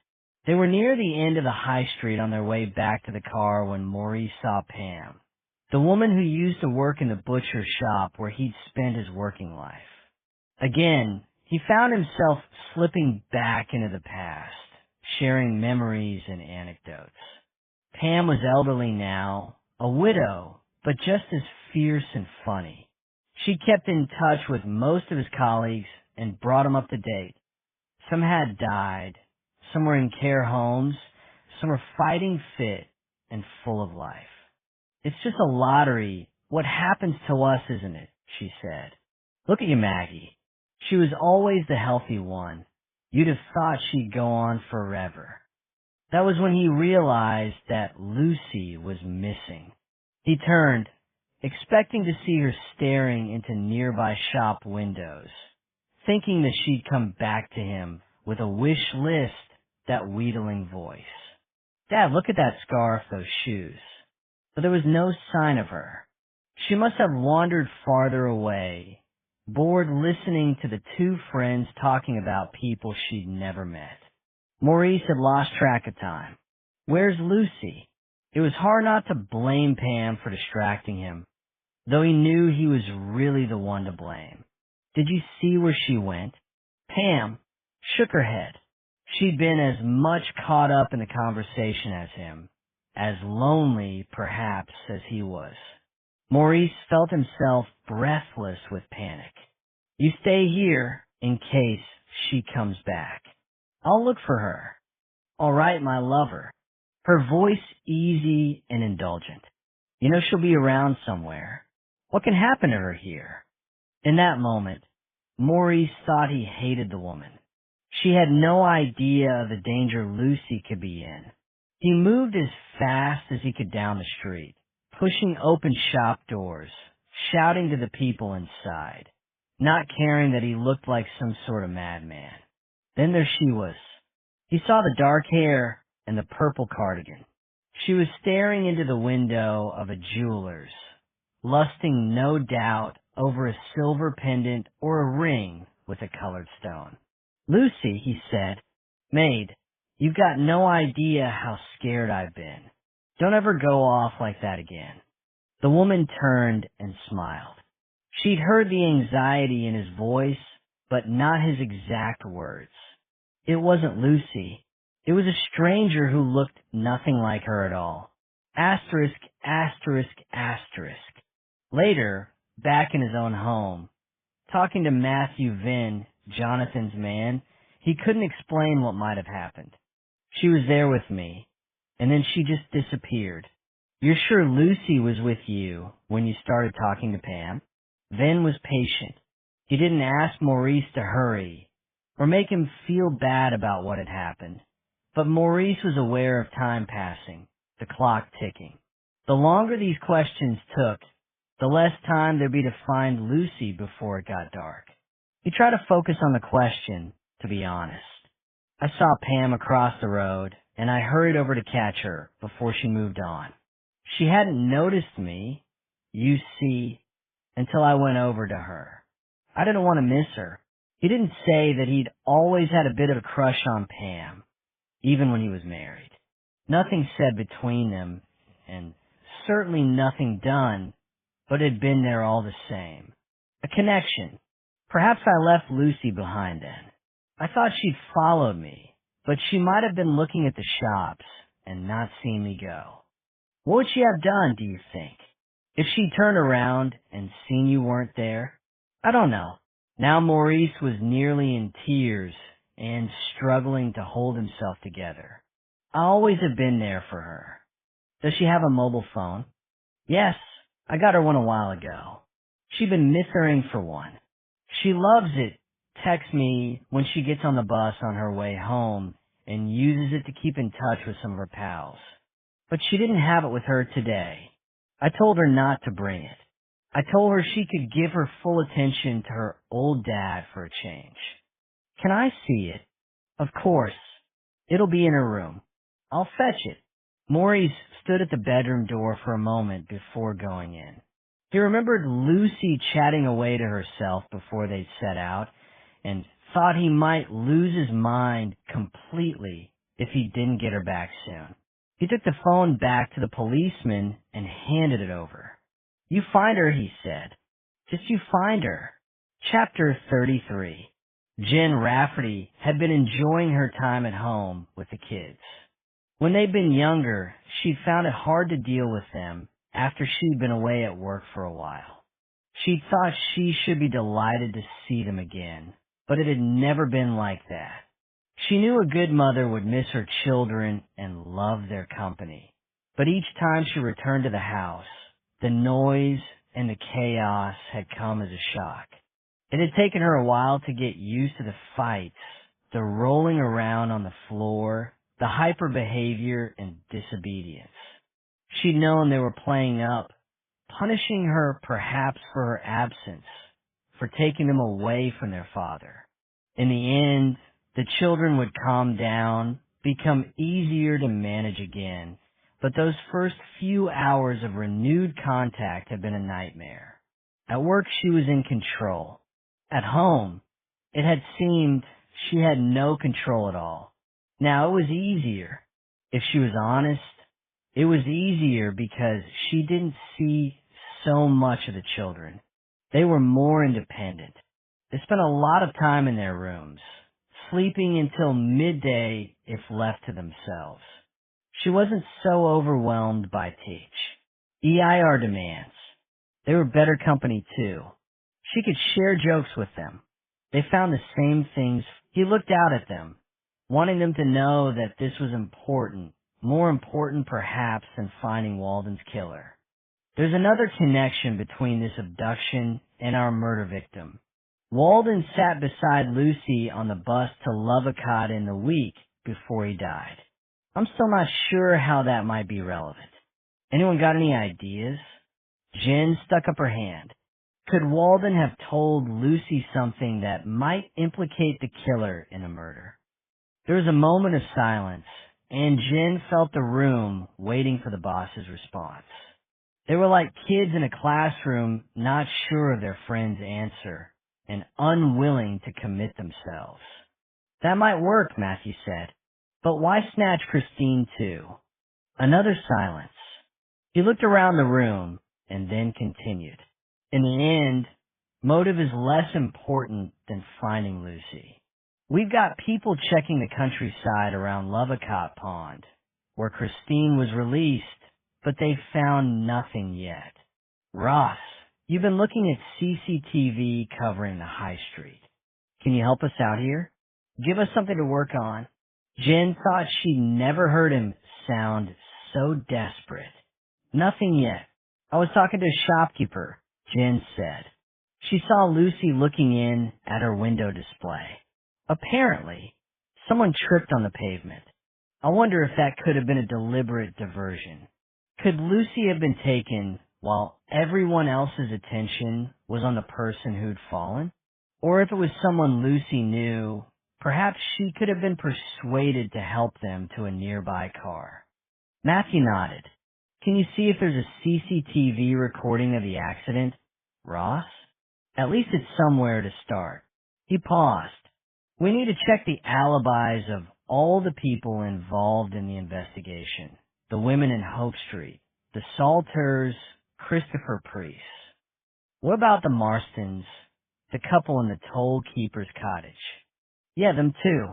They were near the end of the high street on their way back to the car when Maurice saw Pam, the woman who used to work in the butcher shop where he'd spent his working life. Again, he found himself slipping back into the past, sharing memories and anecdotes. Pam was elderly now, a widow, but just as fierce and funny. She kept in touch with most of his colleagues and brought them up to date. Some had died, some were in care homes, some were fighting fit and full of life. It's just a lottery. What happens to us, isn't it? She said. Look at you, Maggie. She was always the healthy one. You'd have thought she'd go on forever. That was when he realized that Lucy was missing. He turned, expecting to see her staring into nearby shop windows, thinking that she'd come back to him with a wish list, that wheedling voice. Dad, look at that scarf, those shoes. But there was no sign of her. She must have wandered farther away, bored listening to the two friends talking about people she'd never met. Maurice had lost track of time. Where's Lucy? It was hard not to blame Pam for distracting him, though he knew he was really the one to blame. Did you see where she went? Pam shook her head. She'd been as much caught up in the conversation as him, as lonely, perhaps, as he was. Maurice felt himself breathless with panic. "You stay here in case she comes back. I'll look for her. All right, my lover." Her voice easy and indulgent. "You know she'll be around somewhere. What can happen to her here?" In that moment, Maurice thought he hated the woman. She had no idea of the danger Lucy could be in. He moved as fast as he could down the street, pushing open shop doors, shouting to the people inside, not caring that he looked like some sort of madman. Then there she was. He saw the dark hair and the purple cardigan. She was staring into the window of a jeweler's, lusting no doubt over a silver pendant or a ring with a colored stone. "Lucy," he said, "Maid, you've got no idea how scared I've been. Don't ever go off like that again." The woman turned and smiled. She'd heard the anxiety in his voice, but not his exact words. It wasn't Lucy. It was a stranger who looked nothing like her at all. Asterisk, asterisk, asterisk. Later, back in his own home, talking to Matthew Vinn, Jonathan's man, he couldn't explain what might have happened. "She was there with me, and then she just disappeared." "You're sure Lucy was with you when you started talking to Pam?" Vinn was patient. He didn't ask Maurice to hurry or make him feel bad about what had happened. But Maurice was aware of time passing, the clock ticking. The longer these questions took, the less time there'd be to find Lucy before it got dark. He tried to focus on the question, to be honest. "I saw Pam across the road, and I hurried over to catch her before she moved on. She hadn't noticed me, you see, until I went over to her. I didn't want to miss her." He didn't say that he'd always had a bit of a crush on Pam, even when he was married. Nothing said between them, and certainly nothing done, but it had been there all the same. A connection. Perhaps I left Lucy behind then. I thought she'd followed me, but she might have been looking at the shops and not seen me go. What would she have done, do you think? If she turned around and seen you weren't there? I don't know. Now Maurice was nearly in tears and struggling to hold himself together. "I always have been there for her." "Does she have a mobile phone?" "Yes, I got her one a while ago. She'd been mithering for one. She loves it, texts me when she gets on the bus on her way home, and uses it to keep in touch with some of her pals. But she didn't have it with her today. I told her not to bring it. I told her she could give her full attention to her old dad for a change." "Can I see it?" "Of course. It'll be in her room. I'll fetch it." Maurice stood at the bedroom door for a moment before going in. He remembered Lucy chatting away to herself before they'd set out, and thought he might lose his mind completely if he didn't get her back soon. He took the phone back to the policeman and handed it over. "You find her," he said. "Just you find her." Chapter 33. Jen Rafferty had been enjoying her time at home with the kids. When they'd been younger, she'd found it hard to deal with them after she'd been away at work for a while. She thought she should be delighted to see them again, but it had never been like that. She knew a good mother would miss her children and love their company, but each time she returned to the house, the noise and the chaos had come as a shock. It had taken her a while to get used to the fights, the rolling around on the floor, the hyper behavior and disobedience. She'd known they were playing up, punishing her perhaps for her absence, for taking them away from their father. In the end, the children would calm down, become easier to manage again, but those first few hours of renewed contact had been a nightmare. At work, she was in control. At home, it had seemed she had no control at all. Now, it was easier. If she was honest, it was easier because she didn't see so much of the children. They were more independent. They spent a lot of time in their rooms, sleeping until midday if left to themselves. She wasn't so overwhelmed by Teach. EIR demands. They were better company too. She could share jokes with them. They found the same things. He looked out at them, wanting them to know that this was important, more important perhaps than finding Walden's killer. There's another connection between this abduction and our murder victim. Walden sat beside Lucy on the bus to Lovacott in the week before he died. I'm still not sure how that might be relevant. Anyone got any ideas? Jen stuck up her hand. Could Walden have told Lucy something that might implicate the killer in a murder? There was a moment of silence, and Jen felt the room waiting for the boss's response. They were like kids in a classroom not sure of their friend's answer and unwilling to commit themselves. That might work, Matthew said, but why snatch Christine too? Another silence. He looked around the room and then continued. In the end, motive is less important than finding Lucy. We've got people checking the countryside around Lovacott Pond, where Christine was released, but they've found nothing yet. Ross, you've been looking at CCTV covering the high street. Can you help us out here? Give us something to work on. Jen thought she'd never heard him sound so desperate. Nothing yet. I was talking to a shopkeeper, Jen said. She saw Lucy looking in at her window display. Apparently, someone tripped on the pavement. I wonder if that could have been a deliberate diversion. Could Lucy have been taken while everyone else's attention was on the person who'd fallen? Or if it was someone Lucy knew, perhaps she could have been persuaded to help them to a nearby car. Matthew nodded. Can you see if there's a CCTV recording of the accident, Ross? At least it's somewhere to start. He paused. We need to check the alibis of all the people involved in the investigation. The women in Hope Street, the Salters, Christopher Priest. What about the Marstons, the couple in the toll keeper's cottage? Yeah, them too.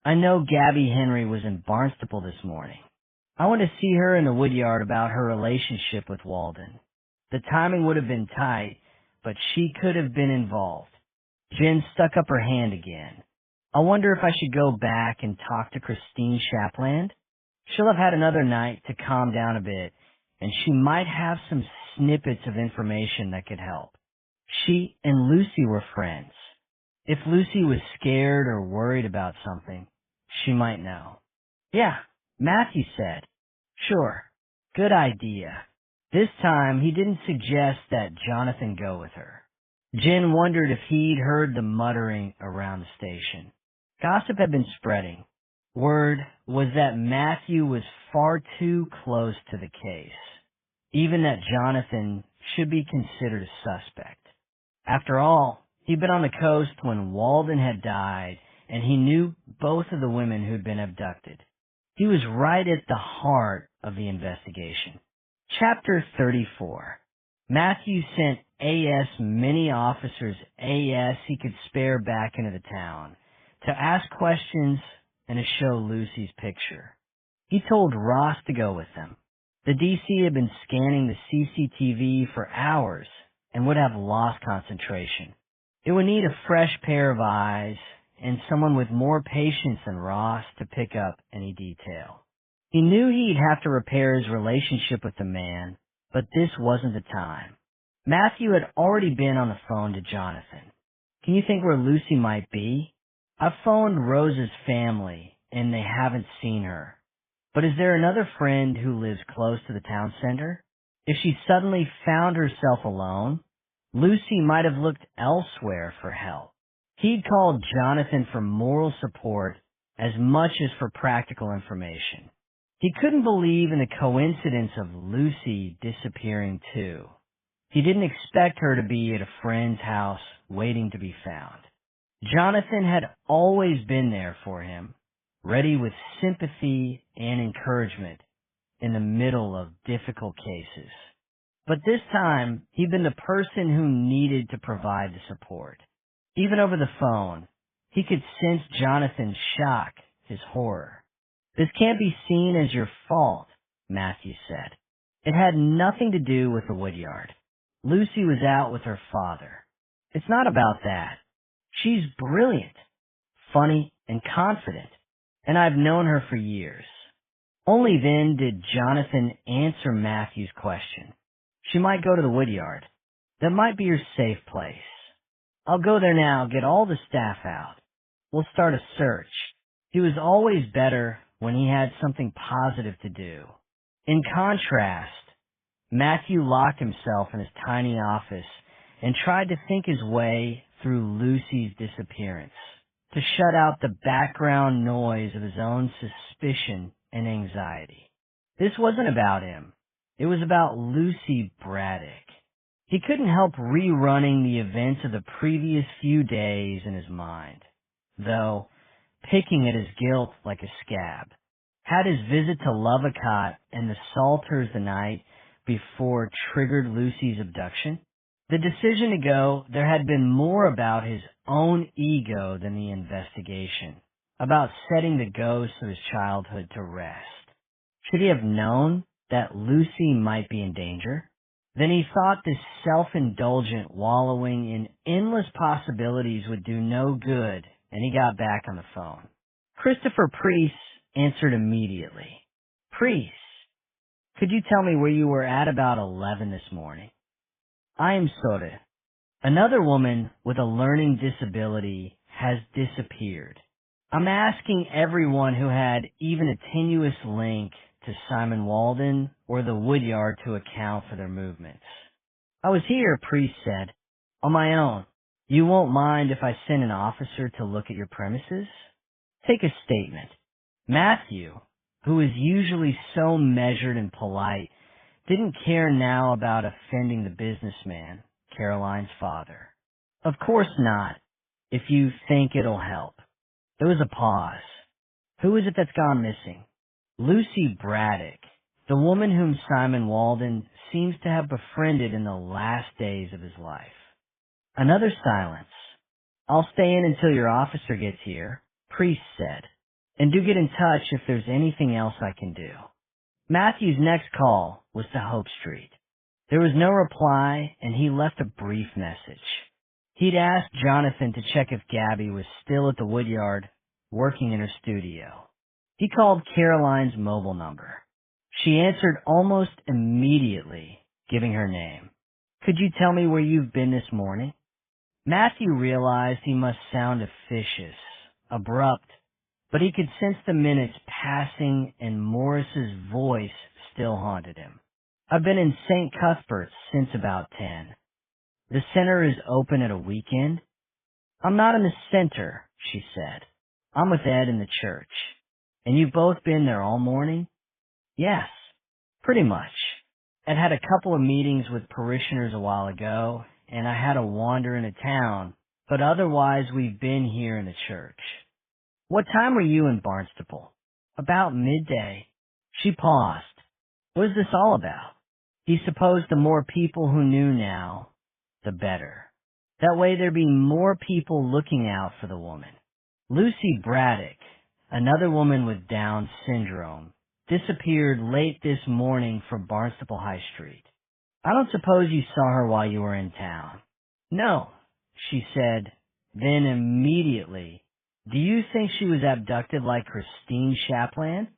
I know Gabby Henry was in Barnstaple this morning. I went to see her in the woodyard about her relationship with Walden. The timing would have been tight, but she could have been involved. Jen stuck up her hand again. I wonder if I should go back and talk to Christine Shapland? She'll have had another night to calm down a bit, and she might have some snippets of information that could help. She and Lucy were friends. If Lucy was scared or worried about something, she might know. Yeah, Matthew said. Sure, good idea. This time, he didn't suggest that Jonathan go with her. Jen wondered if he'd heard the muttering around the station. Gossip had been spreading. Word was that Matthew was far too close to the case, even that Jonathan should be considered a suspect. After all, he'd been on the coast when Walden had died, and he knew both of the women who'd been abducted. He was right at the heart of the investigation. Chapter 34. Matthew sent A.S. many officers A.S. he could spare back into the town to ask questions and to show Lucy's picture. He told Ross to go with them. The D.C. had been scanning the CCTV for hours and would have lost concentration. It would need a fresh pair of eyes and someone with more patience than Ross to pick up any detail. He knew he'd have to repair his relationship with the man, but this wasn't the time. Matthew had already been on the phone to Jonathan. Can you think where Lucy might be? I've phoned Rose's family, and they haven't seen her. But is there another friend who lives close to the town center? If she suddenly found herself alone, Lucy might have looked elsewhere for help. He'd called Jonathan for moral support as much as for practical information. He couldn't believe in the coincidence of Lucy disappearing too. He didn't expect her to be at a friend's house waiting to be found. Jonathan had always been there for him, ready with sympathy and encouragement in the middle of difficult cases. But this time, he'd been the person who needed to provide the support. Even over the phone, He could sense Jonathan's shock, his horror. "This can't be seen as your fault," Matthew said. "It had nothing to do with the woodyard. Lucy was out with her father. It's not about that. She's brilliant, funny, and confident, and I've known her for years." Only then did Jonathan answer Matthew's question. "She might go to the woodyard. That might be your safe place. I'll go there now, get all the staff out. We'll start a search." He was always better when he had something positive to do. In contrast, Matthew locked himself in his tiny office and tried to think his way through Lucy's disappearance, to shut out the background noise of his own suspicion and anxiety. This wasn't about him. It was about Lucy Braddock. He couldn't help rerunning the events of the previous few days in his mind, though picking at his guilt like a scab. Had his visit to Lovecott and the Salters the night before triggered Lucy's abduction? The decision to go there had been more about his own ego than the investigation, about setting the ghosts of his childhood to rest. Should he have known that Lucy might be in danger? Then he thought this self-indulgent wallowing in endless possibilities would do no good, and he got back on the phone. Christopher Priest answered immediately. "Priest, could you tell me where you were at about 11 this morning?" "I am Soda. Another woman with a learning disability has disappeared. I'm asking everyone who had even a tenuous link to Simon Walden or the woodyard to account for their movements." "I was here," Priest said, "on my own. You won't mind if I send an officer to look at your premises?" Take a statement. Matthew, who was usually so measured and polite, didn't care now about offending the businessman, Caroline's father. "Of course not, if you think it'll help." There was a pause. "Who is it that's gone missing?" "Lucy Braddock, the woman whom Simon Walden seems to have befriended in the last days of his life." Another silence. "I'll stay in until your officer gets here," Priest said, "and do get in touch if there's anything else I can do." Matthew's next call was to Hope Street. There was no reply, and he left a brief message. He'd asked Jonathan to check if Gabby was still at the woodyard, working in her studio. He called Caroline's mobile number. She answered almost immediately, giving her name. "Could you tell me where you've been this morning?" Matthew realized he must sound officious, abrupt, but he could sense the minutes passing and Morris's voice still haunted him. "I've been in St. Cuthbert's since about 10. The center is open at a weekend?" "I'm not in the center," she said. "I'm with Ed in the church." "And you've both been there all morning?" "Yes, pretty much. Ed had a couple of meetings with parishioners a while ago, and I had to wander into town, but otherwise we've been here in the church." "What time were you in Barnstaple?" "About midday." She paused. What was this all about? He supposed the more people who knew now, the better. That way there'd be more people looking out for the woman. Lucy Braddock, another woman with Down syndrome, disappeared late this morning from Barnstaple High Street. "I don't suppose you saw her while you were in town?" "No," she said, then immediately, "Do you think she was abducted like Christine Shapland?"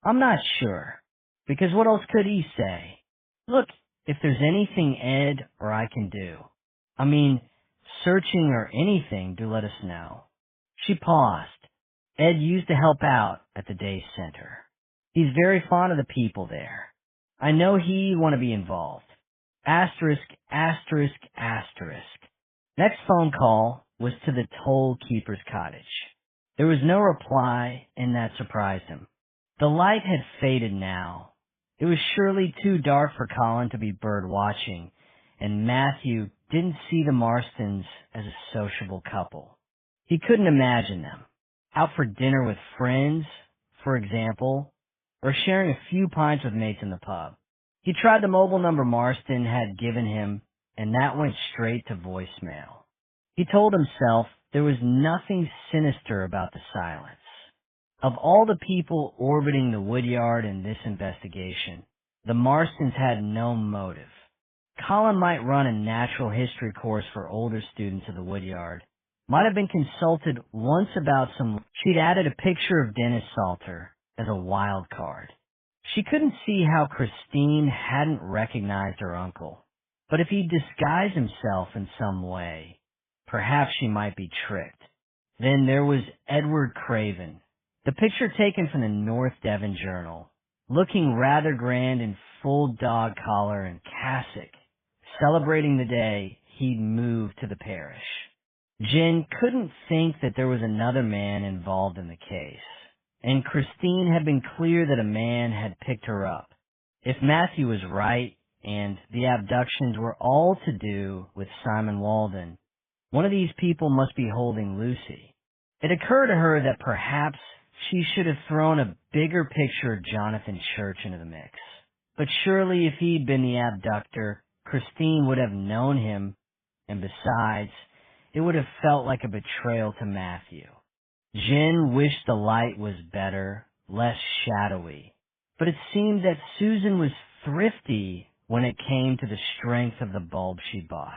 "I'm not sure, because what else could he say? Look, if there's anything Ed or I can do. I mean, searching or anything, do let us know." She paused. "Ed used to help out at the day center. He's very fond of the people there. I know he'd want to be involved. Asterisk, asterisk, asterisk." Next phone call was to the toll keeper's cottage. There was no reply, and that surprised him. The light had faded now. It was surely too dark for Colin to be bird watching, and Matthew didn't see the Marstons as a sociable couple. He couldn't imagine them. Out for dinner with friends, for example, or sharing a few pints with mates in the pub. He tried the mobile number Marston had given him, and that went straight to voicemail. He told himself There was nothing sinister about the silence. Of all the people orbiting the woodyard in this investigation, the Marstons had no motive. Colin might run a natural history course for older students of the woodyard, might have been consulted once about some. She'd added a picture of Dennis Salter as a wild card. She couldn't see how Christine hadn't recognized her uncle, but if he disguised himself in some way, perhaps she might be tricked. Then there was Edward Craven, the picture taken from the North Devon Journal, looking rather grand in full dog collar and cassock, celebrating the day he'd moved to the parish. Jen couldn't think that there was another man involved in the case, and Christine had been clear that a man had picked her up. If Matthew was right, and the abductions were all to do with Simon Walden, one of these people must be holding Lucy. It occurred to her that perhaps she should have thrown a bigger picture of Jonathan Church into the mix. But surely if he'd been the abductor, Christine would have known him, and besides, it would have felt like a betrayal to Matthew. Jen wished the light was better, less shadowy, but it seemed that Susan was thrifty when it came to the strength of the bulb she bought.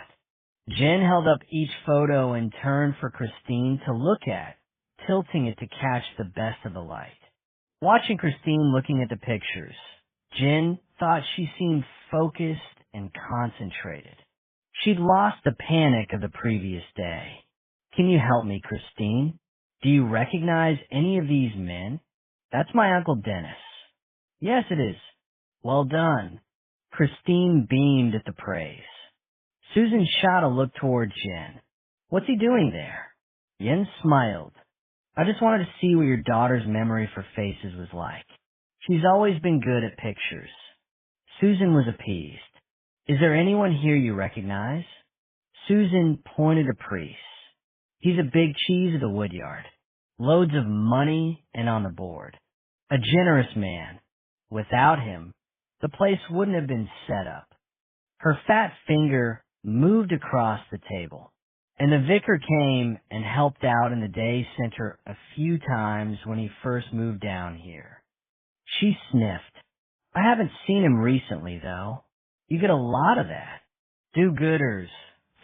Jen held up each photo in turn for Christine to look at, tilting it to catch the best of the light. Watching Christine looking at the pictures, Jen thought she seemed focused and concentrated. She'd lost the panic of the previous day. "Can you help me, Christine? Do you recognize any of these men?" "That's my Uncle Dennis." "Yes, it is." "Well done." Christine beamed at the praise. Susan shot a look toward Jen. "What's he doing there?" Jen smiled. "I just wanted to see what your daughter's memory for faces was like. She's always been good at pictures." Susan was appeased. "Is there anyone here you recognize?" Susan pointed to Priest. "He's a big cheese of the woodyard. Loads of money and on the board. A generous man. Without him, the place wouldn't have been set up." Her fat finger moved across the table, and the vicar came and helped out in the day center a few times when he first moved down here. She sniffed. "I haven't seen him recently, though." "You get a lot of that. Do-gooders,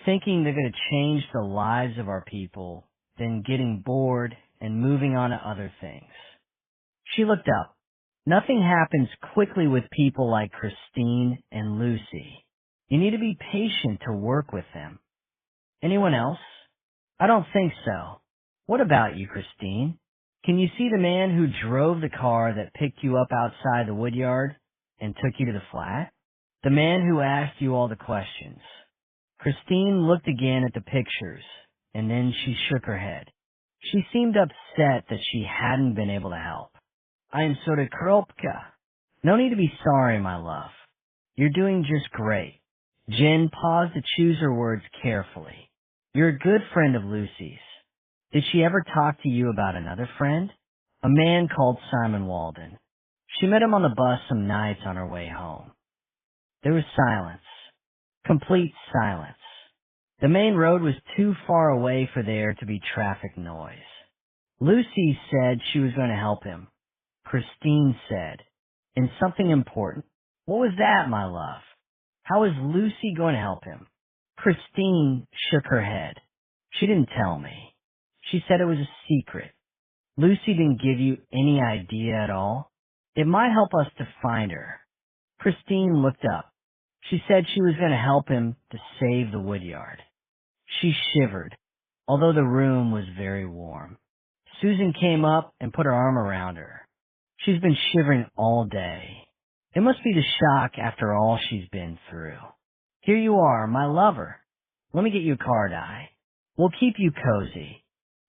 thinking they're going to change the lives of our people, then getting bored and moving on to other things." She looked up. "Nothing happens quickly with people like Christine and Lucy. You need to be patient to work with them." "Anyone else?" "I don't think so. What about you, Christine? Can you see the man who drove the car that picked you up outside the woodyard and took you to the flat? The man who asked you all the questions?" Christine looked again at the pictures, and then she shook her head. She seemed upset that she hadn't been able to help. "I am sorry, Kropka." "No need to be sorry, my love. You're doing just great." Jen paused to choose her words carefully. "You're a good friend of Lucy's. Did she ever talk to you about another friend?" "A man called Simon Walden. She met him on the bus some nights on her way home." There was silence. Complete silence. The main road was too far away for there to be traffic noise. Lucy said she was going to help him. Christine said, "In something important." "What was that, my love? How is Lucy going to help him?" Christine shook her head. "She didn't tell me. She said it was a secret." "Lucy didn't give you any idea at all?" "It might help us to find her." Christine looked up. She said she was going to help him to save the woodyard. She shivered, although the room was very warm. Susan came up and put her arm around her. "She's been shivering all day. It must be the shock after all she's been through. Here you are, my lover. Let me get you a card eye. We'll keep you cozy."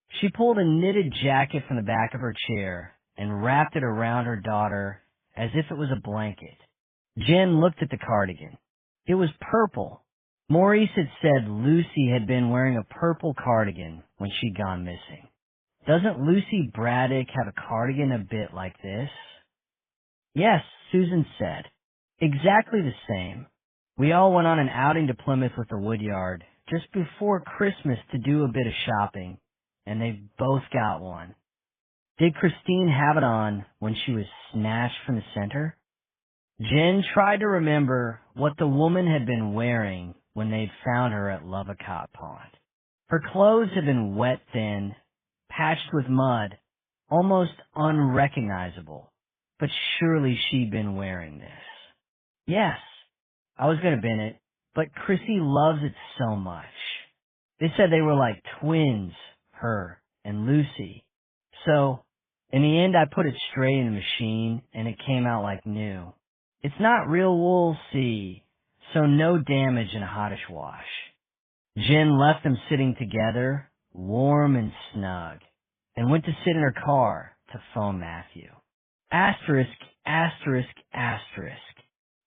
She pulled a knitted jacket from the back of her chair and wrapped it around her daughter as if it was a blanket. Jen looked at the cardigan. It was purple. Maurice had said Lucy had been wearing a purple cardigan when she'd gone missing. "Doesn't Lucy Braddock have a cardigan a bit like this?" "Yes," Susan said. "Exactly the same. We all went on an outing to Plymouth with the woodyard just before Christmas to do a bit of shopping, and they've both got one. Did Christine have it on when she was snatched from the center? Jen tried to remember what the woman had been wearing when they'd found her at Lovacott Pond. Her clothes had been wet thin, patched with mud, almost unrecognizable, but surely she'd been wearing this. Yes, I was going to bin it, but Chrissy loves it so much. They said they were like twins, her and Lucy. So, in the end, I put it straight in the machine, and it came out like new. It's not real wool, see, so no damage in a hottish wash. Jen left them sitting together, warm and snug, and went to sit in her car to phone Matthew. Asterisk, asterisk, asterisk.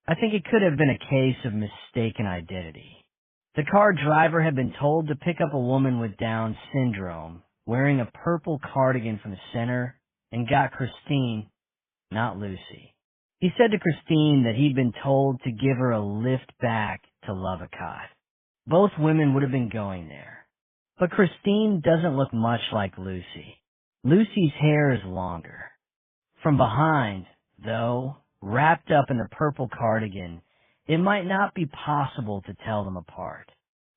I think it could have been a case of mistaken identity. The car driver had been told to pick up a woman with Down syndrome, wearing a purple cardigan from the center, and got Christine, not Lucy. He said to Christine that he'd been told to give her a lift back to Lovacott. Both women would have been going there. But Christine doesn't look much like Lucy. Lucy's hair is longer. From behind, though, wrapped up in the purple cardigan, it might not be possible to tell them apart.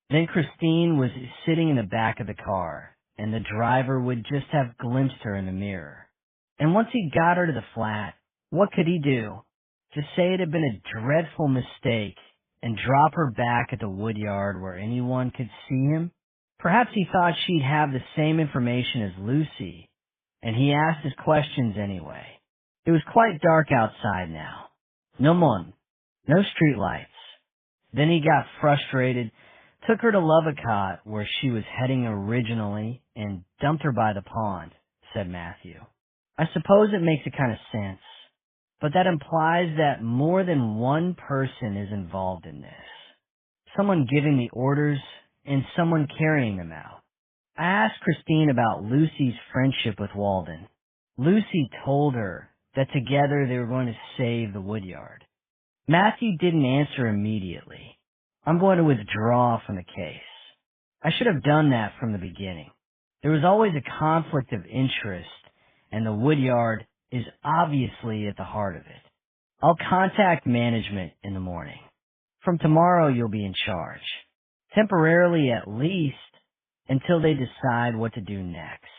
Then Christine was sitting in the back of the car, and the driver would just have glimpsed her in the mirror. And once he got her to the flat, what could he do? Just say it had been a dreadful mistake and drop her back at the woodyard where anyone could see him? Perhaps he thought she'd have the same information as Lucy, and he asked his questions anyway. It was quite dark outside now. No moon, no streetlights. Then he got frustrated, took her to Lovacott where she was heading originally, and dumped her by the pond, said Matthew. I suppose it makes a kind of sense, but that implies that more than one person is involved in this. Someone giving the orders and someone carrying them out. I asked Christine about Lucy's friendship with Walden. Lucy told her that together they were going to save the woodyard. Matthew didn't answer immediately. I'm going to withdraw from the case. I should have done that from the beginning. There was always a conflict of interest, and the woodyard is obviously at the heart of it. I'll contact management in the morning. From tomorrow you'll be in charge. Temporarily at least, until they decide what to do next.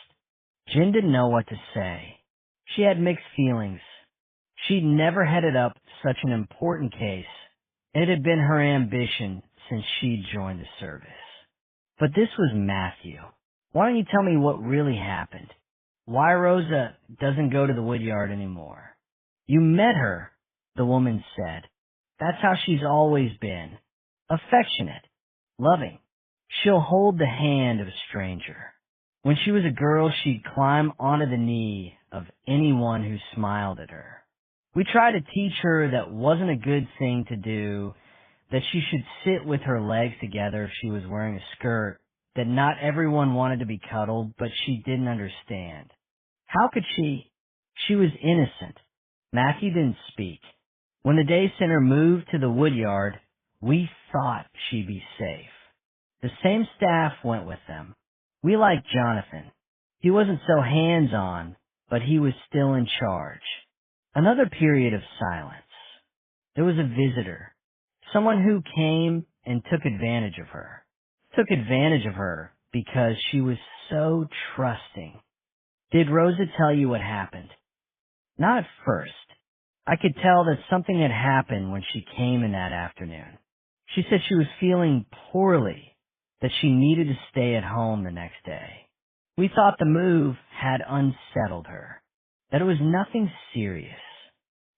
Jen didn't know what to say. She had mixed feelings. She'd never headed up such an important case, and it had been her ambition since she'd joined the service. But this was Matthew. Why don't you tell me what really happened? Why Rosa doesn't go to the woodyard anymore? You met her, the woman said. That's how she's always been. Affectionate. Loving. She'll hold the hand of a stranger. When she was a girl, she'd climb onto the knee of anyone who smiled at her. We tried to teach her that wasn't a good thing to do, that she should sit with her legs together if she was wearing a skirt, that not everyone wanted to be cuddled, but she didn't understand. How could she? She was innocent. Matthew didn't speak. When the day center moved to the woodyard, we thought she'd be safe. The same staff went with them. We liked Jonathan. He wasn't so hands-on, but he was still in charge. Another period of silence. There was a visitor, someone who came and took advantage of her. Took advantage of her because she was so trusting. Did Rosa tell you what happened? Not at first. I could tell that something had happened when she came in that afternoon. She said she was feeling poorly, that she needed to stay at home the next day. We thought the move had unsettled her, that it was nothing serious.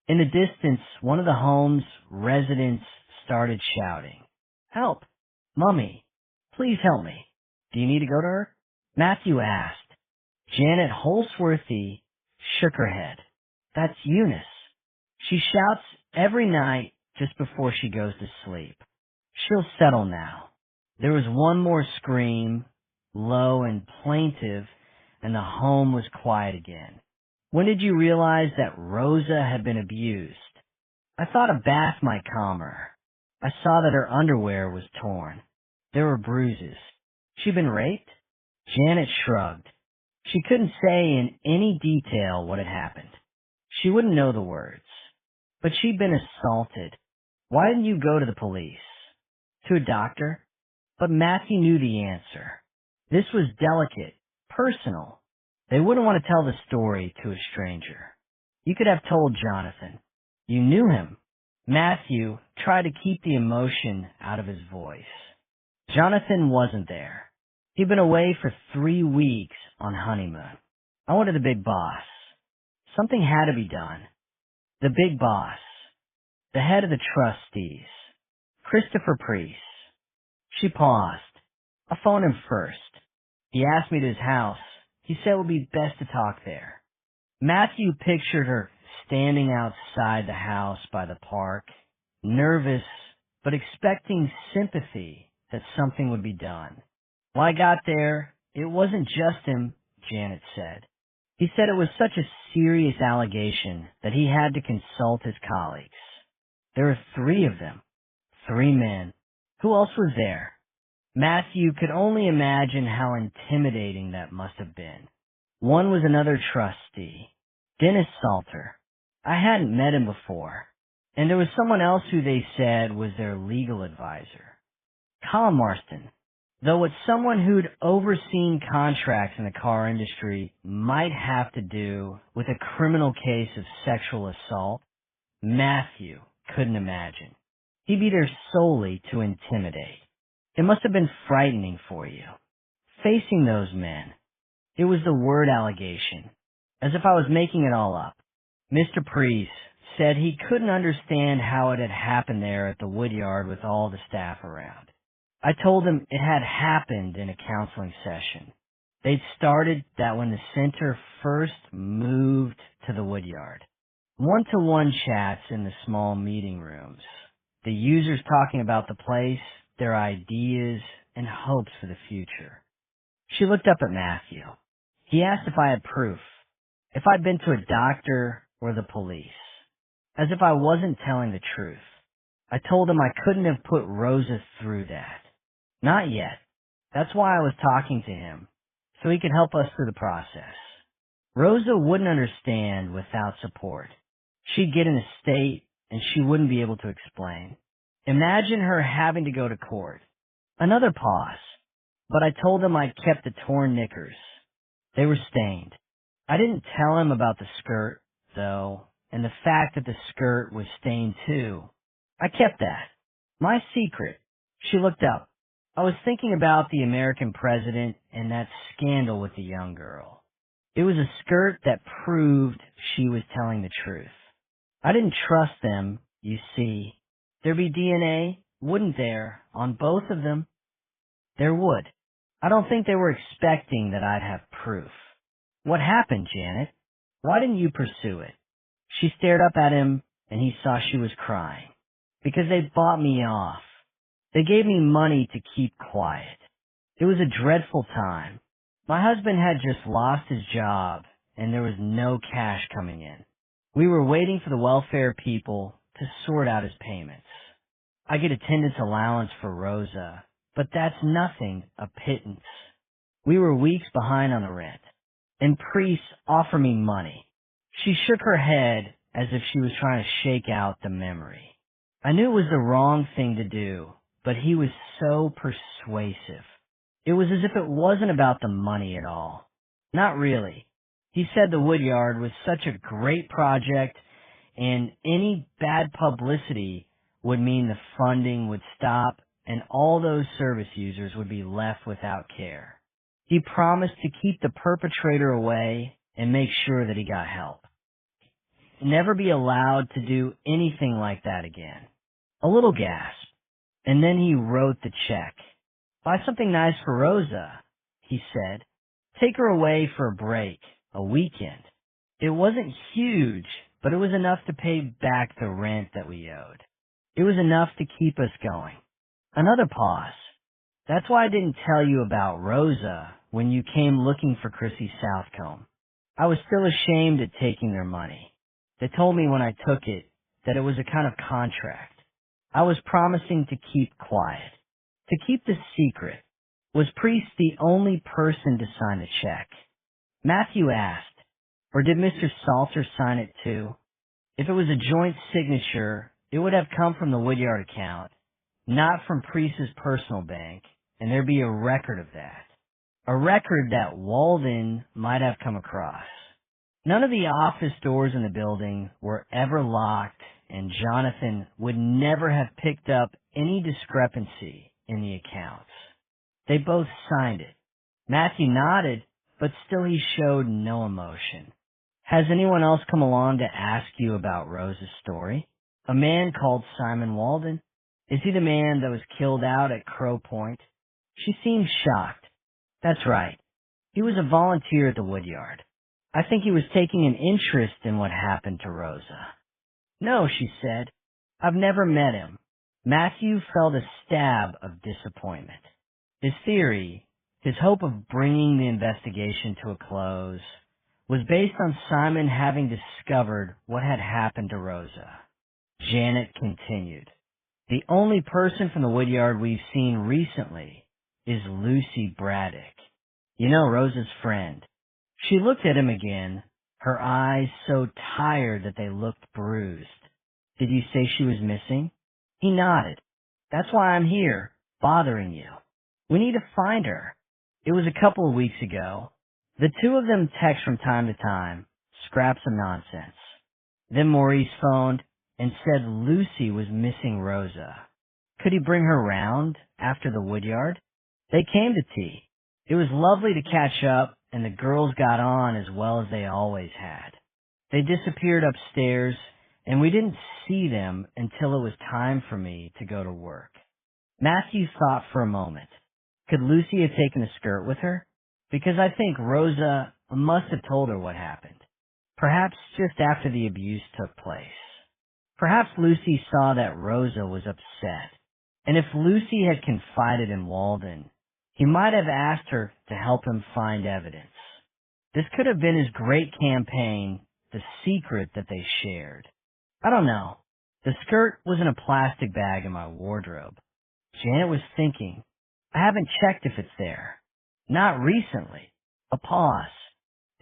In the distance, one of the home's residents started shouting, "Help! Mummy! Please help me! Do you need to go to her?" Matthew asked. Janet Holsworthy shook her head. "That's Eunice. She shouts every night just before she goes to sleep. She'll settle now." There was one more scream, low and plaintive, and the home was quiet again. "When did you realize that Rosa had been abused?" "I thought a bath might calm her. I saw that her underwear was torn. There were bruises." "She'd been raped?" Janet shrugged. She couldn't say in any detail what had happened. She wouldn't know the words. But she'd been assaulted. Why didn't you go to the police? To a doctor? But Matthew knew the answer. This was delicate, personal. They wouldn't want to tell the story to a stranger. You could have told Jonathan. You knew him. Matthew tried to keep the emotion out of his voice. Jonathan wasn't there. He'd been away for 3 weeks on honeymoon. I wanted the big boss. Something had to be done. The big boss. The head of the trustees. Christopher Priest. She paused. I phoned him first. He asked me to his house. He said it would be best to talk there. Matthew pictured her standing outside the house by the park, nervous, but expecting sympathy that something would be done. When I got there, it wasn't just him, Janet said. He said it was such a serious allegation that he had to consult his colleagues. There were 3 of them. 3 men. Who else was there? Matthew could only imagine how intimidating that must have been. One was another trustee, Dennis Salter. I hadn't met him before. And there was someone else who they said was their legal advisor. Colin Marston. Though what someone who'd overseen contracts in the car industry might have to do with a criminal case of sexual assault, Matthew couldn't imagine. He'd be there solely to intimidate. It must have been frightening for you. Facing those men, it was the word allegation, as if I was making it all up. Mr. Priest said he couldn't understand how it had happened there at the woodyard with all the staff around. I told him it had happened in a counseling session. They'd started that when the center first moved to the woodyard. One-to-one chats in the small meeting rooms. The users talking about the place, their ideas, and hopes for the future. She looked up at Matthew. He asked if I had proof, if I'd been to a doctor or the police, as if I wasn't telling the truth. I told him I couldn't have put Rosa through that. Not yet. That's why I was talking to him, so he could help us through the process. Rosa wouldn't understand without support. She'd get in a state, and she wouldn't be able to explain. Imagine her having to go to court. Another pause, but I told him I'd kept the torn knickers. They were stained. I didn't tell him about the skirt, though, and the fact that the skirt was stained too. I kept that. My secret. She looked up. I was thinking about the American president and that scandal with the young girl. It was a skirt that proved she was telling the truth. I didn't trust them, you see. There'd be DNA, wouldn't there, on both of them? There would. I don't think they were expecting that I'd have proof. What happened, Janet? Why didn't you pursue it? She stared up at him, and he saw she was crying. Because they bought me off. They gave me money to keep quiet. It was a dreadful time. My husband had just lost his job, and there was no cash coming in. We were waiting for the welfare people to sort out his payments. I get attendance allowance for Rosa, but that's nothing, a pittance. We were weeks behind on the rent, and priests offer me money. She shook her head as if she was trying to shake out the memory. I knew it was the wrong thing to do, but he was so persuasive. It was as if it wasn't about the money at all. Not really. He said the woodyard was such a great project, and any bad publicity would mean the funding would stop and all those service users would be left without care. He promised to keep the perpetrator away and make sure that he got help. Never be allowed to do anything like that again. A little gasp, and then he wrote the check. Buy something nice for Rosa, he said. Take her away for a break, a weekend. It wasn't huge, but it was enough to pay back the rent that we owed. It was enough to keep us going. Another pause. That's why I didn't tell you about Rosa when you came looking for Chrissy Southcombe. I was still ashamed at taking their money. They told me when I took it that it was a kind of contract. I was promising to keep quiet, to keep the secret. Was Priest the only person to sign the check? Matthew asked. Or did Mr. Salter sign it too? If it was a joint signature, it would have come from the Woodyard account, not from Priest's personal bank, and there'd be a record of that. A record that Walden might have come across. None of the office doors in the building were ever locked, and Jonathan would never have picked up any discrepancy in the accounts. They both signed it. Matthew nodded, but still he showed no emotion. Has anyone else come along to ask you about Rose's story? A man called Simon Walden? Is he the man that was killed out at Crow Point? She seemed shocked. That's right. He was a volunteer at the Woodyard. I think he was taking an interest in what happened to Rosa. No, she said. I've never met him. Matthew felt a stab of disappointment. His theory, his hope of bringing the investigation to a close, was based on Simon having discovered what had happened to Rosa. Janet continued. The only person from the Woodyard we've seen recently is Lucy Braddock. You know, Rosa's friend. She looked at him again, her eyes so tired that they looked bruised. Did you say she was missing? He nodded. That's why I'm here, bothering you. We need to find her. It was a couple of weeks ago. The two of them text from time to time, scraps of nonsense. Then Maurice phoned and said Lucy was missing Rosa. Could he bring her round after the Woodyard? They came to tea. It was lovely to catch up, and the girls got on as well as they always had. They disappeared upstairs, and we didn't see them until it was time for me to go to work. Matthew thought for a moment. Could Lucy have taken a skirt with her? Because I think Rosa must have told her what happened. Perhaps just after the abuse took place. Perhaps Lucy saw that Rosa was upset. And if Lucy had confided in Walden, he might have asked her to help him find evidence. This could have been his great campaign, the secret that they shared. I don't know. The skirt was in a plastic bag in my wardrobe. Janet was thinking, I haven't checked if it's there. Not recently. A pause.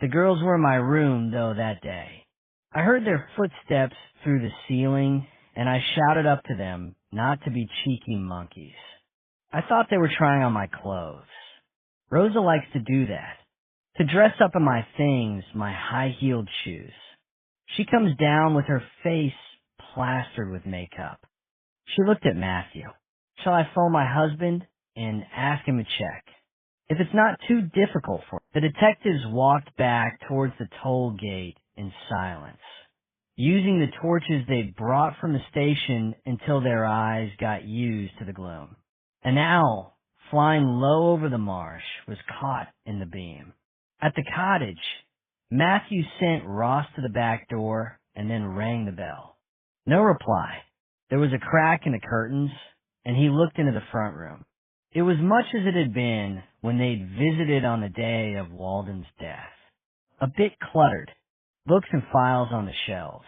The girls were in my room, though, that day. I heard their footsteps through the ceiling, and I shouted up to them not to be cheeky monkeys. I thought they were trying on my clothes. Rosa likes to do that. To dress up in my things, my high-heeled shoes. She comes down with her face plastered with makeup. She looked at Matthew. Shall I phone my husband and ask him to check? If it's not too difficult for him. The detectives walked back towards the toll gate in silence, using the torches they'd brought from the station until their eyes got used to the gloom. An owl, flying low over the marsh, was caught in the beam. At the cottage, Matthew sent Ross to the back door and then rang the bell. No reply. There was a crack in the curtains, and he looked into the front room. It was much as it had been when they'd visited on the day of Walden's death. A bit cluttered, books and files on the shelves.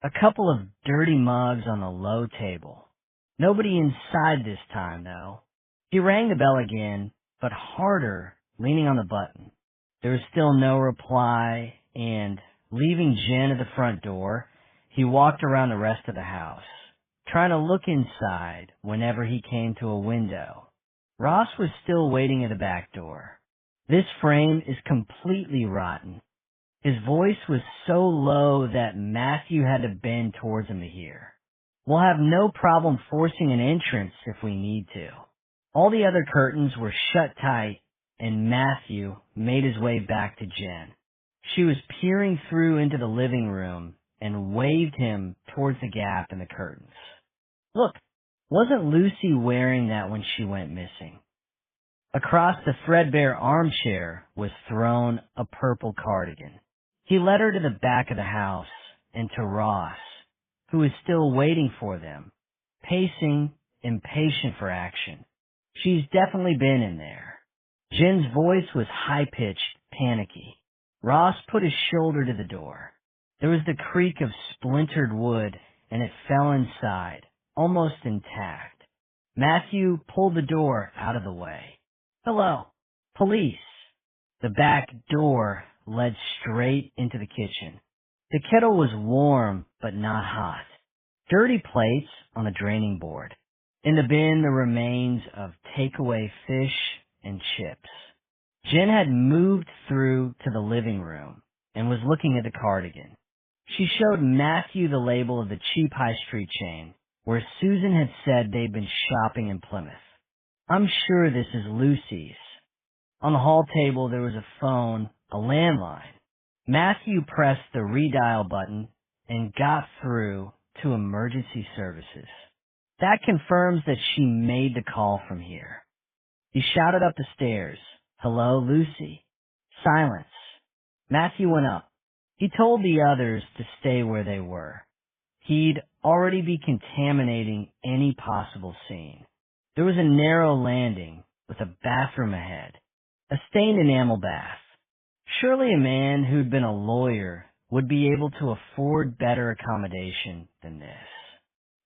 A couple of dirty mugs on the low table. Nobody inside this time, though. He rang the bell again, but harder, leaning on the button. There was still no reply, and, leaving Jen at the front door, he walked around the rest of the house, trying to look inside whenever he came to a window. Ross was still waiting at the back door. This frame is completely rotten. His voice was so low that Matthew had to bend towards him to hear. We'll have no problem forcing an entrance if we need to. All the other curtains were shut tight, and Matthew made his way back to Jen. She was peering through into the living room and waved him towards the gap in the curtains. Look, wasn't Lucy wearing that when she went missing? Across the threadbare armchair was thrown a purple cardigan. He led her to the back of the house and to Ross, who was still waiting for them, pacing, impatient for action. She's definitely been in there. Jen's voice was high-pitched, panicky. Ross put his shoulder to the door. There was the creak of splintered wood, and it fell inside, almost intact. Matthew pulled the door out of the way. Hello. Police. The back door led straight into the kitchen. The kettle was warm, but not hot. Dirty plates on the draining board. In the bin, the remains of takeaway fish and chips. Jen had moved through to the living room and was looking at the cardigan. She showed Matthew the label of the cheap high street chain, where Susan had said they'd been shopping in Plymouth. "I'm sure this is Lucy's." On the hall table there was a phone, a landline. Matthew pressed the redial button and got through to emergency services. "That confirms that she made the call from here." He shouted up the stairs, "Hello, Lucy." Silence. Matthew went up. He told the others to stay where they were. He'd already be contaminating any possible scene. There was a narrow landing with a bathroom ahead, a stained enamel bath. Surely a man who'd been a lawyer would be able to afford better accommodation than this.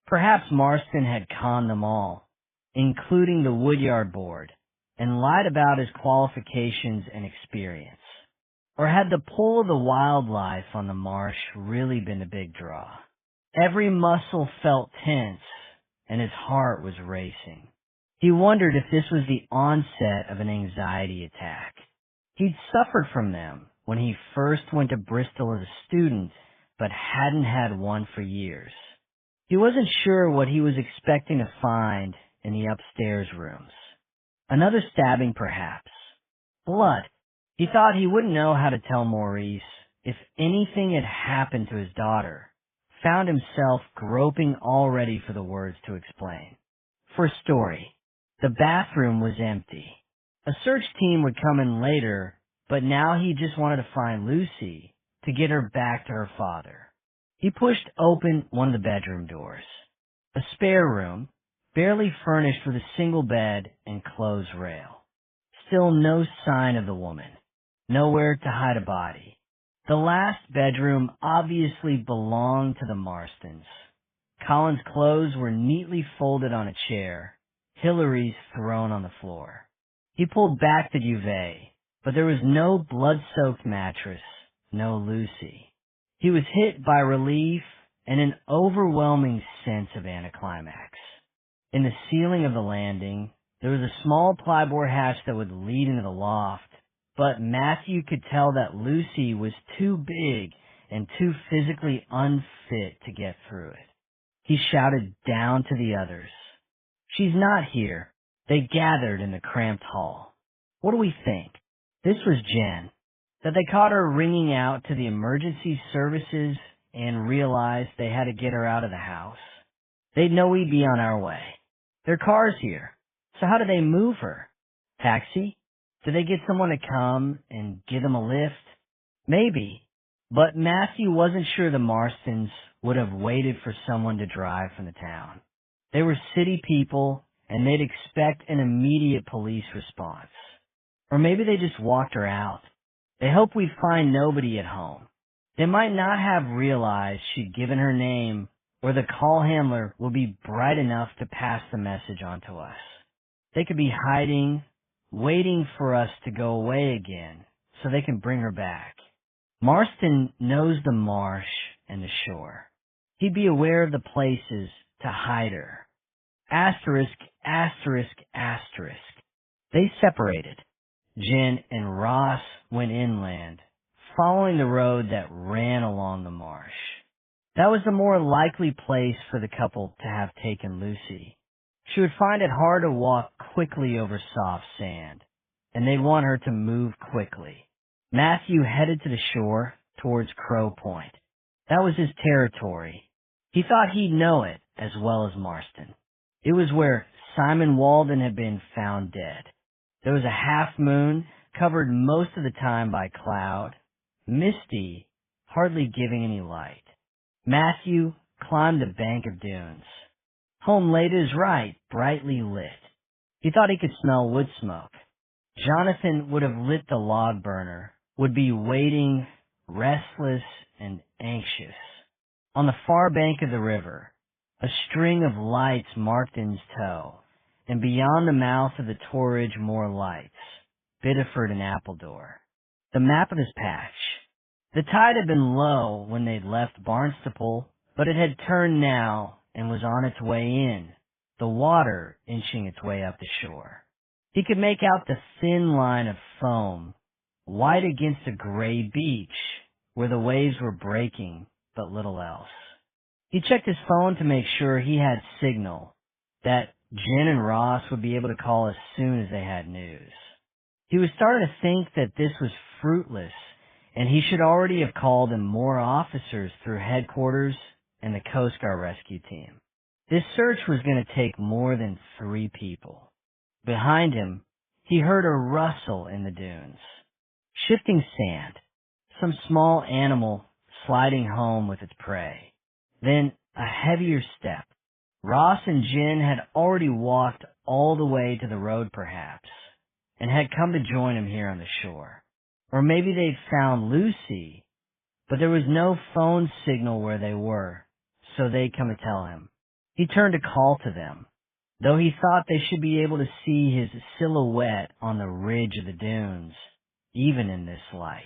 Perhaps Marston had conned them all, including the Woodyard Board, and lied about his qualifications and experience. Or had the pull of the wildlife on the marsh really been the big draw? Every muscle felt tense, and his heart was racing. He wondered if this was the onset of an anxiety attack. He'd suffered from them when he first went to Bristol as a student, but hadn't had one for years. He wasn't sure what he was expecting to find in the upstairs rooms. Another stabbing, perhaps. Blood. He thought he wouldn't know how to tell Maurice if anything had happened to his daughter. Found himself groping already for the words to explain. For a story, the bathroom was empty. A search team would come in later, but now he just wanted to find Lucy to get her back to her father. He pushed open one of the bedroom doors. A spare room, barely furnished with a single bed and clothes rail. Still no sign of the woman. Nowhere to hide a body. The last bedroom obviously belonged to the Marstons. Colin's clothes were neatly folded on a chair, Hillary's thrown on the floor. He pulled back the duvet, but there was no blood-soaked mattress, no Lucy. He was hit by relief and an overwhelming sense of anticlimax. In the ceiling of the landing, there was a small plyboard hatch that would lead into the loft, but Matthew could tell that Lucy was too big and too physically unfit to get through it. He shouted down to the others. "She's not here." They gathered in the cramped hall. "What do we think?" This was Jen. That they caught her ringing out to the emergency services and realized they had to get her out of the house. They'd know we'd be on our way. Their car's here. So how do they move her? Taxi? Do they get someone to come and give them a lift? Maybe. But Matthew wasn't sure the Marstons would have waited for someone to drive from the town. They were city people, and they'd expect an immediate police response. Or maybe they just walked her out. They hoped we'd find nobody at home. They might not have realized she'd given her name, or the call handler would be bright enough to pass the message on to us. They could be hiding, waiting for us to go away again so they can bring her back. Marston knows the marsh and the shore. He'd be aware of the places to hide her. Asterisk, asterisk, asterisk. They separated. Jen and Ross went inland, following the road that ran along the marsh. That was the more likely place for the couple to have taken Lucy. She would find it hard to walk quickly over soft sand, and they'd want her to move quickly. Matthew headed to the shore towards Crow Point. That was his territory. He thought he'd know it as well as Marston. It was where Simon Walden had been found dead. There was a half moon, covered most of the time by cloud, misty, hardly giving any light. Matthew climbed the bank of dunes. Home lay to his right, brightly lit. He thought he could smell wood smoke. Jonathan would have lit the log burner, would be waiting, restless and anxious. On the far bank of the river, a string of lights marked In's toe, and beyond the mouth of the Torridge more lights. Biddeford and Appledore, the map of his patch. The tide had been low when they'd left Barnstaple, but it had turned now and was on its way in, the water inching its way up the shore. He could make out the thin line of foam, white against a gray beach, where the waves were breaking, but little else. He checked his phone to make sure he had signal, that Jen and Ross would be able to call as soon as they had news. He was starting to think that this was fruitless, and he should already have called in more officers through headquarters and the Coast Guard rescue team. This search was going to take more than 3 people. Behind him, he heard a rustle in the dunes. Shifting sand, some small animal sliding home with its prey. Then a heavier step. Ross and Jen had already walked all the way to the road perhaps, and had come to join him here on the shore. Or maybe they'd found Lucy, but there was no phone signal where they were, so they'd come to tell him. He turned to call to them, though he thought they should be able to see his silhouette on the ridge of the dunes, even in this light.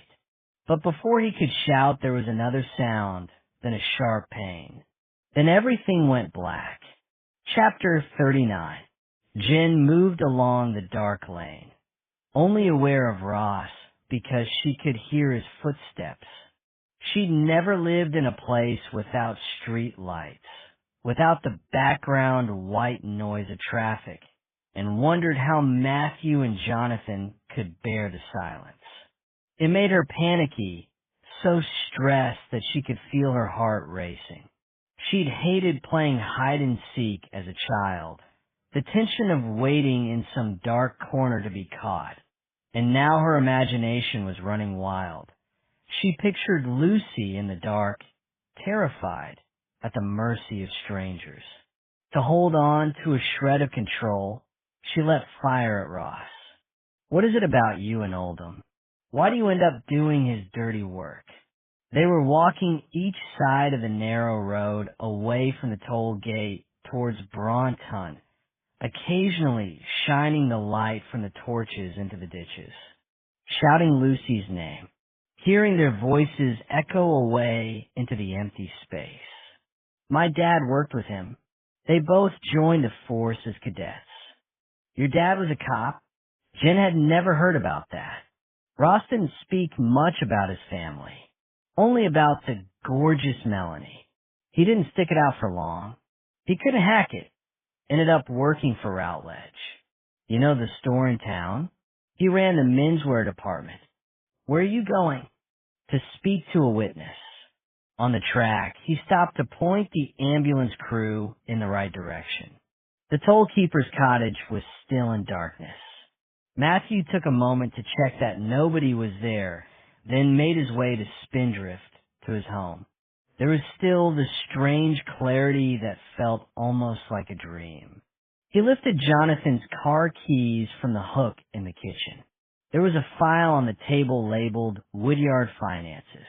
But before he could shout, there was another sound, then a sharp pain. Then everything went black. Chapter 39. Jen moved along the dark lane, only aware of Ross because she could hear his footsteps. She'd never lived in a place without street lights, without the background white noise of traffic, and wondered how Matthew and Jonathan could bear the silence. It made her panicky, so stressed that she could feel her heart racing. She'd hated playing hide and seek as a child, the tension of waiting in some dark corner to be caught, and now her imagination was running wild. She pictured Lucy in the dark, terrified, at the mercy of strangers. To hold on to a shred of control, she let fire at Ross. What is it about you and Oldham? Why do you end up doing his dirty work? They were walking each side of the narrow road away from the toll gate towards Braunton, occasionally shining the light from the torches into the ditches, shouting Lucy's name, hearing their voices echo away into the empty space. My dad worked with him. They both joined the force as cadets. Your dad was a cop? Jen had never heard about that. Ross didn't speak much about his family, only about the gorgeous Melanie. He didn't stick it out for long. He couldn't hack it. Ended up working for Routledge. You know the store in town? He ran the menswear department. Where are you going? To speak to a witness. On the track, he stopped to point the ambulance crew in the right direction. The toll-keeper's cottage was still in darkness. Matthew took a moment to check that nobody was there, then made his way to Spindrift, to his home. There was still the strange clarity that felt almost like a dream. He lifted Jonathan's car keys from the hook in the kitchen. There was a file on the table labeled Woodyard Finances.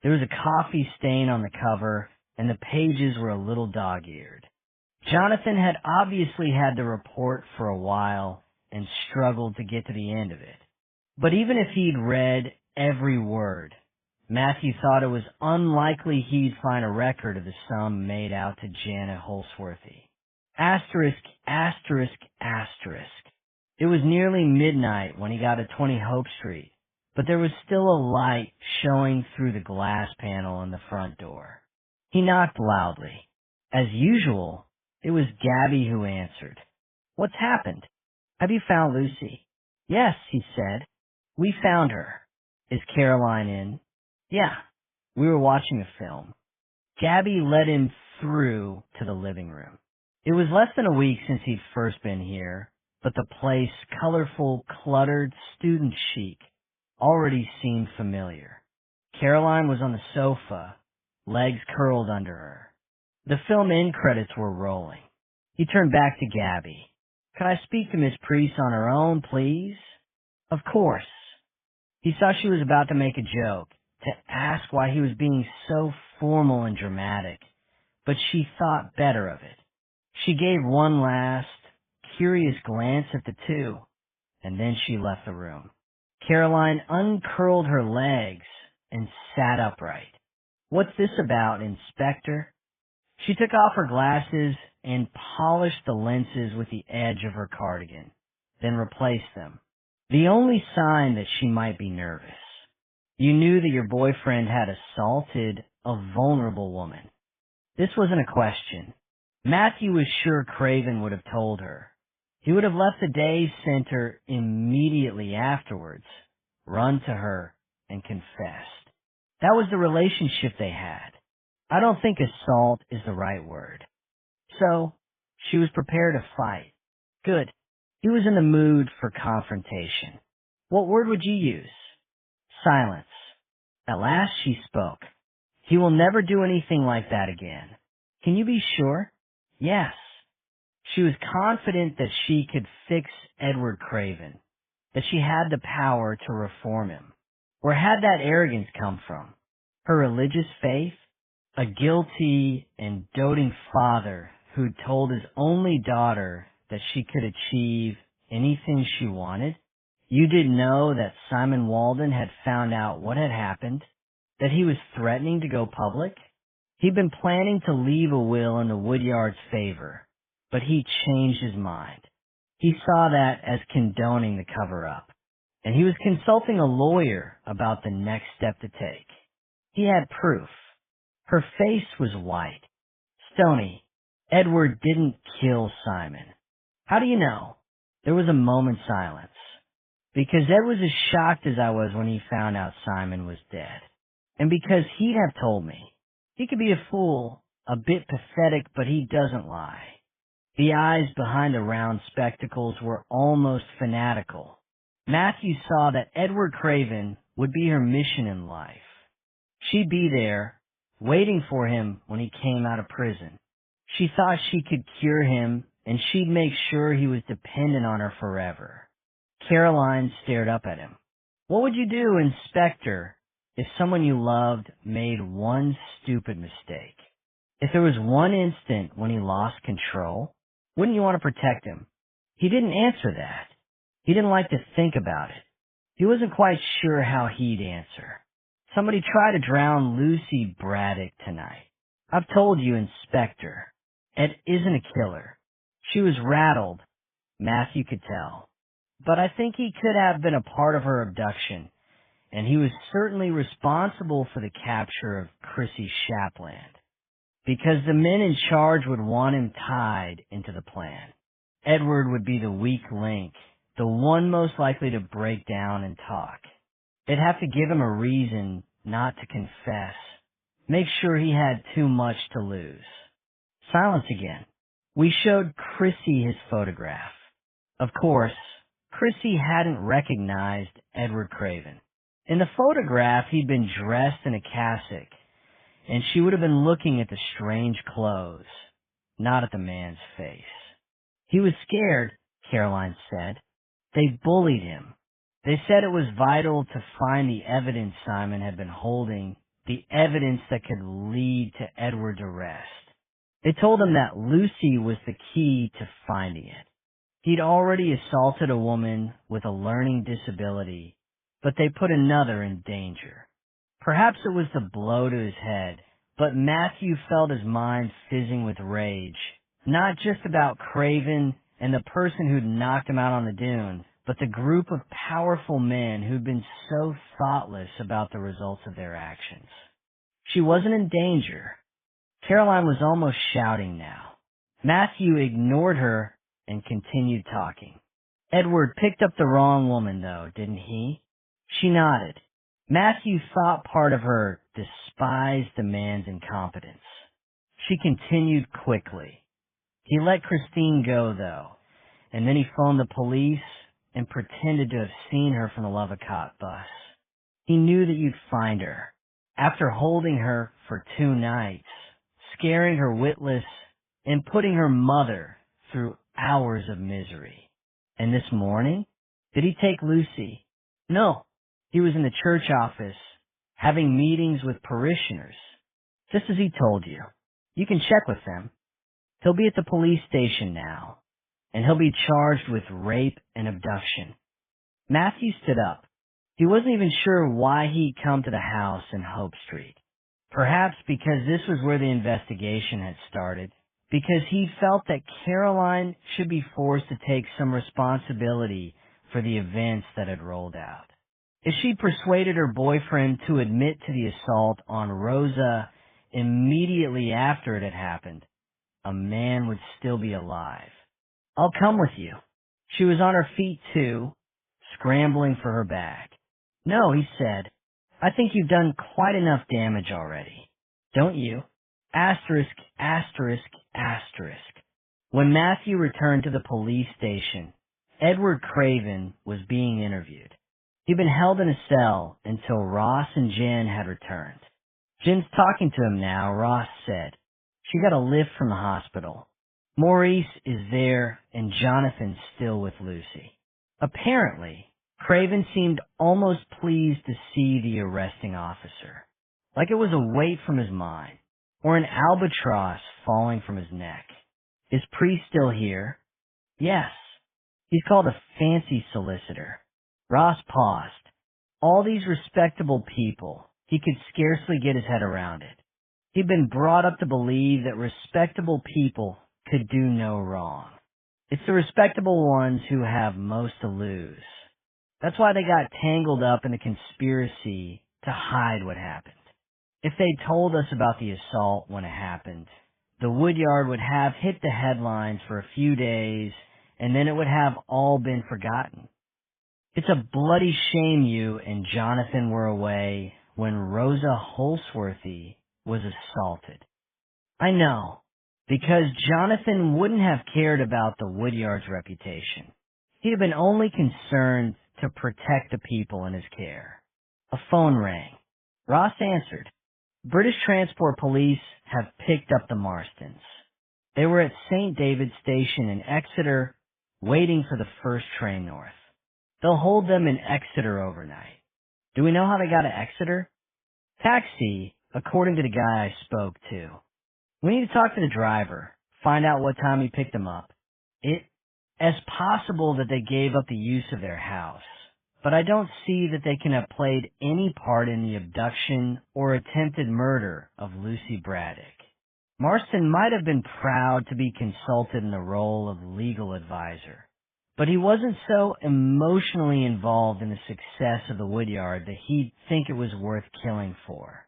There was a coffee stain on the cover, and the pages were a little dog-eared. Jonathan had obviously had the report for a while and struggled to get to the end of it. But even if he'd read every word, Matthew thought it was unlikely he'd find a record of the sum made out to Janet Holsworthy. Asterisk, asterisk, asterisk. It was nearly midnight when he got to 20 Hope Street, but there was still a light showing through the glass panel in the front door. He knocked loudly. As usual, it was Gabby who answered. What's happened? Have you found Lucy? Yes, he said. We found her. Is Caroline in? Yeah. We were watching a film. Gabby led him through to the living room. It was less than a week since he'd first been here, but the place, colorful, cluttered, student chic, already seemed familiar. Caroline was on the sofa, legs curled under her. The film end credits were rolling. He turned back to Gabby. Could I speak to Miss Priest on her own, please? Of course. He saw she was about to make a joke, to ask why he was being so formal and dramatic, but she thought better of it. She gave one last, curious glance at the two, and then she left the room. Caroline uncurled her legs and sat upright. "What's this about, Inspector?" She took off her glasses and polished the lenses with the edge of her cardigan, then replaced them. "The only sign that she might be nervous. You knew that your boyfriend had assaulted a vulnerable woman." This wasn't a question. Matthew was sure Craven would have told her. He would have left the day center immediately afterwards, run to her, and confessed. That was the relationship they had. I don't think assault is the right word. So, she was prepared to fight. Good. He was in the mood for confrontation. "What word would you use?" Silence. At last she spoke. "He will never do anything like that again." "Can you be sure?" "Yes." She was confident that she could fix Edward Craven, that she had the power to reform him. Where had that arrogance come from? Her religious faith? A guilty and doting father who'd told his only daughter that she could achieve anything she wanted? You didn't know that Simon Walden had found out what had happened, that he was threatening to go public? He'd been planning to leave a will in the Woodyard's favor, but he changed his mind. He saw that as condoning the cover-up, and he was consulting a lawyer about the next step to take. He had proof. Her face was white. "Stoney, Edward didn't kill Simon." "How do you know?" There was a moment's silence. "Because Ed was as shocked as I was when he found out Simon was dead. And because he'd have told me. He could be a fool, a bit pathetic, but he doesn't lie." The eyes behind the round spectacles were almost fanatical. Matthew saw that Edward Craven would be her mission in life. She'd be there, waiting for him when he came out of prison. She thought she could cure him, and she'd make sure he was dependent on her forever. Caroline stared up at him. "What would you do, Inspector, if someone you loved made one stupid mistake? If there was one instant when he lost control, wouldn't you want to protect him?" He didn't answer that. He didn't like to think about it. He wasn't quite sure how he'd answer. "Somebody try to drown Lucy Braddock tonight. I've told you, Inspector, Ed isn't a killer." She was rattled, Matthew could tell. But I think he could have been a part of her abduction, and he was certainly responsible for the capture of Chrissy Shapland, because the men in charge would want him tied into the plan. Edward would be the weak link, the one most likely to break down and talk. They'd have to give him a reason not to confess, make sure he had too much to lose. Silence again. We showed Chrissy his photograph. Of course, Chrissy hadn't recognized Edward Craven. In the photograph, he'd been dressed in a cassock, and she would have been looking at the strange clothes, not at the man's face. "He was scared," Caroline said. "They bullied him. They said it was vital to find the evidence Simon had been holding, the evidence that could lead to Edward's arrest. They told him that Lucy was the key to finding it. He'd already assaulted a woman with a learning disability, but they put another in danger. Perhaps it was the blow to his head, but Matthew felt his mind fizzing with rage, not just about Craven and the person who'd knocked him out on the dune, but the group of powerful men who'd been so thoughtless about the results of their actions. She wasn't in danger. Caroline was almost shouting now. Matthew ignored her and continued talking. "Edward picked up the wrong woman, though, didn't he?" She nodded. Matthew thought part of her despised the man's incompetence. She continued quickly. "He let Christine go, though, and then he phoned the police and pretended to have seen her from the Lovecott bus. He knew that you'd find her. After holding her for 2 nights, scaring her witless, and putting her mother through hours of misery. And this morning, did he take Lucy?" "No. He was in the church office, having meetings with parishioners, just as he told you. You can check with them. He'll be at the police station now, and he'll be charged with rape and abduction." Matthew stood up. He wasn't even sure why he'd come to the house in Hope Street. Perhaps because this was where the investigation had started. Because he felt that Caroline should be forced to take some responsibility for the events that had rolled out. If she persuaded her boyfriend to admit to the assault on Rosa immediately after it had happened, a man would still be alive. "I'll come with you." She was on her feet too, scrambling for her bag. "No," he said. "I think you've done quite enough damage already. Don't you?" Asterisk, asterisk, asterisk. When Matthew returned to the police station, Edward Craven was being interviewed. He'd been held in a cell until Ross and Jen had returned. "Jen's talking to him now," Ross said. "She got a lift from the hospital. Maurice is there and Jonathan's still with Lucy." Apparently, Craven seemed almost pleased to see the arresting officer, like it was a weight from his mind, or an albatross falling from his neck. "Is Priest still here?" "Yes. He's called a fancy solicitor." Ross paused. All these respectable people, he could scarcely get his head around it. He'd been brought up to believe that respectable people could do no wrong. It's the respectable ones who have most to lose. That's why they got tangled up in the conspiracy to hide what happened. If they told us about the assault when it happened, the Woodyard would have hit the headlines for a few days, and then it would have all been forgotten. It's a bloody shame you and Jonathan were away when Rosa Holsworthy was assaulted. I know, because Jonathan wouldn't have cared about the Woodyard's reputation. He'd have been only concerned to protect the people in his care. A phone rang. Ross answered. British Transport Police have picked up the Marstons. They were at St. David's Station in Exeter, waiting for the first train north. They'll hold them in Exeter overnight. Do we know how they got to Exeter? Taxi, according to the guy I spoke to. We need to talk to the driver, find out what time he picked them up. It's possible that they gave up the use of their house, but I don't see that they can have played any part in the abduction or attempted murder of Lucy Braddock. Marston might have been proud to be consulted in the role of legal advisor, but he wasn't so emotionally involved in the success of the Woodyard that he'd think it was worth killing for.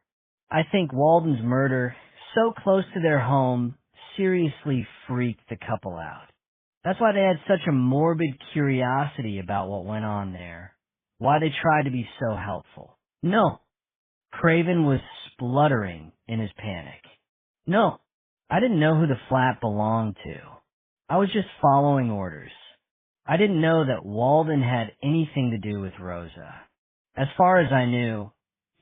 I think Walden's murder, so close to their home, seriously freaked the couple out. That's why they had such a morbid curiosity about what went on there, why they tried to be so helpful. No. Craven was spluttering in his panic. No, I didn't know who the flat belonged to. I was just following orders. I didn't know that Walden had anything to do with Rosa. As far as I knew,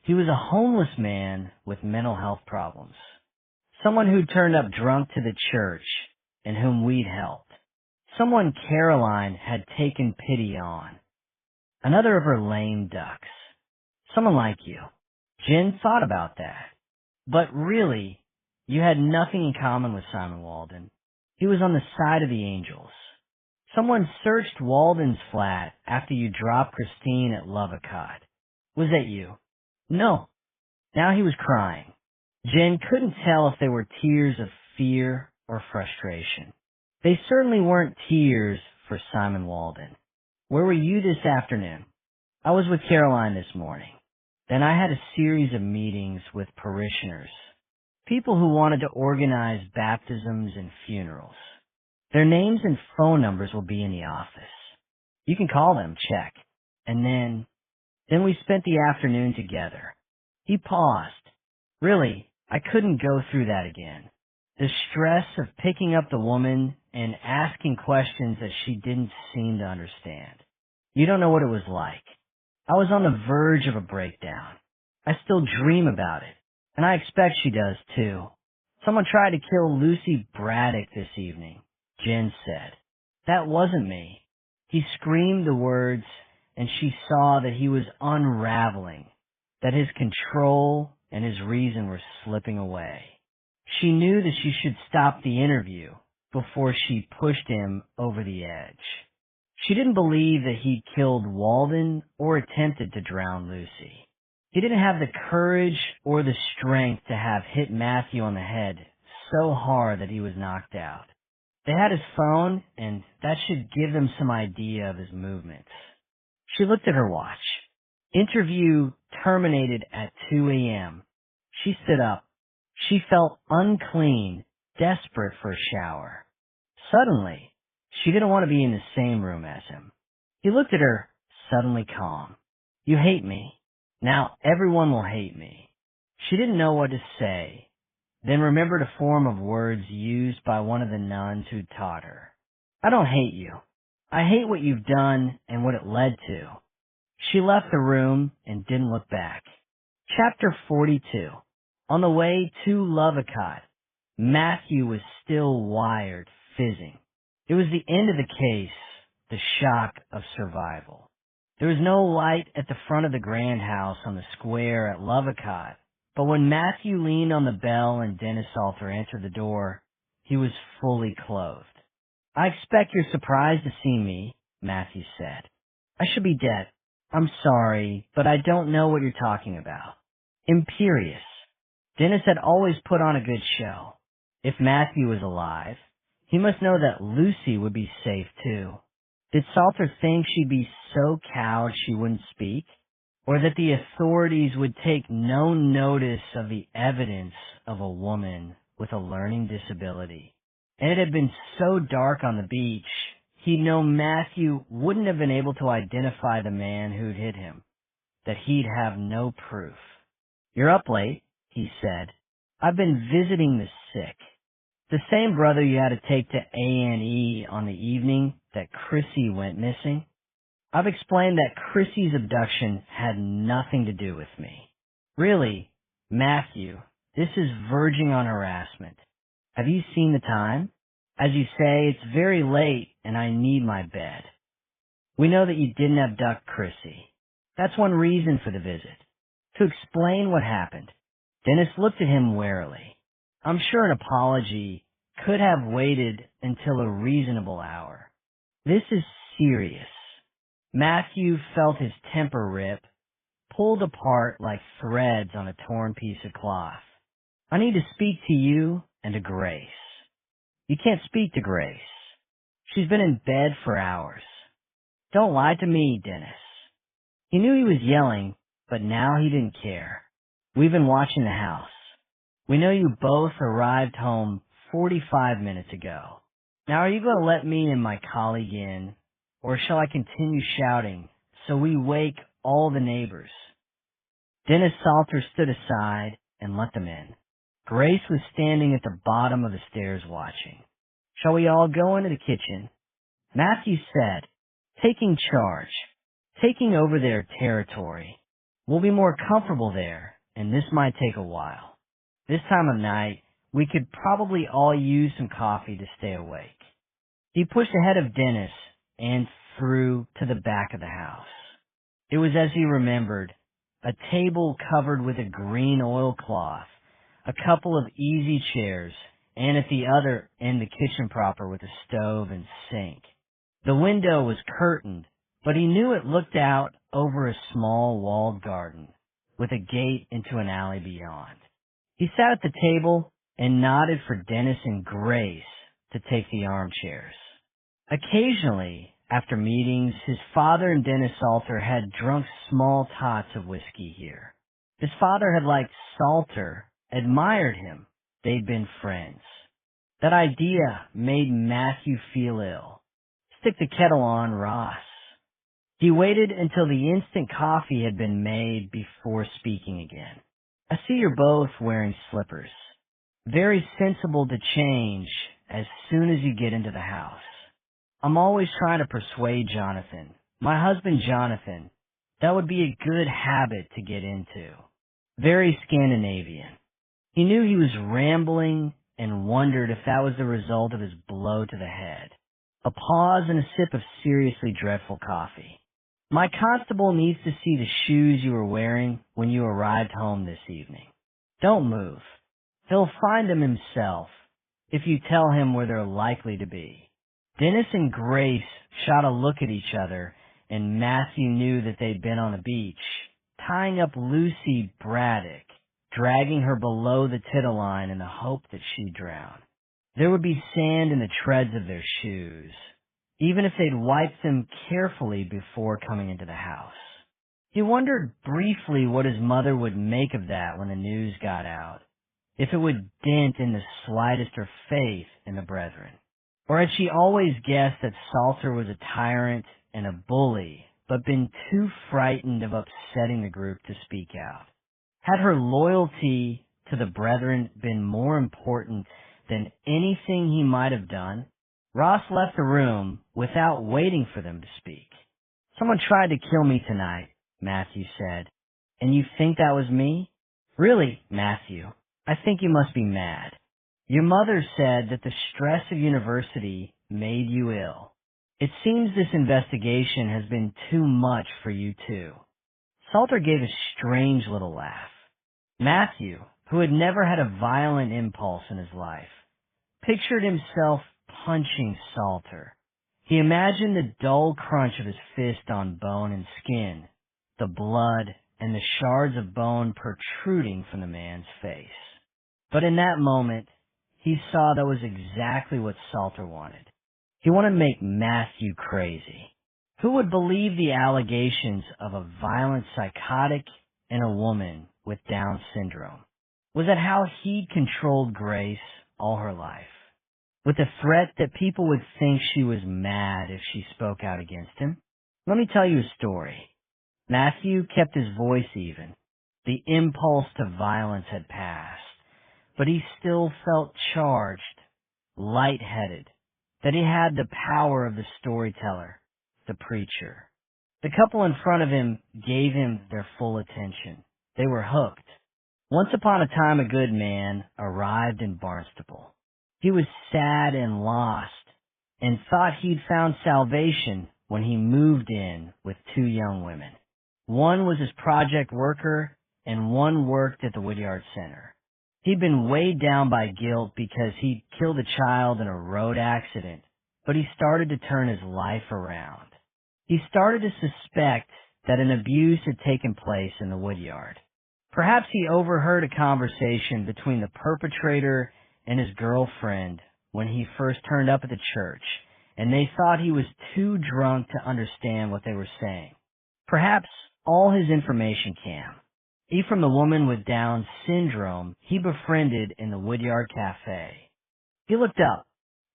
he was a homeless man with mental health problems. Someone who turned up drunk to the church and whom we'd helped. Someone Caroline had taken pity on. Another of her lame ducks. Someone like you. Jen thought about that. But really, you had nothing in common with Simon Walden. He was on the side of the angels. Someone searched Walden's flat after you dropped Christine at Lovecott. Was that you? No. Now he was crying. Jen couldn't tell if they were tears of fear or frustration. They certainly weren't tears for Simon Walden. Where were you this afternoon? I was with Caroline this morning. Then I had a series of meetings with parishioners, people who wanted to organize baptisms and funerals. Their names and phone numbers will be in the office. You can call them, check. And then we spent the afternoon together. He paused. Really, I couldn't go through that again. The stress of picking up the woman and asking questions that she didn't seem to understand. You don't know what it was like. I was on the verge of a breakdown. I still dream about it, and I expect she does too. Someone tried to kill Lucy Braddock this evening, Jen said. That wasn't me. He screamed the words, and she saw that he was unraveling, that his control and his reason were slipping away. She knew that she should stop the interview before she pushed him over the edge. She didn't believe that he'd killed Walden or attempted to drown Lucy. He didn't have the courage or the strength to have hit Matthew on the head so hard that he was knocked out. They had his phone, and that should give them some idea of his movements. She looked at her watch. Interview terminated at 2 a.m. She stood up. She felt unclean, desperate for a shower. Suddenly, she didn't want to be in the same room as him. He looked at her, suddenly calm. "You hate me. Now everyone will hate me." She didn't know what to say, then remembered a form of words used by one of the nuns who'd taught her. "I don't hate you. I hate what you've done and what it led to." She left the room and didn't look back. Chapter 42. On the way to Lovecott, Matthew was still wired, fizzing. It was the end of the case, the shock of survival. There was no light at the front of the grand house on the square at Lovecott, but when Matthew leaned on the bell and Dennis Salter answered the door, he was fully clothed. "I expect you're surprised to see me," Matthew said. "I should be dead. I'm sorry, but I don't know what you're talking about." Imperious. Dennis had always put on a good show. If Matthew was alive, he must know that Lucy would be safe too. Did Salter think she'd be so cowed she wouldn't speak? Or that the authorities would take no notice of the evidence of a woman with a learning disability? And it had been so dark on the beach, he'd known Matthew wouldn't have been able to identify the man who'd hit him, that he'd have no proof. "You're up late," he said. "I've been visiting the sick. The same brother you had to take to A&E on the evening that Chrissy went missing. I've explained that Chrissy's abduction had nothing to do with me. Really, Matthew, this is verging on harassment. Have you seen the time? As you say, it's very late and I need my bed. We know that you didn't abduct Chrissy. That's one reason for the visit. To explain what happened." Dennis looked at him warily. "I'm sure an apology could have waited until a reasonable hour. This is serious." Matthew felt his temper rip, pulled apart like threads on a torn piece of cloth. "I need to speak to you and to Grace." "You can't speak to Grace. She's been in bed for hours." "Don't lie to me, Dennis." He knew he was yelling, but now he didn't care. "We've been watching the house. We know you both arrived home 45 minutes ago. Now are you going to let me and my colleague in, or shall I continue shouting so we wake all the neighbors?" Dennis Salter stood aside and let them in. Grace was standing at the bottom of the stairs watching. "Shall we all go into the kitchen?" Matthew said, taking charge, taking over their territory. "We'll be more comfortable there, and this might take a while. This time of night, we could probably all use some coffee to stay awake." He pushed ahead of Dennis and through to the back of the house. It was as he remembered, a table covered with a green oilcloth, a couple of easy chairs, and at the other end the kitchen proper with a stove and sink. The window was curtained, but he knew it looked out over a small walled garden, with a gate into an alley beyond. He sat at the table and nodded for Dennis and Grace to take the armchairs. Occasionally, after meetings, his father and Dennis Salter had drunk small tots of whiskey here. His father had liked Salter, admired him. They'd been friends. That idea made Matthew feel ill. "Stick the kettle on, Ross." He waited until the instant coffee had been made before speaking again. "I see you're both wearing slippers. Very sensible to change as soon as you get into the house. I'm always trying to persuade Jonathan, my husband Jonathan, that would be a good habit to get into." Very Scandinavian. He knew he was rambling and wondered if that was the result of his blow to the head. A pause and a sip of seriously dreadful coffee. "My constable needs to see the shoes you were wearing when you arrived home this evening. Don't move. He'll find them himself if you tell him where they're likely to be. Dennis and Grace shot a look at each other, and Matthew knew that they'd been on the beach, tying up Lucy Braddock, dragging her below the tittle line in the hope that she'd drown. There would be sand in the treads of their shoes, even if they'd wiped them carefully before coming into the house. He wondered briefly what his mother would make of that when the news got out, if it would dent in the slightest her faith in the brethren. Or had she always guessed that Salter was a tyrant and a bully, but been too frightened of upsetting the group to speak out? Had her loyalty to the brethren been more important than anything he might have done? Ross left the room without waiting for them to speak. "Someone tried to kill me tonight," Matthew said. "And you think that was me?" "Really, Matthew, I think you must be mad. Your mother said that the stress of university made you ill. It seems this investigation has been too much for you too." Salter gave a strange little laugh. Matthew, who had never had a violent impulse in his life, pictured himself punching Salter. He imagined the dull crunch of his fist on bone and skin, the blood and the shards of bone protruding from the man's face. But in that moment, he saw that was exactly what Salter wanted. He wanted to make Matthew crazy. Who would believe the allegations of a violent psychotic and a woman with Down syndrome? Was that how he'd controlled Grace all her life? With the threat that people would think she was mad if she spoke out against him? Let me tell you a story. Matthew kept his voice even. The impulse to violence had passed, but he still felt charged, lightheaded, that he had the power of the storyteller, the preacher. The couple in front of him gave him their full attention. They were hooked. Once upon a time, a good man arrived in Barnstable. He was sad and lost, and thought he'd found salvation when he moved in with two young women. One was his project worker, and one worked at the Woodyard Center. He'd been weighed down by guilt because he'd killed a child in a road accident, but he started to turn his life around. He started to suspect that an abuse had taken place in the Woodyard. Perhaps he overheard a conversation between the perpetrator and his girlfriend when he first turned up at the church, and they thought he was too drunk to understand what they were saying. Perhaps all his information came from the woman with Down syndrome he befriended in the Woodyard Cafe. He looked up.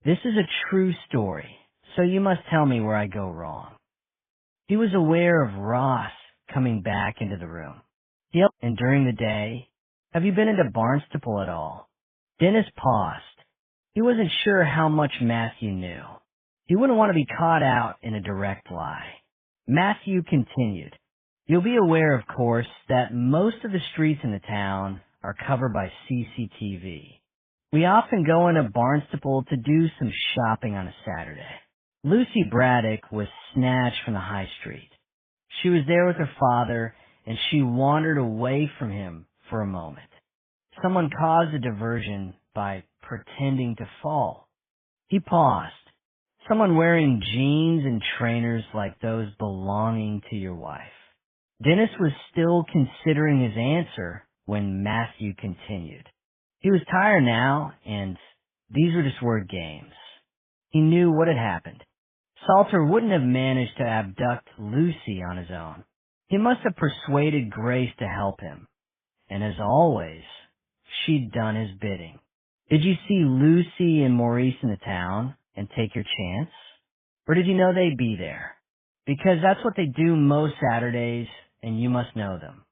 "This is a true story, so you must tell me where I go wrong." He was aware of Ross coming back into the room. And during the day, "Have you been into Barnstable at all?" Dennis paused. He wasn't sure how much Matthew knew. He wouldn't want to be caught out in a direct lie. Matthew continued, "You'll be aware, of course, that most of the streets in the town are covered by CCTV. We often go into Barnstable to do some shopping on a Saturday. Lucy Braddock was snatched from the high street. She was there with her father, and she wandered away from him for a moment. Someone caused a diversion by pretending to fall." He paused. "Someone wearing jeans and trainers like those belonging to your wife." Dennis was still considering his answer when Matthew continued. He was tired now, and these were just word games. He knew what had happened. Salter wouldn't have managed to abduct Lucy on his own. He must have persuaded Grace to help him, and as always, she'd done his bidding. "Did you see Lucy and Maurice in the town and take your chance? Or did you know they'd be there? Because that's what they do most Saturdays, and you must know them.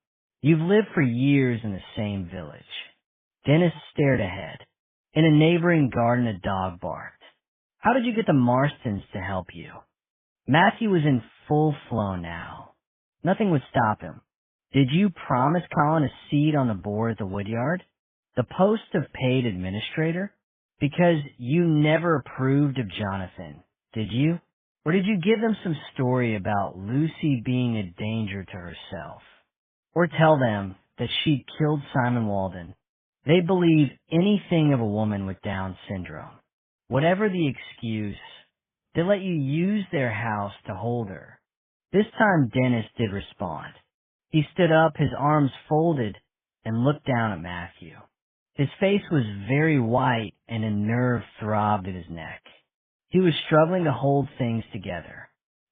You've lived for years in the same village." Dennis stared ahead. In a neighboring garden, a dog barked. "How did you get the Marstons to help you?" Matthew was in full flow now. Nothing would stop him. "Did you promise Colin a seat on the board at the Woodyard? The post of paid administrator? Because you never approved of Jonathan, did you? Or did you give them some story about Lucy being a danger to herself? Or tell them that she'd killed Simon Walden? They believe anything of a woman with Down syndrome. Whatever the excuse, They let you use their house to hold her. This time Dennis did respond. He stood up, his arms folded, and looked down at Matthew. His face was very white and a nerve throbbed in his neck. He was struggling to hold things together.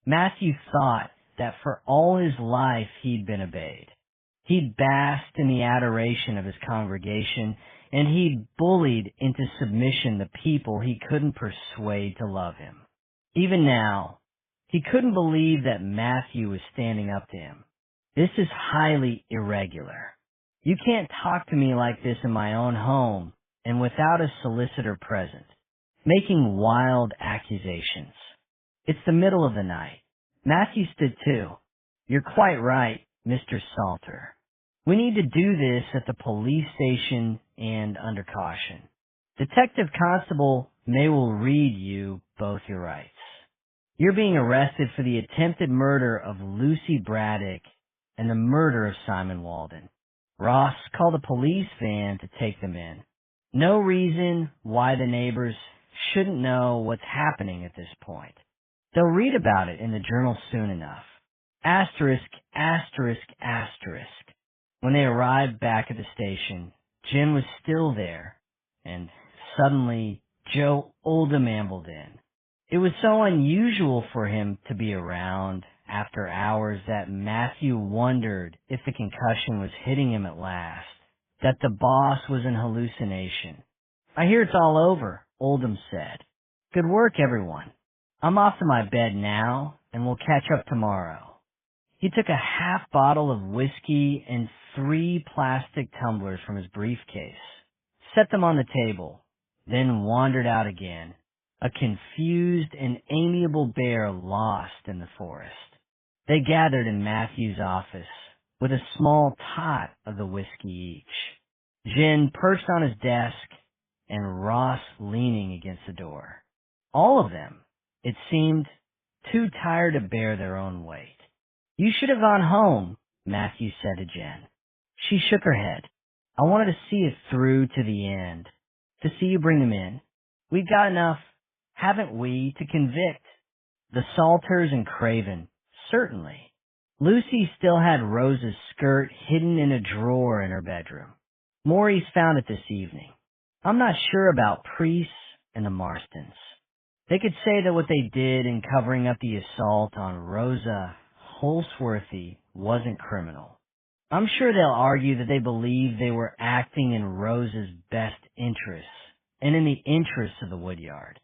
Matthew thought that for all his life he'd been obeyed. He'd basked in the adoration of his congregation, and he'd bullied into submission the people he couldn't persuade to love him. Even now, he couldn't believe that Matthew was standing up to him. This is highly irregular. You can't talk to me like this in my own home and without a solicitor present, making wild accusations. It's the middle of the night. Matthew stood too. You're quite right, Mr. Salter. We need to do this at the police station and under caution. Detective Constable May will read you both your rights. You're being arrested for the attempted murder of Lucy Braddock and the murder of Simon Walden. Ross, call the police van to take them in. No reason why the neighbors shouldn't know what's happening at this point. They'll read about it in the journal soon enough. Asterisk, asterisk, asterisk. When they arrived back at the station, Jen was still there, and suddenly Joe Oldham ambled in. It was so unusual for him to be around after hours that Matthew wondered if the concussion was hitting him at last, that the boss was in hallucination. I hear it's all over, Oldham said. Good work, everyone. I'm off to my bed now, and we'll catch up tomorrow. He took a half bottle of whiskey and 3 plastic tumblers from his briefcase, set them on the table, then wandered out again, a confused and amiable bear lost in the forest. They gathered in Matthew's office, with a small tot of the whiskey each, Jen perched on his desk, and Ross leaning against the door. All of them, it seemed, too tired to bear their own weight. You should have gone home, Matthew said to Jen. She shook her head. I wanted to see it through to the end, to see you bring them in. We've got enough, haven't we, to convict? The Salters and Craven, certainly. Lucy still had Rose's skirt hidden in a drawer in her bedroom. Maurice found it this evening. I'm not sure about priests and the Marstons. They could say that what they did in covering up the assault on Rosa Holsworthy wasn't criminal. I'm sure they'll argue that they believe they were acting in Rosa's best interests and in the interests of the Woodyard.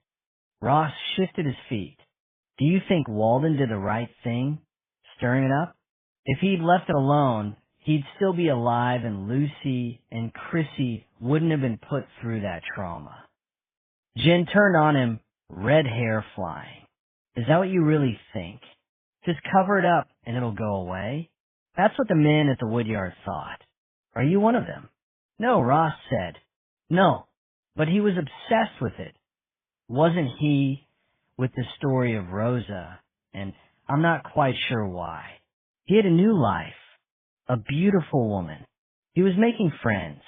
Ross shifted his feet. Do you think Walden did the right thing, stirring it up? If he'd left it alone, he'd still be alive and Lucy and Chrissy wouldn't have been put through that trauma. Jen turned on him, red hair flying. Is that what you really think? Just cover it up and it'll go away? That's what the men at the Woodyard thought. Are you one of them? No, Ross said. No, but he was obsessed with it. Wasn't he, with the story of Rosa, and I'm not quite sure why. He had a new life, a beautiful woman. He was making friends.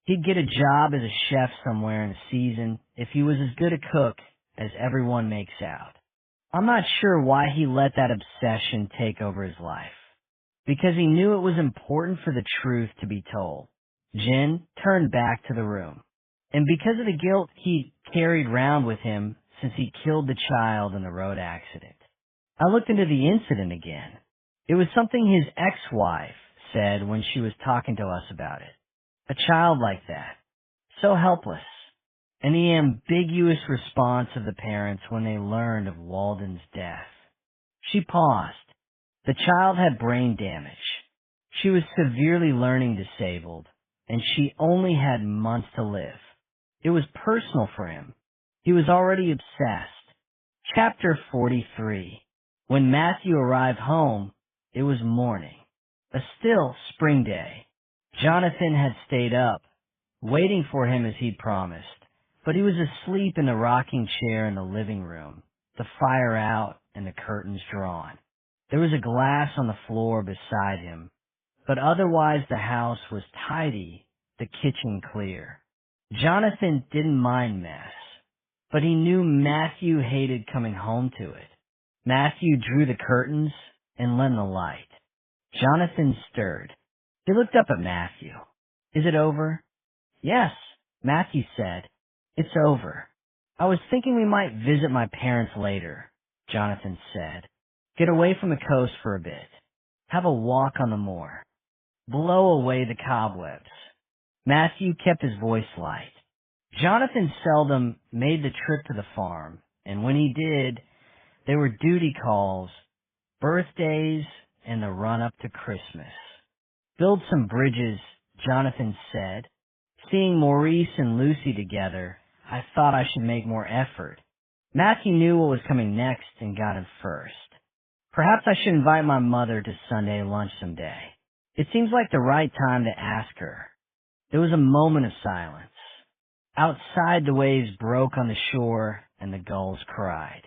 He'd get a job as a chef somewhere in a season if he was as good a cook as everyone makes out. I'm not sure why he let that obsession take over his life. Because he knew it was important for the truth to be told. Jen turned back to the room. And because of the guilt he carried round with him since he killed the child in the road accident. I looked into the incident again. It was something his ex-wife said when she was talking to us about it. A child like that. So helpless. And the ambiguous response of the parents when they learned of Walden's death. She paused. The child had brain damage. She was severely learning disabled, and she only had months to live. It was personal for him. He was already obsessed. Chapter 43. When Matthew arrived home, it was morning. A still spring day. Jonathan had stayed up, waiting for him as he'd promised, but he was asleep in the rocking chair in the living room, the fire out and the curtains drawn. There was a glass on the floor beside him, but otherwise the house was tidy, the kitchen clear. Jonathan didn't mind mess. but he knew Matthew hated coming home to it. Matthew drew the curtains and let in the light. Jonathan stirred. He looked up at Matthew. Is it over? Yes, Matthew said. It's over. I was thinking we might visit my parents later, Jonathan said. Get away from the coast for a bit. Have a walk on the moor. Blow away the cobwebs. Matthew kept his voice light. Jonathan seldom made the trip to the farm, and when he did, they were duty calls, birthdays, and the run-up to Christmas. Build some bridges, Jonathan said. Seeing Maurice and Lucy together, I thought I should make more effort. Matthew knew what was coming next and got him first. Perhaps I should invite my mother to Sunday lunch someday. It seems like the right time to ask her. There was a moment of silence. Outside, the waves broke on the shore and the gulls cried.